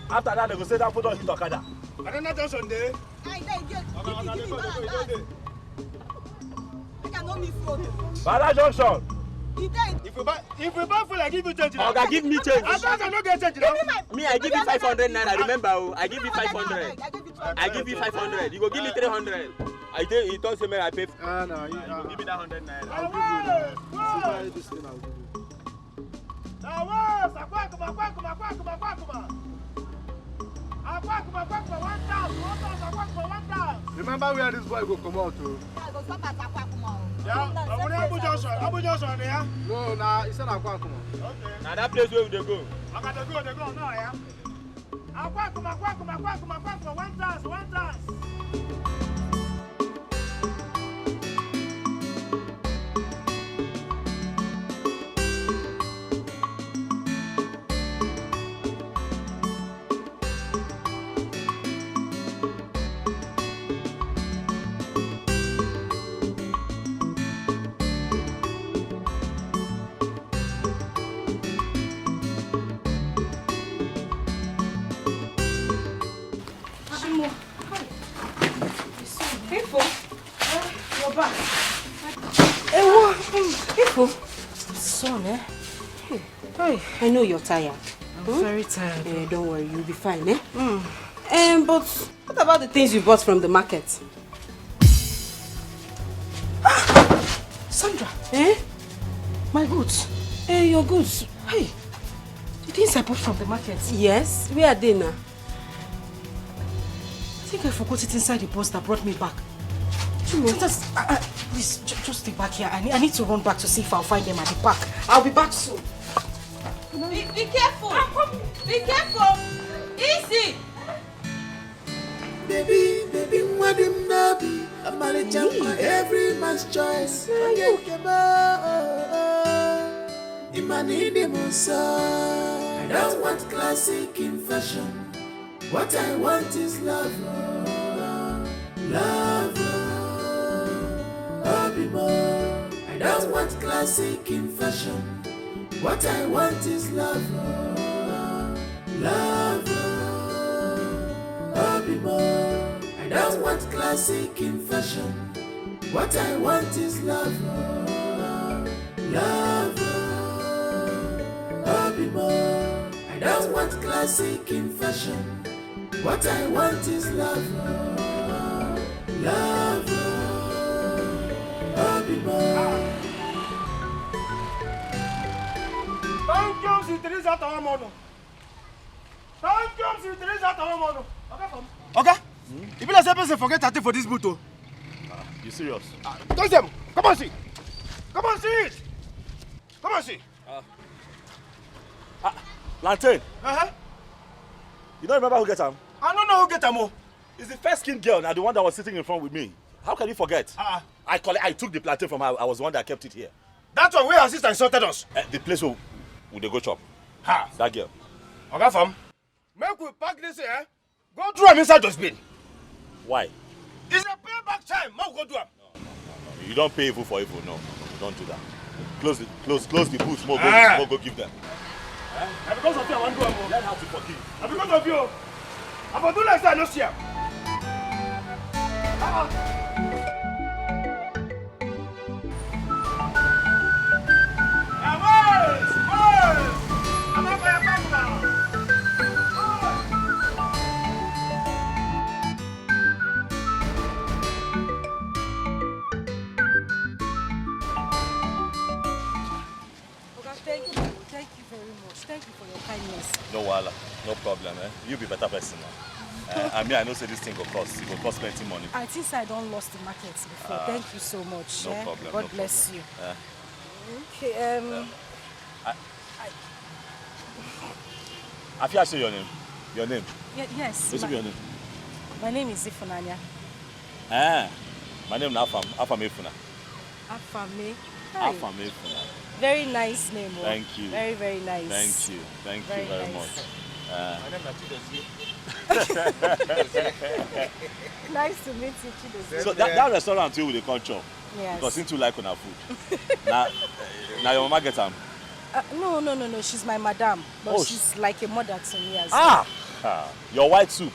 After that, they go say that food don't hit Okada. I don't know just on there. Bala Junction. If you buy food, I give you change. Okay, give me change. I don't get change now. Me, I give you 500 naira. Remember, I give you 500. I give you 500. You go give me 300. He told me I pay. No, you give me that 100 naira. I'll give you now. This thing I'll give you. Remember where this boy go come out to? Yeah, Abu Johnson, yeah? No, nah, he said Akwakuma. Okay. Now that place where they go. I got to go now, yeah? Akwakuma, 1,000. Son, eh? Hey, I know you're tired. I'm very tired. Don't worry, you'll be fine, eh? But what about the things you bought from the market? Sandra! Eh? My goods. Your goods. Hey, the things I bought from the market. Yes, where are they now? I think I forgot it inside the bus that brought me back. Please, just stay back here. I need to run back to see if I'll find them at the park. I'll be back soon. Be careful. Be careful. Easy. Baby, what him nabi? I'm a jump for every man's choice. I don't want classic in fashion. What I want is love. Love. I don't want classic in fashion. What I want is love. Love. I don't want classic in fashion. What I want is love. Love. I don't want classic in fashion. What I want is love. Love. Okay? If you say person forget that for this boot, You serious? touch them. Come on, see. Come on, see it. Come on, see. Plantain. You don't remember who get him? I don't know who get him. It's the first skin girl, now the one that was sitting in front with me. How can you forget? I took the plantain from her. I was the one that kept it here. That's one where our sister insulted us. The place where they go chop. That girl. Okay, fam. Make we pack this here. Go through him inside dustbin. Why? It's a payback time. Make we go do him. No. You don't pay evil for evil. No. Don't do that. Close the booth. More go give them. And because of you, I want to do him. Learn how to forgive. And because of you, I'm going to do like that. No see him. No problem, eh? You be better person now. I mean, I know say this thing will cost. It will cost plenty money. I think I don't lost the market before. Thank you so much. No problem. God bless you. Okay. I feel say your name. Your name? Yes. What's your name? My name is Ifunanya. My name is Afam. Afam Efuna. Afame. Afam Efuna. Very nice name. Thank you. Very, very nice. Thank you. Thank you very much. My name is Chidozie. Nice to meet you, Chidozie. So that restaurant too with the culture. Yes. Because him too like on her food. now your mama get am. No. She's my madam. But she's like a mother to me as well. Your white soup,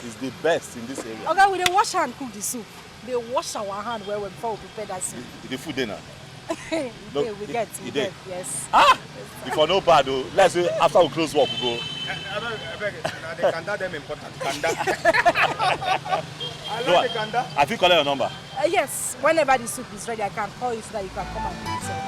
is the best in this area. Okay, we dey wash hand cook the soup. They wash our hand well before we prepare that soup. The food dinner. We get, yes. Before no bad though. Let's say after we close work we go. I beg the kanda them important. Kanda. I like the kanda. I think collect your number. Yes, whenever the soup is ready, I can call you so that you can come and pick it up.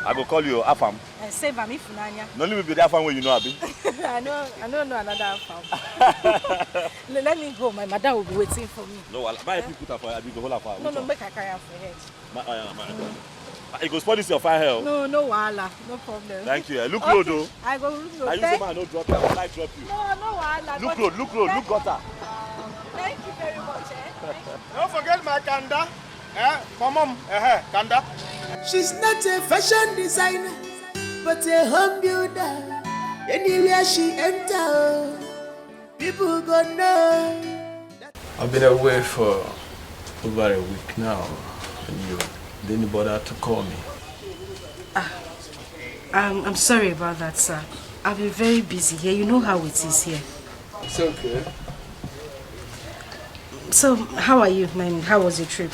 I go call you Afam. Save am Ifunanya. No only be the Afam where you know Abi. I don't know another Afam. Let me go. My mother will be waiting for me. No, why you put her for Abi go hold her for? No, make her carry her for head. You go spoil this your fire hell. No wahala, no problem. Thank you. Look low though. I go look low. I use the man no drop you. I will drop you. No wahala. Look gutter. Thank you very much. Don't forget my kanda. Mom, kanda. She's not a fashion designer, but a home builder. Anywhere she enter, people go know. I've been away for over a week now, and you didn't bother to call me. I'm sorry about that, sir. I've been very busy here. You know how it is here. It's okay. So, how are you, man? How was your trip?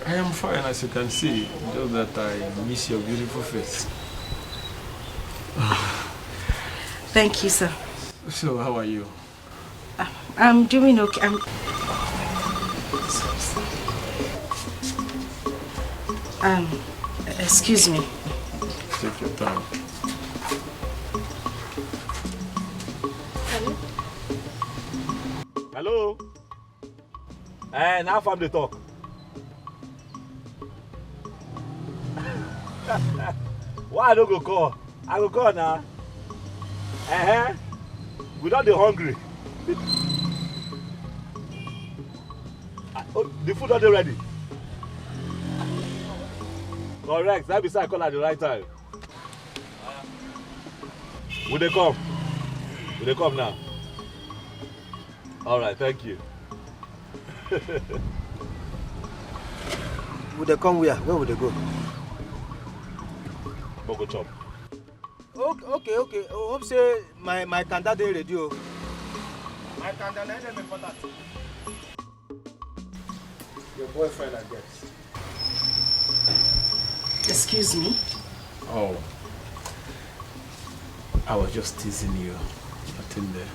I am fine, as you can see. Just that I miss your beautiful face. Thank you, sir. So, how are you? I'm doing okay. Excuse me. Take your time. Hello? Now Afam dey talk. Why I don't go call? I go call now. We don't dey hungry. The food not ready. Correct. That be say I call at the right time. Will they come? Will they come now? All right. Thank you. Would they come where? Where would they go? Go chop. Okay. Hope say my kanda dey ready. My kanda na dem important. Your boyfriend, I guess. Excuse me? Oh. I was just teasing you. Nothing there.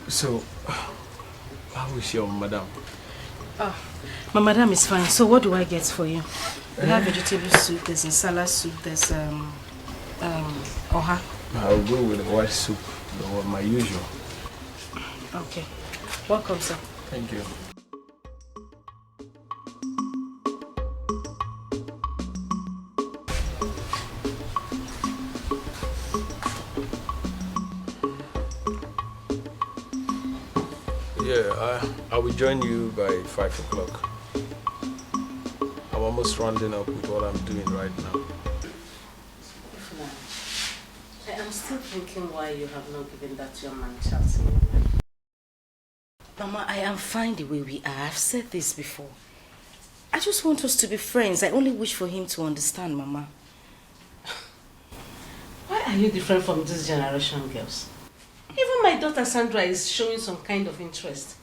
So, how is your madam? My madam is fine. So what do I get for you? We have vegetable soup, there's salad soup, there's oha. I'll go with the white soup, my usual. Okay. Welcome, sir. Thank you. Yeah, I will join you by 5 o'clock. I'm almost rounding up with what I'm doing right now. I am still thinking why you have not given that young man a chance. Mama, I am fine the way we are. I've said this before. I just want us to be friends. I only wish for him to understand, Mama. Why are you different from this generation girls? Even my daughter Sandra is showing some kind of interest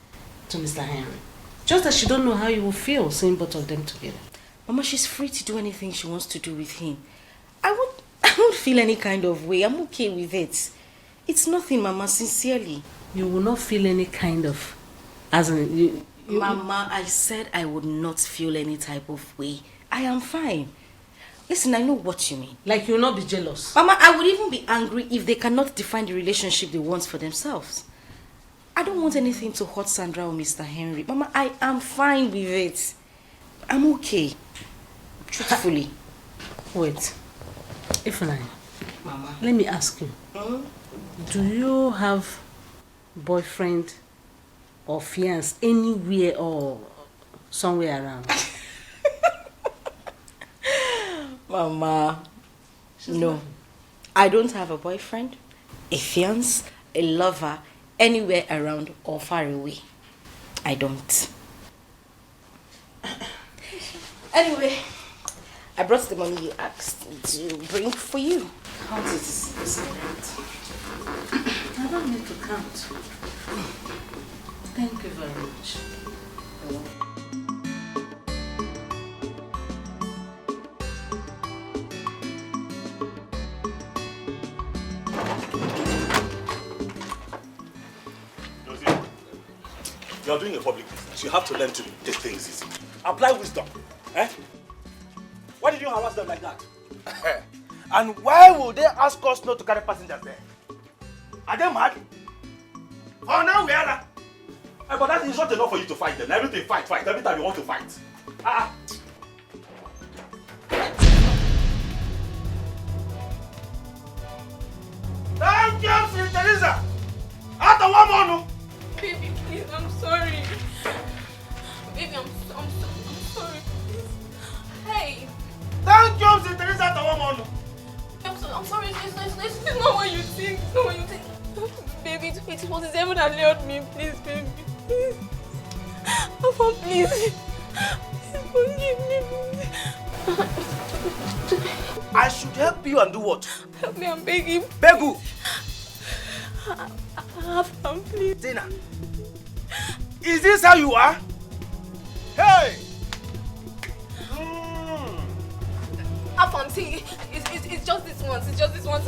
to Mr. Henry. Just that she don't know how you will feel seeing both of them together. Mama, she's free to do anything she wants to do with him. I won't feel any kind of way. I'm okay with it. It's nothing, Mama, sincerely. You will not feel any kind of... As in, Mama, I said I would not feel any type of way. I am fine. Listen, I know what you mean. Like you'll not be jealous? Mama, I would even be angry if they cannot define the relationship they want for themselves. I don't want anything to hurt Sandra or Mr. Henry. Mama, I am fine with it. I'm okay. Truthfully. Wait. Ifeanyi. Mama. Let me ask you. Do you have boyfriend or fiance anywhere or somewhere around? Mama, no. I don't have a boyfriend, a fiance, a lover, anywhere around or far away. I don't. Anyway, I brought the money you asked me to bring for you. Count it. I don't need to count. Thank you very much. You are doing a public business. You have to learn to take things easy. Apply wisdom. Eh? Why did you harass them like that? And why would they ask us not to carry passengers there? Are they mad? Oh, now we are. But that is not enough for you to fight them. Everything fight. Every time you want to fight. Thank you, Sister Teresa. After one more. Baby, please, I'm sorry. Baby, I'm sorry, please. Hey. Thank you, Sister Teresa. After one more. I'm sorry, it's not what you think. It's not what you think. Baby, it was the devil that lured me. Please, baby. Please. Papa, please. Please forgive me. I should help you and do what? Help me, I'm begging. Beg who? Afam, please. Tina, is this how you are? Hey! Afam, see, it's just this once. It's just this once.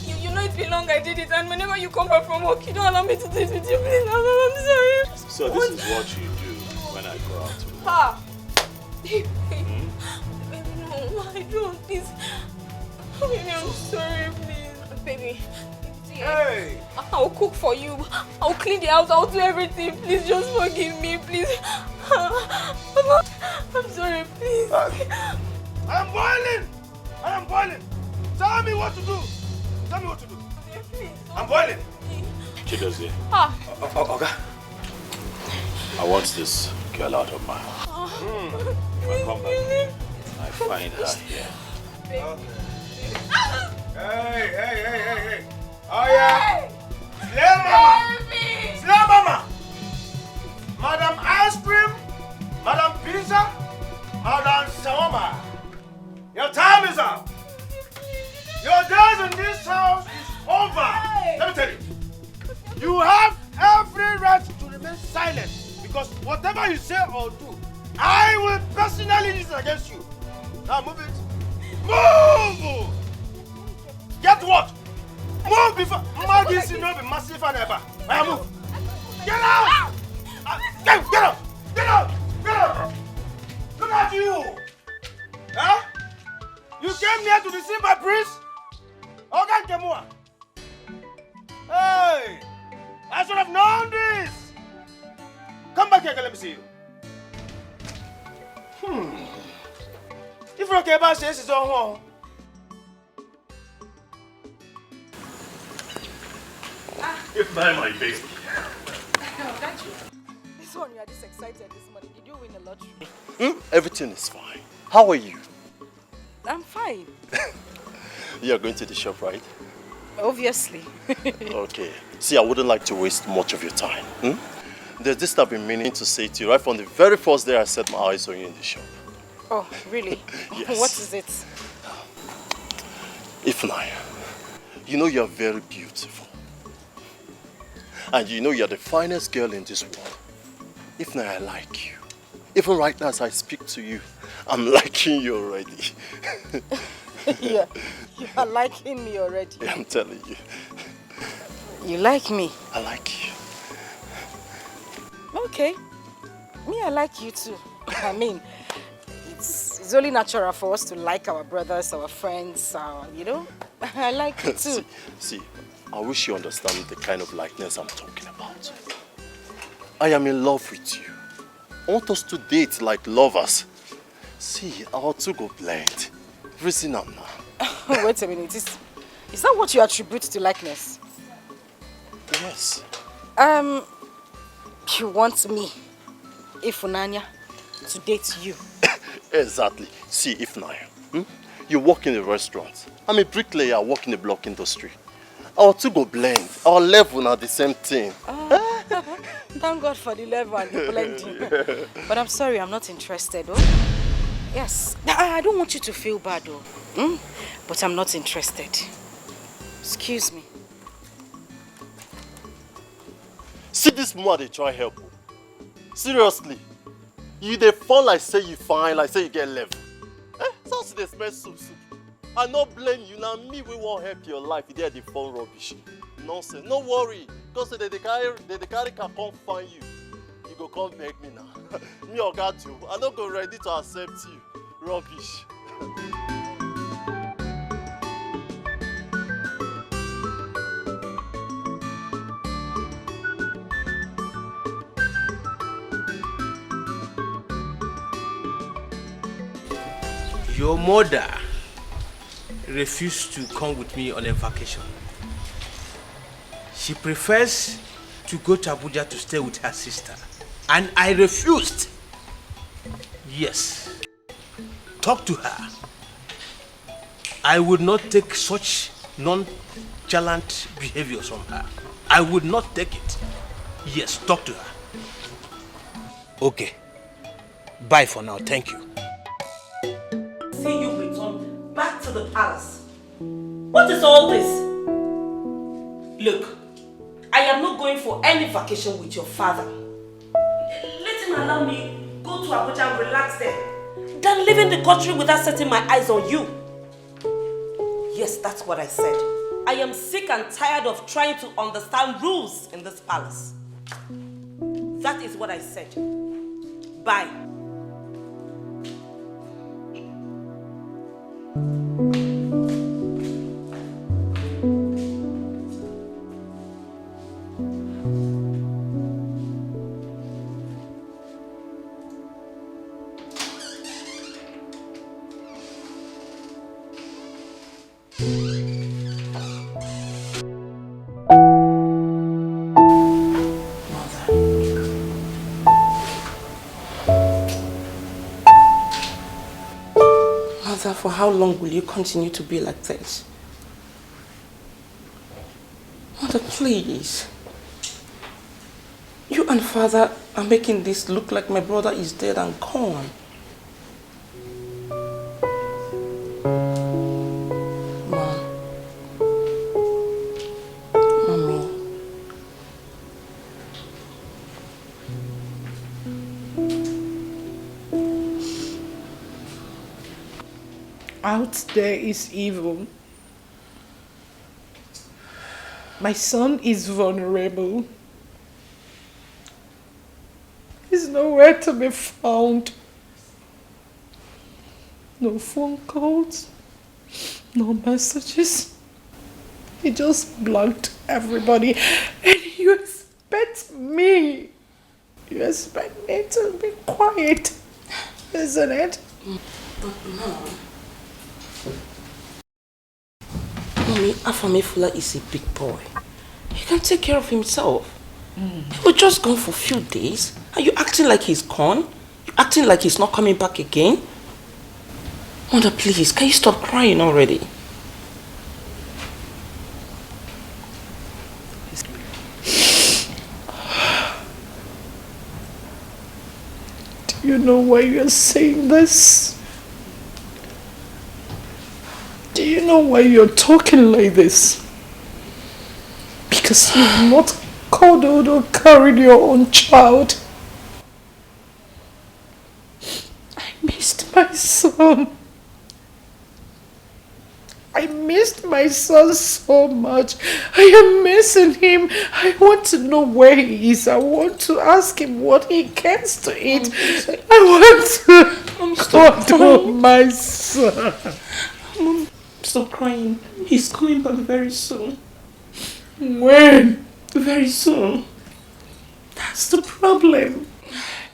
You know it's been long I did it, and whenever you come back from work, you don't allow me to do it with you, please. I'm sorry. So this is what you do when I go out. Pa! Baby, no, I don't. Please. Baby, I'm sorry, please. Baby. Hey! I'll cook for you. I'll clean the house. I'll do everything. Please just forgive me, please. I'm sorry, please. I'm boiling! I am boiling! Tell me what to do! Tell me what to do! I'm boiling! Chidozie. Okay. I want this girl out of my house. If I come back, I find her here. Hey! Oh yeah! Slay mama! Slay mama! Madam Ice Cream, Madam Pizza, Madam Shawarma. Your time is up. Your days in this house is over. Let me tell you. You have every right to remain silent because whatever you say or do, I will personally use it against you. Now move it. Move! Get what? Move before Maggie see no be massive and ever. Now move. Get out! Get out! Get out! Get out! Look at you! Huh? You came here to deceive my prince? Okay, Kemua. Hey! I should have known this! Come back here, let me see you. If Rokeba says it's on home. If not my baby. This one, you are this excited this morning. Did you win the lottery? Everything is fine. How are you? I'm fine. You are going to the shop, right? Obviously. Okay. See, I wouldn't like to waste much of your time. There's this I've been meaning to say to you right from the very first day I set my eyes on you in the shop. Oh, really? Yes. What is it? Ifeanyi, you know you are very beautiful. And you know you are the finest girl in this world. Ifeanyi, I like you. Even right now as I speak to you, I'm liking you already. Yeah, you are liking me already. Yeah, I'm telling you. You like me? I like you. Okay. Me, I like you too. I mean, it's only natural for us to like our brothers, our friends, you know? I like you too. See, I wish you understand the kind of likeness I'm talking about. I am in love with you. I want us to date like lovers. See, our two go blend. Reason I'm now. Wait a minute, is that what you attribute to likeness? Yes. You want me, Ifunanya, to date you? Exactly. See, Ifnaya, you work in a restaurant. I'm a bricklayer, I work in the block industry. Our two go blend. Our level are the same thing. Thank God for the level and the blending. But I'm sorry, I'm not interested, oh? Yes. I don't want you to feel bad, though. But I'm not interested. Excuse me. See this man, they try help. Seriously. You they fall like say you fine, like say you get level. So they smell soup. I not blame you, now me we won't help your life. You did the phone rubbish. Nonsense. No worry. Because they carry can come find you. You go come beg me now. Me or got you. I not go ready to accept you. Rubbish. Your mother refused to come with me on a vacation. She prefers to go to Abuja to stay with her sister. And I refused. Yes. Talk to her. I would not take such nonchalant behaviors from her. I would not take it. Yes, talk to her. Okay. Bye for now. Thank you. See you return back to the palace. What is all this? Look, I am not going for any vacation with your father. Let him allow me go to Abuja and relax there than leaving the country without setting my eyes on you. Yes, that's what I said. I am sick and tired of trying to understand rules in this palace. That is what I said. Bye. Mother, for how long will you continue to be like this? Mother, please. You and Father are making this look like my brother is dead and gone. Mom. Mommy. Out there is evil. My son is vulnerable. He's nowhere to be found. No phone calls, no messages. He just blocked everybody. And you expect me to be quiet, isn't it? But Mom, Mommy, Afamefula is a big boy. He can take care of himself. He was just gone for a few days. Are you acting like he's gone? You acting like he's not coming back again? Mother, please, can you stop crying already? Do you know why you're saying this? Do you know why you're talking like this? Because you've not cuddled or carried your own child. I missed my son. I missed my son so much. I am missing him. I want to know where he is. I want to ask him what he gets to eat. I want to cuddle my son. Mom, stop crying. He's coming back very soon. When? Very soon. That's the problem.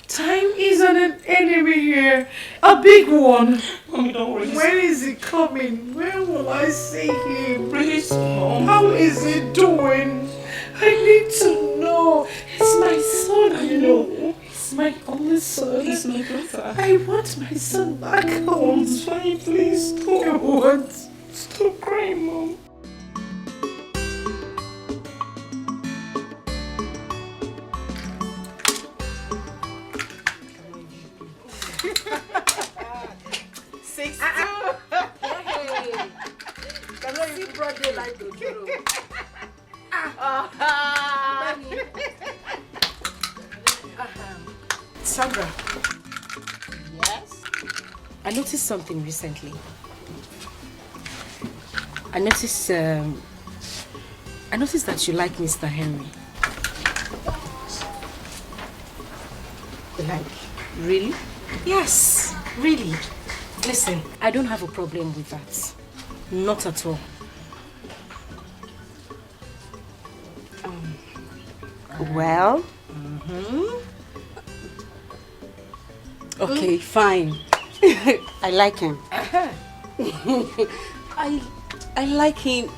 Time is an enemy here. A big one. Mommy, don't worry. When is he coming? When will I see him? Really soon, Mom. How is he doing? I need to know. It's my son, I know. It's my only son. He's my brother. I want my son back home. It's fine, please. I want. Stop crying, Mom. Sandra. Yes? I noticed something recently. I noticed that you like Mr. Henry. Like, really? Yes, really. Listen, I don't have a problem with that. Not at all. Well? Okay, fine. I like him. I like him.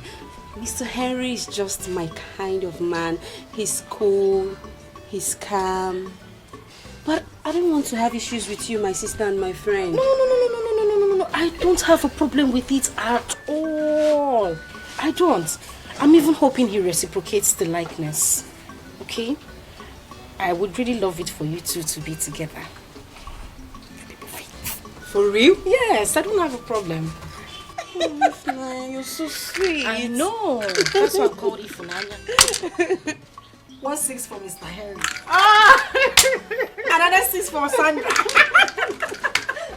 Mr. Henry is just my kind of man. He's cool, he's calm. But I don't want to have issues with you, my sister and my friend. No. I don't have a problem with it at all. I don't. I'm even hoping he reciprocates the likeness. Okay? I would really love it for you two to be together. For real? Yes, I don't have a problem. Oh, you're so sweet. I know. That's why I called it Funanya. 1-6 for Mr. Henry. Another 6 for Sandra.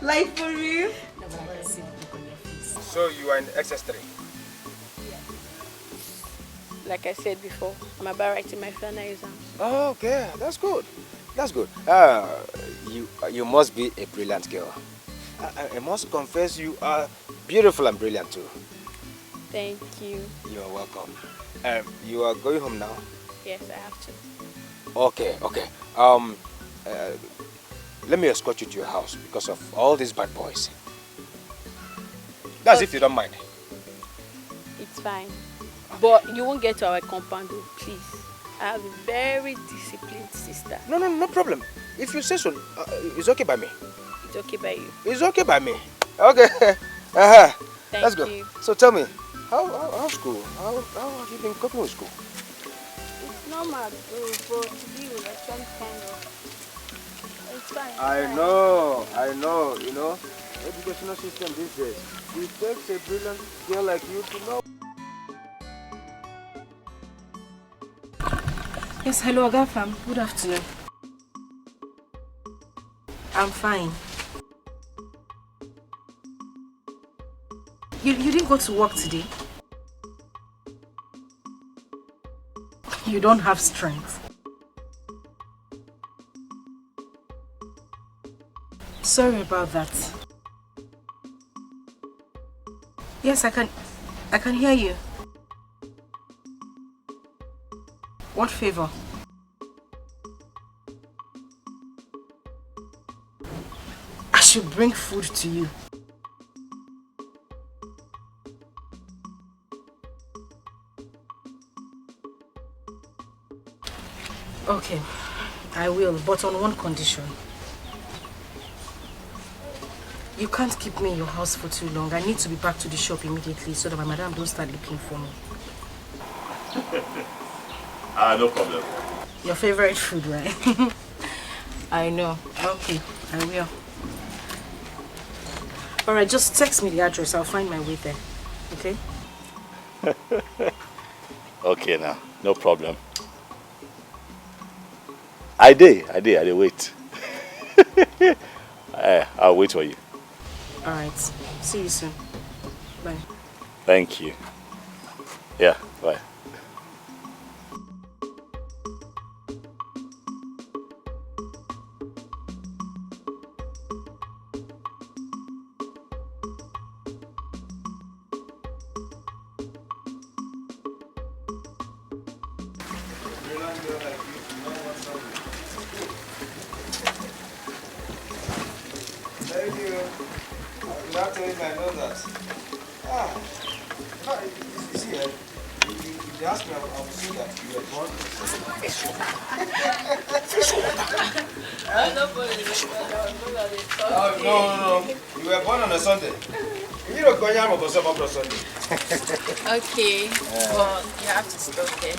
Like for real? No, but I can see the look on your face. So you are in XS3? Like I said before, I'm about writing my final exam. Oh, okay, that's good. That's good. You must be a brilliant girl. I must confess you are beautiful and brilliant too. Thank you. You are welcome. You are going home now? Yes, I have to. Okay. Let me escort you to your house because of all these bad boys. That's if you don't mind. It's fine. But you won't get to our compound, please. I have a very disciplined sister. No problem. If you say so, it's okay by me. It's okay by you. It's okay by me. Okay. Let's go. You. So tell me, how's school? How have you been coping with school? It's normal, bro, but to be with like some kind of... It's fine. I know. You know, educational system these days. It takes a brilliant girl like you to know. Yes, hello, Agafam. Good afternoon. I'm fine. You didn't go to work today? You don't have strength. Sorry about that. Yes, I can hear you. What favor? I should bring food to you. Okay, I will, but on one condition. You can't keep me in your house for too long. I need to be back to the shop immediately so that my madam don't start looking for me. No problem. Your favorite food, right? I know. Okay, I will. Alright, just text me the address. I'll find my way there. Okay? Okay now, no problem. I did wait. I'll wait for you. Alright, see you soon. Bye. Thank you. Yeah, bye. Thank you. Without telling me, I know that. No, you see, if they ask me, I will say that you were born. No. You were born on a Sunday. You don't go yam on Sunday. Okay, well, you have to stop there.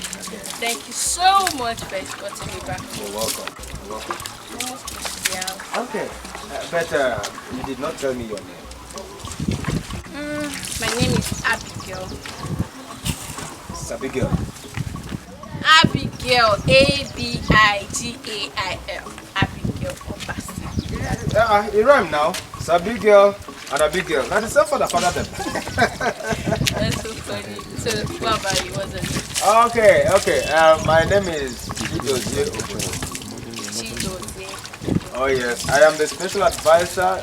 Thank you so much for escorting me back. You're welcome. You're welcome. Yeah. Okay, but you did not tell me your name. My name is Abigail. It's Abigail. Abigail, Abigail. Abigail Obasi. It rhyme now. It's Abigail and Abigail. Now the same father them. That's so funny. So, what about you? What's it? Okay. My name is Chidozie Okoro. Chidozie. Oh yes, I am the special advisor.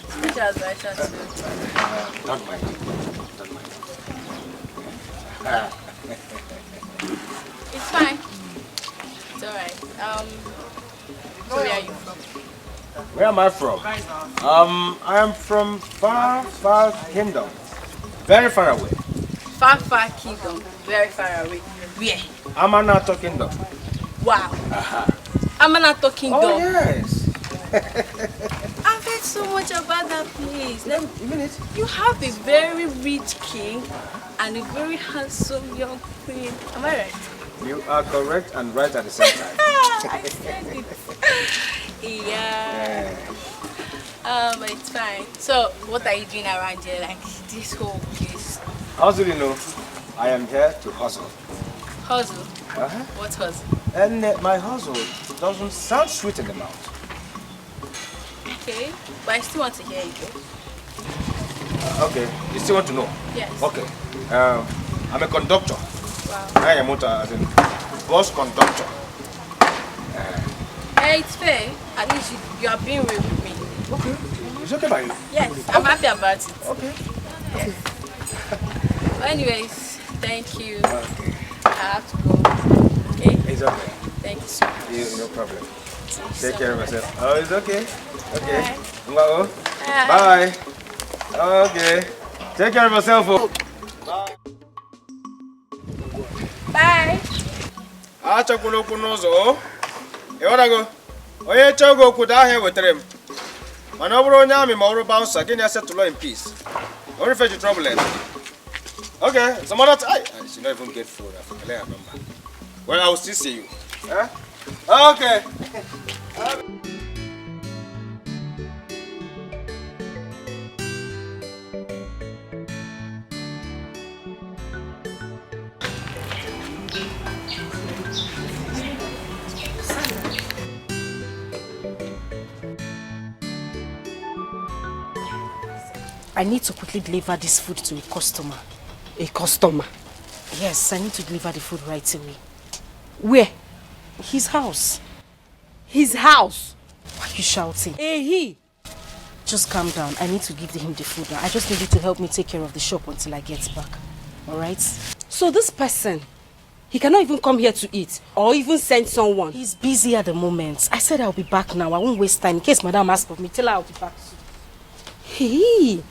Special advisor too. Don't mind. It's fine. It's alright. Where are you from? Where am I from? I am from far kingdom. Very far away. Far kingdom. Very far away. Where? Amanato kingdom. Wow. Amanato kingdom. Oh yes. I've heard so much about that place. You have a very rich king and a very handsome young queen. Am I right? You are correct and right at the same time. I said it. Yeah. But it's fine. So, what are you doing around here? Like this whole place? Hustle, you know. I am here to hustle. Hustle? What hustle? And my hustle doesn't sound sweet in the mouth. Okay, but I still want to hear you. Okay, you still want to know? Yes. Okay. I'm a conductor. Wow. I am as in bus conductor. It's fair. At least you are being real with me. Okay. It's okay by you? Yes, I'm happy about it. Okay. Yes. Well, anyways, thank you. Okay. I have to go. Okay? It's okay. Thank you so much. No problem. Take care of yourself. Oh, it's okay. Okay. Bye. Bye. Okay. Take care of yourself. Bye. Bye. Achakwala okwu n'ụzọ. Ịghọtago? Onye chọgo okwu daa ahịa wetara m. Mana ọ bụrụ onye amị ma ọrụ bouncer, gị na-settle in peace. Don't fetch trouble. Okay, some other time. I should not even get food. I forget her number. Well, I will still see you. Okay. I need to quickly deliver this food to a customer. A customer? Yes, I need to deliver the food right away. Where? His house. His house? Why are you shouting? He. Just calm down. I need to give him the food now. I just need you to help me take care of the shop until I get back. Alright? So this person, he cannot even come here to eat or even send someone? He's busy at the moment. I said I'll be back now. I won't waste time. In case Madam asks of me, tell her I'll be back soon. Hey,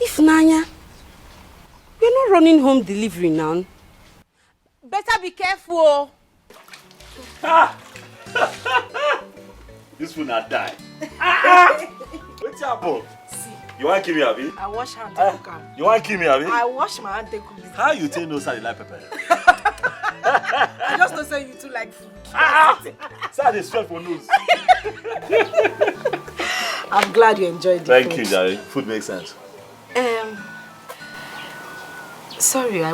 if Nanya, you're not running home delivery now. Better be careful. This food not die. What's up, bro? See. You want to kill me, Abi? I wash hand and cook. You want to kill me, Abi? I wash my hand and cook. How you take no side like pepper? I just don't say you too like food. Sir, they sweat for nose. I'm glad you enjoyed the Thank food. you, Jerry. Food makes sense. Sorry, I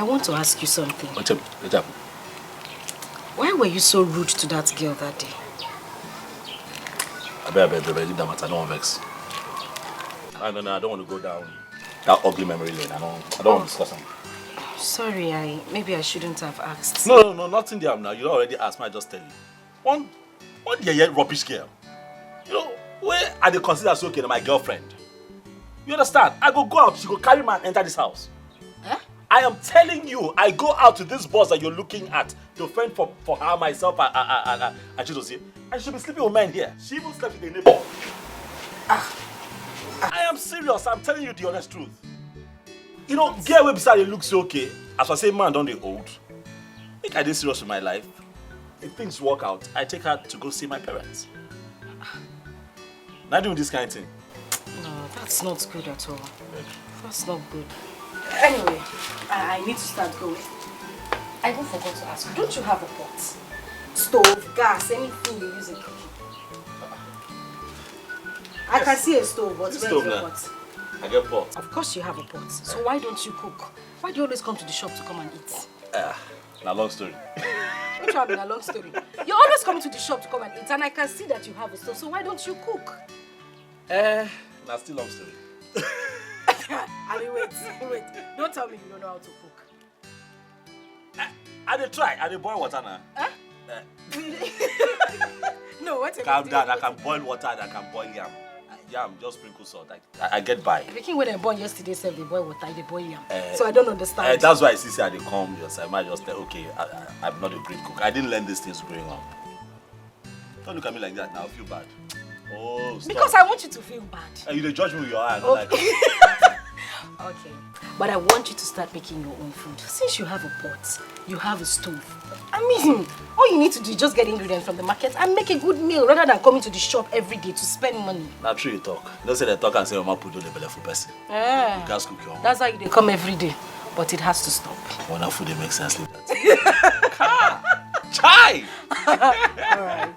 want to ask you something. What's up? What's up? Why were you so rude to that girl that day? I bet, leave that matter. I don't want to vex. No, I don't want to go down that ugly memory lane. I don't want to discuss them. Sorry, maybe I shouldn't have asked. No, nothing there now. You already asked me, I just tell you. One rubbish girl. You know, where I dey consider so okay, my girlfriend. You understand? I go out, she go carry man enter this house. Huh? I am telling you, I go out to this boss that you're looking at to fend for her, myself, and Chidozie. And she'll be sleeping with men here. She even slept with a neighbor. I am serious. I'm telling you the honest truth. You know, girl website it looks okay. As I say, man, don't they old? I think I did serious with my life. If things work out, I take her to go see my parents. Not doing this kind of thing. No, that's not good at all. That's not good. Anyway, I need to start going. I even forgot to ask you, don't you have a pot? Stove, gas, anything you use in cooking? I can see a stove, but where's your pot? I get pot. Of course you have a pot. So why don't you cook? Why do you always come to the shop to come and eat? Now long story. Don't you have a long story? You're always coming to the shop to come and eat, and I can see that you have a stove, so why don't you cook? Now still long story. I mean, wait. Don't tell me you don't know how to cook. I dey try. I dey boil water now. Huh? No, what? Calm down. I can boil water and I can boil yam. Yam, just sprinkle salt. I get by. The king when I born yesterday said they boil water, they boil yam. So I don't understand. That's why I see I dey come. I might just say, okay, I'm not a great cook. I didn't learn these things growing up. Don't look at me like that now. I feel bad. Oh, stop. Because I want you to feel bad. You dey judge me with your eye. I don't like it. Okay, but I want you to start making your own food. Since you have a pot, you have a stove. I mean, all you need to do is just get ingredients from the market and make a good meal rather than coming to the shop every day to spend money. Not true you talk. You don't say they talk and say, Mama, put on the belly for person. You can't cook your own. That's how they come every day, but it has to stop. Wonderful, they make sense like that. Chai! Alright.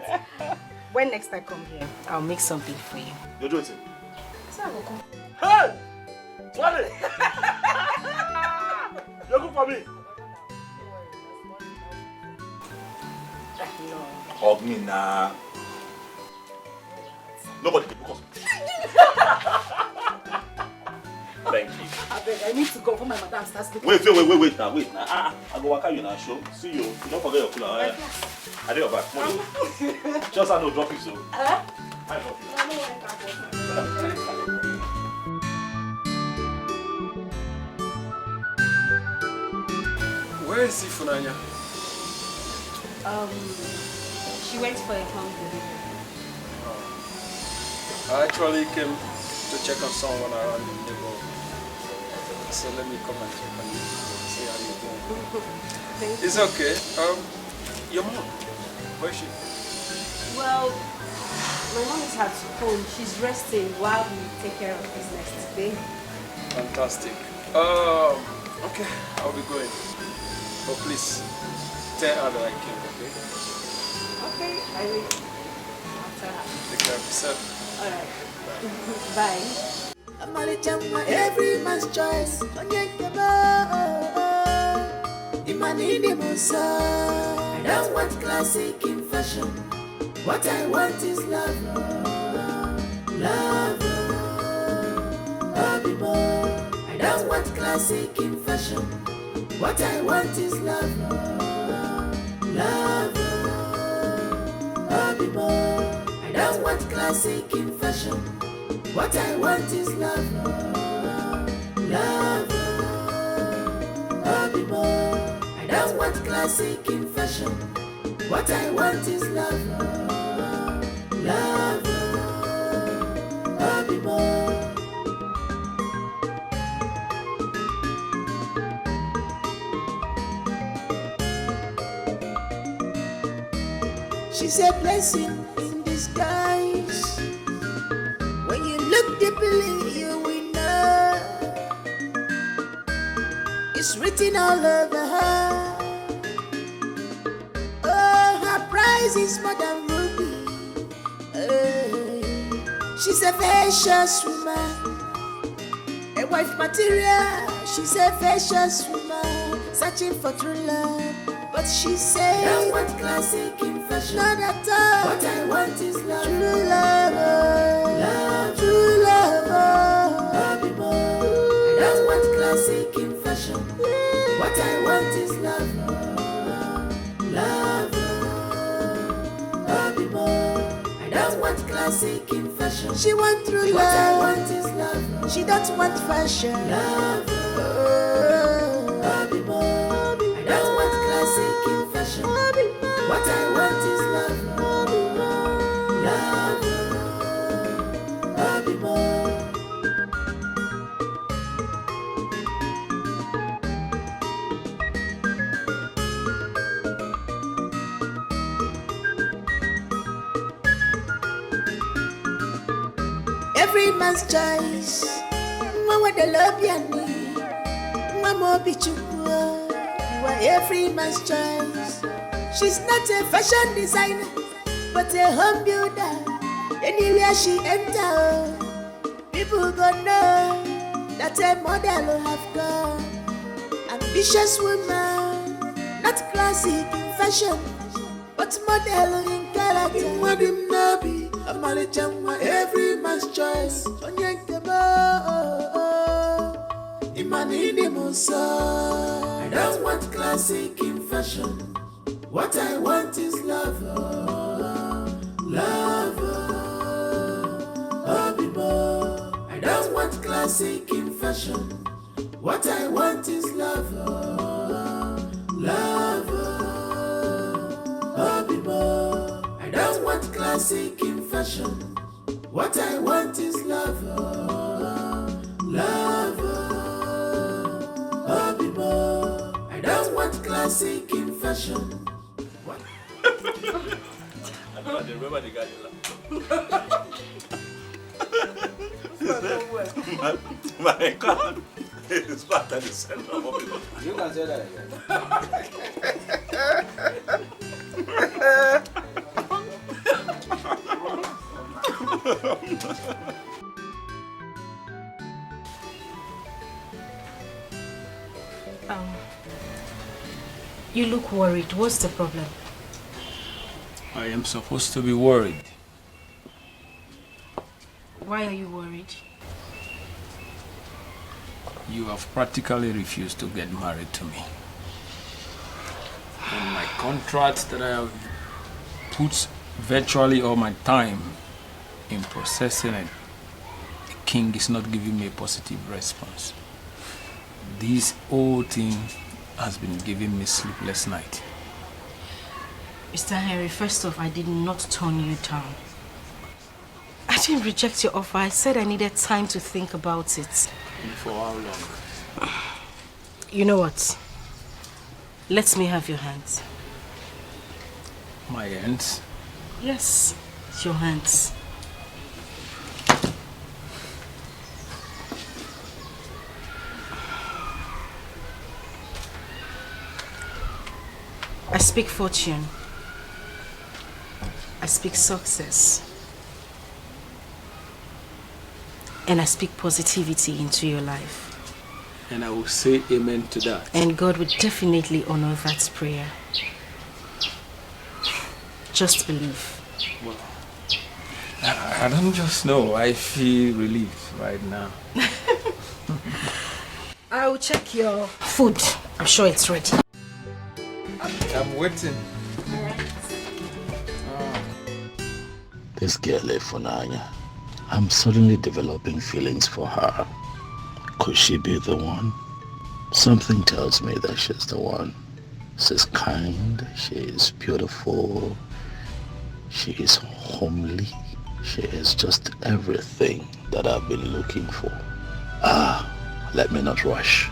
When next I come here, I'll make something for you. You're doing it? So I will come. Hey! Swallow! You're good for me. No. Hug me now. Nobody can because. Thank you. I need to go for my madam starts speaking. Wait now. I go work you now, show. See you. You don't forget your cooler. I do your back. Just I know drop you so. I drop you. Where is Ifunanya? She went for a home delivery. I actually came to check on someone around the neighborhood. So let me come and check on you. See how you're doing. It's okay. Your mom, where is she? Well, my mom is at home. She's resting while we take care of business today. Fantastic. Okay, I'll be going. But please, tell her that I came, okay? Okay, I will. I'll tell her. Take care of yourself. Alright. Bye. Every man's choice. I don't want classic in fashion. What I want is love. Love. I don't want classic in fashion. What I want is love. Love. I don't want classic in fashion. What I want is love. Love. I don't want classic in fashion. What I want is love. Love. She's a blessing in disguise. When you look deeply, you will know it's written all over her. Oh, her price is more than ruby. She's a vicious woman, a wife material. She's a vicious woman, searching for true love. But she said, I don't want classic in fashion. Not at all. What I want is love. True love. Love. True love. I classic in fashion. She want true love. What I want is love. She don't want fashion. Love. Bobby boy. I don't want classic in fashion. What I want is love. Love. Bobby boy. Every man's choice. Mama the love you need. Mama be chukwa. You are every man's choice. She's not a fashion designer, but a home builder. Anywhere she enter, people gonna know that a model will have gone. Ambitious woman, not classic in fashion, but model in character. In what him nabi, a marichamwa, every man's choice. Imani musa. I don't want classic in fashion. What I want is love. Love. I don't want classic in fashion. What I want is love. Love. I don't want classic in fashion. What I want is love. Love. I don't want classic in fashion. What? I don't remember the guy. My God is back at the center of it. You can say that You look worried. What's the problem? I am supposed to be worried. Why are you worried? You have practically refused to get married to me. And my contract that I have put virtually all my time in processing it, the king is not giving me a positive response. This whole thing has been giving me sleepless night. Mr. Henry, first off, I did not turn you down. I didn't reject your offer. I said I needed time to think about it. And for how long? You know what? Let me have your hands. My hands? Yes, your hands. I speak fortune. I speak success. And I speak positivity into your life. And I will say amen to that. And God would definitely honor that prayer. Just believe. Well, I don't just know. I feel relief right now. I'll check your food. I'm sure it's ready. I'm waiting. This girl, Efunanya, I'm suddenly developing feelings for her. Could she be the one? Something tells me that she's the one. She's kind, she is beautiful, she is homely, she is just everything that I've been looking for. Let me not rush.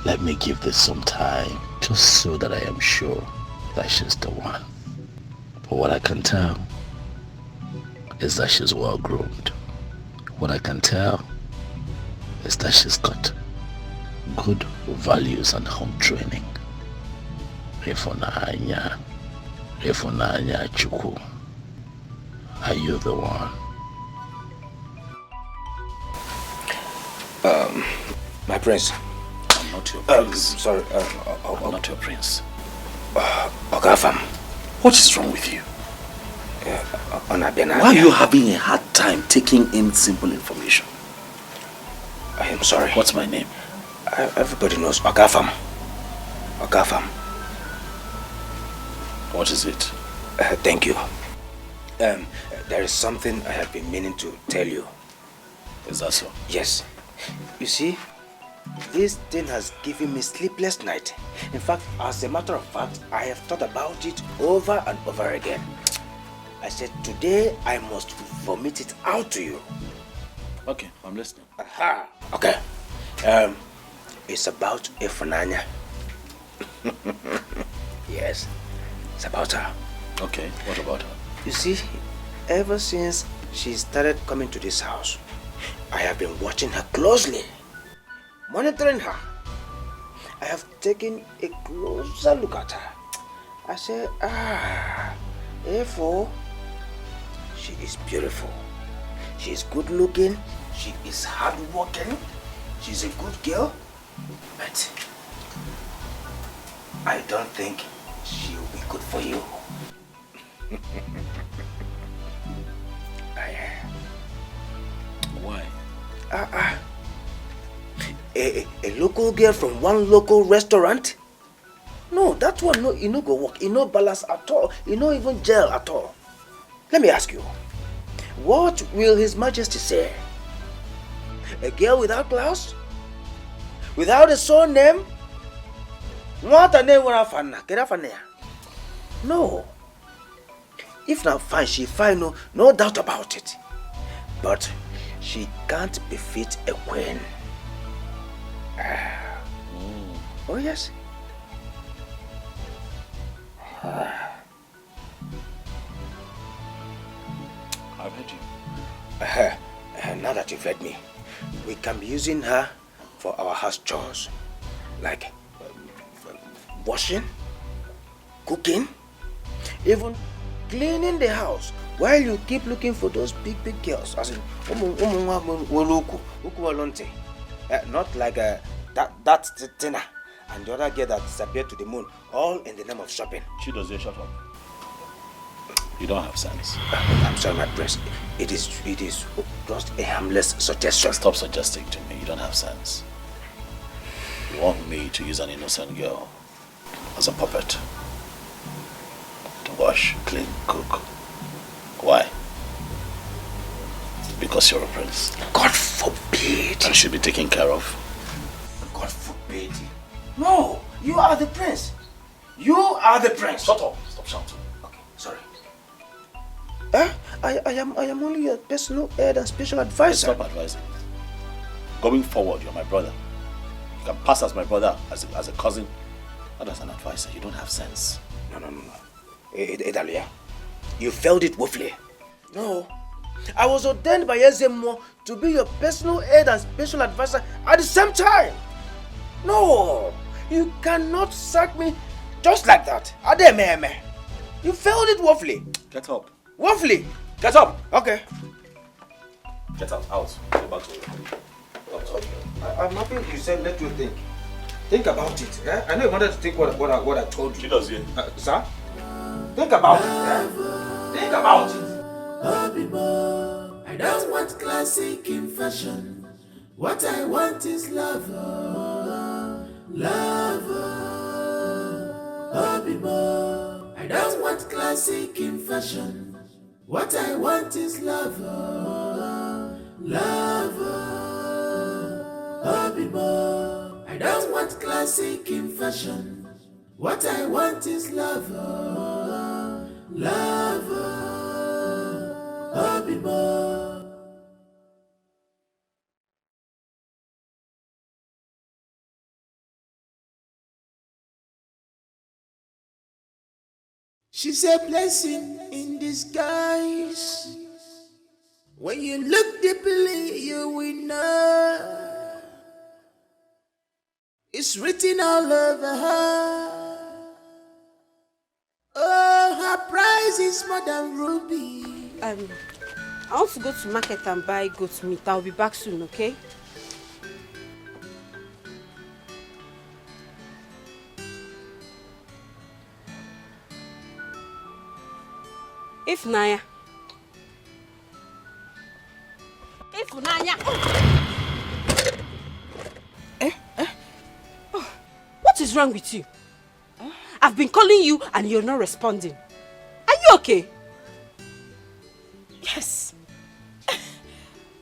Let me give this some time, just so that I am sure that she's the one. But what I can tell is that she's well groomed. What I can tell is that she's got good values and home training. Efunanya Chukwu, are you the one? My prince. I'm not your prince. Sorry, I'm not your prince. Ogafam. What is wrong with you? Why are you having a hard time taking in simple information? I am sorry. What's my name? Everybody knows Ogafam. Ogafam. What is it? Thank you. There is something I have been meaning to tell you. Is that so? Yes. You see, this thing has given me sleepless night. In fact, as a matter of fact, I have thought about it over and over again. I said, today I must vomit it out to you. Okay, I'm listening. Aha. Okay. It's about Ifunanya. Yes, it's about her. Okay, what about her? You see, ever since she started coming to this house, I have been watching her closely, monitoring her. I have taken a closer look at her. I said, therefore, she is beautiful. She is good looking. She is hardworking. She's a good girl. But I don't think she will be good for you. Why? A local girl from one local restaurant? No, that one, no, it no go work. It no balance at all. It no even gel at all. Let me ask you, what will His Majesty say? A girl without class? Without a surname? What a name No. If not fine, she fine, no doubt about it. But she can't befit a queen. Oh yes. I've heard you. Now that you've heard me, we can be using her for our house chores, like washing, cooking, even cleaning the house, while you keep looking for those big girls, as in not like that Tina and the other girl that disappeared to the moon, all in the name of shopping. She does shut up. You don't have sense. I'm sorry, my prince. It is just a harmless suggestion. Stop suggesting to me. You don't have sense. You want me to use an innocent girl as a puppet to wash, clean, cook. Why? Because you're a prince. God forbid. And should be taken care of. God forbid. No, you are the prince. You are the prince. Shut up. Stop shouting. Okay, sorry. I am only your personal aide and special advisor. Stop advising. Going forward, you're my brother. You can pass as my brother, as a cousin, not as an advisor. You don't have sense. No. Edalia, you failed it woefully. No. I was ordained by Ezemo to be your personal aide and special advisor at the same time. No, you cannot sack me just like that. Adememe. You failed it woefully. Get up. Woefully. Get up. Okay. Get out. Out. Go back to your room. I'm happy you said let you think. Think about it. Eh? I know you wanted to think what I told you. She does, yeah. Sir? Think about it. Eh? Think about it. I don't want classic in fashion. What I want is love. Love. I don't want classic in fashion. What I want is love. Love. I don't want classic in fashion. What I want is love. Love. She's a blessing in disguise. When you look deeply, you will know. It's written all over her. Oh, her price is more than ruby. I want to go to market and buy goat meat. I'll be back soon, okay? Ifunanya. Oh, what is wrong with you? I've been calling you and you're not responding. Are you okay?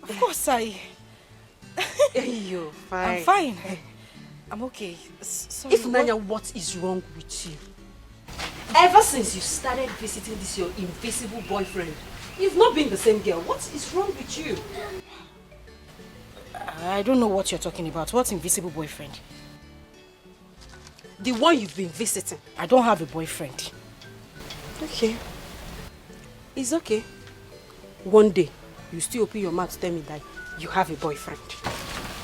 Of course, Hey, you're fine. I'm fine. I'm okay. Sorry. If Nanya, what is wrong with you? Ever since you started visiting this your invisible boyfriend, you've not been the same girl. What is wrong with you? I don't know what you're talking about. What's invisible boyfriend? The one you've been visiting. I don't have a boyfriend. Okay. It's okay. One day, you still open your mouth to tell me that you have a boyfriend.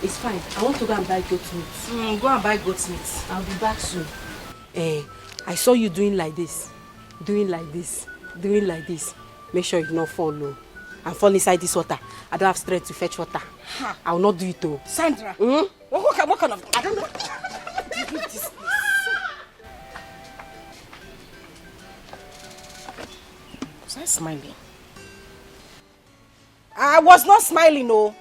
It's fine. I want to go and buy goat meat. Go and buy goat meat. I'll be back soon. I saw you doing like this. Doing like this. Doing like this. Make sure you not fall low. And fall inside this water. I don't have strength to fetch water. Ha. I will not do it though. Sandra. What kind of... I don't know. This place. Was I smiling? I was not smiling, no.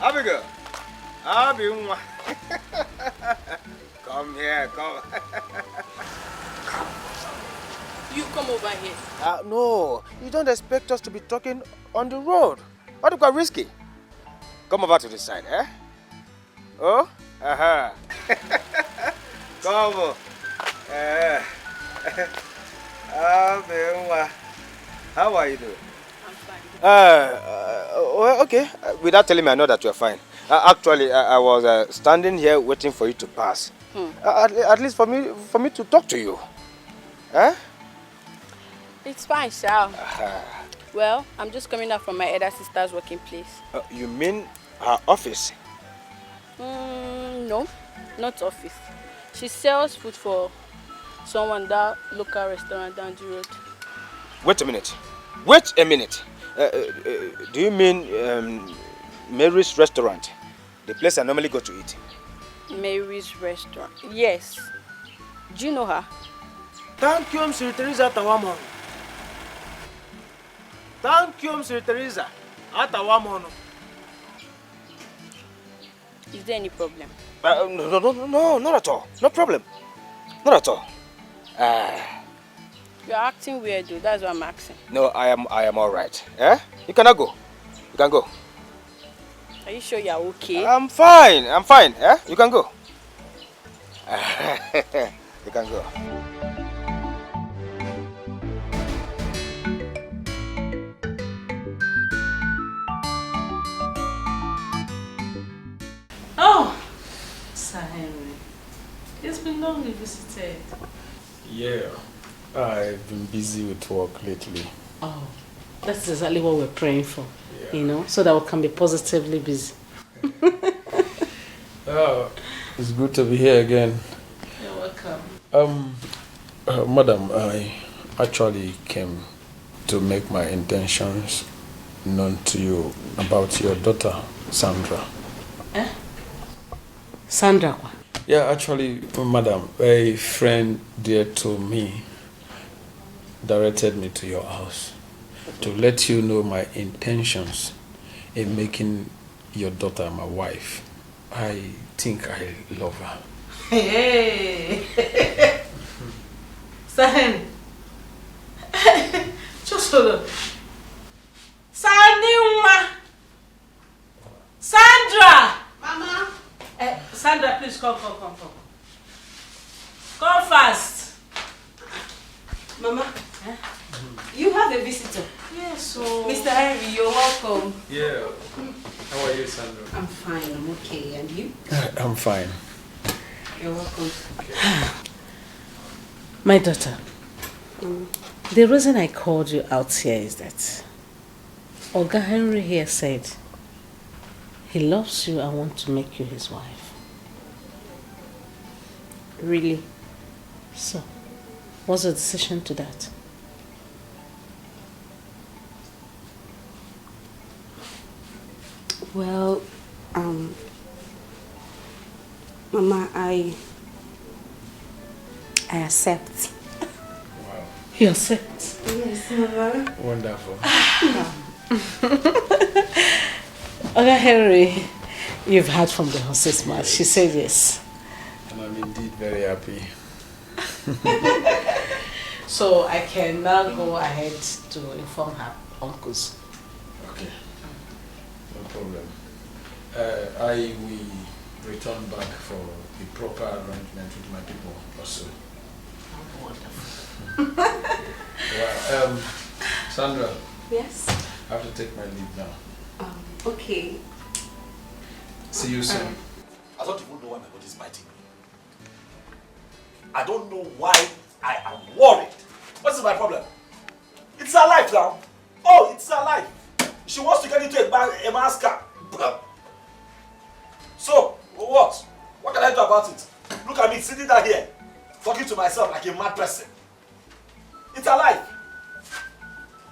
Abigail, Abimwa. Come here, come. You come over here. No, you don't expect us to be talking on the road. What if it's risky? Come over to this side, eh? Oh? Aha. Come. Abimwa. How are you doing? Okay. Without telling me, I know that you're fine. Actually, I was standing here waiting for you to pass. At least for me to talk to you. Huh? It's fine, Shao. Well, I'm just coming out from my elder sister's working place. You mean her office? No, not office. She sells food for someone that local restaurant down the road. Wait a minute. Wait a minute. Do you mean Mary's restaurant? The place I normally go to eat. Mary's restaurant? Yes. Do you know her? Thank you, Mr. Teresa Atawamon. Thank you, Mr. Teresa Atawamon. Is there any problem? No, not at all. No problem. Not at all. You're acting weird, though. That's what I'm asking. No, I am all right. Eh? You cannot go. You can go. Are you sure you're okay? I'm fine. Eh? You can go. You can go. Oh, Sir Henry, it's been long we visited. Yeah, I've been busy with work lately. Oh, that's exactly what we're praying for, you know, so that we can be positively busy. Oh, it's good to be here again. You're welcome. Madam, I actually came to make my intentions known to you about your daughter, Sandra. Eh? Sandra? Yeah, actually, madam, a friend dear to me directed me to your house to let you know my intentions in making your daughter my wife. I think I love her. Hey! Sir, just hold on. Sandra! Mama! Sandra, please come. Come fast. Mama, you have a visitor. Yes, so... Mr. Henry, you're welcome. Yeah. How are you, Sandra? I'm fine, I'm okay. And you? I'm fine. You're welcome. My daughter, the reason I called you out here is that Oga Henry here said he loves you and wants to make you his wife. Really? So, what's the decision to that? Well, Mama, I accept. Wow. You accept? Yes, Mama. Wonderful. Okay, Henry, you've heard from the hostess man. She said yes. And I'm indeed very happy. So I can now go ahead to inform her uncles. Okay. No problem. I will return back for the proper arrangement with my people also. Wonderful. Well, Sandra. Yes? I have to take my leave now. Okay. See you soon. I don't even know why my body is biting me. I don't know why I am worried. What is my problem? It's her life now. Oh, it's her life. She wants to get into a man's car. So, what? What can I do about it? Look at me sitting down here, talking to myself like a mad person. It's her life.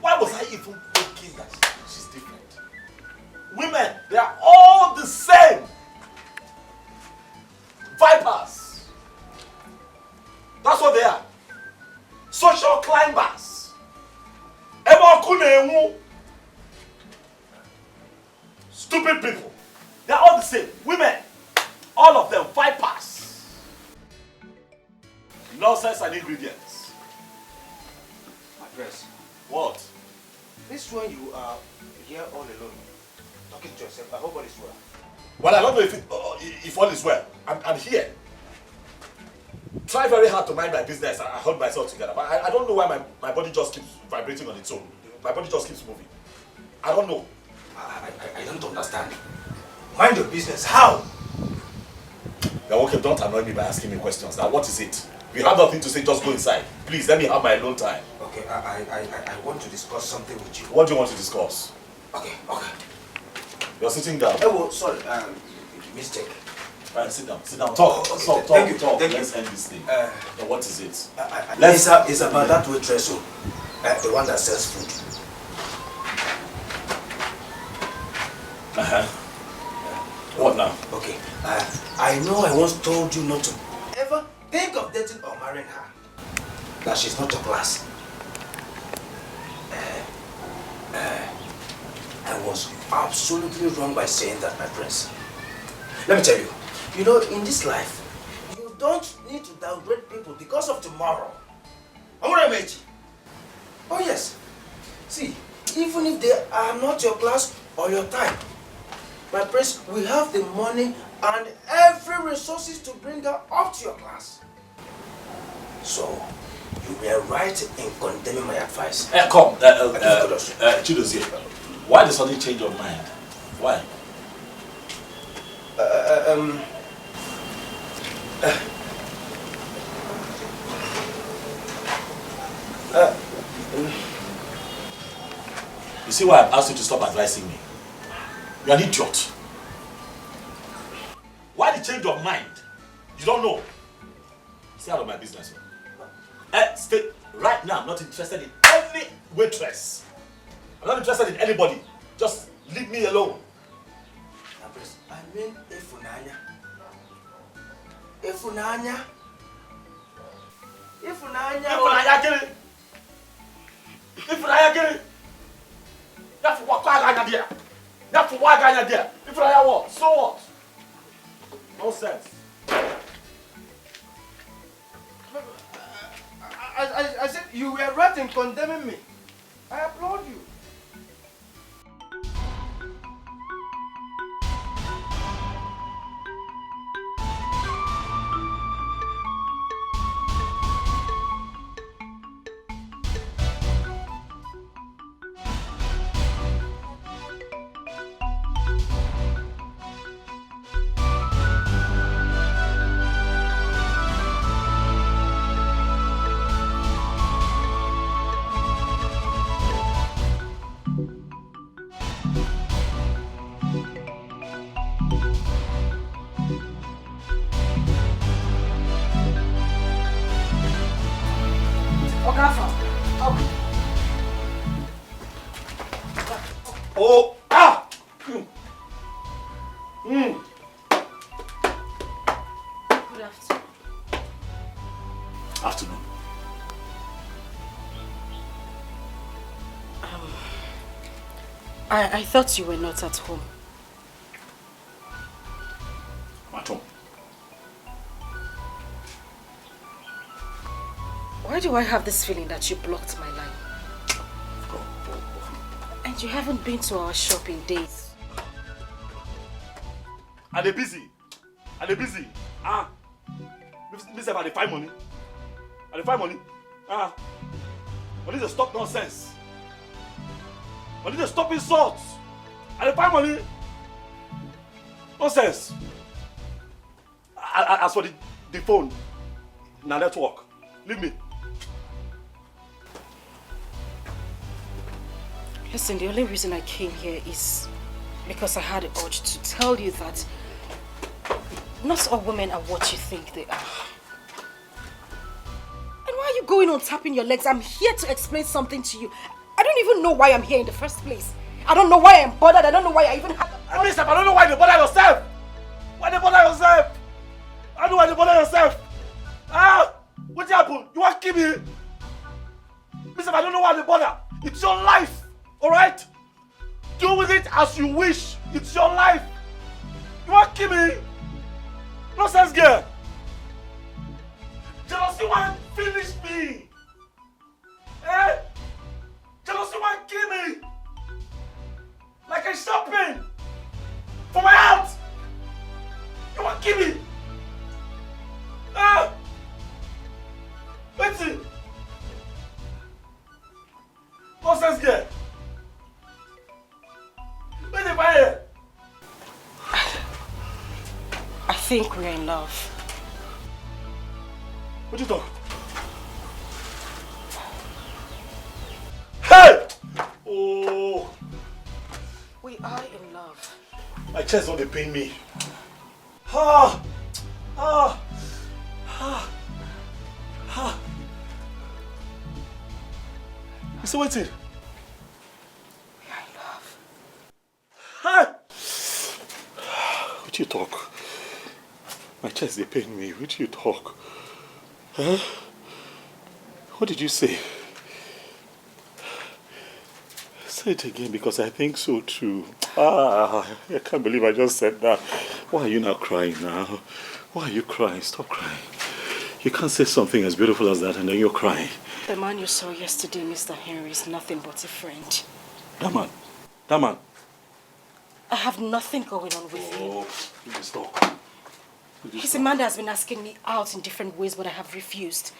Why was I even thinking that she's different? Women, they are all the same. Vipers. That's what they are. Social climbers. Stupid people. They are all the same. Women, all of them vipers. Nonsense and ingredients. Address. What? This one you are here all alone, talking to yourself. I hope all is well. Well, I don't know if all is well. I'm here. Try very hard to mind my business. I hold myself together. But I don't know why my body just keeps vibrating on its own. My body just keeps moving. I don't know. I don't understand. Mind your business. How? Now, okay, don't annoy me by asking me questions. Now, what is it? If you have nothing to say, just go inside. Please, let me have my alone time. Okay, I want to discuss something with you. What do you want to discuss? Okay. You're sitting down. Oh, sorry. Mistake. Right, sit down. Talk. Talk. Thank you. Let's end this thing. Now, what is it? It's about that waitress, the one that sells food. What now? Okay. I know I once told you not to ever think of dating or marrying her. That she's not your class. I was absolutely wrong by saying that, my prince. Let me tell you, in this life, you don't need to downgrade people because of tomorrow. Amuremeji. Oh yes. See, even if they are not your class or your type, my prince, we have the money and every resources to bring her up to your class. So, you were right in condemning my advice. Come, Chidozie, why the sudden change of mind? Why? You see why I've asked you to stop advising me? You're an idiot. Why the change of mind? You don't know. Stay out of my business. Stay right now. I'm not interested in any waitress. I'm not interested in anybody. Just leave me alone. I mean, Ifunanya. So what? Nonsense. I said you were right in condemning me. I applaud you. Good afternoon. Afternoon. I thought you were not at home. I'm at home. Why do I have this feeling that you blocked my line? And you haven't been to our shop in days. Are they busy? Are they busy? Miss about the find money. Are they find money? But need to stop nonsense. But need to stop insults. Are they find money? Nonsense. As for the phone, now let's walk. Leave me. Listen, the only reason I came here is because I had the urge to tell you that not all women are what you think they are. And why are you going on tapping your legs? I'm here to explain something to you. I don't even know why I'm here in the first place. I don't know why I'm bothered. I don't know why I even have I don't know why you bother yourself. Why you bother yourself? I don't know why you bother yourself. What happened? You want to kill me? Mister, I don't know why you bother. It's your life, alright? Do with it as you wish. It's your life. You want to kill me? Nonsense girl. Jealousy want to finish me. Jealousy want to kill me. Like a shopping. For my heart. You want to kill me? Wait till. Nonsense girl. Wait till I hear. I think we're in love. What you talk? Hey! Oh! We are in love. My chest don't pain me. So what's it? We are in love. What you talk? My chest they pain me. What you talk? Huh? What did you say? Say it again because I think so too. I can't believe I just said that. Why are you now crying now? Why are you crying? Stop crying. You can't say something as beautiful as that and then you're crying. The man you saw yesterday, Mr. Henry, is nothing but a friend. That man. I have nothing going on with him. Please stop. He's a man that has been asking me out in different ways, but I have refused.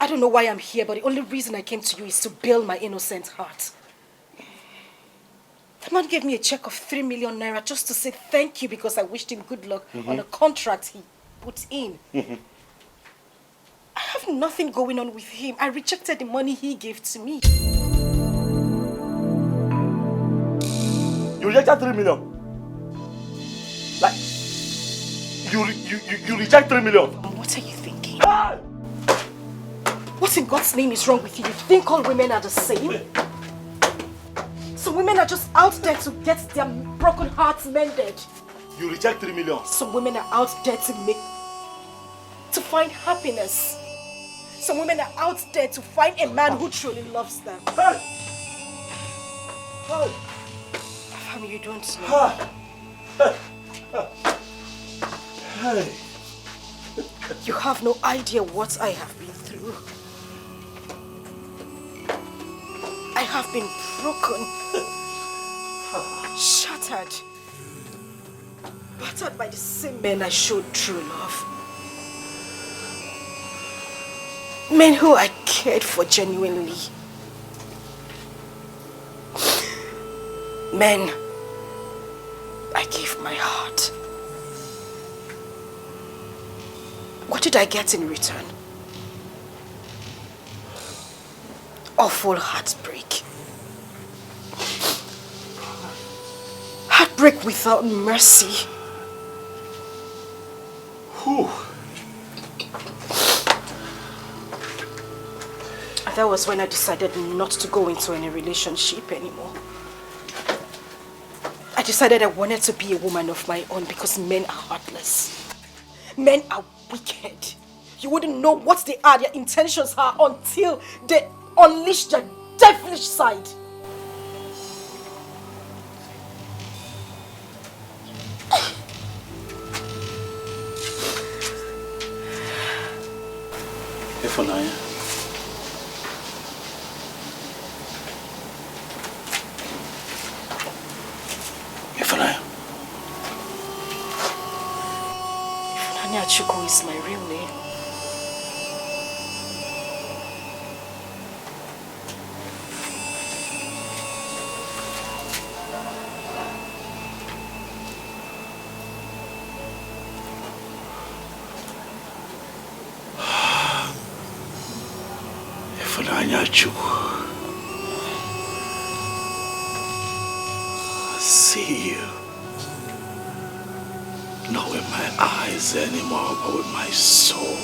I don't know why I'm here, but the only reason I came to you is to bail my innocent heart. The man gave me a check of 3 million naira just to say thank you because I wished him good luck on a contract he put in. I have nothing going on with him. I rejected the money he gave to me. You rejected 3 million? Like, you reject 3 million? What are you thinking? What in God's name is wrong with you? You think all women are the same? Some women are just out there to get their broken hearts mended. You reject 3 million? Some women are out there to find happiness. Some women are out there to find a man who truly loves them. Family, you don't know. You have no idea what I have been through. I have been broken, shattered, battered by the same men I showed true love. Men who I cared for genuinely. Men I gave my heart. What did I get in return? Awful heartbreak. Heartbreak without mercy. Whew. That was when I decided not to go into any relationship anymore. I I decided I wanted to be a woman of my own because men are heartless. Men are wicked. You wouldn't know what they are, their intentions are, until they unleash their devilish side. Ifunanya. Ifunanya. Ifunanya Chukwu is my real name. Ifunanya Chukwu. I see you. Not with my eyes anymore, but with my soul.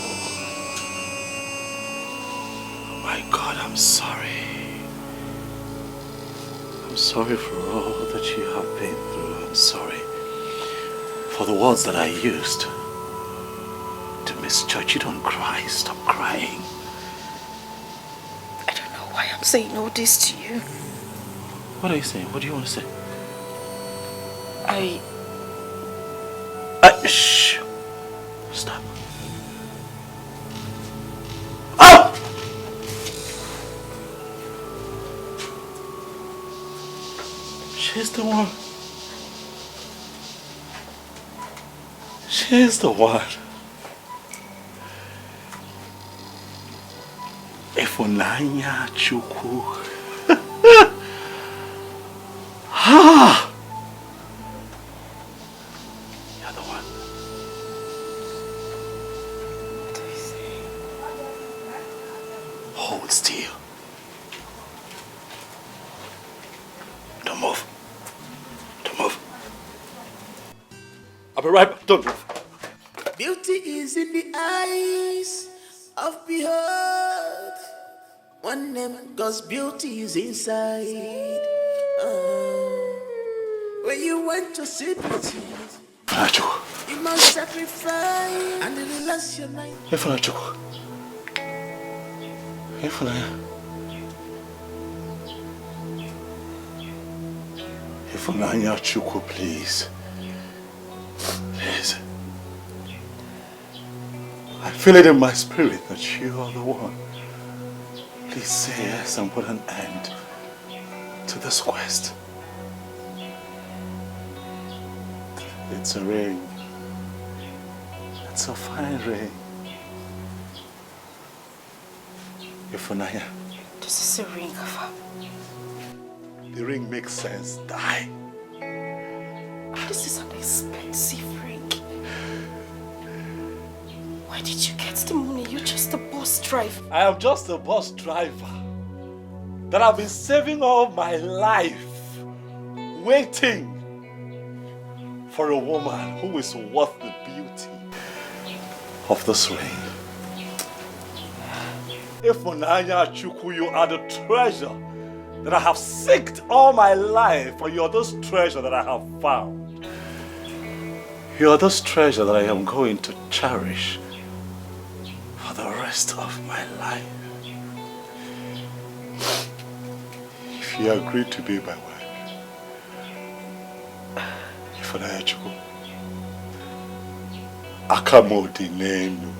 Oh my God, I'm sorry. I'm sorry for all that you have been through. I'm sorry for the words that I used to misjudge you. Don't cry. Stop crying. I don't know why I'm saying all this to you. What are you saying? What do you want to say? Shh. Stop. Oh! She's the one. She's the one. Ifunanya Chukwu. Ah! You're the one. Hold still. Don't move. Don't move. I'll be right back. Don't move. Beauty is in the eyes of behold. One name, cause beauty is inside. When you want to see beauty, you must sacrifice and relax your mind. Ifunanya. Ifunanya Chukwu, please. Please. I feel it in my spirit that you are the one. Please say yes and put an end to this quest. It's a ring. It's a fine ring. Ifunanya. This is a ring, Afa. The ring makes sense. Die. This is an expensive ring. Why did you get the money? You're just a bus driver. I am just a bus driver that I've been saving all my life, waiting for a woman who is worth the beauty of this ring. Ifunanya Chukwu, you are the treasure that I have sought all my life, and you are this treasure that I have found. You are this treasure that I am going to cherish for the rest of my life. If you agree to be my wife, Ifunanya Chukwu, Akamodi Nenu.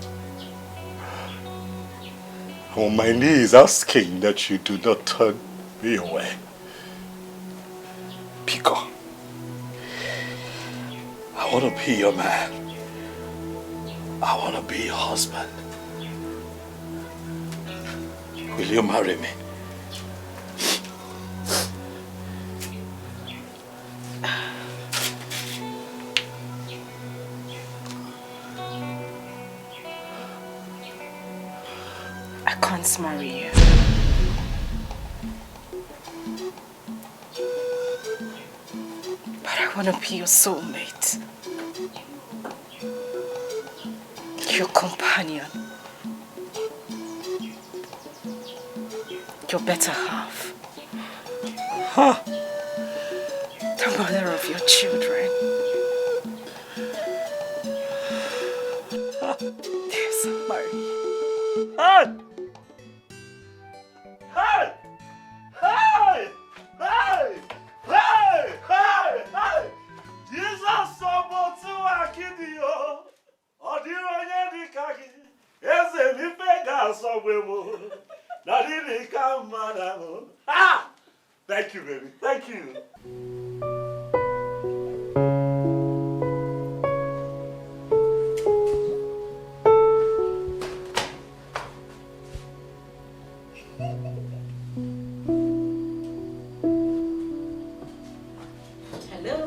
I'm on my knees asking that you do not turn me away. Pico, I want to be your man. I want to be your husband. Will you marry me? I can't marry you. But I want to be your soulmate. Your companion. Your better half. Huh? I'm mother of your children. Yes, Mary. Hey! Hey! Hey! Hey! Hey! Hey! Hey! Jesus sobotu akidio. Odironye dikaki. Eze nipe ga sobwemo. Nadini kamanamo. Ah! Thank you, baby. Thank you. Hello.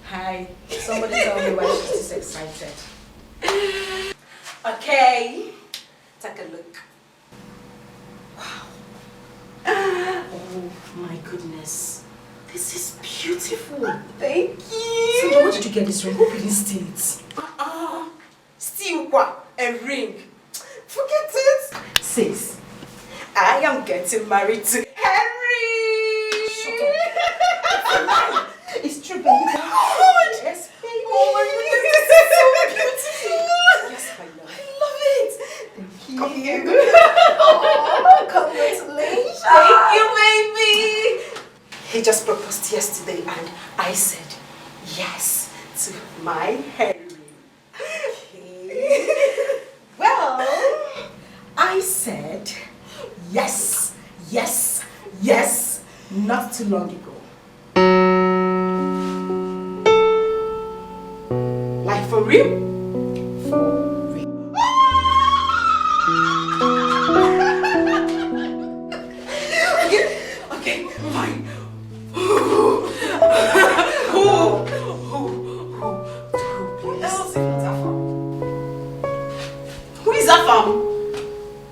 Hi. Somebody tell me why she's this excited. Okay. Take a look. Wow. Oh my goodness. This is beautiful. Thank you. Sandra, where did you get this ring? Hope you didn't steal it. Steal what? A ring? Forget it. Sis, I am getting married to Henry. Shut up. It's true, baby. God. Yes, baby. Oh my goodness, this is so beautiful. Yes, my love. I love it. Thank you. Oh, congratulations. Thank you, baby. He just proposed yesterday and I said yes to my Henry. Okay. Well, I said yes, yes, yes, not too long ago. Like for real? For real. Okay, fine. Who is that from?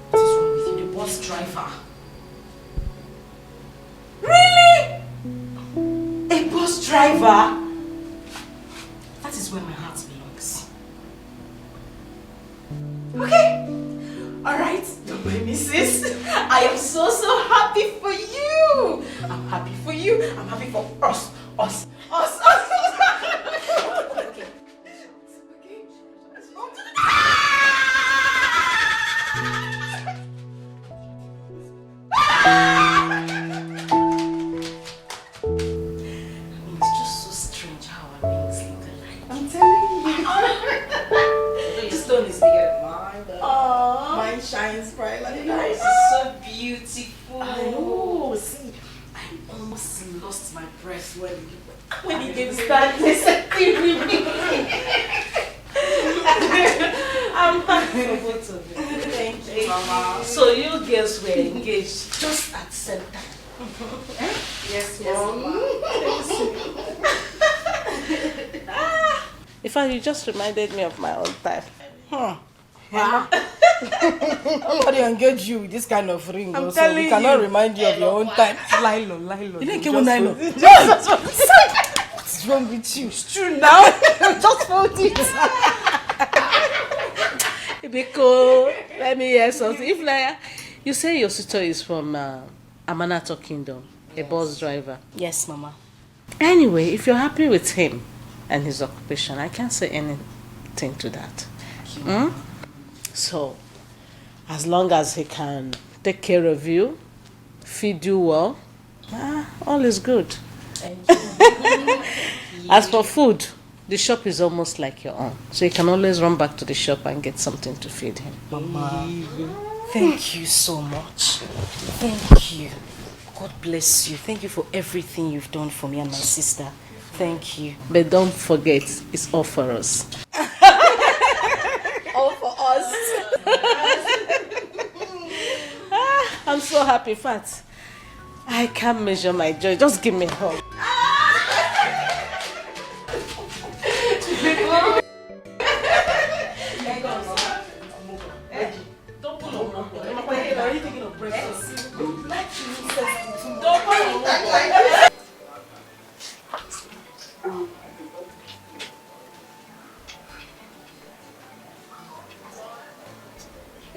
What is wrong with you, the bus driver? Really? A bus driver? That is where my heart belongs. Okay. Alright, don't mind me, sis. I am so happy for you. I'm happy for you. I'm happy for us. Us. Okay. It's just so strange how our rings look alike. I'm telling you. Your stone is bigger than mine, but mine shines bright like that. It's so beautiful. I know. See, I almost lost my breath when you gave me that second review. I'm happy for both of you. Thank you, Mama. So you girls were engaged Just at the same time. Yes, Mom. In fact, you just reminded me of my own time. Nobody engage you with this kind of ring. I'm So telling we cannot you. remind you of your own time. Nylon. You didn't get one nylon. What's wrong with you? It's true now. Just fold it. Because, let me hear something. If like, you say your sister is from Amanato Kingdom, a bus driver. Yes, Mama. Anyway, if you're happy with him and his occupation, I can't say anything to that. So, as long as he can take care of you, feed you well, all is good. As for food, the shop is almost like your own. So you can always run back to the shop and get something to feed him. Mama, thank you so much. Thank you. God bless you. Thank you for everything you've done for me and my sister. Thank you. But don't forget, it's all for us. All for us. I'm so happy, Fat. I can't measure my joy. Just give me a hug. Don't pull on. Are you thinking of breakfast?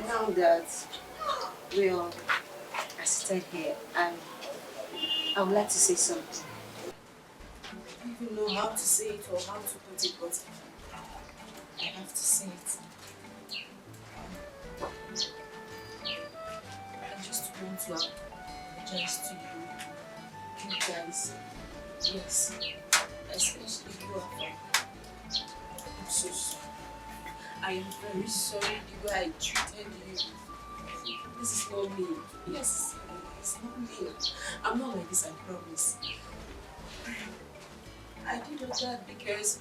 Now that we are seated here and I would like to say something. I don't even know how to say it or how to put it, but I have to say it. I just want to apologize to you guys. Yes, especially you, Afam. I'm so sorry. I am very sorry the way I treated you. This is not me. Yes, it's not me. I'm not like this, I promise. I did all that because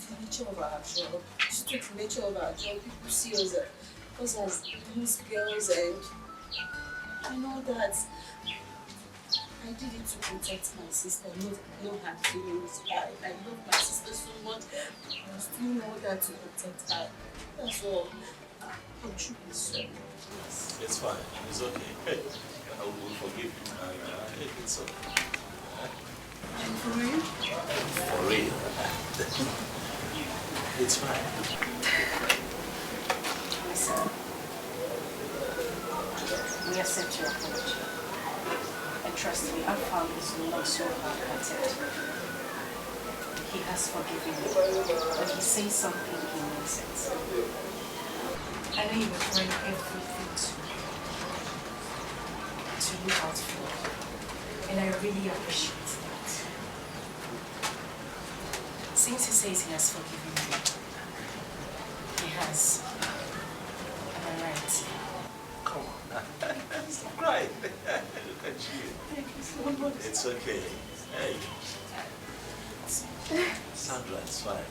the nature of our job, just the nature of our job, people see us as loose girls and all that. I did it to protect my sister, not her feelings. I love my sister so much. I was doing all that to protect her. That's all. I'm truly sorry. Yes. It's fine. It's okay. I will forgive you. It's okay. For real? For real. It's fine. Listen. We accept your apology. And trust me, Afam is not so hard-hearted. He has forgiven you. When he says something, he means it. I know you were trying everything to look out for you. And I really appreciate that. Since he says he has forgiven you, he has. Am I right? Come on. Stop crying. Look at you. Thank you so much. It's okay. Hey. Sandra, it's fine.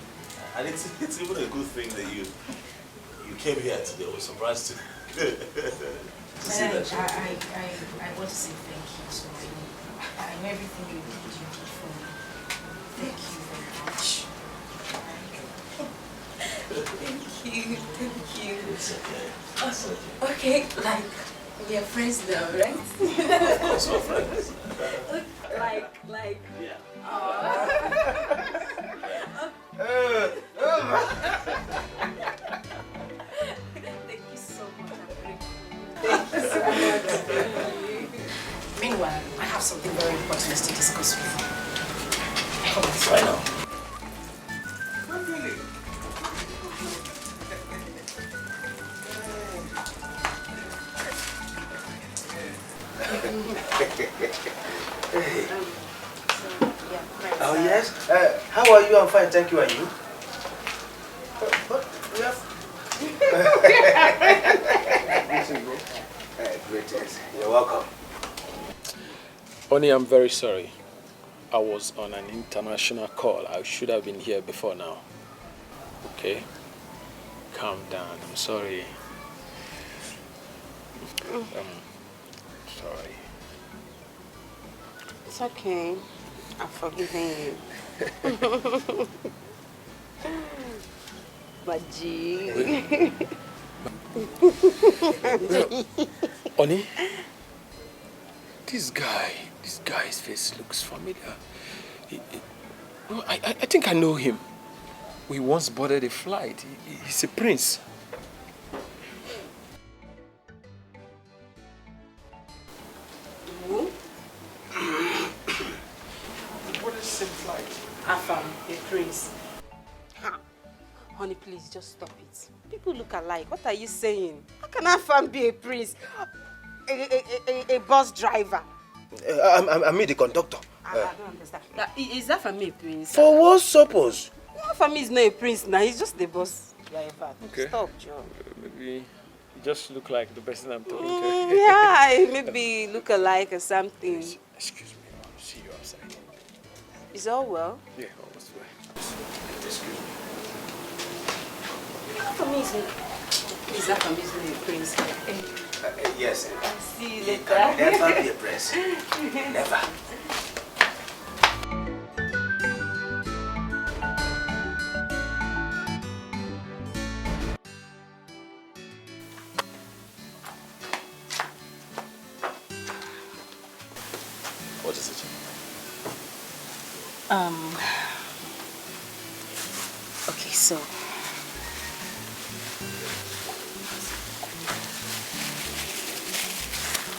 And it's even a good thing that you came here today. I was surprised to see that. I want to say thank you so much. I know everything you did for me. Thank you very much. Thank you. It's okay. It's okay. Okay, like, we are friends now, right? Of course we're friends. Like. Yeah. Thank you so much. Thank you so much. Meanwhile, I have something very important to discuss with you. Come on. Right now. Hey. Oh yes. How are you? I'm fine, thank you. And you? What? We have. Greetings. You're welcome. Oni, I'm very sorry. I was on an international call. I should have been here before now. Okay? Calm down. I'm sorry. Sorry. It's okay. I'm forgiving you. Baji. Oni, this guy's face looks familiar. I think I know him. We once boarded a flight. He's a prince. Who? What is the flight? Afam, a prince. Honey, please just stop it. People look alike. What are you saying? How can Afam be a prince? A bus driver? I mean the conductor. I don't understand. Is Afam a prince? For what purpose? Afam is not a prince now. He's just a bus driver. Okay. Stop, John. Maybe you just look like the person I'm talking to. Yeah, maybe look alike or something. Excuse me, I'll see you outside. Is all well? Yeah, almost well. Excuse me. Is Afam a prince? Yes. I'll see you He later. can never be a prince. Never. What is it? Okay, so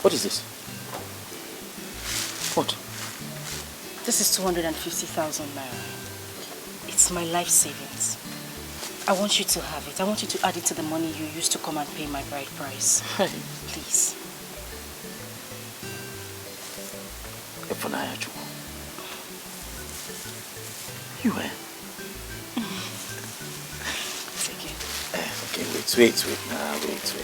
What is this? This is 250,000 naira. It's my life savings. I want you to have it. I want you to add it to the money you used to come and pay my bride price. Please. You eh? Take it. Okay, wait. Nah, wait.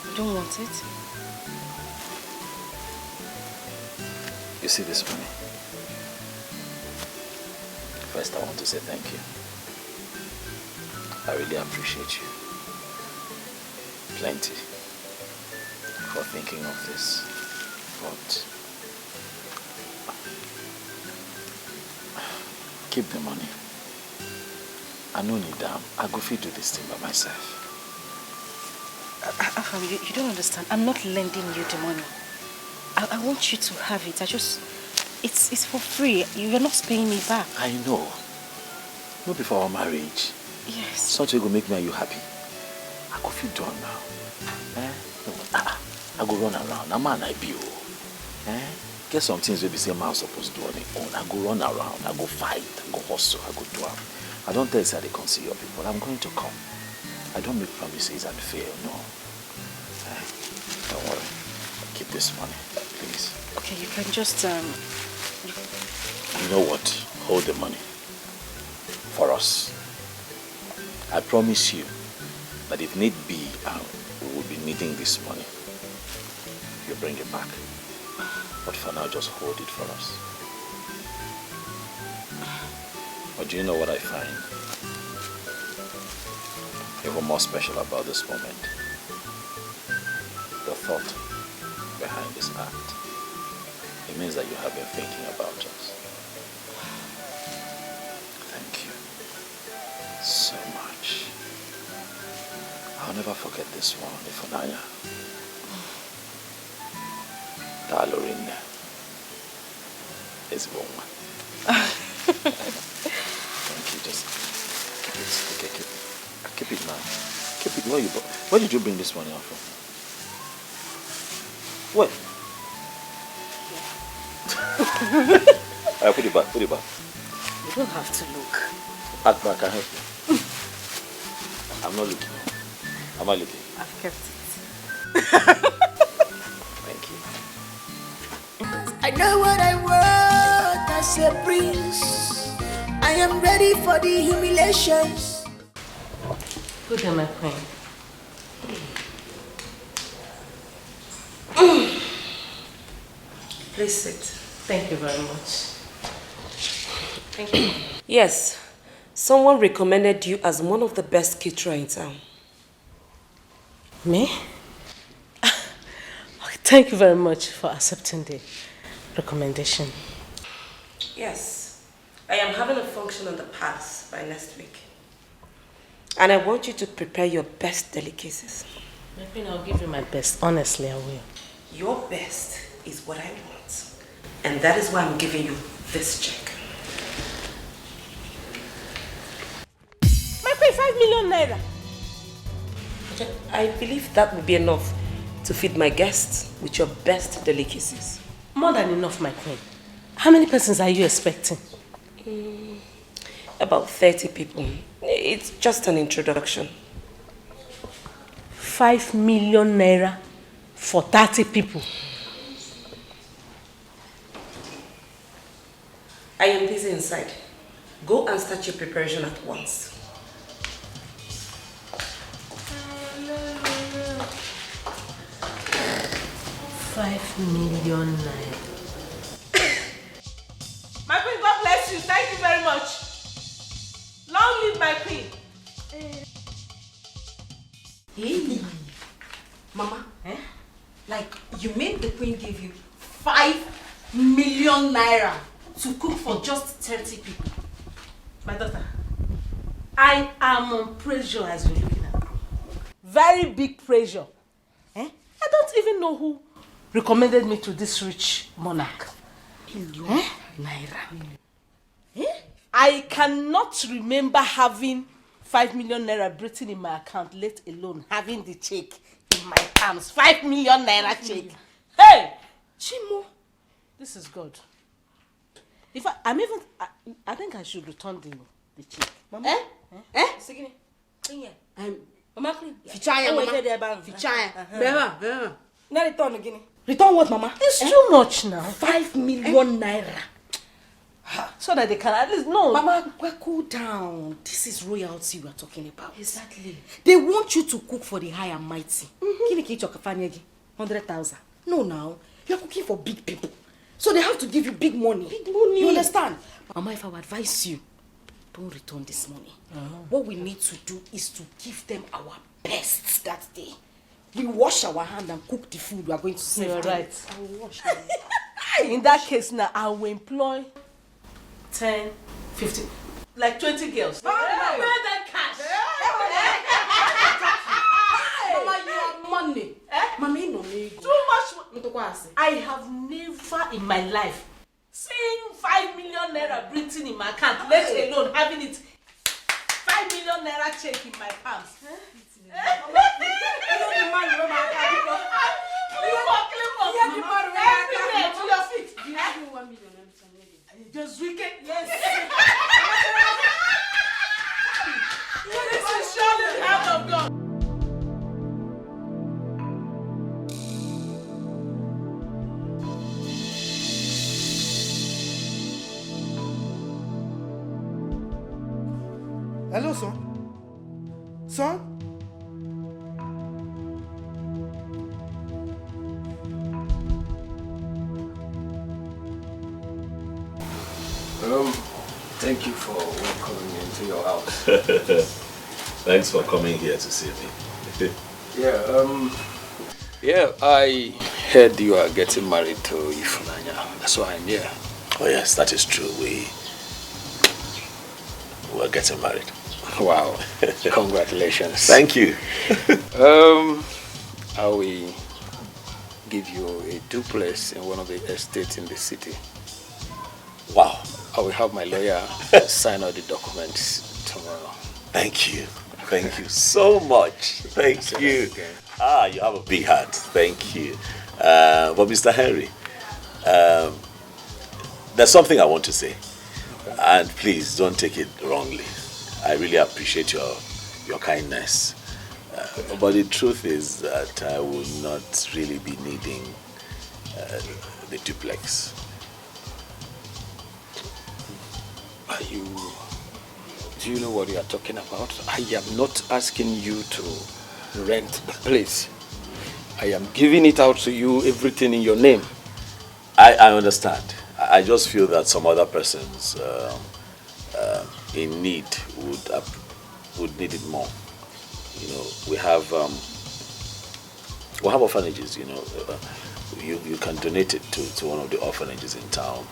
You don't want it? You see this money? First, I want to say thank you. I really appreciate you. Plenty. For thinking of this. But keep the money. I no need them. I go fit do this thing by myself. Afam, you don't understand. I'm not lending you the money. I want you to have it. It's for free. You're not paying me back. I know. Not before our marriage. Yes. Something will make me and you happy. I go feel done now. I go run around. I'm an IBO. Get some things we be saying man supposed to do on their own. I go run around. I go fight. I go hustle. I go do them. I don't tell you that they can see your people. I'm going to come. I don't make promises and fail. No. Don't worry. Keep this money, please. Okay, you can just You know what? Hold the money. For us. I promise you that if need be, we will be needing this money. You bring it back. But for now, just hold it for us. But do you know what I find even more special about this moment? The thought behind this act. It means that you have been thinking about us. Thank you so much. I'll never forget this one, Ifunanya. Darling, is woman. Thank you. Just keep it now. Keep it. Where did you bring this money out from? What? Alright, put it back. You don't have to look. Act back, I help you. I'm not looking. Am I looking? I've kept it. Thank you. I know what I want as a prince. I am ready for the humiliations. Good day, my queen. Please sit. Thank you very much. Thank you. Yes, someone recommended you as one of the best caterers in town. Me? Thank you very much for accepting the recommendation. Yes, I am having a function on the palace by next week. And I want you to prepare your best delicacies. My queen, I'll give you my best. Honestly, I will. Your best is what I want. And that is why I'm giving you this check. My queen, 5 million naira. I believe that will be enough to feed my guests with your best delicacies. More than enough, my queen. How many persons are you expecting? About 30 people. It's just an introduction. 5 million naira for 30 people. I am busy inside. Go and start your preparation at once. $5 million naira. My queen, God bless you. Thank you very much. Long live my queen. Hey, Mama, like you mean the queen gave you 5 million naira to cook for just 30 people? My daughter, I am on pressure as you're looking at me. Very big pressure. I don't even know who recommended me to this rich monarch. Naira. I cannot remember having 5 million naira written in my account, let alone having the check in my palms. 5 million naira check. Hey! Chimo! This is good. If I think I should return the check. Mama? Sigini. Clean here. Mama, Fichaya, Mama. Fichaya. Bema. Now return again. Return what, Mama? It's too much now. 5 million naira. So that they can at least know. Mama, cool down. This is royalty we are talking about. Exactly. They want you to cook for the high and mighty. Kini ki choka fanyegi 100,000. No, now you are cooking for big people, so they have to give you big money. Big money. You understand? Mama, if I would advise you, don't return this money. What we need to do is to give them our best that day. We wash our hand and cook the food we are going to serve. You're them. right. I will wash In that case now, I will employ 10, 15, like 20 girls. Pay them cash. Mama, you have money. Mama, you know me. Too much. I have never in my life seen 5 million naira printing in my account, let alone having it 5 million naira check in my palms. Everywhere to your feet. Just wicked. Yes. This is surely the hand of God. Hello, son. Son? Thank you for welcoming me into your house. Thanks for coming here to see me. Yeah, I heard you are getting married to Ifunanya. That's why I'm here. Oh yes, that is true. We're getting married. Wow. Congratulations. Thank you. I will give you a duplex in one of the estates in the city. Wow. I will have my lawyer sign all the documents tomorrow. Thank you. Thank you so much. Thank you. You have a big heart. Thank you. But Mr. Henry, there's something I want to say. And please don't take it wrongly. I really appreciate your kindness. But the truth is that I will not really be needing the duplex. Do you know what you are talking about? I am not asking you to rent the place. I am giving it out to you, everything in your name. I understand. I just feel that some other persons in need would need it more. You know, we have orphanages. You know, you can donate it to one of the orphanages in town.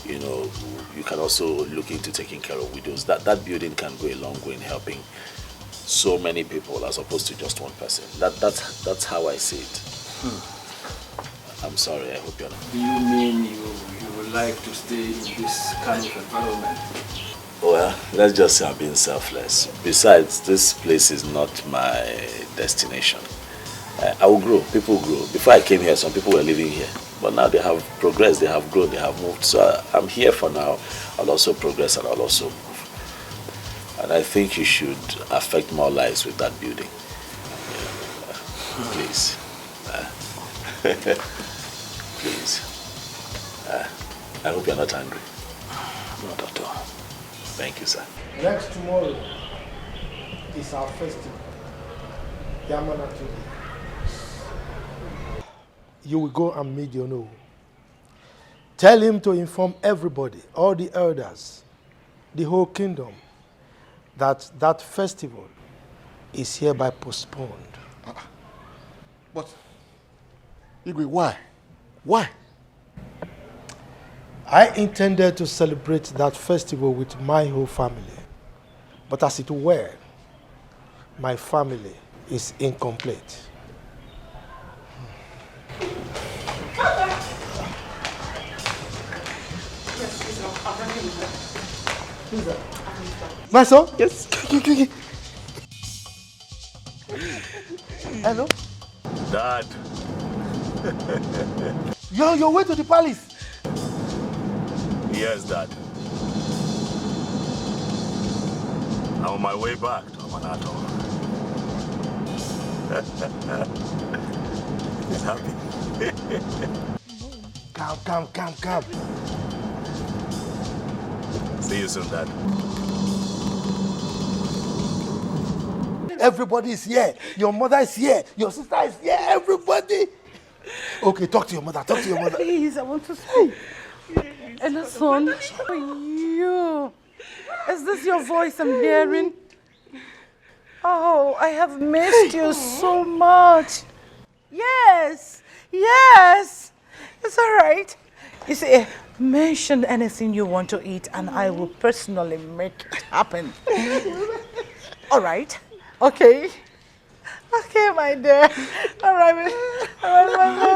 You know, you can also look into taking care of widows. That building can go a long way in helping so many people as opposed to just one person. That's how I see it. I'm sorry, I hope you're not. Do you mean you would like to stay in this kind of environment? Well, let's just say I'm being selfless. Besides, this place is not my destination. I will grow, people grow. Before I came here, some people were living here. But now they have progressed, they have grown, they have moved. So I'm here for now. I'll also progress and I'll also move. And I think you should affect more lives with that building. Please. Please. I hope you're not angry. Not at all. Thank you, sir. Next tomorrow is our festival. Yamanatu. You will go and meet your no. Tell him to inform everybody, all the elders, the whole kingdom, that festival is hereby postponed. But, Igwe, why? Why? I intended to celebrate that festival with my whole family. But as it were, my family is incomplete. My son? Yes. Hello? Dad. You're on your way to the palace. Yes, Dad. I'm on my way back to Amanato. He's happy. Come. See you soon, Dad. Everybody is here. Your mother is here. Your sister is here. Everybody. Okay, talk to your mother. Please, I want to speak. Ellison, how are you? Is this your voice I'm hearing? Oh, I have missed you so much. Yes. It's all right. You see, mention anything you want to eat and I will personally make it happen. All right. Okay, my dear. All right, my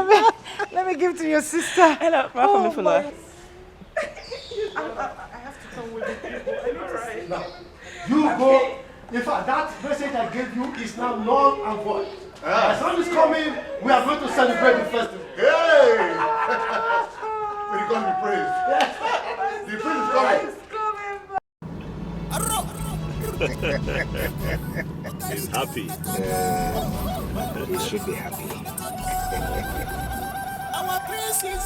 baby. Let me give to your sister. Hello, I have to come with you. All right. Now, you go. In fact, that message I gave you is now null and void. As long as coming, we are going to celebrate the festival. Hey! May God be praised. The prince is coming. He's happy. He should be happy. Our prince is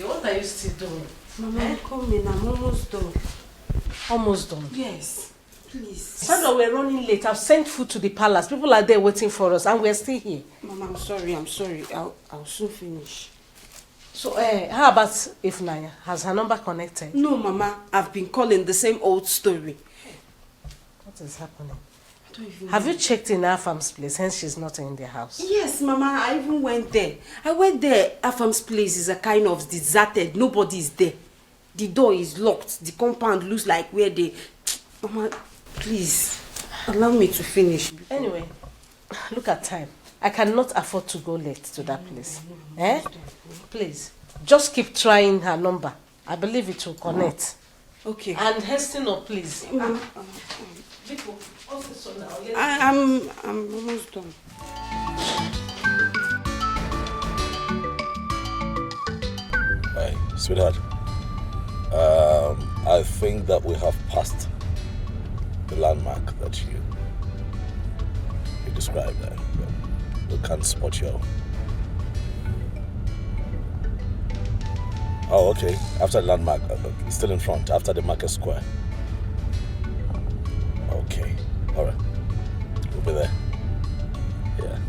What are you still doing? Mama, come in. I'm almost done. Almost done? Yes. Please. Sandra, we're running late. I've sent food to the palace. People are there waiting for us and we're still here. Mama, I'm sorry. I'll soon finish. So, how about Ifnaya? Has her number connected? No, Mama. I've been calling the same old story. What is happening? I don't even Have know. you checked in Afam's place, hence she's not in the house? Yes, Mama. I even went there. Afam's place is a kind of deserted. Nobody is there. The door is locked. The compound looks like where they... Mama, please, allow me to finish. Anyway, look at time. I cannot afford to go late to that place. Please, just keep trying her number. I believe it will connect. Okay. And hasten up, please. I'm almost done. Hey, sweetheart. I think that we have passed the landmark that you described there. We can't spot you. Oh, okay. After the landmark, still in front, after the market square. Okay. All right. We'll be there. Yeah.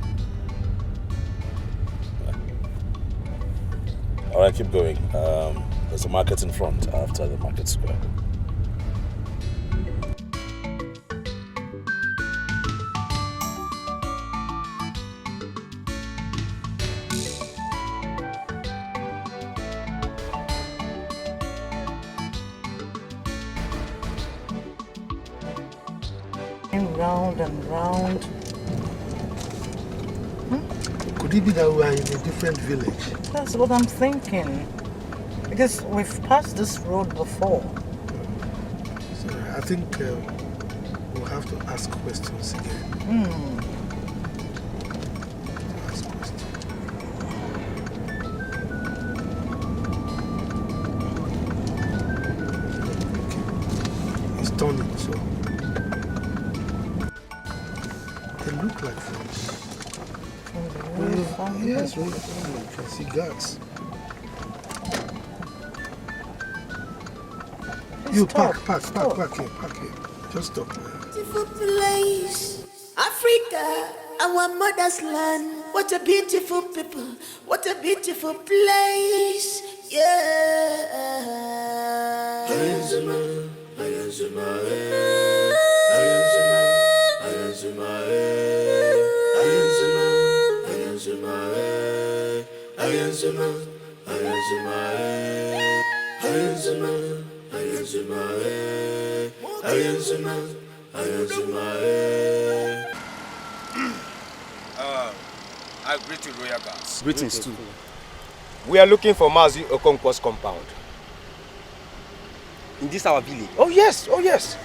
All right, keep going. There's a market in front after the market square. Round and round. Could it be that we are in a different village? That's what I'm thinking. Because we've passed this road before. So I think we'll have to ask questions again. Ask questions. Okay. It's turning, so they look like friends. Yes, you can see guards. You park here. Just stop. Beautiful place, Africa, our mother's land. What a beautiful people, what a beautiful place, yeah. Unintended. I greet you, royal guards. Greetings too. We are looking for Mazi Okonkwo's compound. In this our village? Oh yes, oh yes.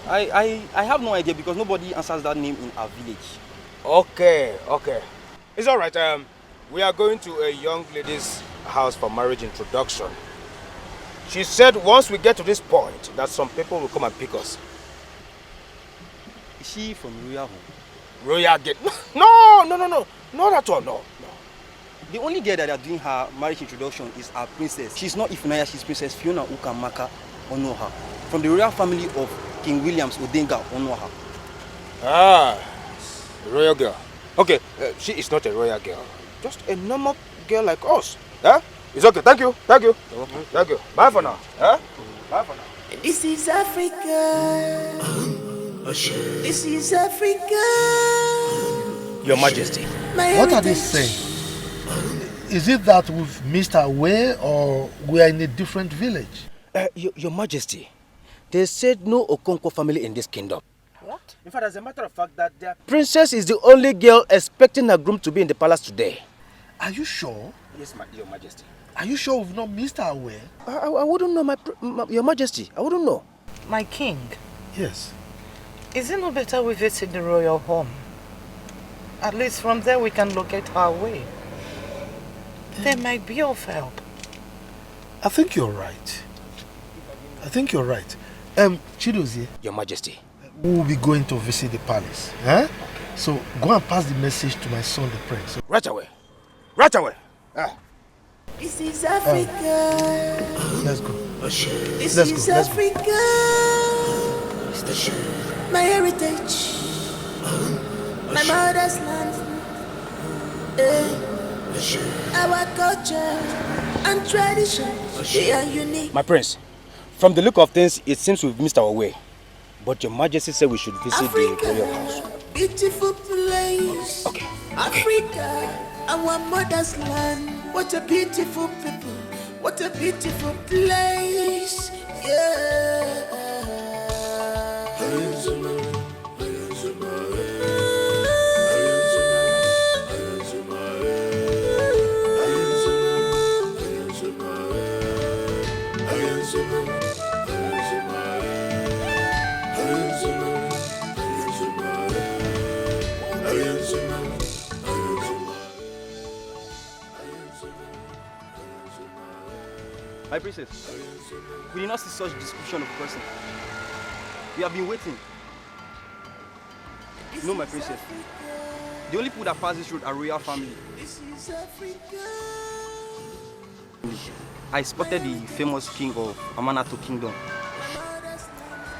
I have no idea because nobody answers that name in our village. Okay. It's all right. We are going to a young lady's house for marriage introduction. She said once we get to this point that some people will come and pick us. Is she from Royal Home? Royal Gate? No, not at all, no. The only girl that are doing her marriage introduction is our princess. She's not Ifunanya, she's Princess Fiona Ukamaka Onoha, from the royal family of King Williams Odenga Onoha. Ah, royal girl. Okay, she is not a royal girl. Just a normal girl like us. Huh? It's okay, thank you. Thank you. Bye for now. Huh? Bye for now. This is Africa. This is Africa. Your Majesty. What are they saying? Is it that we've missed our way or we are in a different village? Your Majesty, they said no Okonkwo family in this kingdom. What? In fact, as a matter of fact, that their princess is the only girl expecting her groom to be in the palace today. Are you sure? Yes, Your Majesty. Are you sure we've not missed our way? I wouldn't know, Your Majesty. I wouldn't know. My king. Yes. Is it not better we visit the royal home? At least from there we can locate our way. They might be of help. I think you're right. Chidozie. Your Majesty. We'll be going to visit the palace. Eh? So go and pass the message to my son, the prince. Right away. This is Africa. Let's go. This is Africa. My heritage. My mother's land. Our culture and tradition, they are unique. My prince, from the look of things, it seems we've missed our way. But Your Majesty said we should visit Africa, the royal house. Beautiful place. Okay. Africa, our mother's land. What a beautiful people. What a beautiful place. Yeah. My princess, we did not see such description of person. We have been waiting. No, my princess. The only people that pass this road are royal family. I spotted the famous king of Amanato Kingdom.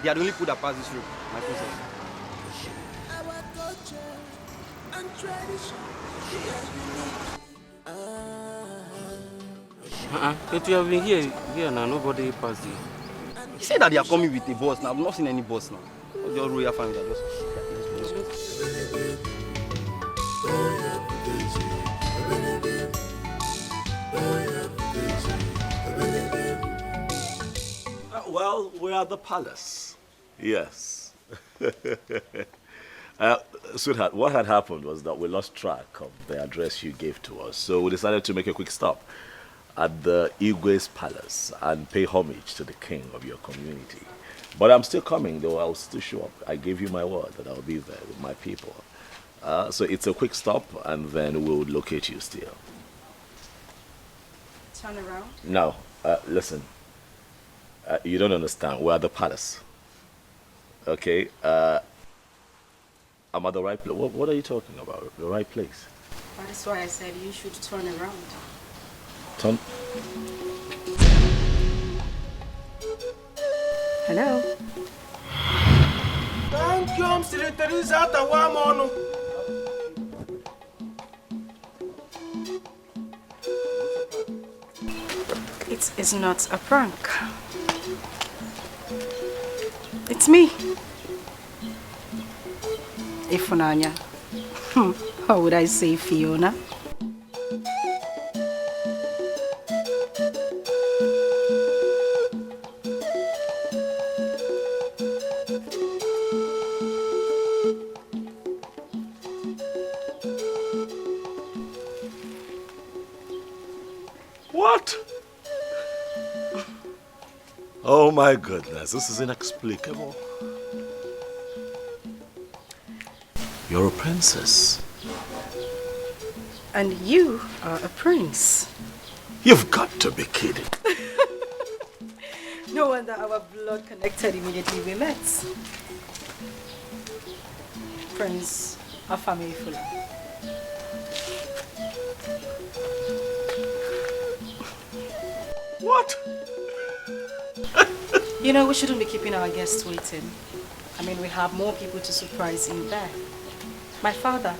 They are the only people that pass this road, my princess. But you have been here now, nobody passed you. He said that they are coming with a bus now. I've not seen any bus now. Your royal family are just... Well, we're at the palace. Yes. Sweetheart, what had happened was that we lost track of the address you gave to us, so we decided to make a quick stop at the Igwe's palace and pay homage to the king of your community. But I'm still coming, though. I'll still show up. I gave you my word that I'll be there with my people. So it's a quick stop, and then we'll locate you still. Turn around. Now, listen. You don't understand. We're at the palace. Okay? I'm at the right place. What are you talking about? The right place? That is why I said you should turn around. Turn. Hello? Thank you, Mr. Teresa Tawamono. It is not a prank. It's me. Ifunanya. How would I say Fiona? Oh my goodness, this is inexplicable. You're a princess. And you are a prince. You've got to be kidding. No wonder our blood connected immediately we met. Prince, our family full. What? You know, we shouldn't be keeping our guests waiting. I mean, we have more people to surprise in there. My father,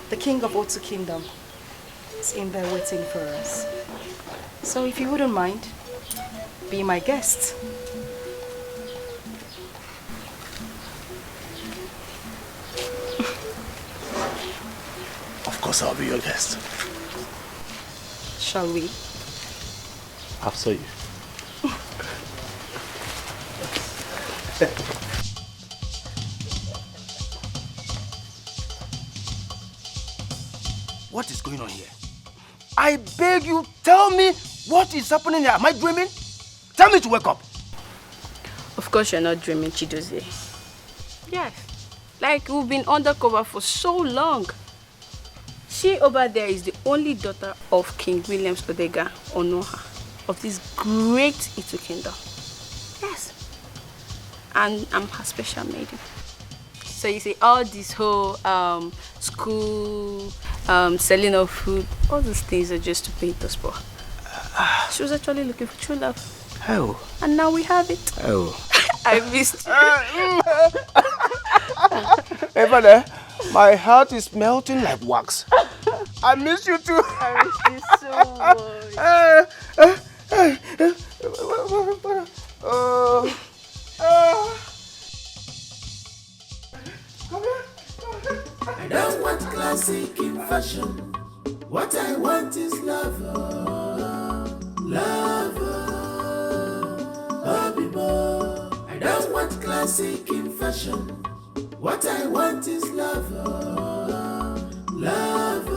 the king of Otu Kingdom, is in there waiting for us. So if you wouldn't mind, be my guest. Of course I'll be your guest. Shall we? After you. What is going on here? I beg you, tell me what is happening here. Am I dreaming? Tell me to wake up. Of course you're not dreaming, Chidozie. Yes. Like we've been undercover for so long. She over there is the only daughter of King William's Odega Onoha of this great Itu kingdom. Yes. And I'm her special maiden. So you see all this whole school, selling of food, all those things are just to pay the sport. She was actually looking for true love. Oh. And now we have it. Oh. I missed you. Hey, brother, my heart is melting like wax. I miss you too. I miss you so much. I don't want classic in fashion. What I want is love. Love. I don't want classic in fashion. What I want is love. Love.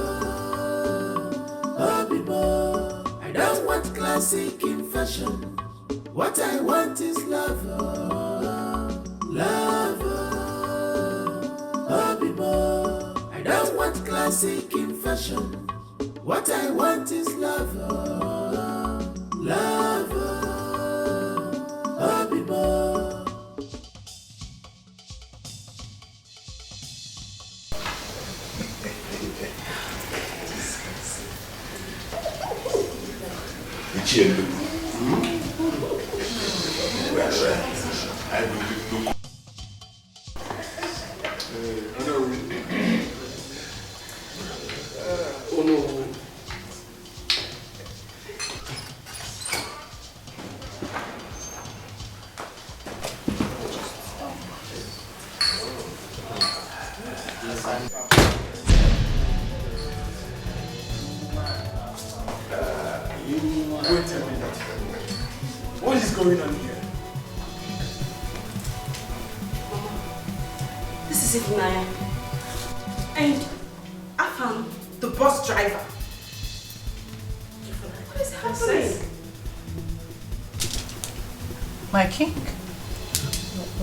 I don't want classic in fashion. What I want is love. Love. I don't want classic in fashion. What I want is love. Love. Wait a minute. What is going on here? This is Billioinare. And I found the bus driver. What is happening? My king,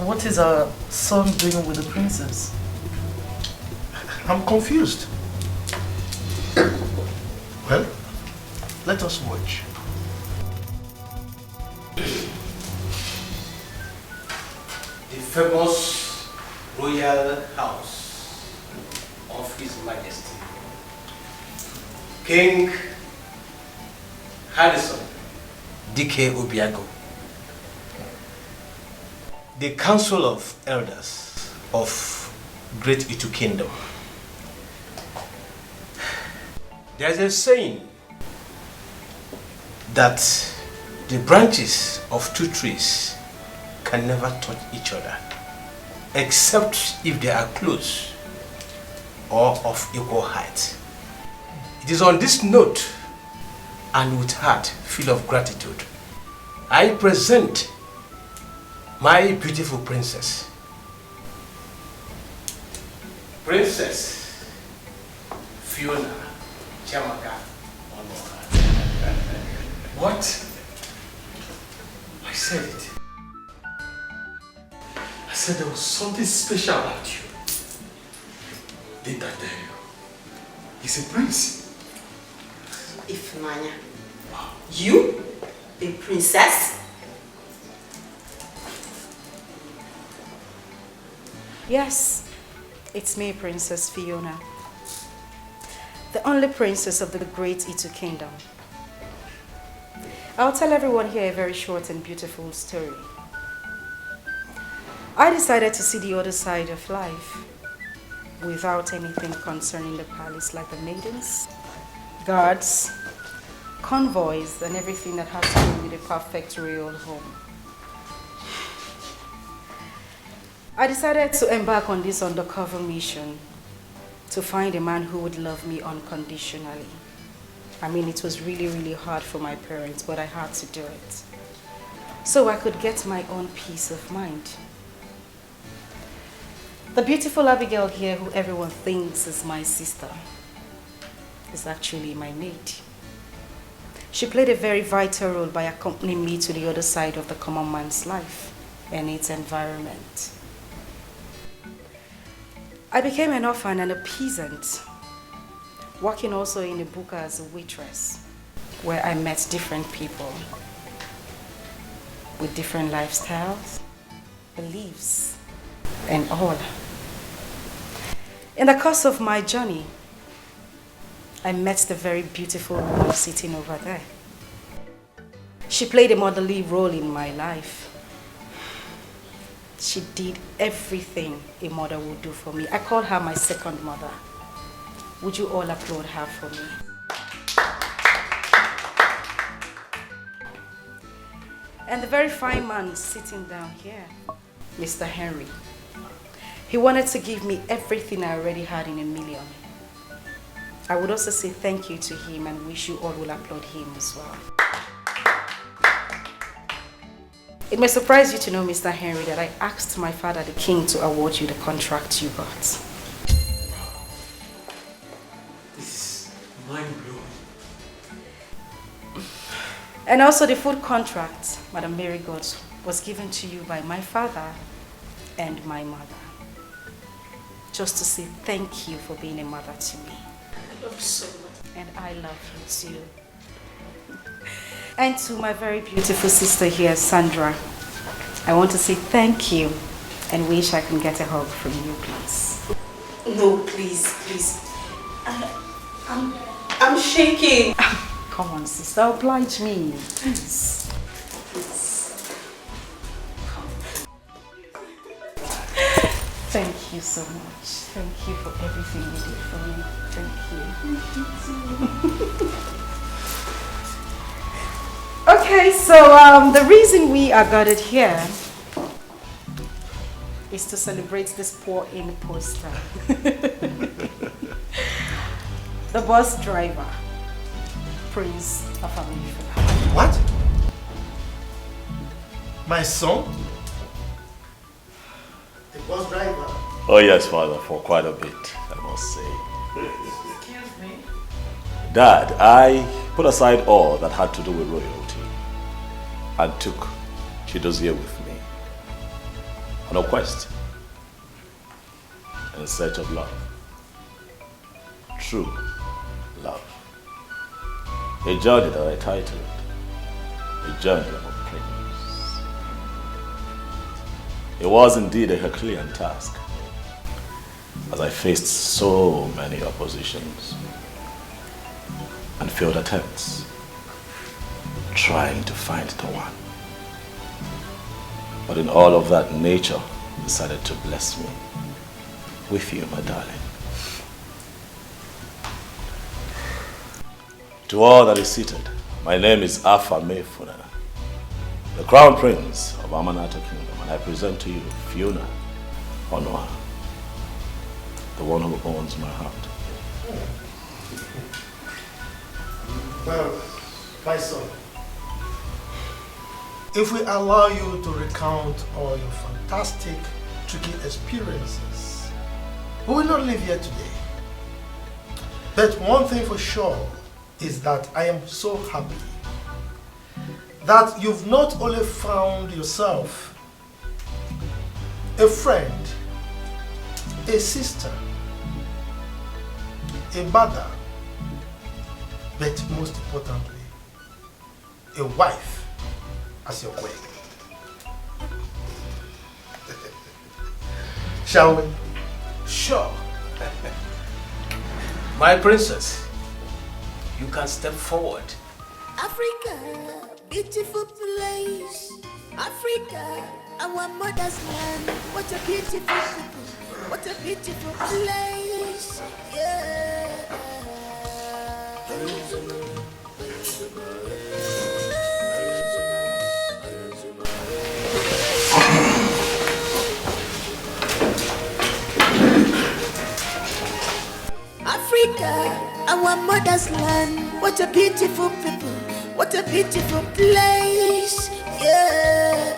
what is our son doing with the princess? I'm confused. Well, let us watch. The famous royal house of His Majesty, King Harrison D.K. Obiago, the Council of Elders of Great Itu Kingdom. There's a saying that the branches of two trees can never touch each other, except if they are close or of equal height. It is on this note and with heart full of gratitude, I present my beautiful princess, Princess Fiona Chamaka Onoha. What? I said it. said there was something special about you. Didn't I tell you? He's a prince. Ifnanya. You? A princess? Yes, it's me, Princess Fiona. The only princess of the great Itu kingdom. I'll tell everyone here a very short and beautiful story. I decided to see the other side of life without anything concerning the palace, like the maidens, guards, convoys, and everything that has to do with a perfect royal home. I decided to embark on this undercover mission to find a man who would love me unconditionally. I mean, it was really, really hard for my parents, but I had to do it so I could get my own peace of mind. The beautiful Abigail here, who everyone thinks is my sister, is actually my maid. She played a very vital role by accompanying me to the other side of the common man's life and its environment. I became an orphan and a peasant, working also in a buka as a waitress, where I met different people with different lifestyles, beliefs, and all. In the course of my journey, I met the very beautiful woman sitting over there. She played a motherly role in my life. She did everything a mother would do for me. I call her my second mother. Would you all applaud her for me? And the very fine man sitting down here, Mr. Henry, he wanted to give me everything I already had in a million. I would also say thank you to him and wish you all will applaud him as well. It may surprise you to know, Mr. Henry, that I asked my father, the king, to award you the contract you got. This is mind-blowing. And also the food contract, Madam Mary got, was given to you by my father and my mother. Just to say thank you for being a mother to me. I love you so much. And I love you too. And to my very beautiful sister here, Sandra, I want to say thank you and wish I can get a hug from you, please. No, please, please. I'm shaking. Come on, sister, oblige me, please. Thank you so much. Thank you for everything you did for me. Thank you. Okay, so the reason we are gathered here is to celebrate this poor imposter. The bus driver, Prince of America. What? My son? The bus driver? Oh yes, father, for quite a bit, I must say. Excuse me? Dad, I put aside all that had to do with royalty and took Chidozie with me on a quest in search of love. True love. A journey that I titled A Journey of a Prince. It was indeed a Herculean task, as I faced so many oppositions and failed attempts trying to find the one. But in all of that, nature decided to bless me with you, my darling. To all that is seated, my name is Afa Mefuna, the Crown Prince of Amanata Kingdom, and I present to you Fiona Onwa, the one who owns my heart. Well, my son, if we allow you to recount all your fantastic, tricky experiences, we will not live here today. But one thing for sure is that I am so happy that you've not only found yourself a friend, a sister, a mother, but most importantly, a wife as your queen. Shall we? Sure. My princess, you can step forward. Africa, beautiful place. Africa, our mother's land. What a beautiful people. What a beautiful place. Yeah. Africa, our mother's land. What a beautiful people. What a beautiful place. Yeah.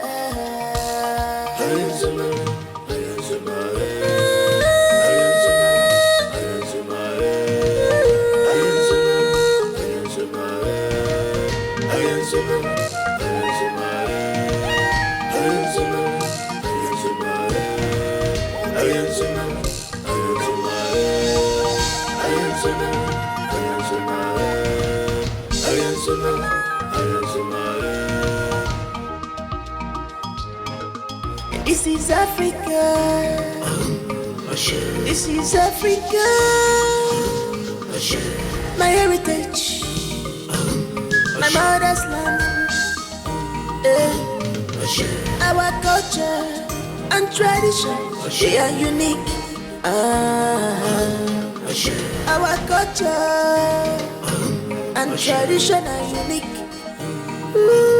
This is Africa. This is Africa. My heritage. My mother's land. Our culture and tradition, they are unique. Our culture and tradition are unique. Ooh.